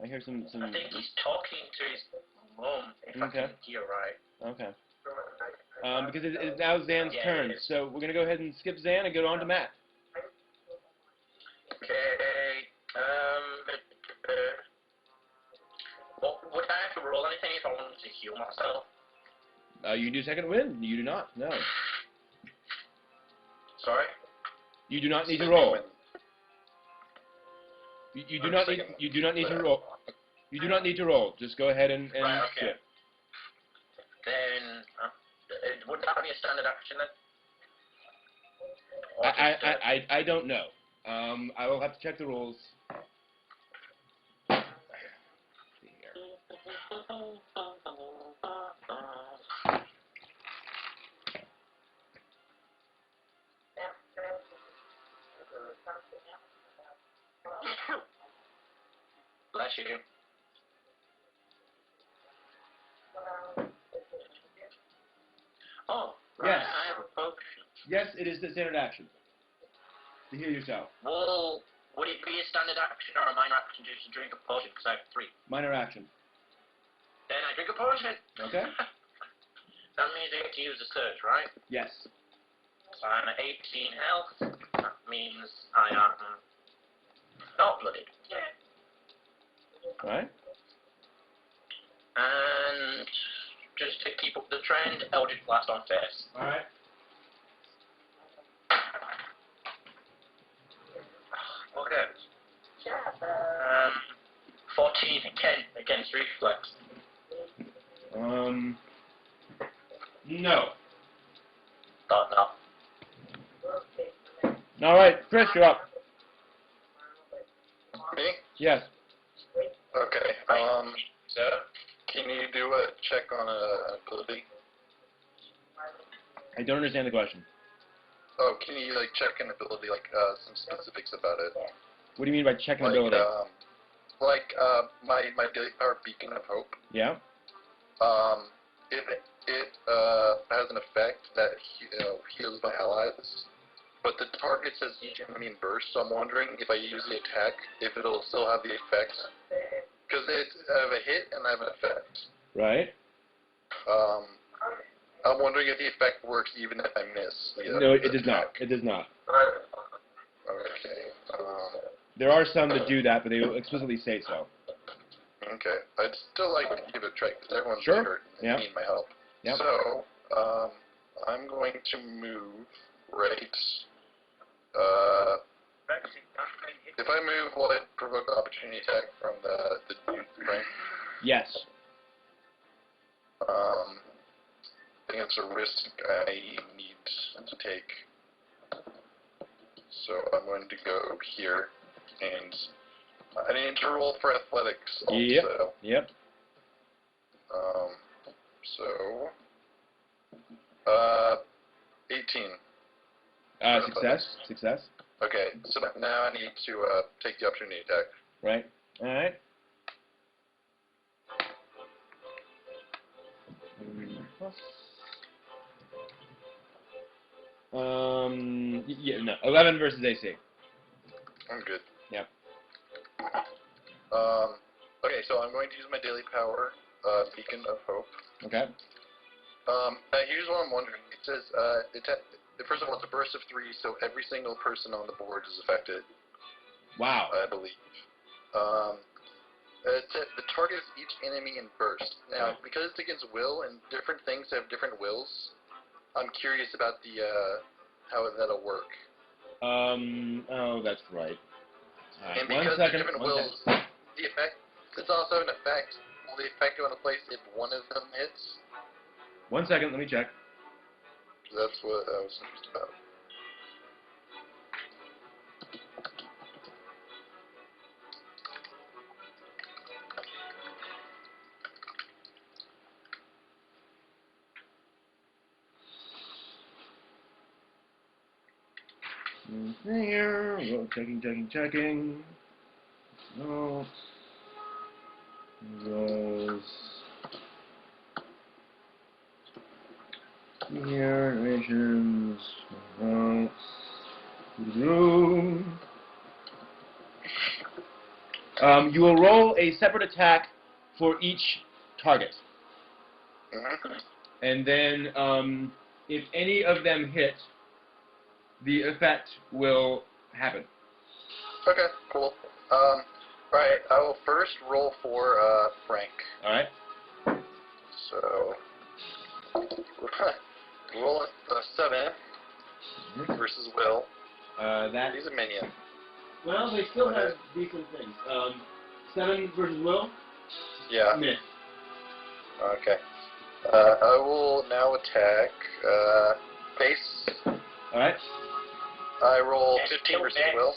I hear some. I think he's talking to his mom, if I can hear right. Okay. Because it's now Zan's turn, so we're gonna go ahead and skip Zan and go on to Matt. Okay. Would I have to roll anything if I wanted to heal myself? You do second wind. You do not. No. Sorry. You do not need to roll. You do not need to roll. You do not need to roll. Just go ahead and Right, okay. do it. Then, would that be a standard action then? I don't know. I will have to check the rules. See here. Bless you. Oh, right, Yes. I have a potion. Yes, it is the standard action. To heal yourself. Well, would it be a standard action or a minor action just to drink a potion? Because I have 3. Minor action. Then I drink a potion. Okay. That means I get to use the surge, right? Yes. So I'm at 18 health. That means I am not blooded. Yeah. Alright. And just to keep up the trend, Eldritch Blast on face. Alright. Okay. 14 against reflex. No. Thought not. Alright, Chris, you're up. Me? Yes. Okay. So, Can you do a check on an ability? I don't understand the question. Oh, can you like check an ability, like some specifics about it? What do you mean by checking Like, ability? my daily power beacon of hope. Yeah? It has an effect that heals my allies, but the target says each enemy in burst. So I'm wondering if I use the attack, if it'll still have the effect, because I have a hit and I have an effect. Right. I'm wondering if the effect works even if I miss. No, it does not. It does not. Okay. There are some that do that, but they will explicitly say so. Okay. I'd still like to give it a try because everyone's Sure. hurt and Yeah. they need my help. Yep. So, I'm going to move right. If I move, will it provoke an opportunity attack from the dude, right? Yes. I think it's a risk I need to take. So I'm going to go here, and I need to roll for athletics also. Yep. So, 18. Success. Success. Okay, so now I need to take the opportunity attack. Right. Alright. Yeah, no. 11 versus AC. I'm good. Yep. Okay, so I'm going to use my daily power, Beacon of Hope. Okay. Here's what I'm wondering. It says, first of all, it's a burst of 3, so every single person on the board is affected. Wow. I believe. It said the target is each enemy in burst. Now, because it's against will, and different things have different wills, I'm curious about the how that'll work. Oh, that's right. Alright, And one because second. the different One wills, the effect, it's also an effect. Will the effect go into place if one of them hits? 1 second, let me check. That's what I was confused about. There. Well, checking. No. Those. Here, nations. No. You will roll a separate attack for each target. And then, if any of them hit, the effect will happen. Okay, cool. Alright, I will first roll for Frank. Alright. So, roll a 7 versus Will. He's a minion. Well, they still have decent things. 7 versus Will? Yeah. Okay. I will now attack base. Alright. I roll 15 versus will.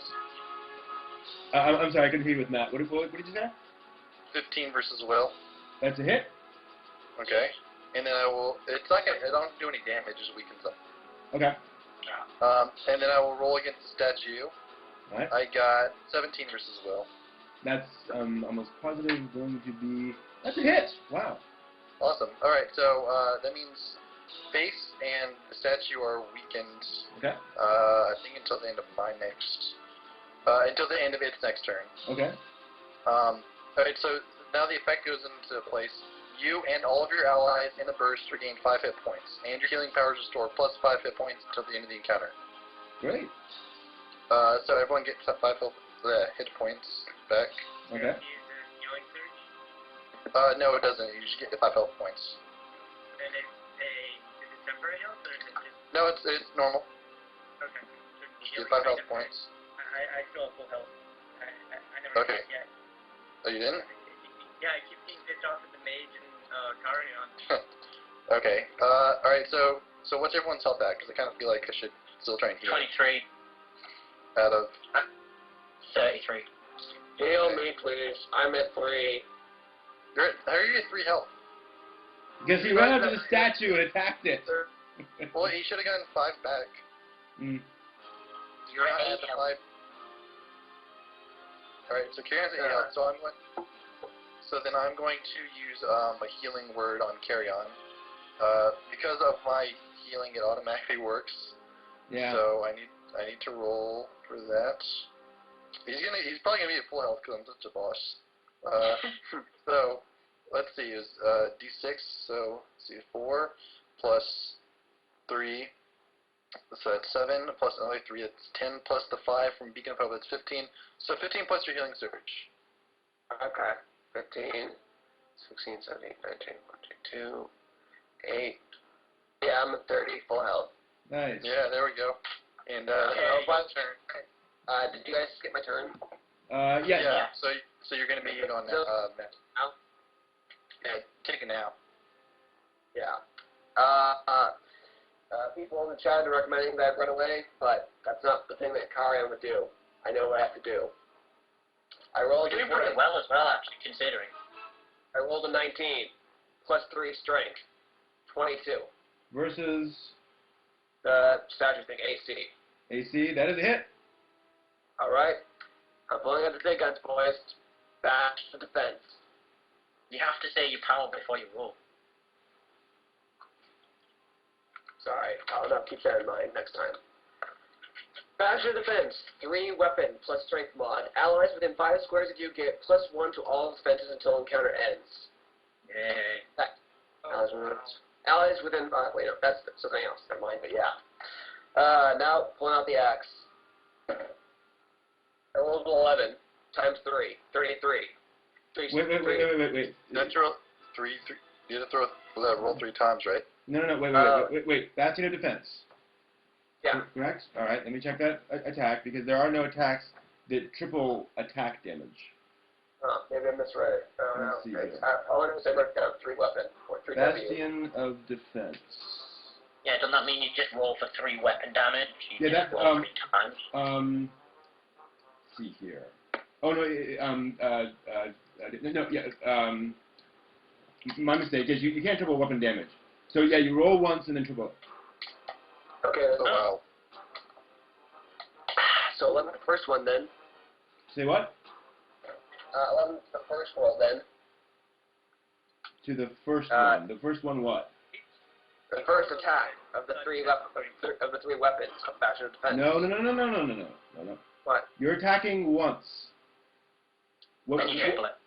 I'm sorry, I couldn't hear you with Matt. What did you say? 15 versus will. That's a hit. Okay. And then I will. It's not gonna. I don't do any damage. It just weakens them. Okay. And then I will roll against the statue. Alright. I got 17 versus will. That's almost positive going to be. That's a hit. Wow. Awesome. All right. So that means face and the statue are weakened. Okay. I think until the end of my next. Until the end of its next turn. Okay. All right. So now the effect goes into place. You and all of your allies in a burst regain 5 hit points, and your healing powers restore plus 5 hit points until the end of the encounter. Great. So everyone gets 5 hit points back. Okay. No, it doesn't. You just get 5 health points. And is it temporary health or is it just... No, it's normal. Okay. You get 5 health points. I still have full health. I never Okay. did yet. Oh, you didn't? Yeah, I keep getting pissed off at the mage and Carrion. Okay. Alright, so what's everyone's health at? Because I kind of feel like I should still try and heal. 23. Out of... 33. Heal me, please. I'm at 3. How are you at 3 health? Because he ran up to the statue and attacked it. Well, he should have gotten 5 back. Mm. You're not at the 5. Alright, so Carrion's at 8 health, so then I'm going to use a healing word on Carrion. Because of my healing, it automatically works. Yeah. So I need to roll for that. He's probably gonna be at full health because I'm such a boss. So let's see, is D6. So let's see, 4 plus 3. So that's 7 plus another 3. That's 10 plus the 5 from Beacon of Hope. That's 15. So 15 plus your healing surge. Okay. 15, 16, 17, 19, 1, 2, 8. Yeah, I'm at 30, full health. Nice. Yeah, there we go. And my turn. Did you guys skip my turn? Yes. Yeah. So you're gonna be on Matt. Now? Yeah, take a nap. Yeah. People in the chat are recommending that I run away, but that's not the thing that Karian would do. I know what I have to do. I rolled You're doing pretty well as well, actually, considering. I rolled a 19, plus 3 strength, 22. Versus The statue thing, AC. AC. That is a hit. All right. I'm pulling out the big guns, boys. Back to defense. You have to say your power before you roll. Sorry, I'll not keep that in mind next time. Bash to defense, 3 weapon plus strength mod. Allies within 5 squares of you get +1 to all defenses until encounter ends. Yay. Allies within, wait, no, that's something else, never mind, but yeah. Now, pulling out the axe. I rolled an 11 times 3, 33. Wait. You have to roll 3. You have to roll 3 times, right? No, wait. Bastion of defense. Yeah. Correct? Alright, let me check that attack, because there are no attacks that triple attack damage. Oh, maybe I misread it. Oh, Let's see no. here. I wanted to say break down 3 weapon, or 3 W. Bastion of defense. Yeah, doesn't that mean you just roll for 3 weapon damage? You Yeah, just roll 3 times? Let's see here. Oh, no, my mistake, because you can't triple weapon damage. So, yeah, you roll once and then triple it. Okay, Oh, wow. So 11 the first one then. Say what? 11 the first roll then. To the first one. The first one what? The first attack of the 3 weapons of Bastion of Defense. No. What? You're attacking once. And you triple it.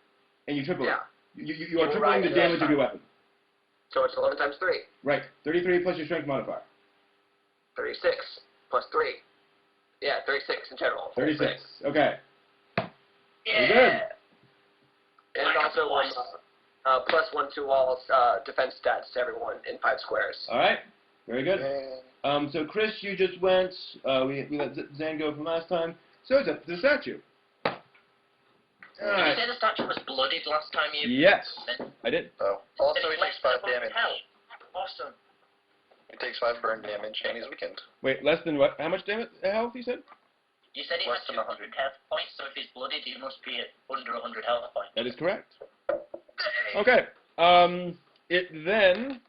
And you triple it. Yeah. You are tripling the damage of your weapon. So it's 11 times 3. Right. 33 plus your strength modifier. 36 plus 3. Yeah, 36 in general. 36. Okay. Yeah. Very good. And Like a also +1 to all defense stats to everyone in 5 squares. All right. Very good. So Chris, you just went. We let Zan go from last time. So it's up to the statue. Did you say the statue was bloodied last time you... Yes, I did. Oh. Also, he takes 5 damage. Awesome. He takes 5 burn damage, and he's weakened. Wait, less than what? How much damage? Health, you said? You said he Less had than 200 health points, so if he's bloodied, he must be at under 100 health points. That is correct. Okay. It then...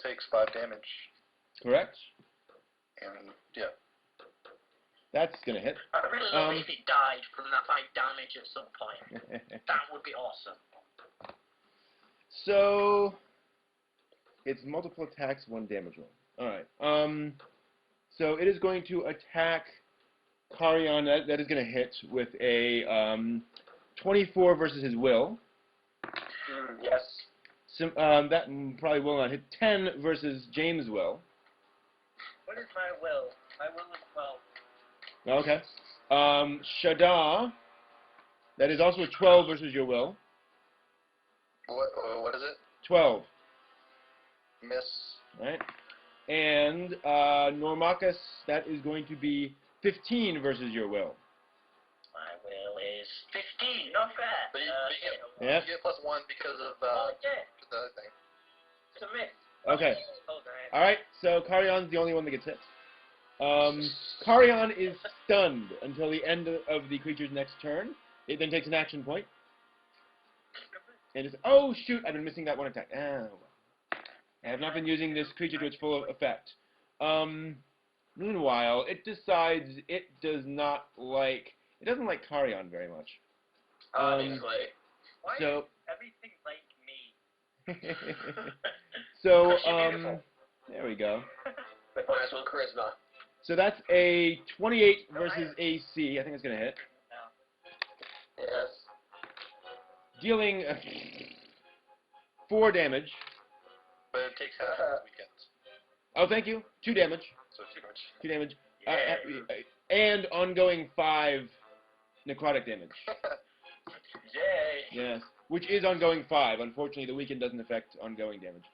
Takes 5 damage. Correct. And, yeah. That's gonna hit. I'd really love it if it died from that 5 damage at some point. That would be awesome. So... It's multiple attacks, 1 damage roll. Alright. So it is going to attack Carrion. That is going to hit with a 24 versus his will. Yes. That probably will not hit. 10 versus James' will. What is my will? My will is 12. Okay. Shadar. That is also a 12 versus your will. What is it? 12. Miss. Right. And Normacus, that is going to be 15 versus your will. My will is 15, not fair. But Yeah. you get +1 because of the other thing. It's a miss. Okay. Hold on. All right. So Carrion's the only one that gets hit. Carrion is stunned until the end of the creature's next turn. It then takes an action point. And it's, oh shoot! I've been missing that one attack. Oh. I have not been using this creature to its full effect. Meanwhile, it decides it doesn't like Carrion very much. Obviously. Why So is everything like me? so beautiful. there we go. With my actual charisma. So that's a 28 versus AC. I think it's gonna hit, Yes. dealing 4 damage. But it takes half of his weekends. Oh, thank you. 2 damage. So 2 damage. 2 damage. And ongoing 5 necrotic damage. Yay! Yes, which is ongoing 5. Unfortunately, the weaken doesn't affect ongoing damage.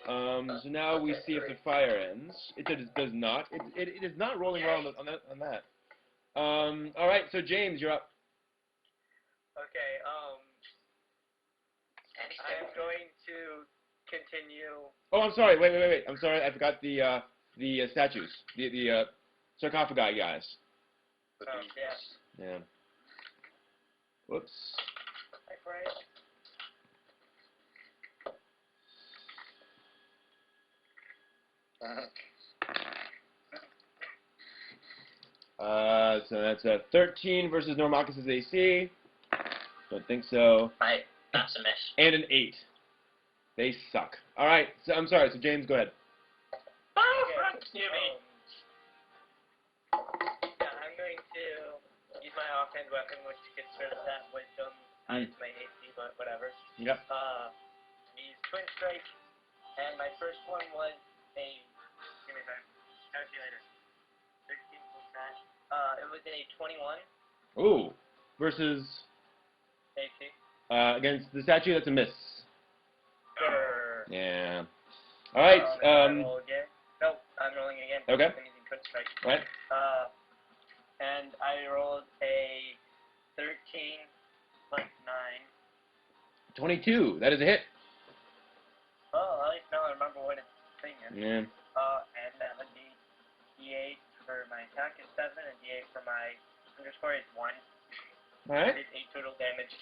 So now we see if the fire ends. It does not. It is not rolling well on that. All right, so James, you're up. Okay, I'm going to continue. Oh, I'm sorry. Wait. I'm sorry. I forgot the statues. The sarcophagi guys. Yeah. Yeah. Whoops. Hi, Frank. So that's a 13 versus Normacus' AC. Don't think so. Right, that's a miss. And an 8. They suck. All right. So I'm sorry. So James, go ahead. Oh, Frank, you mean? Yeah, I'm going to use my offhand weapon, which gets rid of that wisdom. It's my AC, but whatever. Yep. Use Twin Strike, and my first one was a. Give me a second. Calculator. 13 plus that. It was a 21. Ooh. Versus AC. against the statue. That's a miss. Grr. Yeah. All right. Roll again. Nope, I'm rolling again. Okay. I'm using Twin Strike. Right. And I rolled a 13 plus 9. 22. That is a hit. Oh, at least now I remember what it's saying. Yeah. And a D8 for my attack is 7, and D8 for my underscore is 1. All right. It is 8 total damage.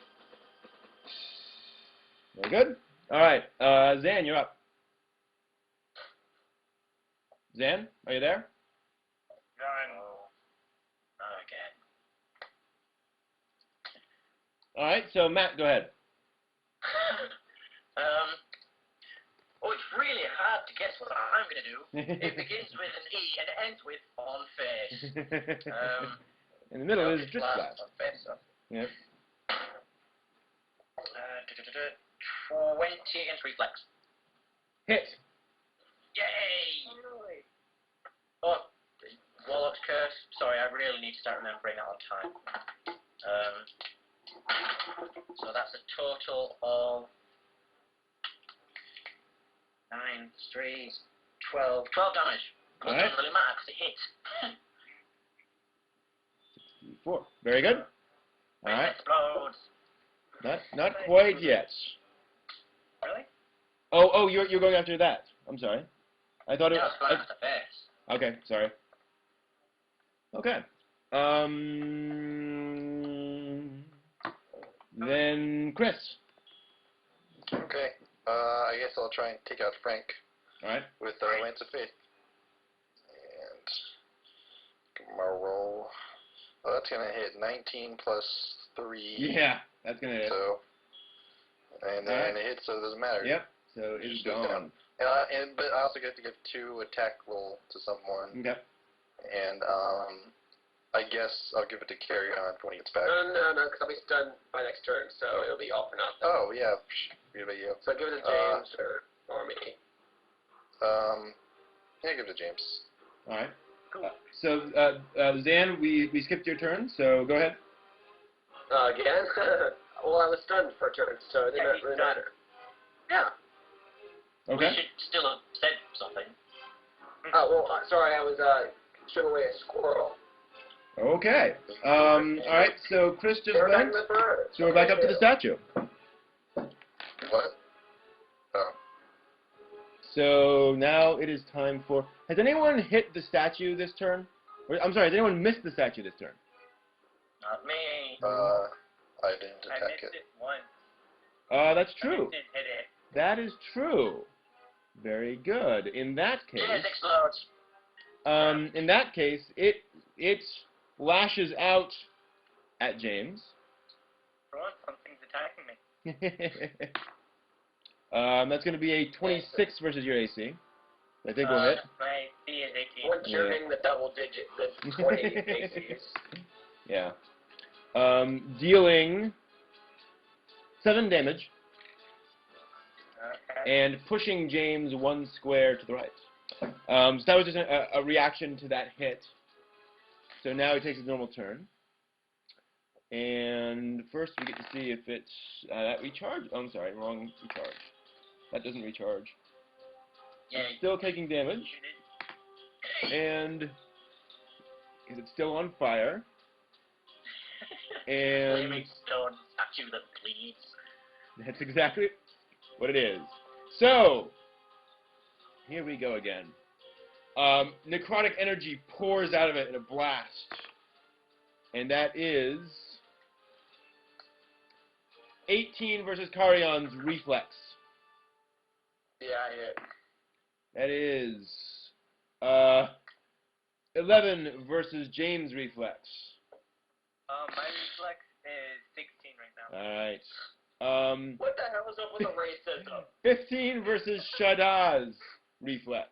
Very good. All right. Zan, you're up. Zan, are you there? Not again. All right. So Matt, go ahead. Oh, it's really hard to guess what I'm going to do. It begins with an E and it ends with on face. In the middle is Drift Blast. On face. Yep. 20 against reflex. Hit. Yay! Oh, Warlock's Curse. Sorry, I really need to start remembering that on time. So that's a total of 9, 3, 12. 12 damage. Well, it doesn't really matter because it hits. 4. Very good. All right. Explodes. Not quite yet. Really? Oh, you're going after that. I'm sorry. I thought it. Yeah, it's going after the face. Okay, sorry. Okay. Then Chris. Okay. I guess I'll try and take out Frank. All right. With Lance of Faith. And my roll. Well, that's gonna hit 19 plus 3. Yeah, that's gonna hit. So, and then it hits, so it doesn't matter. Yep. So it's gone. But I also get to give 2 attack roll to someone. Okay. And I guess I'll give it to Carry On when he gets back. No, because I'll be stunned by next turn, so it'll be all for nothing. Oh yeah, give it to you. So give it to James or me. Yeah, give it to James. All right. Cool. So Zan, we skipped your turn, so go ahead. Again? Well, I was stunned for a turn, so it didn't really matter. Yeah. Okay. We should still have said something. Oh, well, sorry, I was shooing away a squirrel. Okay. All right. So Chris just went. So we're back up to the statue. What? Oh. So now it is time for. Has anyone hit the statue this turn? I'm sorry. Has anyone missed the statue this turn? Not me. I didn't attack I missed it once. That's I true. missed it, hit it. That is true. Very good. In that case. It explodes. In that case, it lashes out at James. For once, something's attacking me. That's going to be a 26 versus your AC. I think we'll hit. My C is 18. Once you're in the double digit, the 20 ACs. Yeah. Dealing 7 damage. Okay. And pushing James 1 square to the right. So that was just a reaction to that hit. So now he takes his normal turn. And first we get to see if it's that recharge. Oh, I'm sorry, wrong recharge. That doesn't recharge. Yeah. It's still taking damage. And is it still on fire? And Flaming stone statue that bleeds. that's exactly what it is. So here we go again. Necrotic energy pours out of it in a blast. And that is 18 versus Carrion's reflex. Yeah, I hit. That is 11 versus James' reflex. My reflex is 16 right now. Alright. What the hell is up with the racism? 15 versus Shadda's reflex.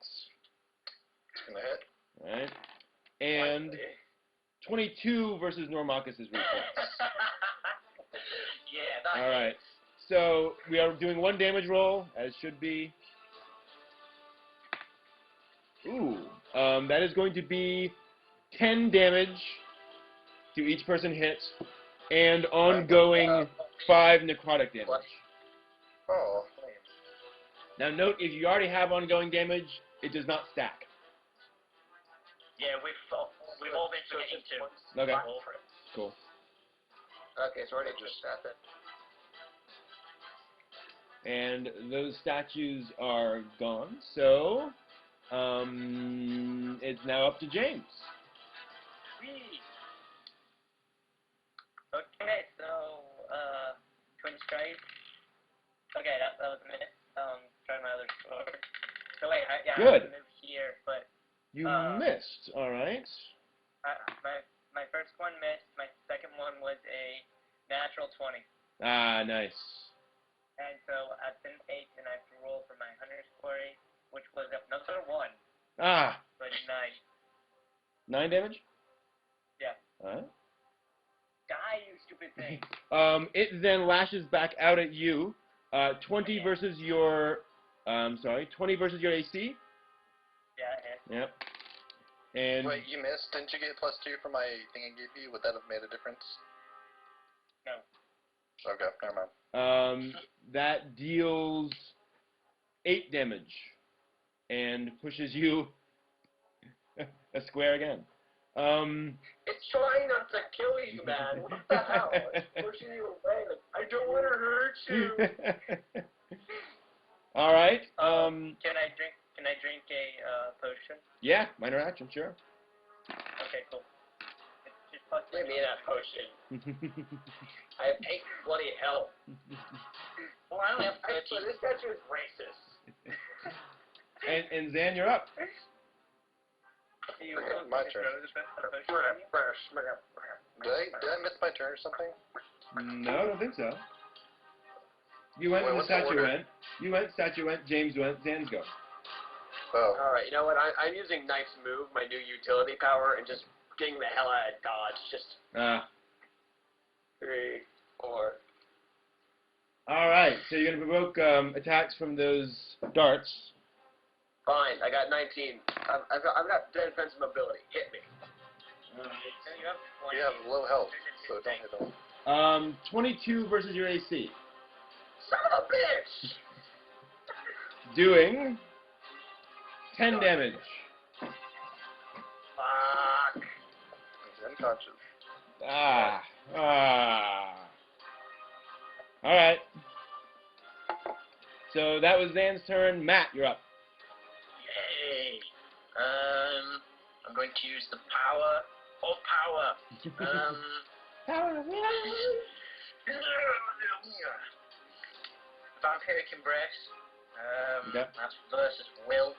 It's gonna hit. Alright. And 22 versus Normachus' reflex. Yeah, that Alright. So we are doing 1 damage roll, as should be. Ooh. That is going to be 10 damage to each person hit, and ongoing 5 necrotic damage. Oh. Now note, if you already have ongoing damage, it does not stack. Yeah, we've all been forgetting to Okay. roll for it. Cool. Okay, so already just that then. And those statues are gone, so it's now up to James. Whee! Okay, so, Twin Strike. Okay, that was a minute. Try my other sword. So wait, I have to move here, but You missed, alright. my first one missed. My second one was a natural 20. Ah, nice. And so at 10 8, and I have to roll for my Hunter's Quarry, which was another 1. Ah! But 9. 9 damage? Yeah. Alright. Die, you stupid thing. It then lashes back out at you. 20 versus your, 20 versus your AC? Yeah, Yep. And Wait, you missed? Didn't you get +2 for my thing I gave you? Would that have made a difference? No. Okay, never mind. that deals 8 damage and pushes you a square again. It's trying not to kill you, man. What the hell? It's pushing you away. Like, I don't want to hurt you. All right. Can I drink a potion? Yeah, minor action, sure. Okay, cool. Give me that potion. I have 8 bloody health. Well, I only have 13. So this statue is racist. and Zan, you're up. My turn. Did I miss my turn or something? No, I don't think so. You went, the statue went. You went, statue went, James went, Zan's go. Oh. Alright, you know what? I'm using Knife's Move, my new utility power, and just getting the hell out of dodge. Just 3, 4. Alright, so you're going to provoke attacks from those darts. Fine, I got 19. I've got defensive mobility. Hit me. You have low health, so don't hit them. 22 versus your AC. Son of a bitch! Doing 10 damage. Fuck. He's unconscious. Alright. So that was Zan's turn. Matt, you're up. Yay. I'm going to use the power of power. Vampiric Embrace. That's versus Will.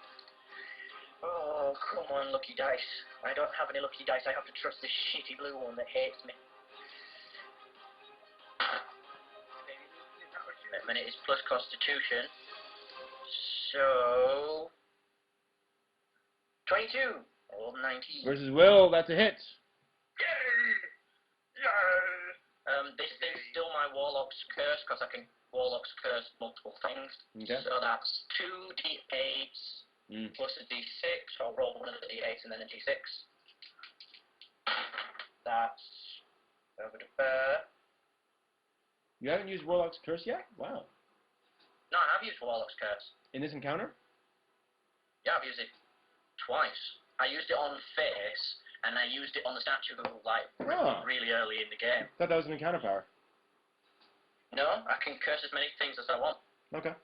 Oh, come on, lucky dice. I don't have any lucky dice. I have to trust this shitty blue one that hates me. Wait a minute, it's plus Constitution. So... 22. Or 19. Versus Will, that's a hit. This thing's still my Warlock's Curse, because I can Warlock's Curse multiple things. Okay. So that's 2d8s plus a d6. So I'll roll one of the d8s and then a d6. That's... You haven't used Warlock's Curse yet? Wow. No, I have used Warlock's Curse. In this encounter? Yeah, I've used it twice. I used it on Face, and I used it on the statue like really early in the game. I thought that was an encounter power. No, I can curse as many things as I want. Okay.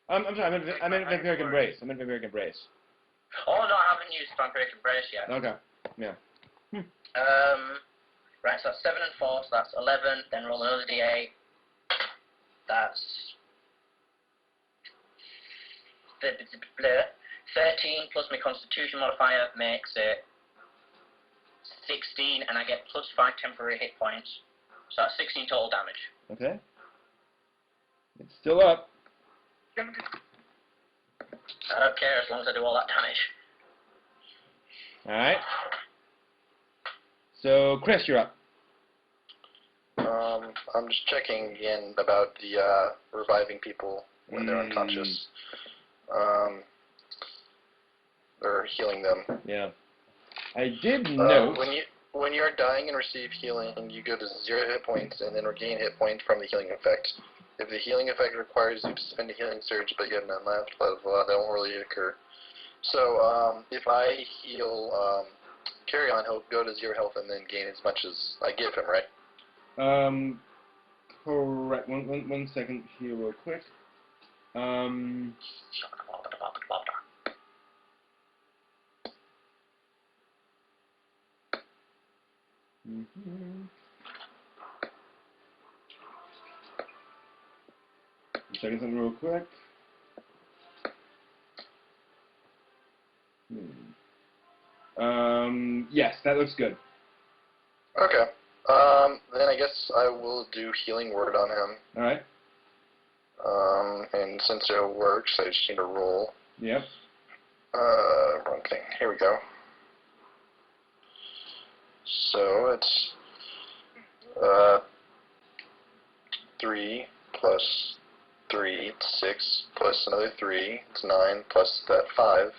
I'm sorry, I meant Vampiric Embrace. Oh no, I haven't used Vampiric Embrace yet. Okay. Yeah. Right, so that's 7 and 4, so that's 11, then roll another d8. That's 13 plus my Constitution modifier makes it 16, and I get plus 5 temporary hit points. So that's 16 total damage. Okay. It's still up. I don't care as long as I do all that damage. Alright. So, Chris, you're up. I'm just checking again about the reviving people when they're unconscious. Or healing them. Yeah. I did note... When you're dying and receive healing, you go to 0 hit points and then regain hit points from the healing effect. If the healing effect requires you to spend a healing surge but you have none left, blah, blah, blah, that won't really occur. So, if I heal Carry On, he'll go to 0 health and then gain as much as I give him, right? Correct. One second here real quick. Checking something real quick. Yes, that looks good. Okay. Then I guess I will do Healing Word on him. Alright. And since it works, I just need to roll. Yep. Wrong thing. Here we go. So it's 3 plus 3, 6 plus another 3, it's 9 plus that 5.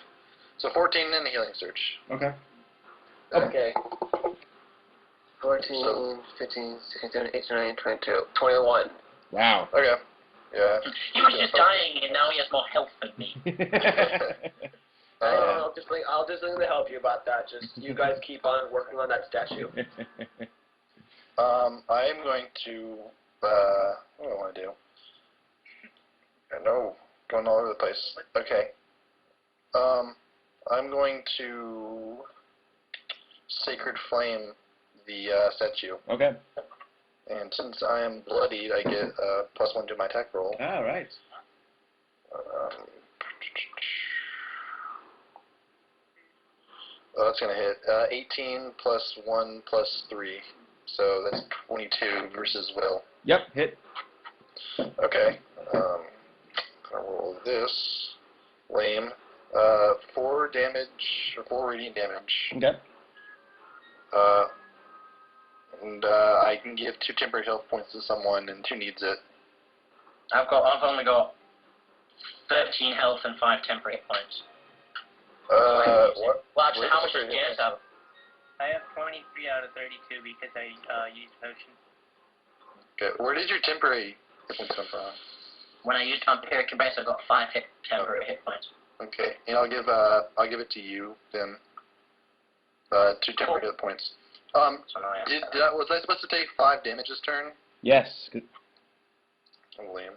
So 14 in the healing surge. Okay. Okay. 14, 15, 16, 17, 18, 19, 22, 21. Wow. Okay. Yeah. He was just dying, and now he has more health than me. I'll just think to help you about that. Just you guys keep on working on that statue. I am going to, what do I want to do? No, going all over the place. Okay. I'm going to Sacred Flame the statue. Okay. And since I am bloodied, I get +1 to my attack roll. All right. That's going to hit. 18 plus 1 plus 3. So that's 22 versus Will. Yep, hit. Okay. Gonna roll this. Lame. 4 damage, or 4 radiant damage. Okay. And I can give 2 temporary health points to someone, and 2 needs it. I've only got 13 health and 5 temporary points. What? Well, actually, how much does James have? I have 23 out of 32 because I used potions. Okay, where did your temporary hit points come from? When I used Vampiric Embrace, I got 5 temporary hit points. Okay, and I'll give it to you then. 2 temporary hit points. So now Was I supposed to take 5 damage this turn? Yes. Oh, lame.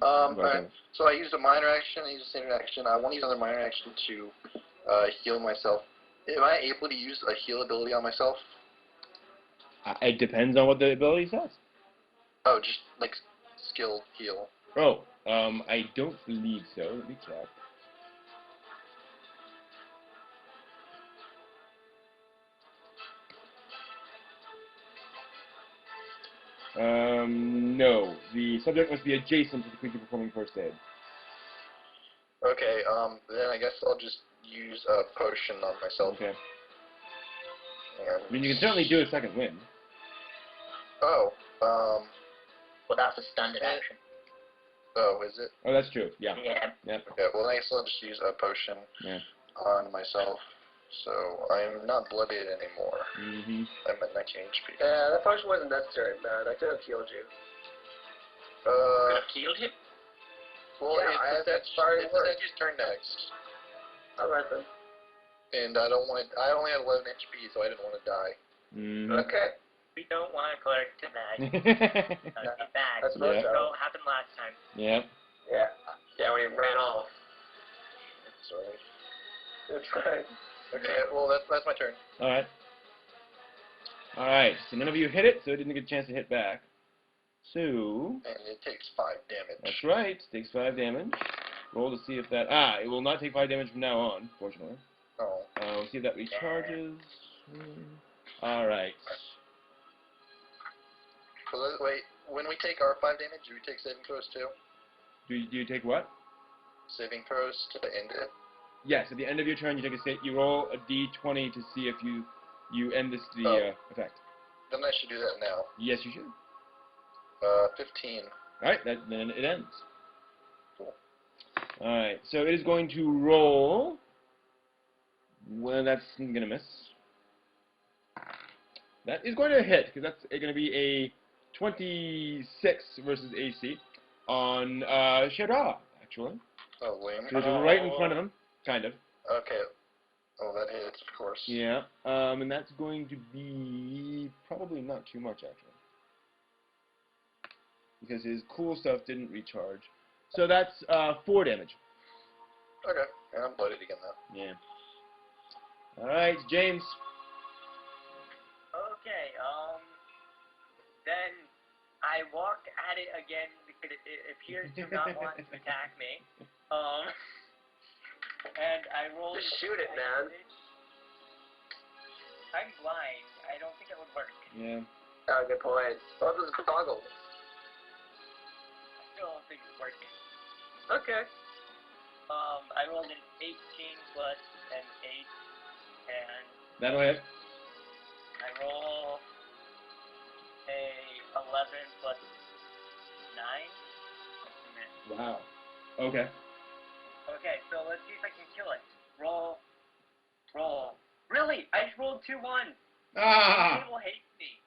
Alright. So I used a minor action, I used a standard action. I want to use another minor action to heal myself. Am I able to use a heal ability on myself? It depends on what the ability says. Oh, just like skill heal. Oh, I don't believe so. Let me check. No. The subject must be adjacent to the creature performing first aid. Okay, then I guess I'll just use a potion on myself. Okay. And I mean, you can certainly do a second wind. Oh, well, that's a standard action. Oh, is it? Oh, that's true. Yeah. Yeah. Yep. Okay, well, I guess I'll just use a potion on myself. So I'm not blooded anymore. Mm-hmm. I'm at 19 HP. Yeah, that potion wasn't necessary, man. I could have healed you. Could have killed him? Well, yeah, it's the statue's turn next. Alright then. And I only had 11 HP, so I didn't want to die. Mm-hmm. Okay. We don't want a cleric to die. That'd be bad. That's most That's what happened last time. Yep. Yeah. Yeah, when he ran off. Sorry. That's right. Okay, well, that's my turn. Alright. Alright, so none of you hit it, so it didn't get a chance to hit back. So... And it takes 5 damage. That's right. Takes 5 damage. Roll to see if that... it will not take 5 damage from now on, fortunately. Oh. We'll see if that recharges. Alright. So wait, when we take our 5 damage, do we take saving throws too? Do you take what? Saving throws to end it? Yes, at the end of your turn, you roll a d20 to see if you end the effect. Then I should do that now. Yes, you should. 15. Alright, then it ends. Cool. Alright, so it is going to roll. Well, that's going to miss. That is going to hit, because that's going to be a 26 versus AC on Shara, actually. Oh, lame. So it's right in front of him, kind of. Okay. Oh, that hits, of course. Yeah, and that's going to be probably not too much, actually. Because his cool stuff didn't recharge. So that's 4 damage. Okay, and I'm blooded again, though. Yeah. Alright, James. Okay, then I walk at it again because it appears to not want to attack me. And I roll... Just shoot it, man. I'm blind. I don't think it would work. Yeah. Oh, good point. Oh, this is toggle. I still don't think it's working. Okay. I rolled an 18 plus an 8, and That'll hit. I roll a 11 plus 9. Wow. Okay. Okay, so let's see if I can kill it. Roll. Really? I just rolled 2 1s. Ah! People hate me.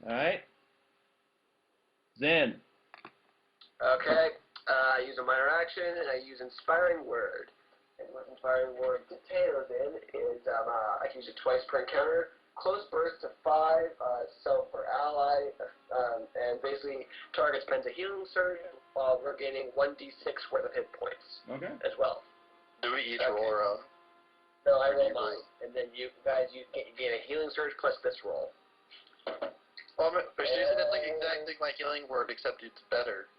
Alright. Zen. Okay. Use a minor action. action, and I use Inspiring Word. And what Inspiring Word details in is I can use it twice per encounter. Close burst to 5, self or ally, and basically target spends a healing surge while we're gaining 1d6 worth of hit points. Okay. As well. Do we each roll our own? No, I roll mine, and then you guys gain a healing surge plus this roll. Well, but she said it's like exactly my healing word, except it's better.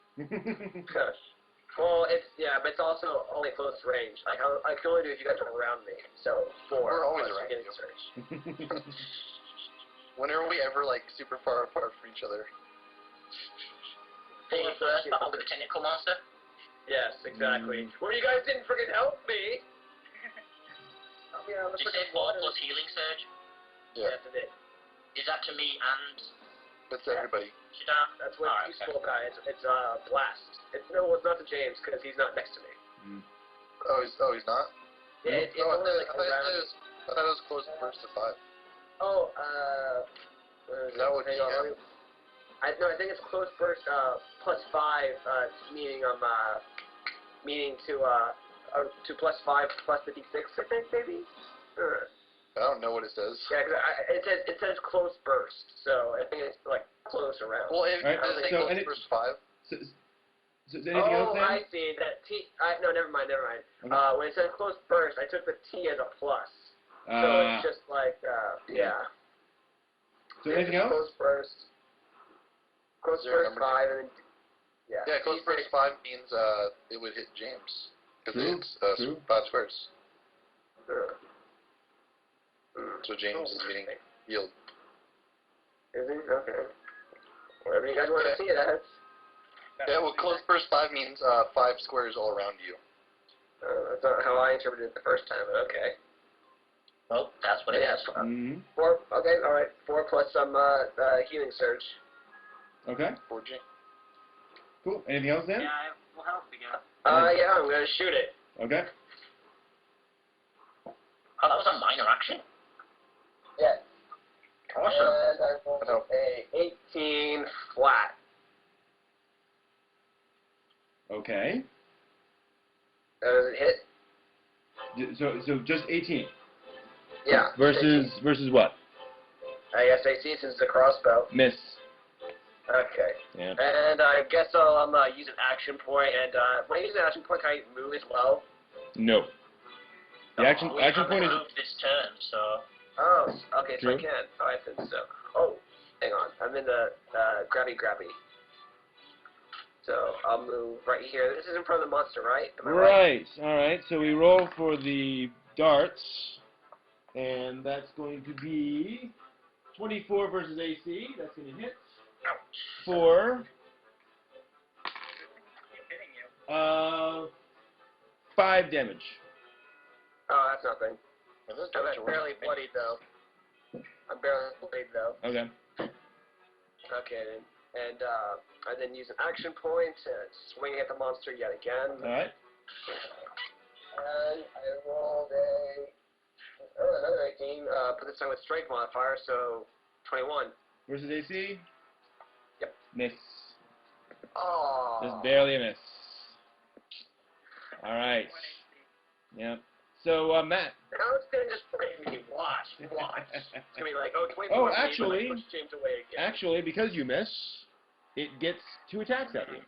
Well, but it's also only close range. Like I can only do if you guys are around me. So 4. We're always plus around healing you. surge. When are we ever like super far apart from each other? The first battle with the tentacle monster? Yes, exactly. Well, you guys didn't freaking help me. Did you say 4 plus healing surge? Yeah. Yes, it did. Is that to me and That's everybody. Shadam? That's what you spoke on. It's blast. It's not to James because he's not next to me. Oh, he's not? Yeah, it's only like I around. thought it was close first to 5. Oh, That would hang on. I think it's close first. Plus 5, meaning to plus 5 plus the d6. I think maybe. I don't know what it says. Yeah, cause it says close burst, so I think it's like close around. Well, if Right, does it say so- close first 5? So is there anything else then? I see. That T. No, never mind. Okay. When it says close burst, I took the T as a plus. So it's just like, yeah. So anything else? Close burst. Close Is there a burst number 5 and then, yeah. Yeah, close D6. first 5 means it would hit James. Because True, it's true. 5 squares. So James is getting healed. Is he? Okay. Whatever you guys want to see it as. Yeah, well, close first 5 means 5 squares all around you. That's not how I interpreted it the first time, but okay. Well, that's what it is. 4, okay, alright. 4 plus some healing surge. Okay. 4 James. Cool. Anything else then? Yeah, I will help again. Yeah, I'm gonna shoot it. Okay. Oh, that was a minor action? Yes. Awesome. And I rolled a 18 flat. Okay. Does it hit? So just 18. Yeah. Versus what? I guess AC since it's a crossbow. Miss. Okay. Yeah. And I guess I'll use an action point, and when I use an action point, can I move as well? No. The action We point haven't is. moved this turn, so... Oh, okay, so True. I can. Alright, then so. Oh, hang on. I'm in the grabby. So I'll move right here. This is in front of the monster, right? Am I right? Right. All right. So we roll for the darts, and that's going to be 24 versus AC. That's going to hit for 5 damage. Oh, that's nothing. I'm barely bloodied, though. Okay. Okay, then. And I then use an action point to swing at the monster yet again. All right. And I rolled another 18, but this time with strength modifier, so 21. Versus AC. Yep. Miss. Oh. Just barely a miss. All right. Yep. So Matt. Now it's going to just bring me. Watch. It's going to be like, 24. Oh, me, actually- but I push James away again. Actually, because you miss, it gets 2 attacks at you.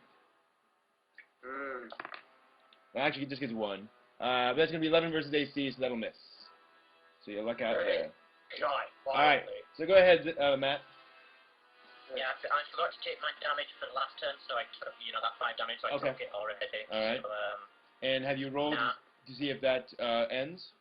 Well, actually, it just gets 1. But that's going to be 11 versus AC, so that'll miss. So you luck out there. God, All right. So go ahead, Matt. Yeah, I forgot to take my damage for the last turn, so I took, that 5 damage, so I took it already. All right. So, And have you rolled to see if that ends?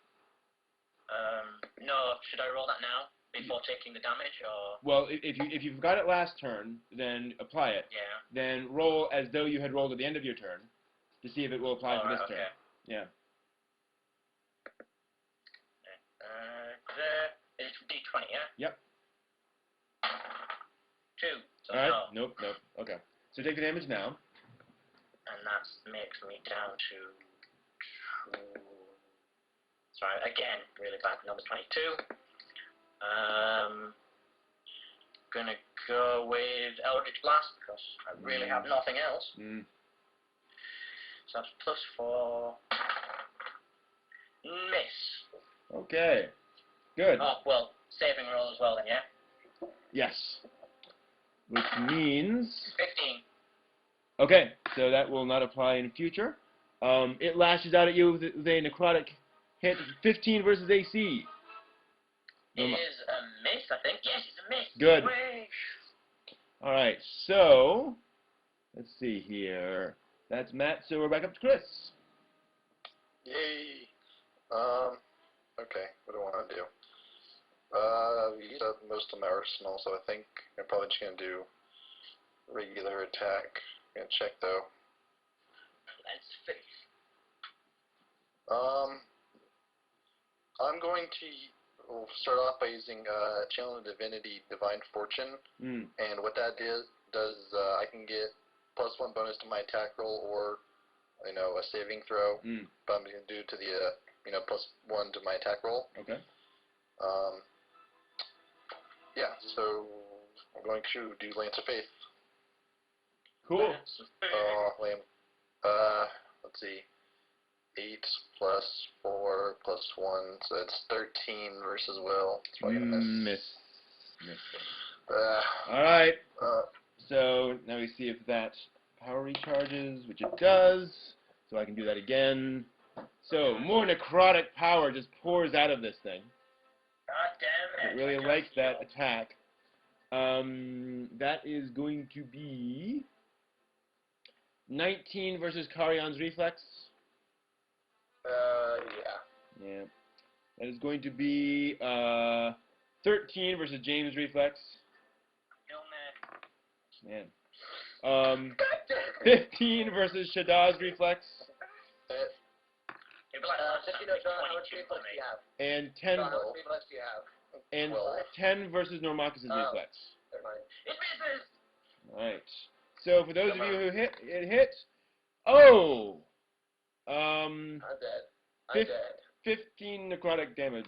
no, should I roll that now before taking the damage, or? Well, if you've got it last turn, then apply it. Yeah. Then roll as though you had rolled at the end of your turn to see if it will apply for this turn. Yeah. It's D20, yeah? Yep. 2. So All right. no. Nope. Okay. So take the damage now. And that makes me down to 2. Sorry, again, really bad number 22. Gonna go with Eldritch Blast because I really have nothing else. So that's +4. Miss. Okay. Good. Oh, well, saving roll as well then, yeah? Yes. Which means... 15. Okay, so that will not apply in future. It lashes out at you with a necrotic hit. 15 versus AC. It is a miss, I think. Yes, it's a miss. Good. Way. Alright, so... Let's see here. That's Matt, so we're back up to Chris. Yay. Okay, what do I want to do? We used up most of my arsenal, so I think I'm probably just going to do regular attack. I'm going to check, though. Let's face. I'm going to start off by using Channel of Divinity Divine Fortune, and what that does, I can get +1 bonus to my attack roll or, a saving throw, but I'm going to do to the, +1 to my attack roll. Okay. Yeah, so I'm going to do Lance of Faith. Cool. Let's see. 8 plus 4 plus 1, so that's 13 versus will. It's probably gonna miss. Alright. So now we see if that power recharges, which it does. So I can do that again. So more necrotic power just pours out of this thing. God damn it. It really likes that attack. That is going to be 19 versus Carrion's reflex. Yeah. Yeah. That is going to be 13 versus James' reflex. Man. 15 versus Shadaw's reflex. How much reflex do you have? And 10. How much reflex do you have? And 10 versus Normakis' reflex. Never mind. It misses. Alright. So for those of you who hit, it hit. Oh! I'm dead. I'm dead. 15 necrotic damage.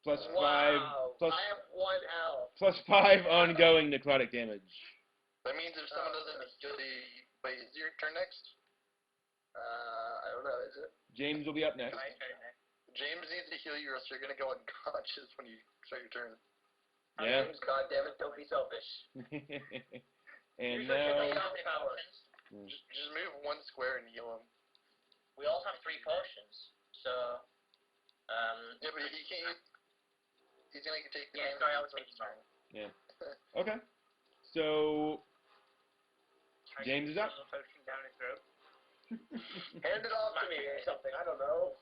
Plus Wow. 5. Plus, I have 1 health. plus 5 ongoing necrotic damage. That means if someone doesn't heal Wait, is your turn next? I don't know, is it? James will be up next. My turn next. James needs to heal you or else you're going to go unconscious when you start your turn. Yeah. James, goddammit, don't be selfish. And Usually now... you have powers. Just move 1 square and heal him. We all have 3 potions, so... Yeah, but he can't... He's going to take the Yeah, damage. sorry, I was thinking wrong. Yeah. Okay. So... James is up. Potion down his throat. Hand it off to me or something, I don't know.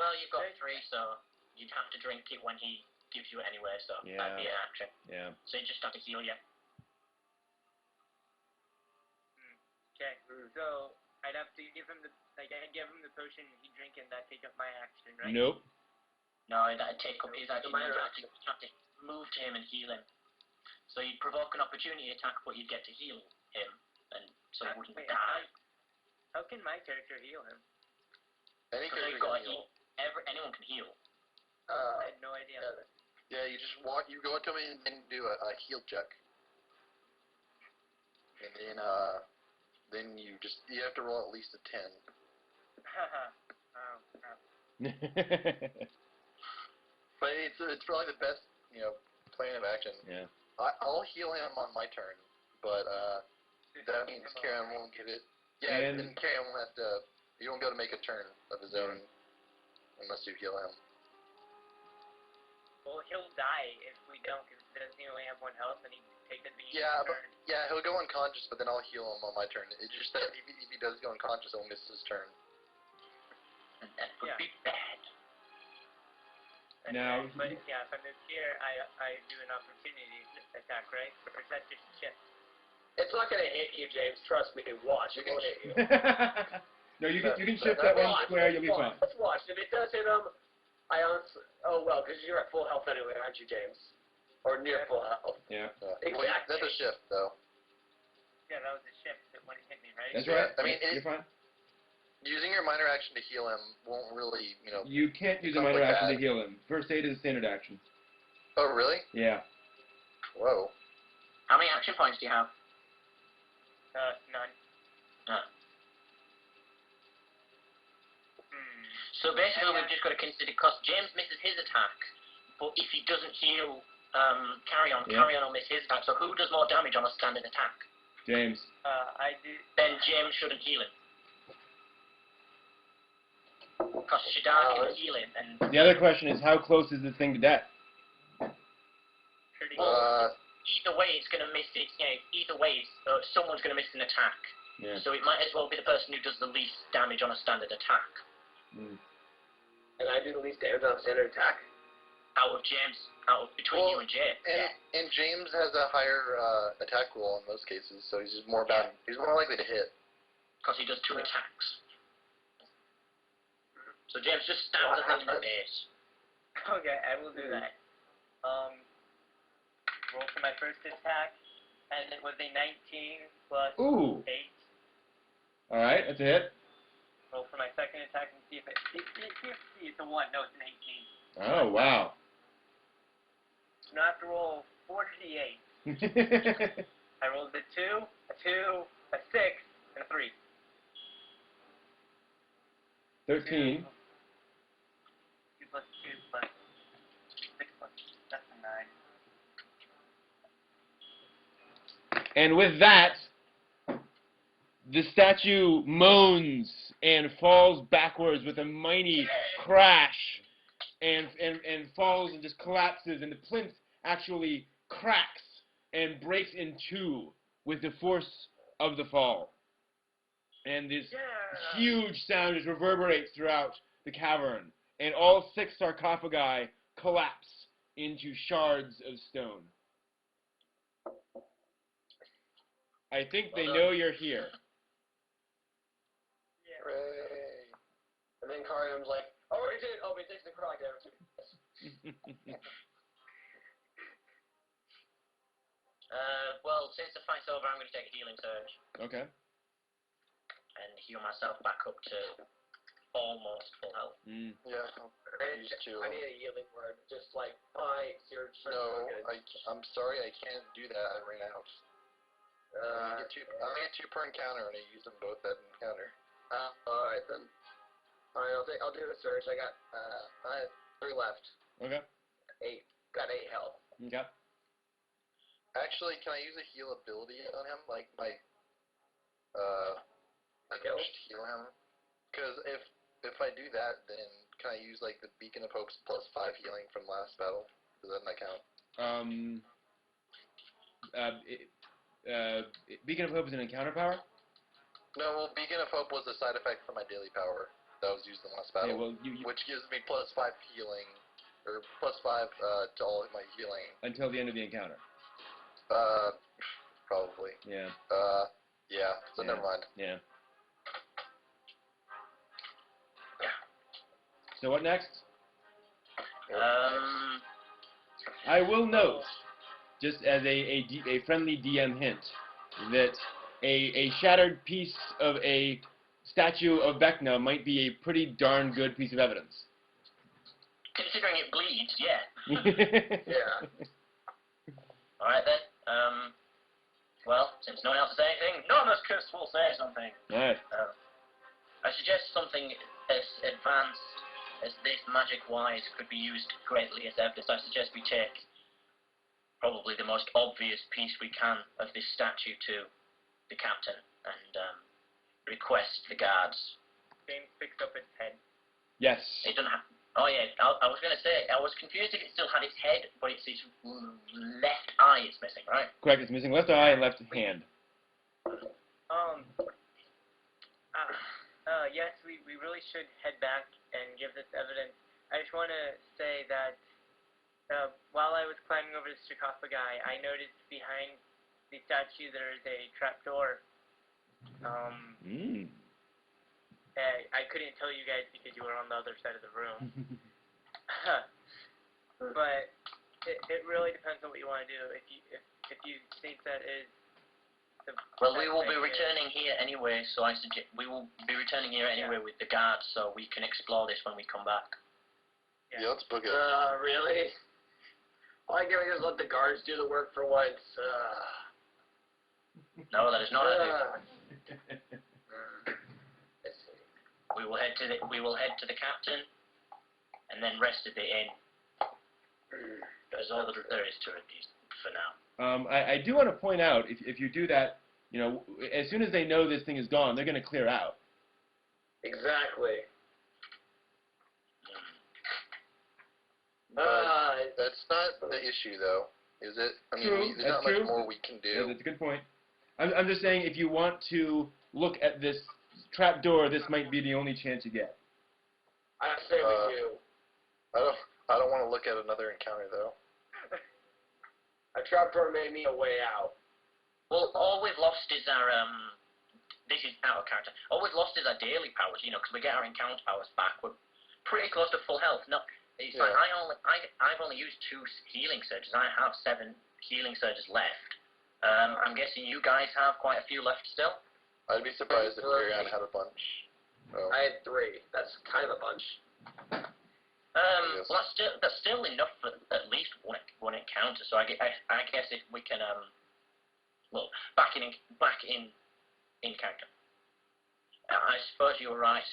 Well, you've got 3, so you'd have to drink it when he gives you it anyway, so that'd be an action. Yeah. So you just have to heal you. Okay, so I'd have to give him the potion and he'd drink it and that'd take up my action, right? Nope. No, that'd take up his action. minor You'd have to move to him and heal him. So you'd provoke an opportunity attack, but you'd get to heal him, and so he wouldn't die. How can my character heal him? Any Because character you've got can heal. anyone can heal. I had no idea. Yeah, you just walk, you go up to him and then do a heal check. And then you have to roll at least a 10. Oh, crap. But it's probably the best, plan of action. Yeah. I'll heal him on my turn, but that means Karen won't get it. Yeah, And then Karen will have to. He won't be able to make a turn of his own unless you heal him. Well, he'll die if we don't, because doesn't he only have 1 health and he'd take the beam But turn? he'll go unconscious, but then I'll heal him on my turn. It's just that if he does go unconscious, he'll miss his turn. And that would be bad. Now... But if I move here, I do an opportunity attack, right? Or is that just shift? It's not gonna hit you, James. Trust me. Watch. It won't hit you. No, you can shift that 1 square, you'll be fine. Let's watch. If it does hit him, because you're at full health anyway, aren't you, James? Or near full health. Yeah. Exactly. Well, that's a shift, though. Yeah, that was a shift when it hit me, right? That's right. I mean, you're fine. Using your minor action to heal him won't really, You can't use a minor action to heal him. First aid is a standard action. Oh, really? Yeah. Whoa. How many action points do you have? None. So basically, we've just got to consider, because James misses his attack, but if he doesn't heal, Carrion will miss his attack. So who does more damage on a standard attack? James. I do. Then James shouldn't heal him. Because Shadar can heal him. And the other question is, how close is this thing to death? Pretty close. Either way, it's going to miss it. Either way, someone's going to miss an attack. Yeah. So it might as well be the person who does the least damage on a standard attack. Mm. And I do the least damage on a standard attack. Between you and James. And James has a higher attack roll in most cases, so he's just more bound. He's more likely to hit. Because he does 2 attacks. So James just stabs the thing in the face. Okay, I will do that. Roll for my first attack, and it was a 19 plus 8. Alright, that's a hit. Roll for my second attack and see if it's a 1. No, it's an 18. Oh, wow. So now I have to roll 48. I rolled a 2, a 2, a 6, and a 3. 13. 2 plus 2 plus 6 plus 7, 9. And with that, the statue moans and falls backwards with a mighty crash and falls and just collapses, and the plinth actually cracks and breaks in 2 with the force of the fall. And this huge sound just reverberates throughout the cavern, and all 6 sarcophagi collapse into shards of stone. I think they know you're here. Hooray. And then Carion's like, oh, he did. Oh, he takes the cry damage. Well, since the fight's over, I'm going to take a healing surge. Okay. And heal myself back up to almost full health. Yeah, I used to. I need a healing word. Just like, bye, you're No, I'm sorry, I can't do that. I ran out. I only get 2 per encounter, and I use them both at encounter. Alright then. Alright, I'll do the surge. I have 3 left. Okay. 8. Got 8 health. Okay. Actually, can I use a heal ability on him? Like my, just heal him? Because if I do that, then can I use like the Beacon of Hope's +5 healing from last battle? Does that not count? Beacon of Hope is an encounter power? No, well, Beacon of Hope was a side effect from my daily power that was used in the last battle, which gives me +5 healing, or +5 to all of my healing. Until the end of the encounter. Probably. Yeah. Yeah, so never mind. Yeah. So what next? I will note, just as a friendly DM hint, that a shattered piece of a statue of Vecna might be a pretty darn good piece of evidence. Considering it bleeds, yeah. Yeah. Alright then. Well, since no one else says anything, Norma's Curse will say something. Alright. I suggest something as advanced as this magic-wise could be used greatly as evidence. I suggest we take probably the most obvious piece we can of this statue to the captain and request the guards. James picks up its head. Yes. It doesn't have... Oh yeah, I was going to say, I was confused if it still had its head, but it's its left eye it's missing, right? Correct, it's missing left eye and left hand. Yes, we really should head back and give this evidence. I just want to say that while I was climbing over the sarcophagi, I noticed behind the statue there is a trapdoor. I couldn't tell you guys because you were on the other side of the room. But it really depends on what you want to do. If you think that is the well, we will be returning here anyway, so I suggest we will be returning here anyway with the guards, so we can explore this when we come back. Yeah, let's book it. Really? Why can't we just let the guards do the work for once? No, that is not it. We will head to the captain, and then rest of the inn. That's all that there is to it for now. I do want to point out, if you do that, you know, as soon as they know this thing is gone, they're going to clear out. Exactly. That's not the issue, though, is it? I mean, True. there's not much more we can do. Yeah, that's a good point. I'm just saying, if you want to look at this trapdoor, this might be the only chance you get. I say we do. I don't want to look at another encounter, though. A trapdoor may mean a way out. Well, all we've lost is our this is out of character. All we've lost is our daily powers, you know, because we get our encounter powers back. We're pretty close to full health. No, it's like I've only used 2 healing surges. I have 7 healing surges left. I'm guessing you guys have quite a few left still. I'd be surprised if Ariane had a bunch. Oh. I had 3. That's kind of a bunch. Well, that's still enough for at least one encounter. So I guess if we can well, back in character. I suppose you were right.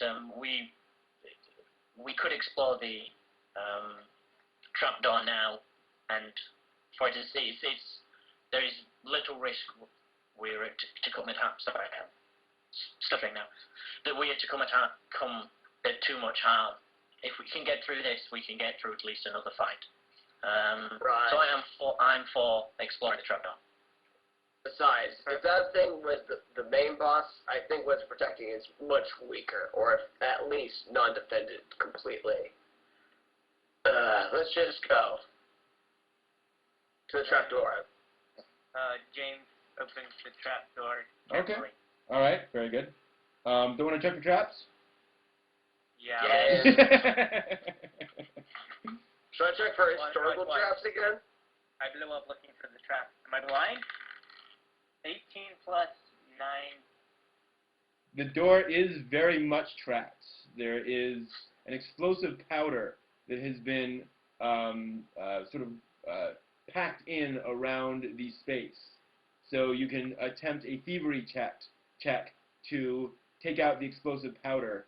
We could explore the trapdoor now, and for it to see, there is little risk we're to come at sorry, stuffing now. That we are to come at too much harm. If we can get through this, we can get through at least another fight. Right. So I'm for exploring the trapdoor. Besides, if that thing was the main boss, I think what's protecting is much weaker, or at least non-defended completely. Let's just go to the trapdoor. James opens the trapdoor. Okay. All right. Very good. Don't want to check for traps? Yeah. Yes. Should I check for historical traps again? I blew up looking for the trap. Am I blind? 18 plus 9. The door is very much trapped. There is an explosive powder that has been packed in around the space. So you can attempt a thievery check to take out the explosive powder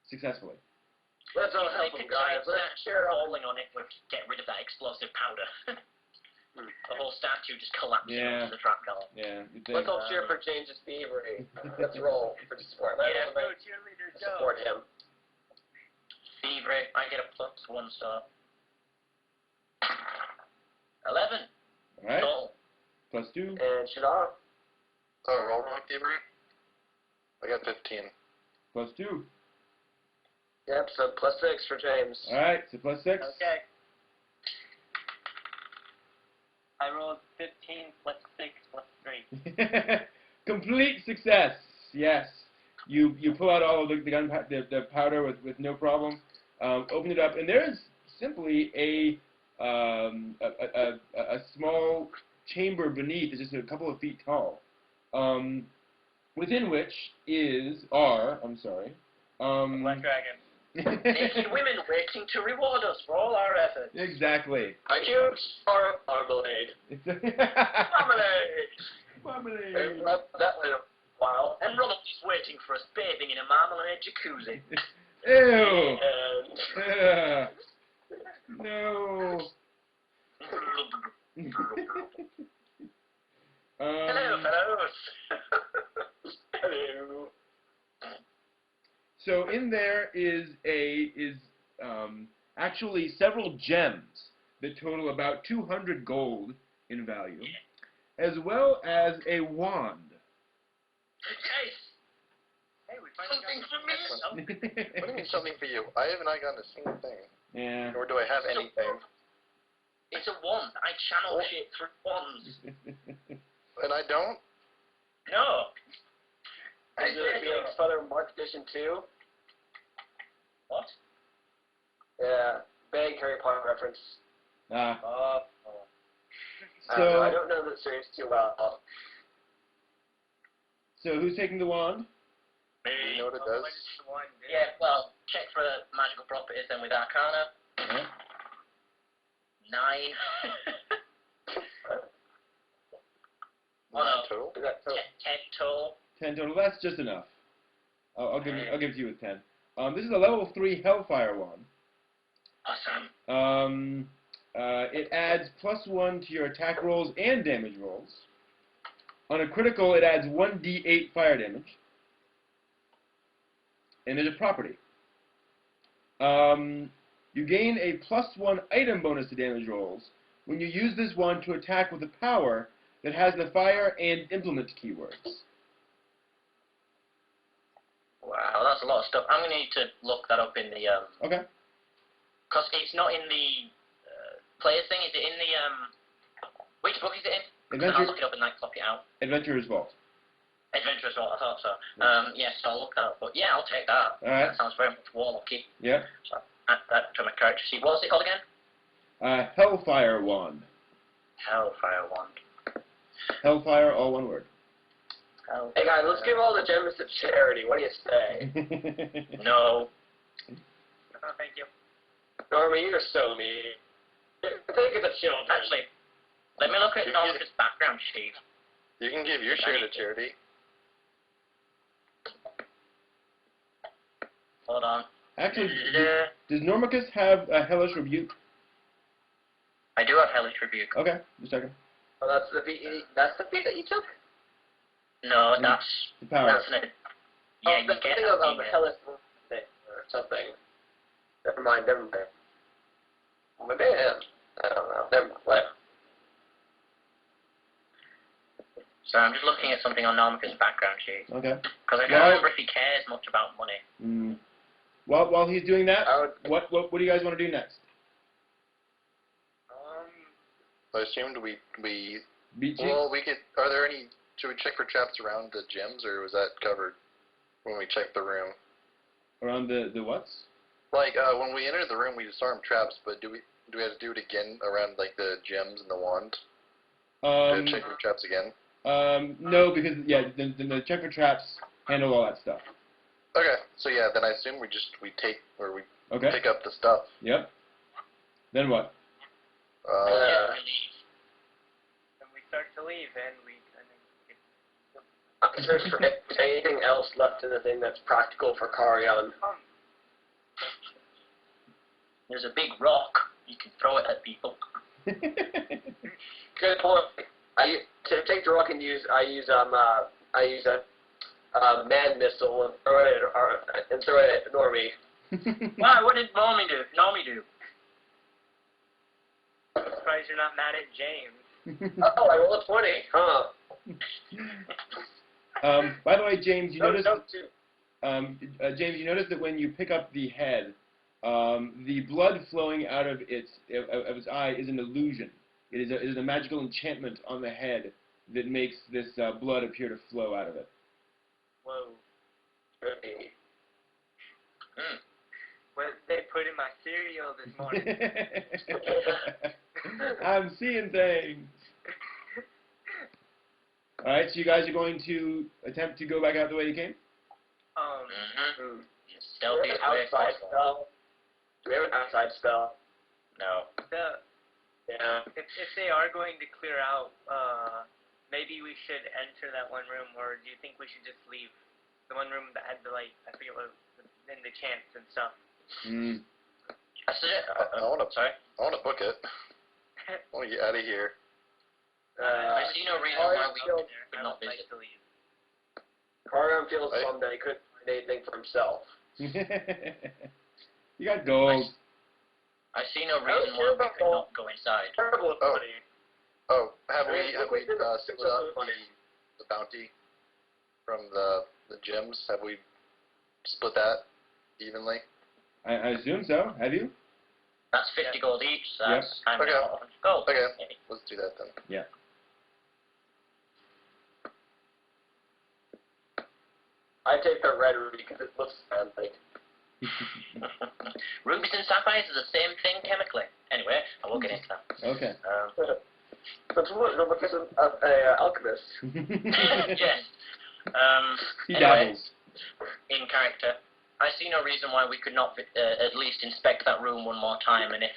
successfully. Let's all help them, guys. Let's share falling on it would get rid of that explosive powder. The whole statue just collapsing onto the trapdoor. Yeah. Let's all cheer for James's thievery. Let's roll for support. Yeah, go cheerleader, go. Support him. Thievery, I get a +1 star. 11. All right. Roll. +2. And shit off. Oh, roll my thievery? I got 15. +2. Yep, so +6 for James. All right, so +6. Okay. I rolled 15 plus 6 plus 3. Complete success. Yes. You pull out all of the powder with no problem. Open it up, and there is simply a small chamber beneath. It's just a couple of feet tall. Within which are Black dragon. Naked women waiting to reward us for all our efforts. Exactly. A huge jar of marmalade. Marmalade! Marmalade. That went a while. And Ronald is waiting for us bathing in a marmalade jacuzzi. Ew. And No. Hello, fellows. hello. So in there is actually several gems that total about 200 gold in value, as well as a wand. Yes. Hey, we finally Something got for me. What do you mean something for you? I have not gotten a single thing. Yeah. Nor do I have anything. It's a wand. I channel shit through wands. And I don't? No. Is it being Father Mark Edition 2? What? Yeah, big Harry Potter reference. So I don't know the series too well. So who's taking the wand? Do you know what it does? Yeah, well, check for magical properties then with Arcana. Yeah. 9. Nine total? Is that so? 10 total. 10 total. That's just enough. I'll give it to you with 10. This is a level 3 Hellfire wand. Awesome. It adds +1 to your attack rolls and damage rolls. On a critical, it adds 1d8 fire damage. And there's a property. You gain a +1 item bonus to damage rolls when you use this wand to attack with a power that has the fire and implement keywords. Wow, that's a lot of stuff. I'm going to need to look that up in the... Okay. Because it's not in the players thing. Is it in the... Which book is it in? I'll look it up and copy it out. Adventurer's Vault. Adventurer's Vault, I thought so. Yes, I'll look that up. But yeah, I'll take that. All right. That sounds very much warlocky. Yeah. So add that to my character sheet. What's it called again? Hellfire wand. Hellfire wand. Hellfire, all one word. Hellfire. Hey guys, let's give all the gems to charity. What do you say? No. Oh, thank you. Normie, you're so mean. Take it to children. Actually, let me look at Norman's background sheet. You can give your share to charity. Hold on. Actually, does Normicus have a Hellish Rebuke? I do have Hellish Rebuke. Okay, just checking. Oh, that's the feat that you took? No, that's... The power. That's an... Yeah, you the get thing that of female. Hellas thing or something. Never mind. But damn. I don't know. Never mind. Whatever. So I'm just looking at something on Normicus' background sheet. Okay. Because I don't remember if he cares much about money. Mm. While he's doing that, what do you guys want to do next? I assumed we Beat you? well, we could, are there any, should we check for traps around the gyms, or was that covered when we checked the room? Around the whats? Like, when we entered the room, we disarmed traps, but do we have to do it again around, like, the gems and the wand? To check for traps again? No, because, yeah, the check for traps handle all that stuff. Okay, so yeah, then I assume we take, or we pick up the stuff. Yep. Then what? When we start to leave, and we kind of... I'm sure there's anything else left in the thing that's practical for Carrion. There's a big rock. You can throw it at people. Good point. To take the rock and I use a man missile and throw it at Normie. Why? What did Normie do? I'm surprised you're not mad at James. Oh, I rolled a 20, huh? By the way, James, you notice James, you notice that when you pick up the head, the blood flowing out of its eye is an illusion. It is a magical enchantment on the head that makes this blood appear to flow out of it. Whoa. Okay. What did they put in my cereal this morning? I'm seeing things. Alright, so you guys are going to attempt to go back out the way you came? Stealthy Do we have an outside spell? Do we have an outside spell? No. Yeah. If they are going to clear out, maybe we should enter that one room, or do you think we should just leave the one room that had the, like, I forget what, in the chants and stuff? Mm. I want to book it. I want to get out of here. I see no reason why we could not visit. Carrion feels bummed that he couldn't find anything for himself. You got gold. I see no reason why we could not go inside. Terrible money. Oh, have we split up successful the bounty from the gems? Have we split that evenly? I assume so. Have you? That's 50 gold each, so that's kind of Okay. a lot of gold. Okay, let's do that then. Yeah. I take the red ruby because it looks fancy. Rubies and sapphires are the same thing chemically. Anyway, I won't get into that. Okay. But what? No, because of alchemist. Yes. He Anyway, dabbles. in character, I see no reason why we could not at least inspect that room one more time, and if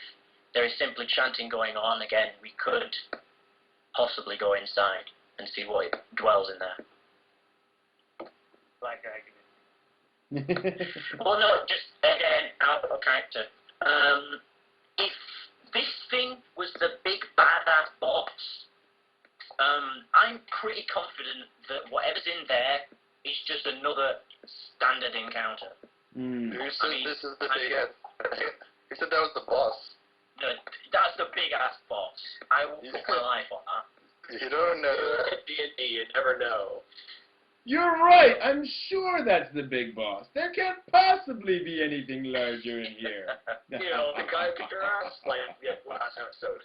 there is simply chanting going on again, we could possibly go inside and see what dwells in there. Black dragon. Well, no, just again, out of character. If this thing was the big badass boss, I'm pretty confident that whatever's in there is just another standard encounter. Who said this is the big ass? Who said that was the boss? No, that's the big ass boss. I will put my life on that. You don't know. D&D, you never know. You're right. I'm sure that's the big boss. There can't possibly be anything larger in here. You know, the guy who kicked your ass last episode.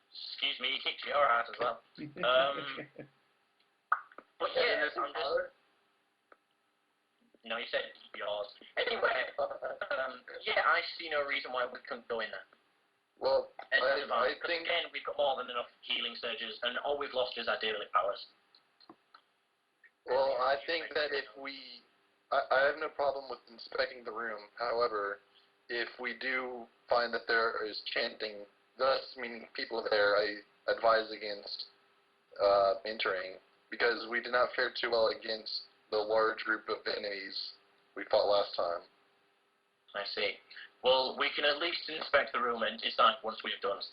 Excuse me, he kicked your ass as well. But yeah, I'm just... No, you said yours. Anyway, yeah, I see no reason why we couldn't go in there. Well, I think... Again, we've got more than enough healing surges, and all we've lost is our daily powers. Well, I think that if we... I have no problem with inspecting the room. However, if we do find that there is chanting, thus meaning people there, I advise against entering, because we did not fare too well against the large group of enemies we fought last time. I see. Well, we can at least inspect the room and decide once we've done.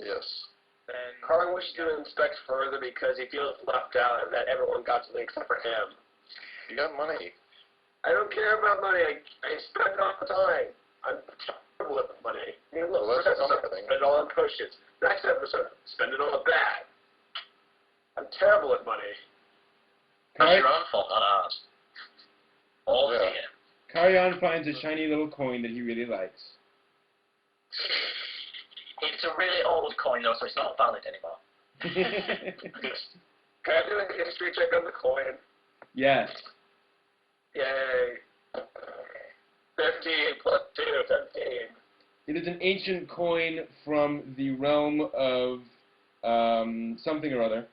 Yes. Then Carl wishes to inspect further because he feels left out and that everyone got something except for him. You got money. I don't care about money. I spend it all the time. I'm terrible with money. I mean, look, Well, first that's episode, something. spend it all on potions. Next episode, spend it all on bad. I'm terrible at money. That's your own fault, not ours. All Yeah. dear. Carrion finds a shiny little coin that he really likes. It's a really old coin, though, so it's not valid anymore. Can I do a history check on the coin? Yes. Yay. 15 plus 2, 17. It is an ancient coin from the realm of something or other.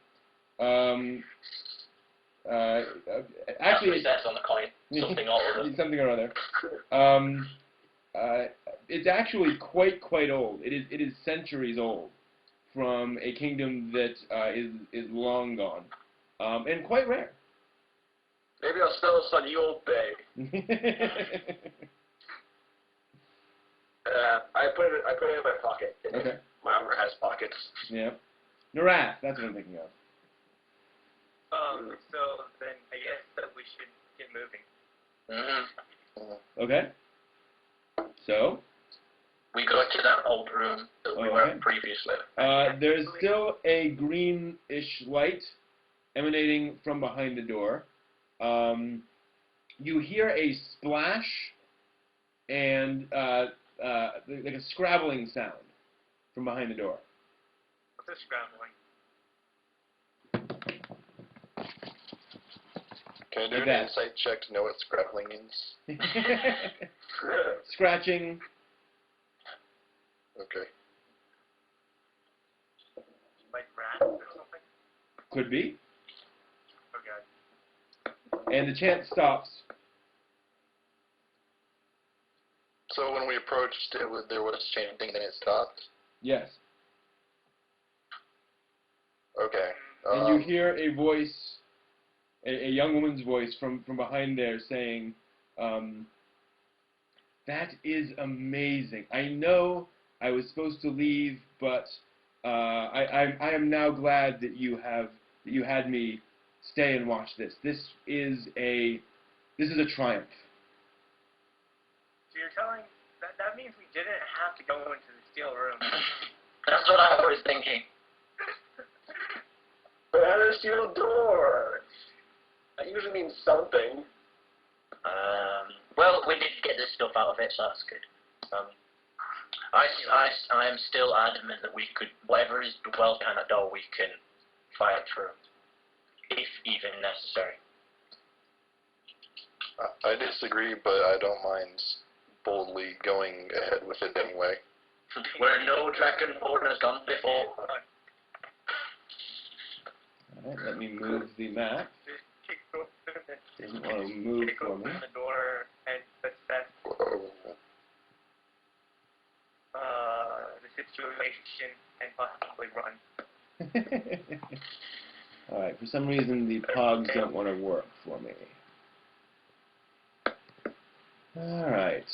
Actually, that's on the coin. Something or other. something or other. It's actually quite old. It is centuries old, from a kingdom that is long gone, and quite rare. Maybe I'll sell this on you, old bay. I put it in my pocket. Okay. My armor has pockets. Yeah. Narath, that's what I'm thinking of. So then I guess that we should get moving. Mm-hmm. Okay. So? We go to that old room that we were in previously. There's still a greenish light emanating from behind the door. You hear a splash and like a scrabbling sound from behind the door. What's this scrambling? Can I do an insight check to know what scrabbling is? Scratching. Okay. Like rats or something? Could be. Okay. And the chant stops. So when we approached, there was chanting, then it stopped? Yes. Okay. And you hear a voice, a young woman's voice from behind there saying, that is amazing. I know I was supposed to leave, but I am now glad that you had me stay and watch this. This is a triumph. So you're telling that means we didn't have to go into the steel room. That's what I was thinking. But how does steel door? That usually means something. Well, we did get this stuff out of it, so that's good. I am still adamant that we could, whatever is dwelt behind that door, we can fight through, if even necessary. I disagree, but I don't mind boldly going ahead with it anyway. Where no dragonborn has gone before. Alright, let me move the map. Just kick open Doesn't want to move for me. the door and assess the situation and possibly run. Alright, for some reason the pogs don't want to work for me. Alright.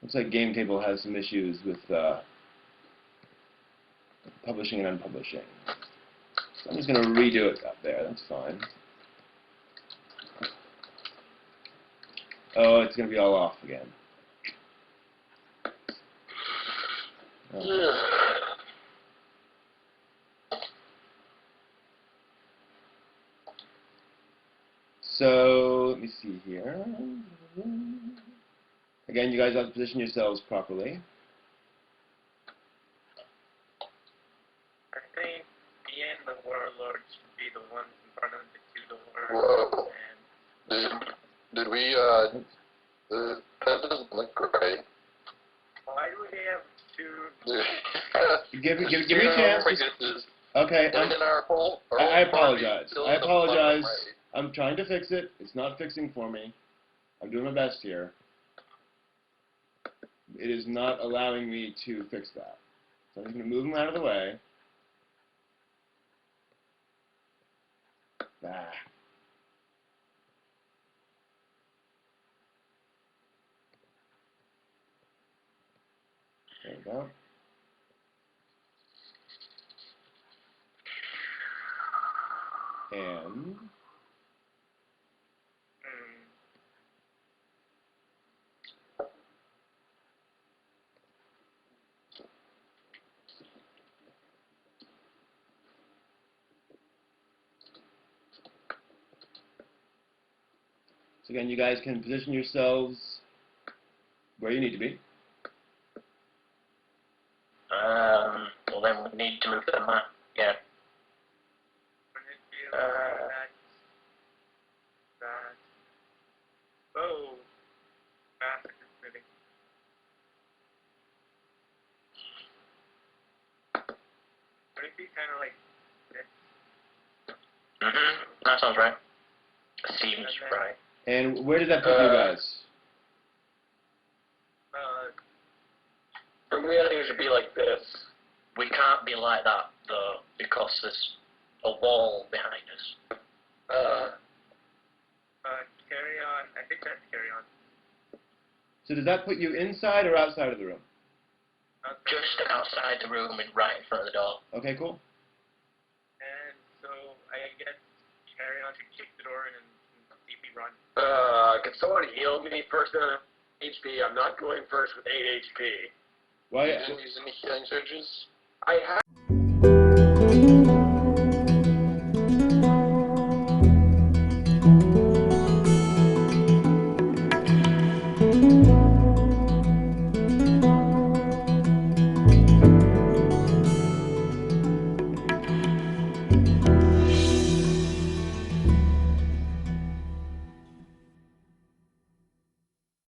Looks like Game Table has some issues with publishing and unpublishing. So I'm just going to redo it up there, that's fine. Oh, it's going to be all off again. Oh. So, let me see here. Again, you guys have to position yourselves properly. I think me and the warlord should be the ones in front of the two doors. Whoa. Did we, that doesn't look great. Why do they have two? Give me a chance. Okay, I apologize. I apologize. I'm trying to fix it. It's not fixing for me. I'm doing my best here. It is not allowing me to fix that. So I'm just going to move them out of the way. Ah. There we go. And so again, you guys can position yourselves where you need to be. Well then we need to move the map. Yeah. Oh, massive city. Would it be kind of like this? That sounds right. Seems right. And where does that put you guys? For me, I think it should be like this. We can't be like that, though, because there's a wall behind us. Carry on. I think that's carry on. So does that put you inside or outside of the room? Just outside the room and right in front of the door. Okay, cool. And so I guess carry on to kick the door in and see if we run. Can someone heal me first on HP? I'm not going first with 8 HP. Why? You didn't use any healing surges? I have.